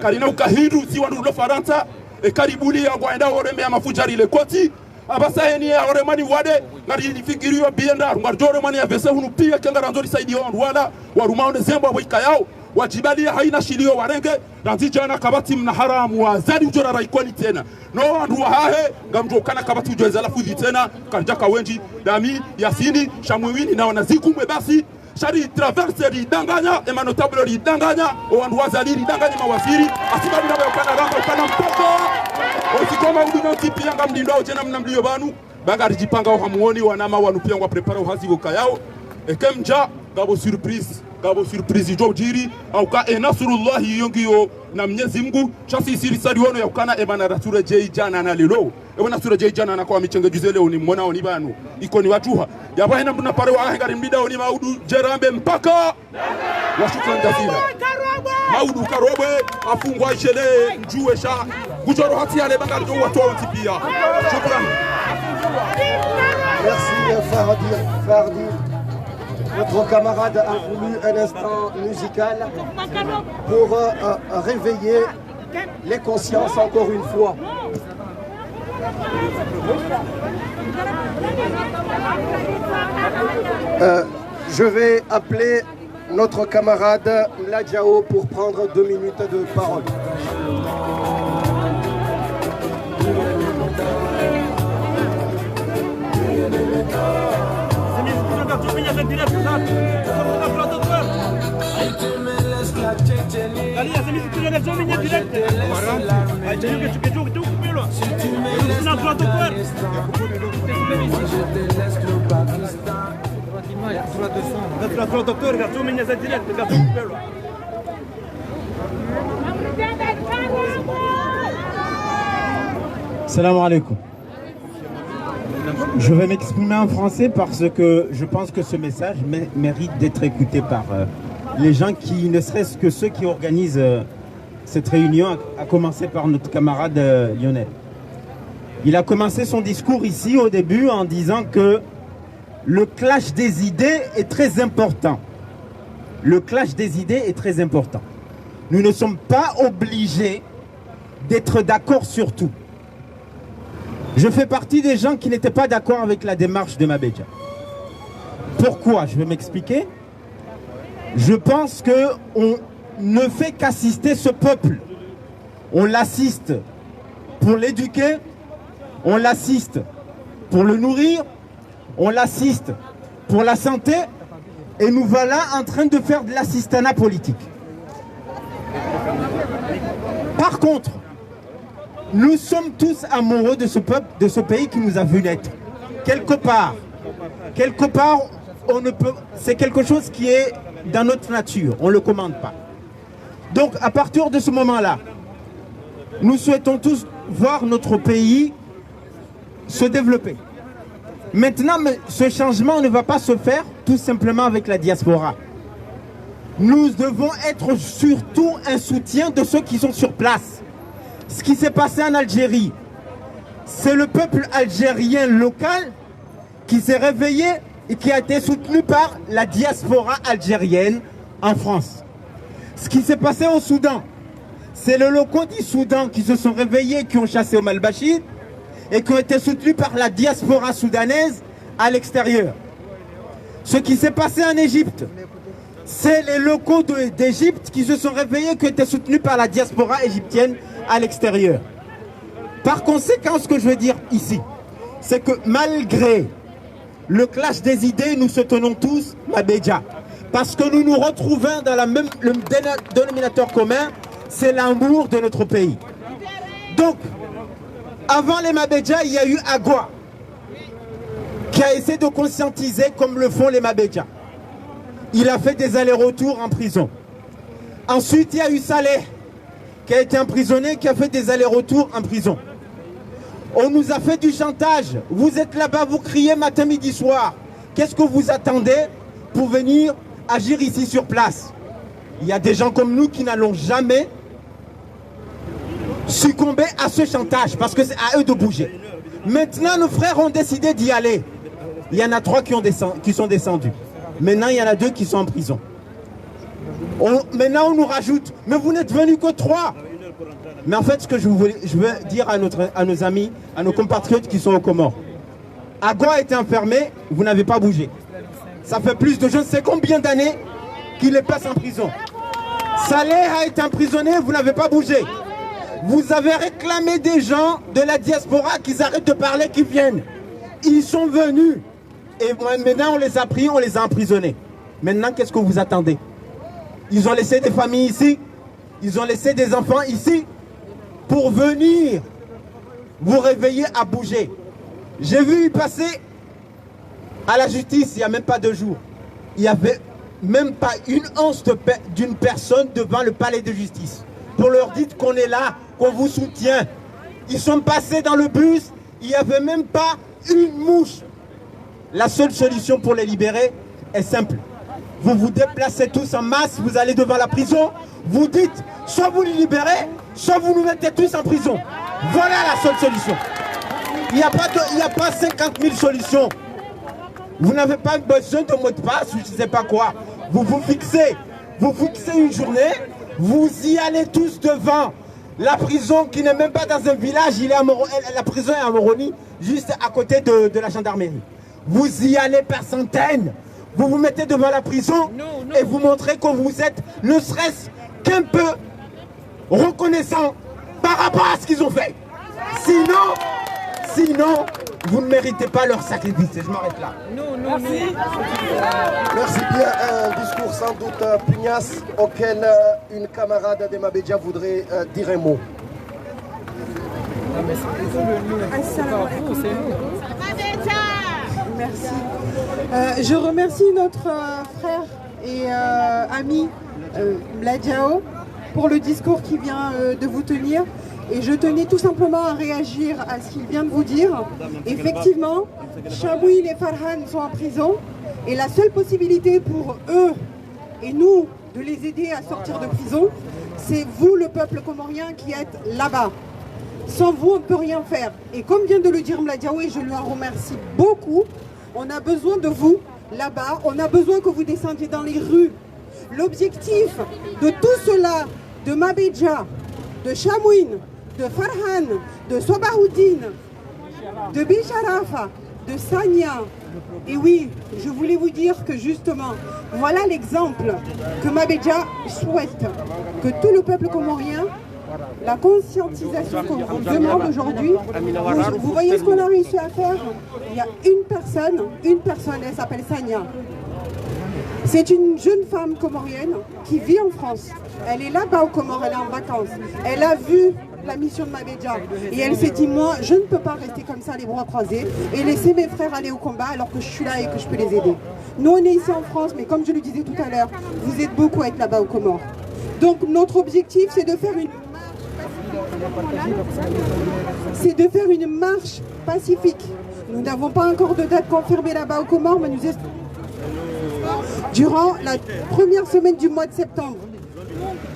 karina ukahindu si wandu lo faranta e karibuli ya kwaenda orembe ya mafujari ile koti abasaheni ya oremani wade ngari fikiriyo bienda ngarjore mani ya vese hunu pia kangara nzori saidi on wala warumaone zembo boika yao wajibali haina shilio warenge ranzijana kabati mna haramu wa zadi ujora raikoni tena no wandu hahe ngamjo kana kabati ujoza alafu tena kanjaka wenji dami yasini shamwini na wanazikumwe basi shari traverse lidanganya ema notable lidanganya wandu wazali lidanganya mawaziri asibabu na kana rambo kana mpoko osikoma uduna tipi yanga mdindo jena mnamlio banu banga rijipanga wa hamuoni wanama wanupia ngwa prepare uhazi ukayao ekemja gabo surprise jo jiri au ka enasrullahi yongiyo na Mwenyezi Mungu chasi siri sadiwono ya ukana ebana rature je jana na lelo ebana rature je jana na kwa michenge juzele oni mona oni banu iko ni watuha yaba hena mtuna pare wa ngari mbida oni maudu jerambe mpaka wa shukran jazila maudu karobwe afungwa ishele njuwe sha gujoro hati ale banga jo watu pia shukran. Merci Fardi. Notre camarade a voulu un instant musical pour réveiller les consciences encore une fois. Je vais appeler notre camarade Mladjao pour prendre 2 minutes de parole. Salam alaikum. Je vais m'exprimer en français parce que je pense que ce message mérite d'être écouté par les gens qui, ne serait-ce que ceux qui organisent cette réunion, à commencer par notre camarade Lionel. Il a commencé son discours ici au début en disant que le clash des idées est très important. Le clash des idées est très important. Nous ne sommes pas obligés d'être d'accord sur tout. Je fais partie des gens qui n'étaient pas d'accord avec la démarche de Mabedja. Pourquoi? Je vais m'expliquer. Je pense qu'on ne fait qu'assister ce peuple. On l'assiste pour l'éduquer, on l'assiste pour le nourrir, on l'assiste pour la santé, et nous voilà en train de faire de l'assistanat politique. Par contre, nous sommes tous amoureux de ce peuple, de ce pays qui nous a vu naître. Quelque part, on ne peut. C'est quelque chose qui est dans notre nature. On ne le commande pas. Donc, à partir de ce moment-là, nous souhaitons tous voir notre pays se développer. Maintenant, ce changement ne va pas se faire tout simplement avec la diaspora. Nous devons être surtout un soutien de ceux qui sont sur place. Ce qui s'est passé en Algérie, c'est le peuple algérien local qui s'est réveillé et qui a été soutenu par la diaspora algérienne en France. Ce qui s'est passé au Soudan, c'est les locaux du Soudan qui se sont réveillés, qui ont chassé Omar al-Bashir et qui ont été soutenus par la diaspora soudanaise à l'extérieur. Ce qui s'est passé en Égypte, c'est les locaux d'Égypte qui se sont réveillés, qui ont été soutenus par la diaspora égyptienne à l'extérieur. Par conséquent, ce que je veux dire ici, c'est que malgré le clash des idées, nous soutenons tous Mabedja. Parce que nous nous retrouvons dans le dénominateur commun, c'est l'amour de notre pays. Donc, avant les Mabedja, il y a eu Agua, qui a essayé de conscientiser comme le font les Mabedja. Il a fait des allers-retours en prison. Ensuite, il y a eu Saleh, qui a été emprisonné, qui a fait des allers-retours en prison. On nous a fait du chantage. Vous êtes là-bas, vous criez matin, midi, soir. Qu'est-ce que vous attendez pour venir agir ici sur place? Il y a des gens comme nous qui n'allons jamais succomber à ce chantage parce que c'est à eux de bouger. Maintenant, nos frères ont décidé d'y aller. Il y en a 3 qui sont descendus. Maintenant, il y en a 2 qui sont en prison. Maintenant, on nous rajoute. Mais vous n'êtes venus que 3. Mais en fait, ce que je veux dire à nos amis, à nos compatriotes qui sont aux Comores. Agua a été enfermé, vous n'avez pas bougé. Ça fait plus de je ne sais combien d'années qu'il est passé en prison. Saleh a été emprisonné, vous n'avez pas bougé. Vous avez réclamé des gens de la diaspora qu'ils arrêtent de parler, qu'ils viennent. Ils sont venus. Et maintenant, on les a pris, on les a emprisonnés. Maintenant, qu'est-ce que vous attendez? Ils ont laissé des familles ici. Ils ont laissé des enfants ici pour venir vous réveiller à bouger. J'ai vu passer à la justice il n'y a même pas 2 jours. Il n'y avait même pas une once d'une personne devant le palais de justice pour leur dire qu'on est là, qu'on vous soutient. Ils sont passés dans le bus, il n'y avait même pas une mouche. La seule solution pour les libérer est simple. Vous vous déplacez tous en masse, vous allez devant la prison, vous dites soit vous les libérez, soit vous nous mettez tous en prison. Voilà la seule solution. Il n'y a pas 50 000 solutions. Vous n'avez pas besoin de mot de passe ou je ne sais pas quoi. Vous fixez une journée, vous y allez tous devant la prison qui n'est même pas dans un village, la prison est à Moroni, juste à côté de la gendarmerie. Vous y allez par centaines, vous vous mettez devant la prison et vous montrez que vous êtes ne serait-ce qu'un peu reconnaissant par rapport à ce qu'ils ont fait. Sinon, vous ne méritez pas leur sacrifice. Je m'arrête là. Merci. Merci bien. Un discours sans doute pugnace auquel une camarade de Mabedja voudrait dire un mot. Merci. Je remercie notre frère et ami Mladiao pour le discours qu'il vient de vous tenir. Et je tenais tout simplement à réagir à ce qu'il vient de vous dire. Effectivement, Chamouine et Farhan sont en prison. Et la seule possibilité pour eux et nous de les aider à sortir de prison, c'est vous, le peuple comorien, qui êtes là-bas. Sans vous, on ne peut rien faire. Et comme vient de le dire Mladiao, et je lui en remercie beaucoup, on a besoin de vous là-bas. On a besoin que vous descendiez dans les rues. L'objectif de tout cela, de Mabedja, de Chamouine, de Farhan, de Sobahoudine, de Bicharafa, de Sania. Et oui, je voulais vous dire que justement, voilà l'exemple que Mabedja souhaite, que tout le peuple comorien, la conscientisation qu'on vous demande aujourd'hui, vous voyez ce qu'on a réussi à faire? Il y a une personne, elle s'appelle Sania. C'est une jeune femme comorienne qui vit en France. Elle est là-bas aux Comores, elle est en vacances. Elle a vu la mission de Mabedja et elle s'est dit, moi, je ne peux pas rester comme ça les bras croisés et laisser mes frères aller au combat alors que je suis là et que je peux les aider. Nous, on est ici en France, mais comme je le disais tout à l'heure, vous êtes beaucoup à être là-bas aux Comores. Donc, notre objectif, c'est de faire une marche pacifique. Nous n'avons pas encore de date confirmée là-bas aux Comores, mais nous espérons durant la première semaine du mois de septembre.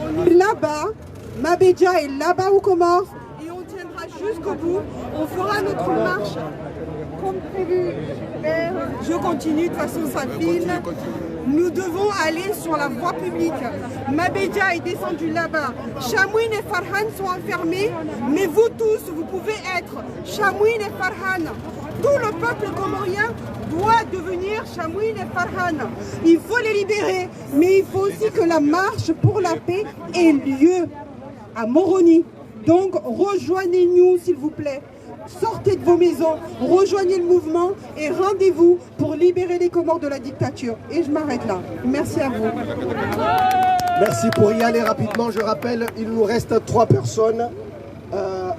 On est là-bas, Mabedja est là-bas aux Comores et on tiendra jusqu'au bout. On fera notre marche comme prévu. Je continue, de toute façon ça file. Nous devons aller sur la voie publique. Mabedja est descendu là-bas. Chamouine et Farhan sont enfermés, mais vous tous, vous pouvez être Chamouine et Farhan. Tout le peuple comorien doit devenir Chamouine et Farhan. Il faut les libérer, mais il faut aussi que la marche pour la paix ait lieu à Moroni. Donc rejoignez-nous s'il vous plaît. Sortez de vos maisons, rejoignez le mouvement et rendez-vous pour libérer les Comores de la dictature. Et je m'arrête là. Merci à vous. Merci. Pour y aller rapidement, je rappelle, il nous reste 3 personnes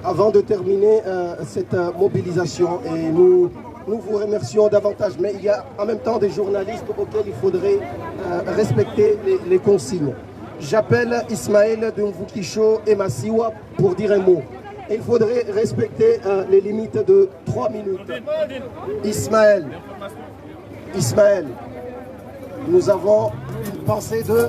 avant de terminer cette mobilisation. Et nous vous remercions davantage. Mais il y a en même temps des journalistes auxquels il faudrait respecter les consignes. J'appelle Ismaël de Mvukisho et Massiwa pour dire un mot. Il faudrait respecter les limites de 3 minutes. Ismaël, nous avons une pensée de...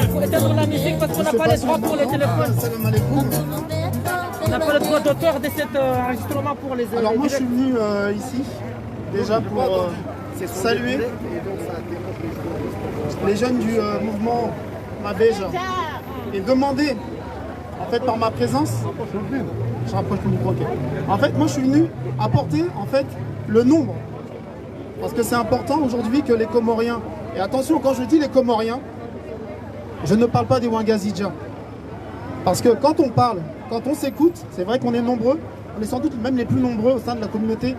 Il faut éteindre la musique parce qu'on n'a pas les droits pour les téléphones. On n'a pas le droit d'auteur de cet enregistrement pour les... Alors moi je suis venu ici déjà pour saluer les jeunes du mouvement Mabéja et demander en fait par ma présence, je rapproche le micro, en fait moi je suis venu apporter en fait le nombre parce que c'est important aujourd'hui que les Comoriens, et attention quand je dis les Comoriens, je ne parle pas des Ouangazidja. Parce que quand on parle, quand on s'écoute, c'est vrai qu'on est nombreux, on est sans doute même les plus nombreux au sein de la communauté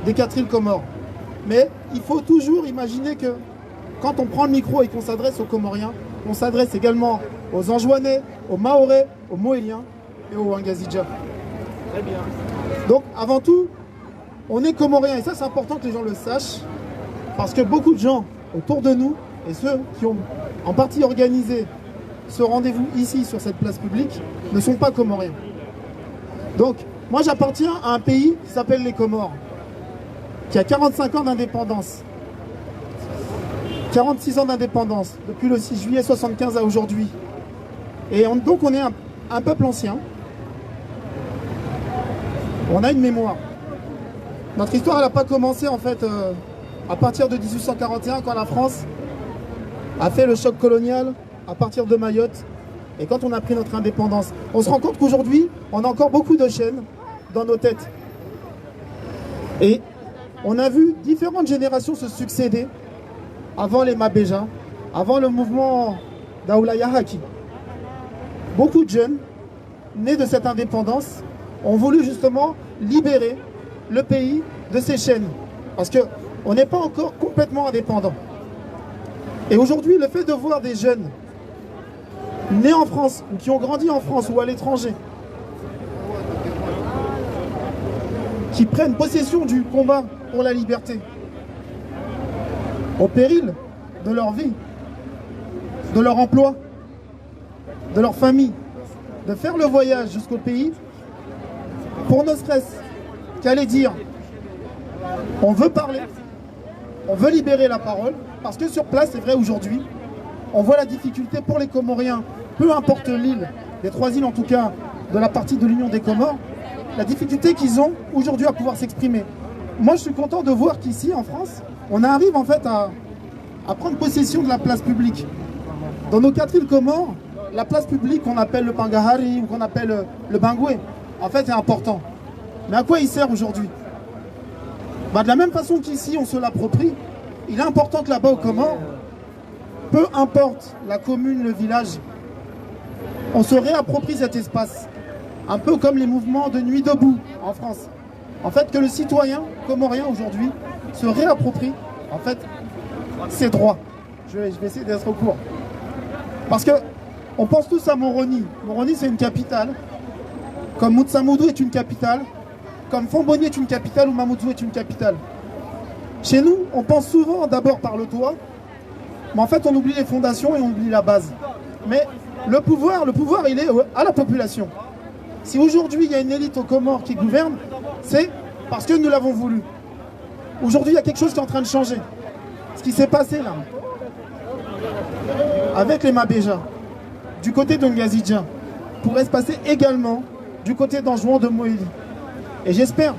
des 4 îles Comores. Mais il faut toujours imaginer que quand on prend le micro et qu'on s'adresse aux Comoriens, on s'adresse également aux Anjouanais, aux Mahorais, aux Moéliens et aux Ouangazidja. Très bien. Donc avant tout, on est Comoriens et ça c'est important que les gens le sachent parce que beaucoup de gens autour de nous et ceux qui ont en partie organisé ce rendez-vous ici sur cette place publique ne sont pas Comoriens. Donc moi j'appartiens à un pays qui s'appelle les Comores, qui a 45 ans d'indépendance. 46 ans d'indépendance, depuis le 6 juillet 75 à aujourd'hui. Et donc on est un peuple ancien. On a une mémoire. Notre histoire n'a pas commencé en fait à partir de 1841 quand la France a fait le choc colonial à partir de Mayotte et quand on a pris notre indépendance. On se rend compte qu'aujourd'hui, on a encore beaucoup de chaînes dans nos têtes. Et on a vu différentes générations se succéder avant les Mabéja, avant le mouvement d'Aoulaya Haki. Beaucoup de jeunes, nés de cette indépendance, ont voulu justement libérer le pays de ces chaînes. Parce qu'on n'est pas encore complètement indépendant. Et aujourd'hui, le fait de voir des jeunes nés en France, ou qui ont grandi en France ou à l'étranger, qui prennent possession du combat pour la liberté, au péril de leur vie, de leur emploi, de leur famille, de faire le voyage jusqu'au pays, pour ne serait-ce qu'aller dire, on veut parler, on veut libérer la parole, parce que sur place, c'est vrai aujourd'hui, on voit la difficulté pour les Comoriens, peu importe l'île, les 3 îles en tout cas, de la partie de l'Union des Comores, la difficulté qu'ils ont aujourd'hui à pouvoir s'exprimer. Moi, je suis content de voir qu'ici, en France, on arrive en fait à prendre possession de la place publique. Dans nos 4 îles Comores, la place publique qu'on appelle le Pangahari ou qu'on appelle le Bangoué, en fait, est important. Mais à quoi il sert aujourd'hui? De la même façon qu'ici, on se l'approprie, il est important que là-bas aux Comores, peu importe la commune, le village, on se réapproprie cet espace. Un peu comme les mouvements de nuit debout en France. En fait, que le citoyen comorien aujourd'hui se réapproprie en fait ses droits. Je vais essayer d'être court. Parce que on pense tous à Moroni. Moroni, c'est une capitale. Comme Moutsamoudou est une capitale. Comme Fomboni est une capitale ou Mamoudzou est une capitale. Chez nous, on pense souvent d'abord par le toit. Mais en fait, on oublie les fondations et on oublie la base. Mais le pouvoir, il est à la population. Si aujourd'hui, il y a une élite aux Comores qui gouverne, c'est parce que nous l'avons voulu. Aujourd'hui, il y a quelque chose qui est en train de changer. Ce qui s'est passé là, avec les Mabéja, du côté de Ngazidja, pourrait se passer également du côté d'Anjouan de Moélie. Et j'espère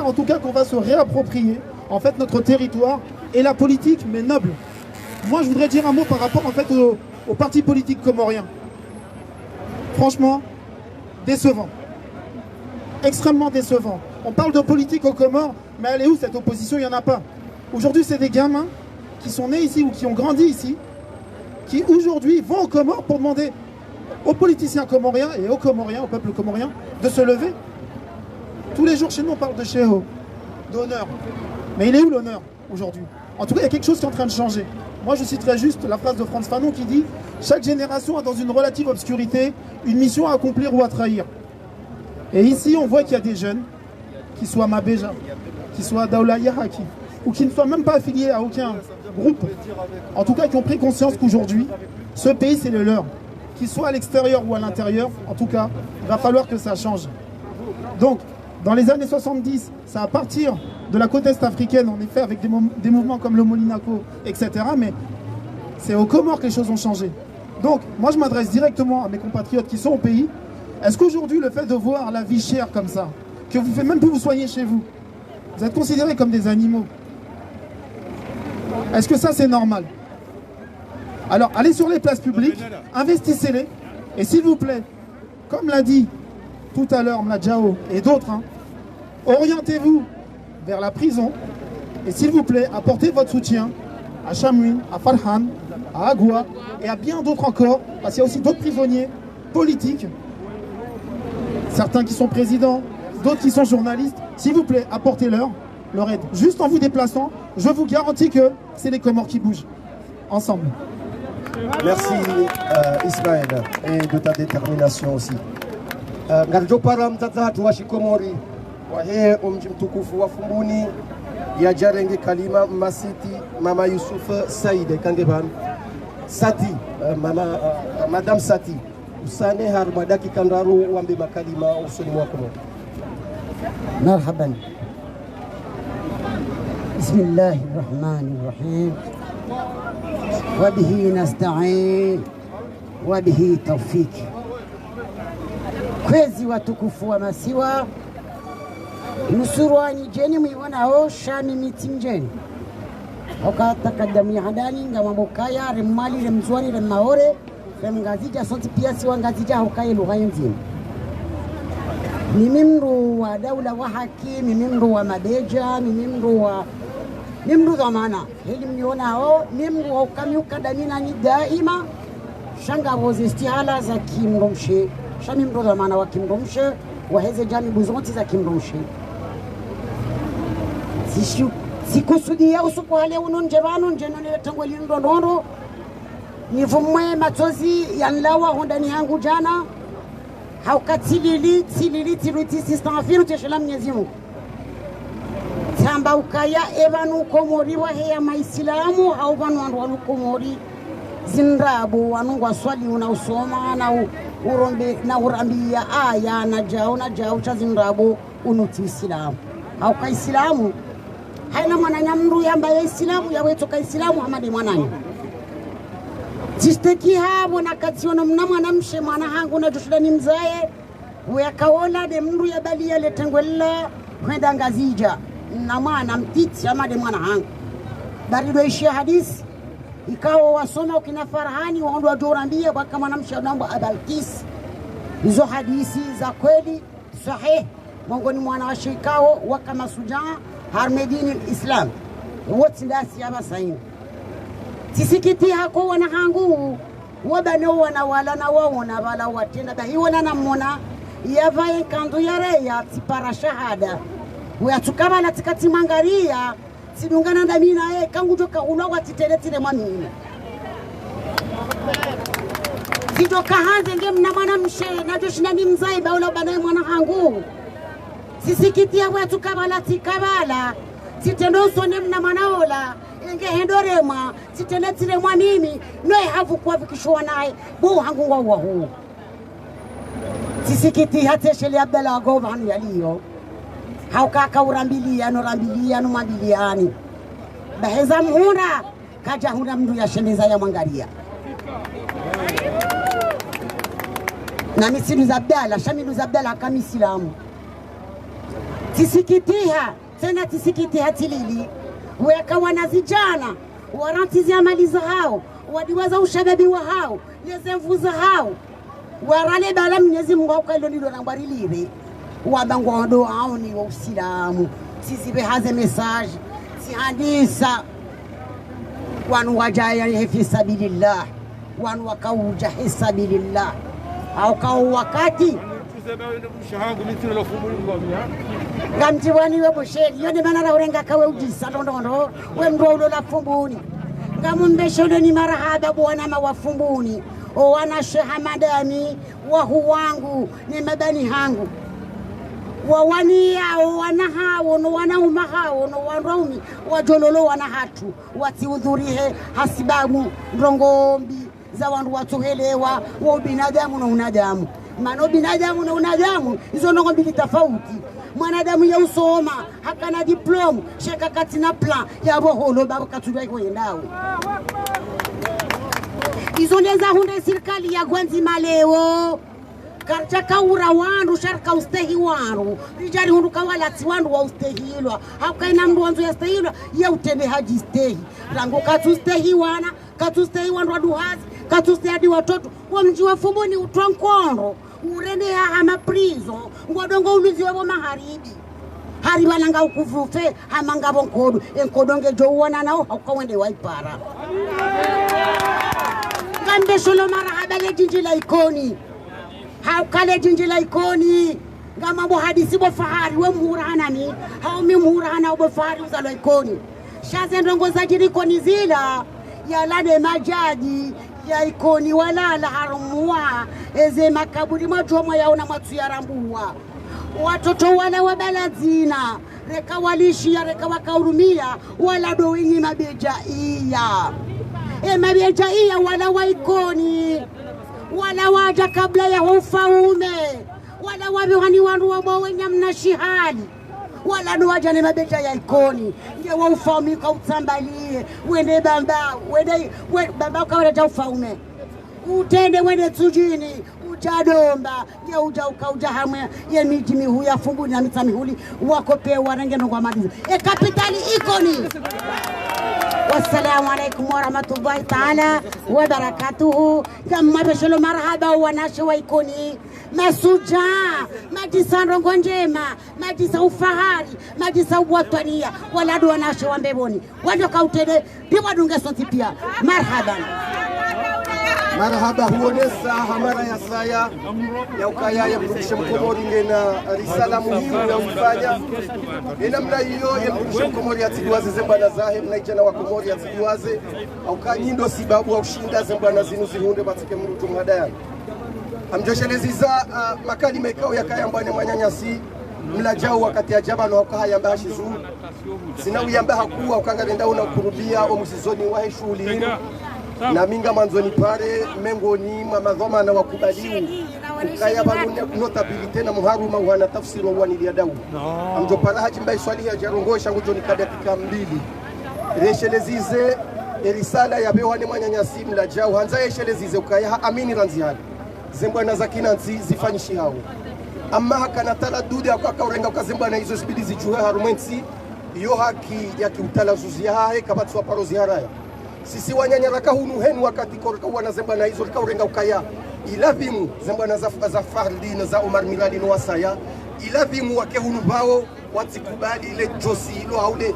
en tout cas qu'on va se réapproprier en fait notre territoire et la politique, mais noble. Moi, je voudrais dire un mot par rapport en fait au parti politique comorien. Franchement, décevant. Extrêmement décevant. On parle de politique aux Comores, mais elle est où cette opposition? Il n'y en a pas. Aujourd'hui, c'est des gamins qui sont nés ici ou qui ont grandi ici, qui aujourd'hui vont aux Comores pour demander aux politiciens comoriens et aux Comoriens, au peuple comorien, de se lever. Tous les jours chez nous, on parle de Chého, d'honneur. Mais il est où l'honneur aujourd'hui? En tout cas, il y a quelque chose qui est en train de changer. Moi, je citerai juste la phrase de Frantz Fanon qui dit « Chaque génération a dans une relative obscurité une mission à accomplir ou à trahir. » Et ici, on voit qu'il y a des jeunes, qui soient Mabéja, qui soient Daoula Yahaki, ou qui ne soient même pas affiliés à aucun groupe, en tout cas qui ont pris conscience qu'aujourd'hui, ce pays c'est le leur. Qu'ils soient à l'extérieur ou à l'intérieur, en tout cas, il va falloir que ça change. Donc, dans les années 70, c'est à partir de la côte est africaine, en effet, avec des mouvements comme le Molinako, etc. Mais c'est aux Comores que les choses ont changé. Donc, moi je m'adresse directement à mes compatriotes qui sont au pays. Est-ce qu'aujourd'hui, le fait de voir la vie chère comme ça, que vous ne faites même plus vous soigner chez vous, vous êtes considérés comme des animaux? Est-ce que ça c'est normal? Alors, allez sur les places publiques, investissez-les, et s'il vous plaît, comme l'a dit tout à l'heure Mladjao et d'autres, orientez-vous vers la prison, et s'il vous plaît, apportez votre soutien à Chamouine, à Farhan, à Agua, et à bien d'autres encore, parce qu'il y a aussi d'autres prisonniers politiques, certains qui sont présidents, d'autres qui sont journalistes. S'il vous plaît, apportez-leur leur aide. Juste en vous déplaçant, je vous garantis que c'est les Comores qui bougent, ensemble. Merci Ismaël et de ta détermination aussi. Ngarjopara mtazatu wa Shikomori wahe mji mtukufu wa Fumbuni ya jarenge kalima masiti mama Yusuf Saide Kangeban Sati Madame Sati usane harmadaki kandaru wambe makalima usoni mwako. مرحبا بسم الله الرحمن الرحيم وبه نستعين وبه توفيق. Kwezi watukufu wa Masiwa nusurwani jeni mwiwanao shami miti mjeni wakata kadami hadani nga mabokaya remali remzwani remmaore remngazija sonti pia siwa ngazija hukaye lugha nzima. Ni mimru wa Daula wa Haki, ni mimru wa Mabeja, ni mimru wa maana. Hili mnionao, mimru wa ukamiuka damina ni daima. Shanga wozi istihala za kimromshe. Shami mimru wa maana wa kimromshe. Waheze jami buzonti za kimromshe. Sikusudia usuku hale unonjevano njenone tangweli ndondoro. Nivumwe matozi yanlawa hondani hangu jana. Haukatilili tiruti sistanfiru teshela Mwenyezi Mungu. Tamba ukaya evanu komori wa heya maislamu au vanu wanu komori zinrabu wanu waswali unausoma na urombe na urambia aya na jao cha zinrabu unuti islamu. Hauka islamu haina mwananya mru yamba ya islamu ya wetu ka islamu hamadi mwananya. Jisteki habo na kationo mna mshe mwana hangu na tushudani mzae uyakaona de mru ya bali ya letengwela kwenda ngazija na mwana mtiti ama de mwana hangu barido ishia hadisi ikawa wasoma ukina Farhani waondo wajorambia kwa kama mshe naomba abalkis hizo hadisi za kweli sahih mongoni mwana wa shikao wakama sujaa harmedini islam wote ndasi ya basaini. Tisikiti hako wana hangu wabano wana wala na waona wala watenda bahi wala namona yavaye kandu yareya tipara shahada uyatukama na tikati mangaria sidungana na mina kangu joka unawa titeletile mwamina zidoka hanze ngemna mwana mshe na joshina ni mzai baula banaye mwana hangu tisikiti hawa tukabala tikabala titendo sone mna manaola enge hendorema titenetile mwa mimi noe havu kwa vikishwa nae bu hangu wa huu tisikiti hate sheli Abdalla agovan yaliyo haukaka urambilia no mabiliani baheza mhunda kaja huna mndu ya shendeza ya mwangalia na misilu za Abdalla shamilu za Abdalla kama Islamu tisikitiha tena tisikitiha tilili wekawa na zijana warantizi amali za hao wadiwaza ushababi wa hao leze za hao warale bala Mwenyezi Mungu akailo ndilo nambari libe wabango ndo hao ni wa Uislamu sisi behaze message si hadisa wanu wajaya fi sabilillah wanu wakauja fi sabilillah au kau wakati Gamtiwani we bosheli yone manara urenga kawe ujisa ndondo we mro ulola Fumbuni ngamumbesho ni marahaba bwana mawafumbuni o wana sheha madani wa huwangu ni mabani hangu wawaniao wanahao no wanaumahao no wanraumi wajololo wanahatu watiudhurihe hasibabu ndongombi za wandu watuhelewa wa binadamu na unadamu maana binadamu na unadamu hizo ndongo mbili tofauti. Mwanadamu ya usoma hakana diploma sheka katina plan ya boholo baba katujwa iko yendao hizo ndenza hunde serikali ya gwanzi maleo karcha kaura wandu sharka ustehi wandu rijari hundu kawalati wandu wa ustehilwa haukaina mdu wanzu ya stehilwa ya utende haji stehi rango katustehi wana katustehi wandu waduhazi katustehi hadi watoto wa mji wa Fumbuni utwankondo urende ya hama prizo ngodongo unuzi wabo maharibi hari bananga ukuvufe hamanga bonkodo enkodonge jo wana nao haukawende waipara ngambe sholo marahaba le jinji la ikoni haukale jinji la ikoni ngama bo hadisi bo fahari we muhurana ni hao mi muhurana bo fahari uzalo ikoni shaze ndongo za jirikoni zila ya lade majaji ya ikoni walala harumua eze makaburi majoma yaona matu ya rambua watoto wala wabalazina reka walishia reka wakaurumia wala doinyi mabeja iya mabeja iya wala waikoni wala waja kabla ya ufaume wala wabiwani wandu wabawenya mnashihali wala nuwaja ni mabeja ya ikoni nge wa ufaume kwa utambalie wende bamba wende bamba ukaweleta ufaume utende wende tujini ujadomba nge uja ukauja hamwe ye miji mihu ya Fumbuni na mita mihuli wakopewa renge nongwa madizu kapitali ikoni. Wassalamu alaikum warahmatullahi ta'ala wa barakatuhu. Kama besholo marhaba wanashi wa ikoni masuja majisa ndongo njema majisa ufahari majisa uwatwania waladu wanashi wa mbeboni wando kautede piwa dunga sonti pia marhaban marhaba huonesa hamara ya saya ya ukaya ya mrudisha Mkomori ngena risala muhimu ya ufanya namna hiyo ya mrudisha Mkomori atiduaze zembana zahe mnaijana wa Komori atiduaze au kanyindo sibabu au shinda zembana zinu zihunde batike mrutu mhadaya amjosheleza makali mekao ya kaya mbane mwanyanyasi mlajao wakati ajaba na wakaya mbashi zu sina uyamba hakuwa ukanga benda una kurubia o musizoni wa shughuli na minga manzoni pare mengoni mamadhoma na wakubaliu ukaya baluni notabilite na muharuma wana tafsiri wa wanilia dawu amjo para haji mbai swali ya jarongosha ngujoni kadakika 2 reshelezize risala ya bewani mwanyanyasi mlajao hanza reshelezize ukaya amini ranziani zembwana zakina zifanyishi hao amma hakana tala dude akaurenga ukazembwana hizo spidi zichuhe harumwensi iyo haki ya kiutalazuzi hae kabatwa parozi haraya sisi wanyanyaraka hunu henu wakati korka wana zembwana hizo kaurenga ukaya ilavimu zembwana za Fardina za Omar Milali no wasaya ilavimu wake hunu bao watikubali ile josi ilo haule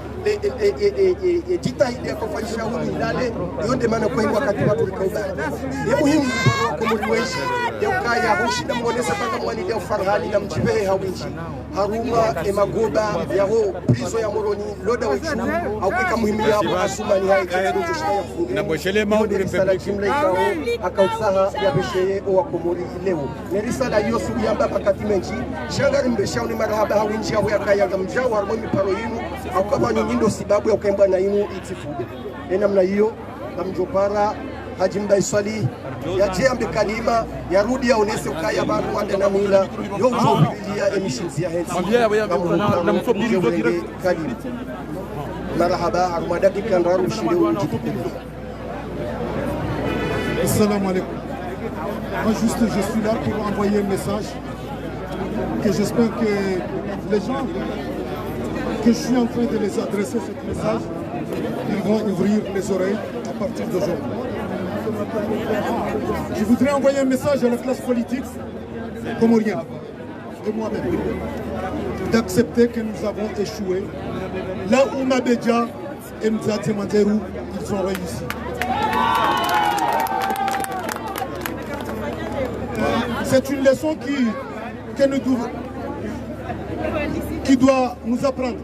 jitahidi ya kufanyisha hunu ilale yonde maana kwa hinu wakati watu likaubali ya muhimu Komori weishi ya ukaya hushida mwonesa paka mwani leo farhali na mjibehe hawinchi haruma emagoba ya ho prizo ya moroni loda wechu au kika muhimu ya hapo asuma ni hai kaya dojo ya funge na boshele maundu mpembe kimla ikao akautsaha ya besheye o wa Komori leo ni risala yosu yamba pakati menchi shangari mbeshauni marahaba hawinchi ya kaya ya mjao haruma miparo yinu au kama nyingindo sibabu ya ukemba na yinu itifuge namna hiyo na mjopara Haji Mbai Swali ya jembe kalima ya rudi ya onese ukaya banu wande na mila yo ujobilia emishinzi ya hensi na mfobili kalima marahaba harumadaki kandaru shile ujitipili. Assalamu alaikum. Moi juste je suis là pour envoyer un message que j'espère que les gens que je suis en train de les adresser ce message ils vont ouvrir les oreilles à partir d'aujourd'hui. Je voudrais envoyer un message à la classe politique comorienne et moi-même d'accepter que nous avons échoué là où Mabedja et Mzati Manderou ils ont réussi. C'est une leçon qui doit nous apprendre.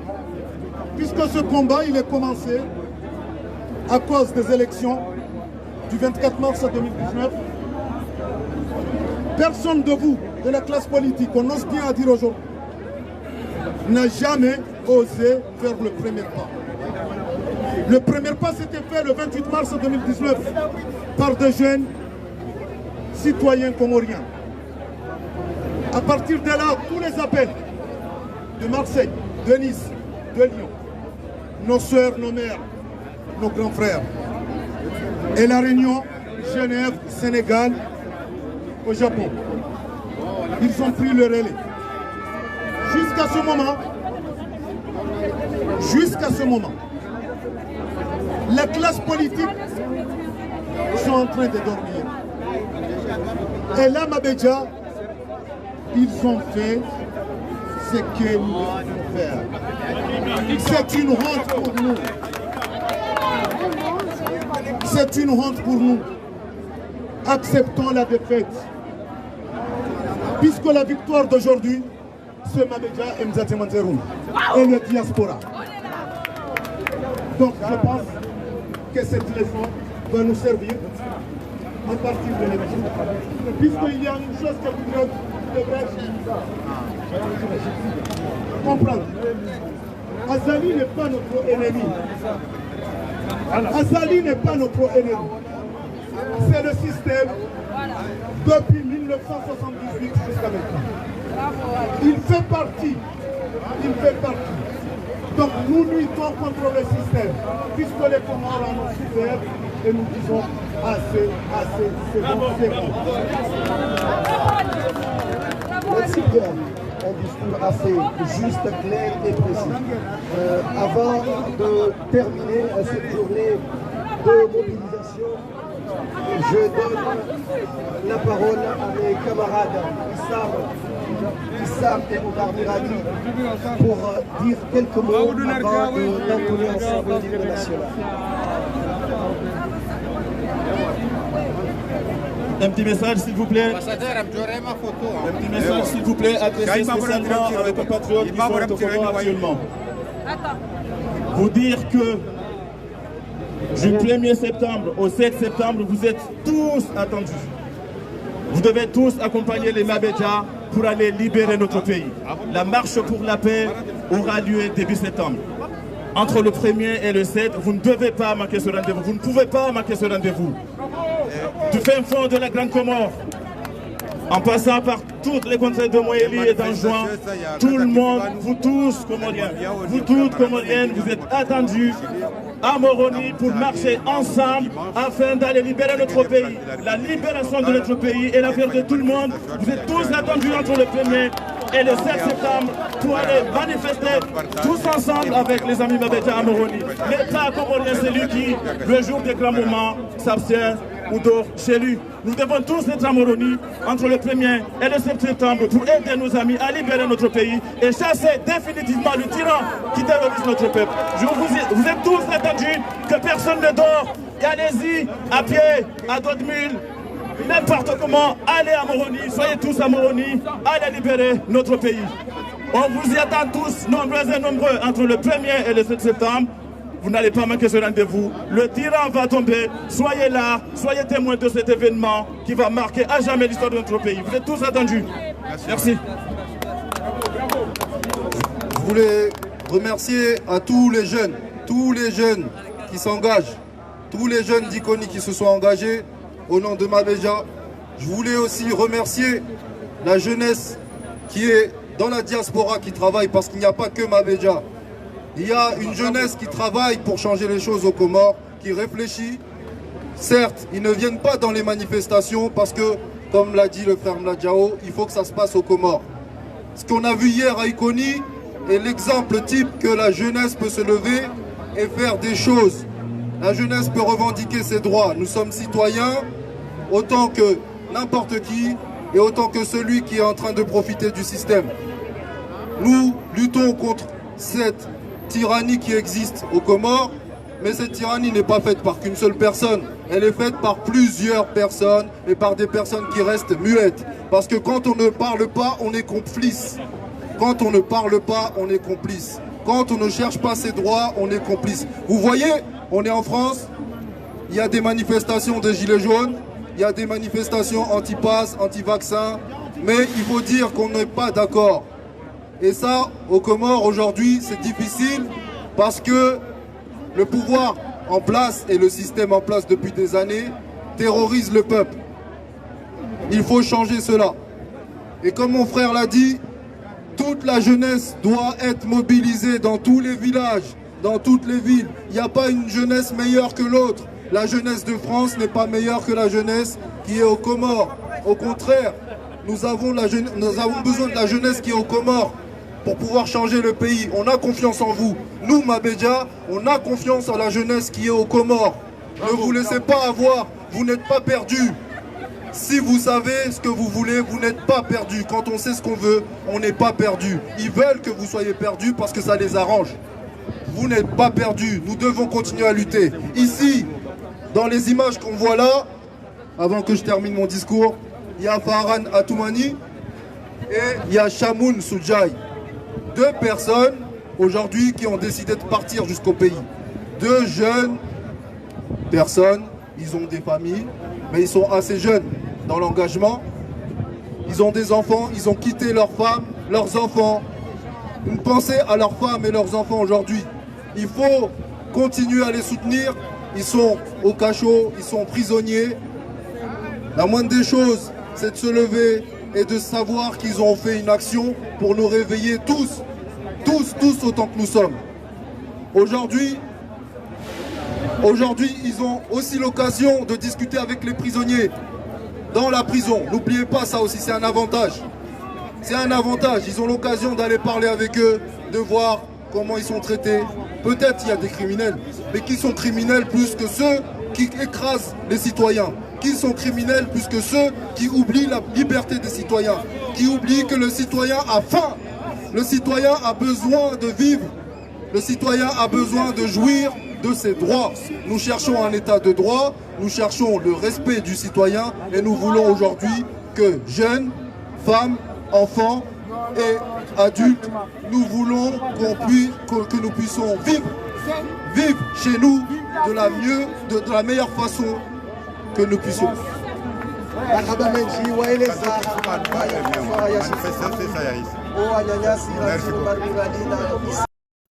Puisque ce combat il est commencé à cause des élections du 24 mars 2019, personne de vous, de la classe politique, on ose bien à dire aujourd'hui, n'a jamais osé faire le premier pas. Le premier pas s'était fait le 28 mars 2019 par des jeunes citoyens comoriens. À partir de là, tous les appels de Marseille, de Nice, de Lyon, nos sœurs, nos mères, nos grands frères, et la Réunion, Genève, Sénégal, au Japon, ils ont pris le relais. Jusqu'à ce moment, les classes politiques sont en train de dormir. Et là, Mabedja, ils ont fait ce que nous devons faire. C'est une honte pour nous. C'est une honte pour nous. Acceptons la défaite. Puisque la victoire d'aujourd'hui, c'est Mabedja et Mzate Manteroum et le diaspora. Donc je pense que cette leçon va nous servir à partir de l'élection. Puisqu'il y a une chose que vous devez comprendre. Azali n'est pas notre ennemi. Azali n'est pas notre ennemi. C'est le système depuis 1978 jusqu'à maintenant. Il fait partie. Donc nous luttons contre le système, puisque les Comores en ont souffert, et nous disons assez, c'est bon, c'est bon. Merci bien. Un discours assez juste, clair et précis. Avant de terminer cette journée de mobilisation, je donne la parole à mes camarades Issam et Omar Mirani pour dire quelques mots avant d'entonner ensemble l'hymne national. Un petit message s'il vous plaît. Un petit message s'il vous plaît, adressé spécialement à mes compatriotes qui sont au Comores actuellement. Vous dire que du 1er septembre au 7 septembre, vous êtes tous attendus. Vous devez tous accompagner les Mabedja pour aller libérer notre pays. La marche pour la paix aura lieu début septembre. Entre le 1er et le 7, vous ne devez pas manquer ce rendez-vous. Vous ne pouvez pas manquer ce rendez-vous. Du fin fond de la Grande Comore, en passant par toutes les contrées de Moélie et d'Anjouan, tout le monde, vous tous Comoriens, vous toutes Comoriennes, vous êtes attendus à Moroni pour marcher ensemble afin d'aller libérer notre pays. La libération de notre pays est l'affaire de tout le monde. Vous êtes tous attendus entre le 1er et le 7 septembre pour aller manifester tous ensemble avec les amis Mabedja à Moroni. L'État comorien, c'est lui qui, le jour des grands moments, s'abstient ou dort chez lui. Nous devons tous être à Moroni entre le 1er et le 7 septembre pour aider nos amis à libérer notre pays et chasser définitivement le tyran qui terrorise notre peuple. Vous êtes tous attendus, que personne ne dort. Et allez-y, à pied, à dos de mule, n'importe comment, allez à Moroni, soyez tous à Moroni, allez libérer notre pays. On vous y attend tous, nombreux et nombreux, entre le 1er et le 7 septembre. Vous n'allez pas manquer ce rendez-vous. Le tyran va tomber. Soyez là, soyez témoins de cet événement qui va marquer à jamais l'histoire de notre pays. Vous êtes tous attendus. Merci. Je voulais remercier à tous les jeunes qui s'engagent, tous les jeunes d'Ikoni qui se sont engagés au nom de Mabedja. Je voulais aussi remercier la jeunesse qui est dans la diaspora, qui travaille, parce qu'il n'y a pas que Mabedja. Il y a une jeunesse qui travaille pour changer les choses aux Comores, qui réfléchit. Certes, ils ne viennent pas dans les manifestations parce que, comme l'a dit le frère Mladjao, il faut que ça se passe aux Comores. Ce qu'on a vu hier à Ikoni est l'exemple type que la jeunesse peut se lever et faire des choses. La jeunesse peut revendiquer ses droits. Nous sommes citoyens autant que n'importe qui et autant que celui qui est en train de profiter du système. Nous luttons contre cette tyrannie qui existe aux Comores, mais cette tyrannie n'est pas faite par qu'une seule personne. Elle est faite par plusieurs personnes et par des personnes qui restent muettes. Parce que quand on ne parle pas, on est complice. Quand on ne parle pas, on est complice. Quand on ne cherche pas ses droits, on est complice. Vous voyez, on est en France, il y a des manifestations des Gilets jaunes, il y a des manifestations anti-pass, anti-vaccin, mais il faut dire qu'on n'est pas d'accord. Et ça, aux Comores, aujourd'hui, c'est difficile parce que le pouvoir en place et le système en place depuis des années terrorise le peuple. Il faut changer cela. Et comme mon frère l'a dit, toute la jeunesse doit être mobilisée dans tous les villages, dans toutes les villes. Il n'y a pas une jeunesse meilleure que l'autre. La jeunesse de France n'est pas meilleure que la jeunesse qui est aux Comores. Au contraire, nous avons besoin de la jeunesse qui est aux Comores pour pouvoir changer le pays. On a confiance en vous. Nous, Mabedja, on a confiance en la jeunesse qui est aux Comores. Ne vous laissez pas avoir, vous n'êtes pas perdus. Si vous savez ce que vous voulez, vous n'êtes pas perdus. Quand on sait ce qu'on veut, on n'est pas perdus. Ils veulent que vous soyez perdus parce que ça les arrange. Vous n'êtes pas perdus. Nous devons continuer à lutter. Ici, dans les images qu'on voit là, avant que je termine mon discours, il y a Farhan Atoumani et il y a Chamoun Soudjaï. 2 personnes aujourd'hui qui ont décidé de partir jusqu'au pays. 2 jeunes personnes, ils ont des familles, mais ils sont assez jeunes dans l'engagement. Ils ont des enfants, ils ont quitté leurs femmes, leurs enfants. Une pensée à leurs femmes et leurs enfants aujourd'hui. Il faut continuer à les soutenir. Ils sont au cachot, ils sont prisonniers. La moindre des choses, c'est de se lever et de savoir qu'ils ont fait une action pour nous réveiller tous autant que nous sommes. Aujourd'hui, ils ont aussi l'occasion de discuter avec les prisonniers dans la prison. N'oubliez pas ça aussi, c'est un avantage. C'est un avantage, ils ont l'occasion d'aller parler avec eux, de voir comment ils sont traités. Peut-être il y a des criminels, mais qui sont criminels plus que ceux qui écrasent les citoyens, qui sont criminels plus que ceux qui oublient la liberté des citoyens, qui oublient que le citoyen a faim, le citoyen a besoin de vivre, le citoyen a besoin de jouir de ses droits. Nous cherchons un état de droit, nous cherchons le respect du citoyen et nous voulons aujourd'hui que jeunes, femmes, enfants et adultes, nous voulons que nous puissions vivre chez nous de la meilleure façon que nous puissions.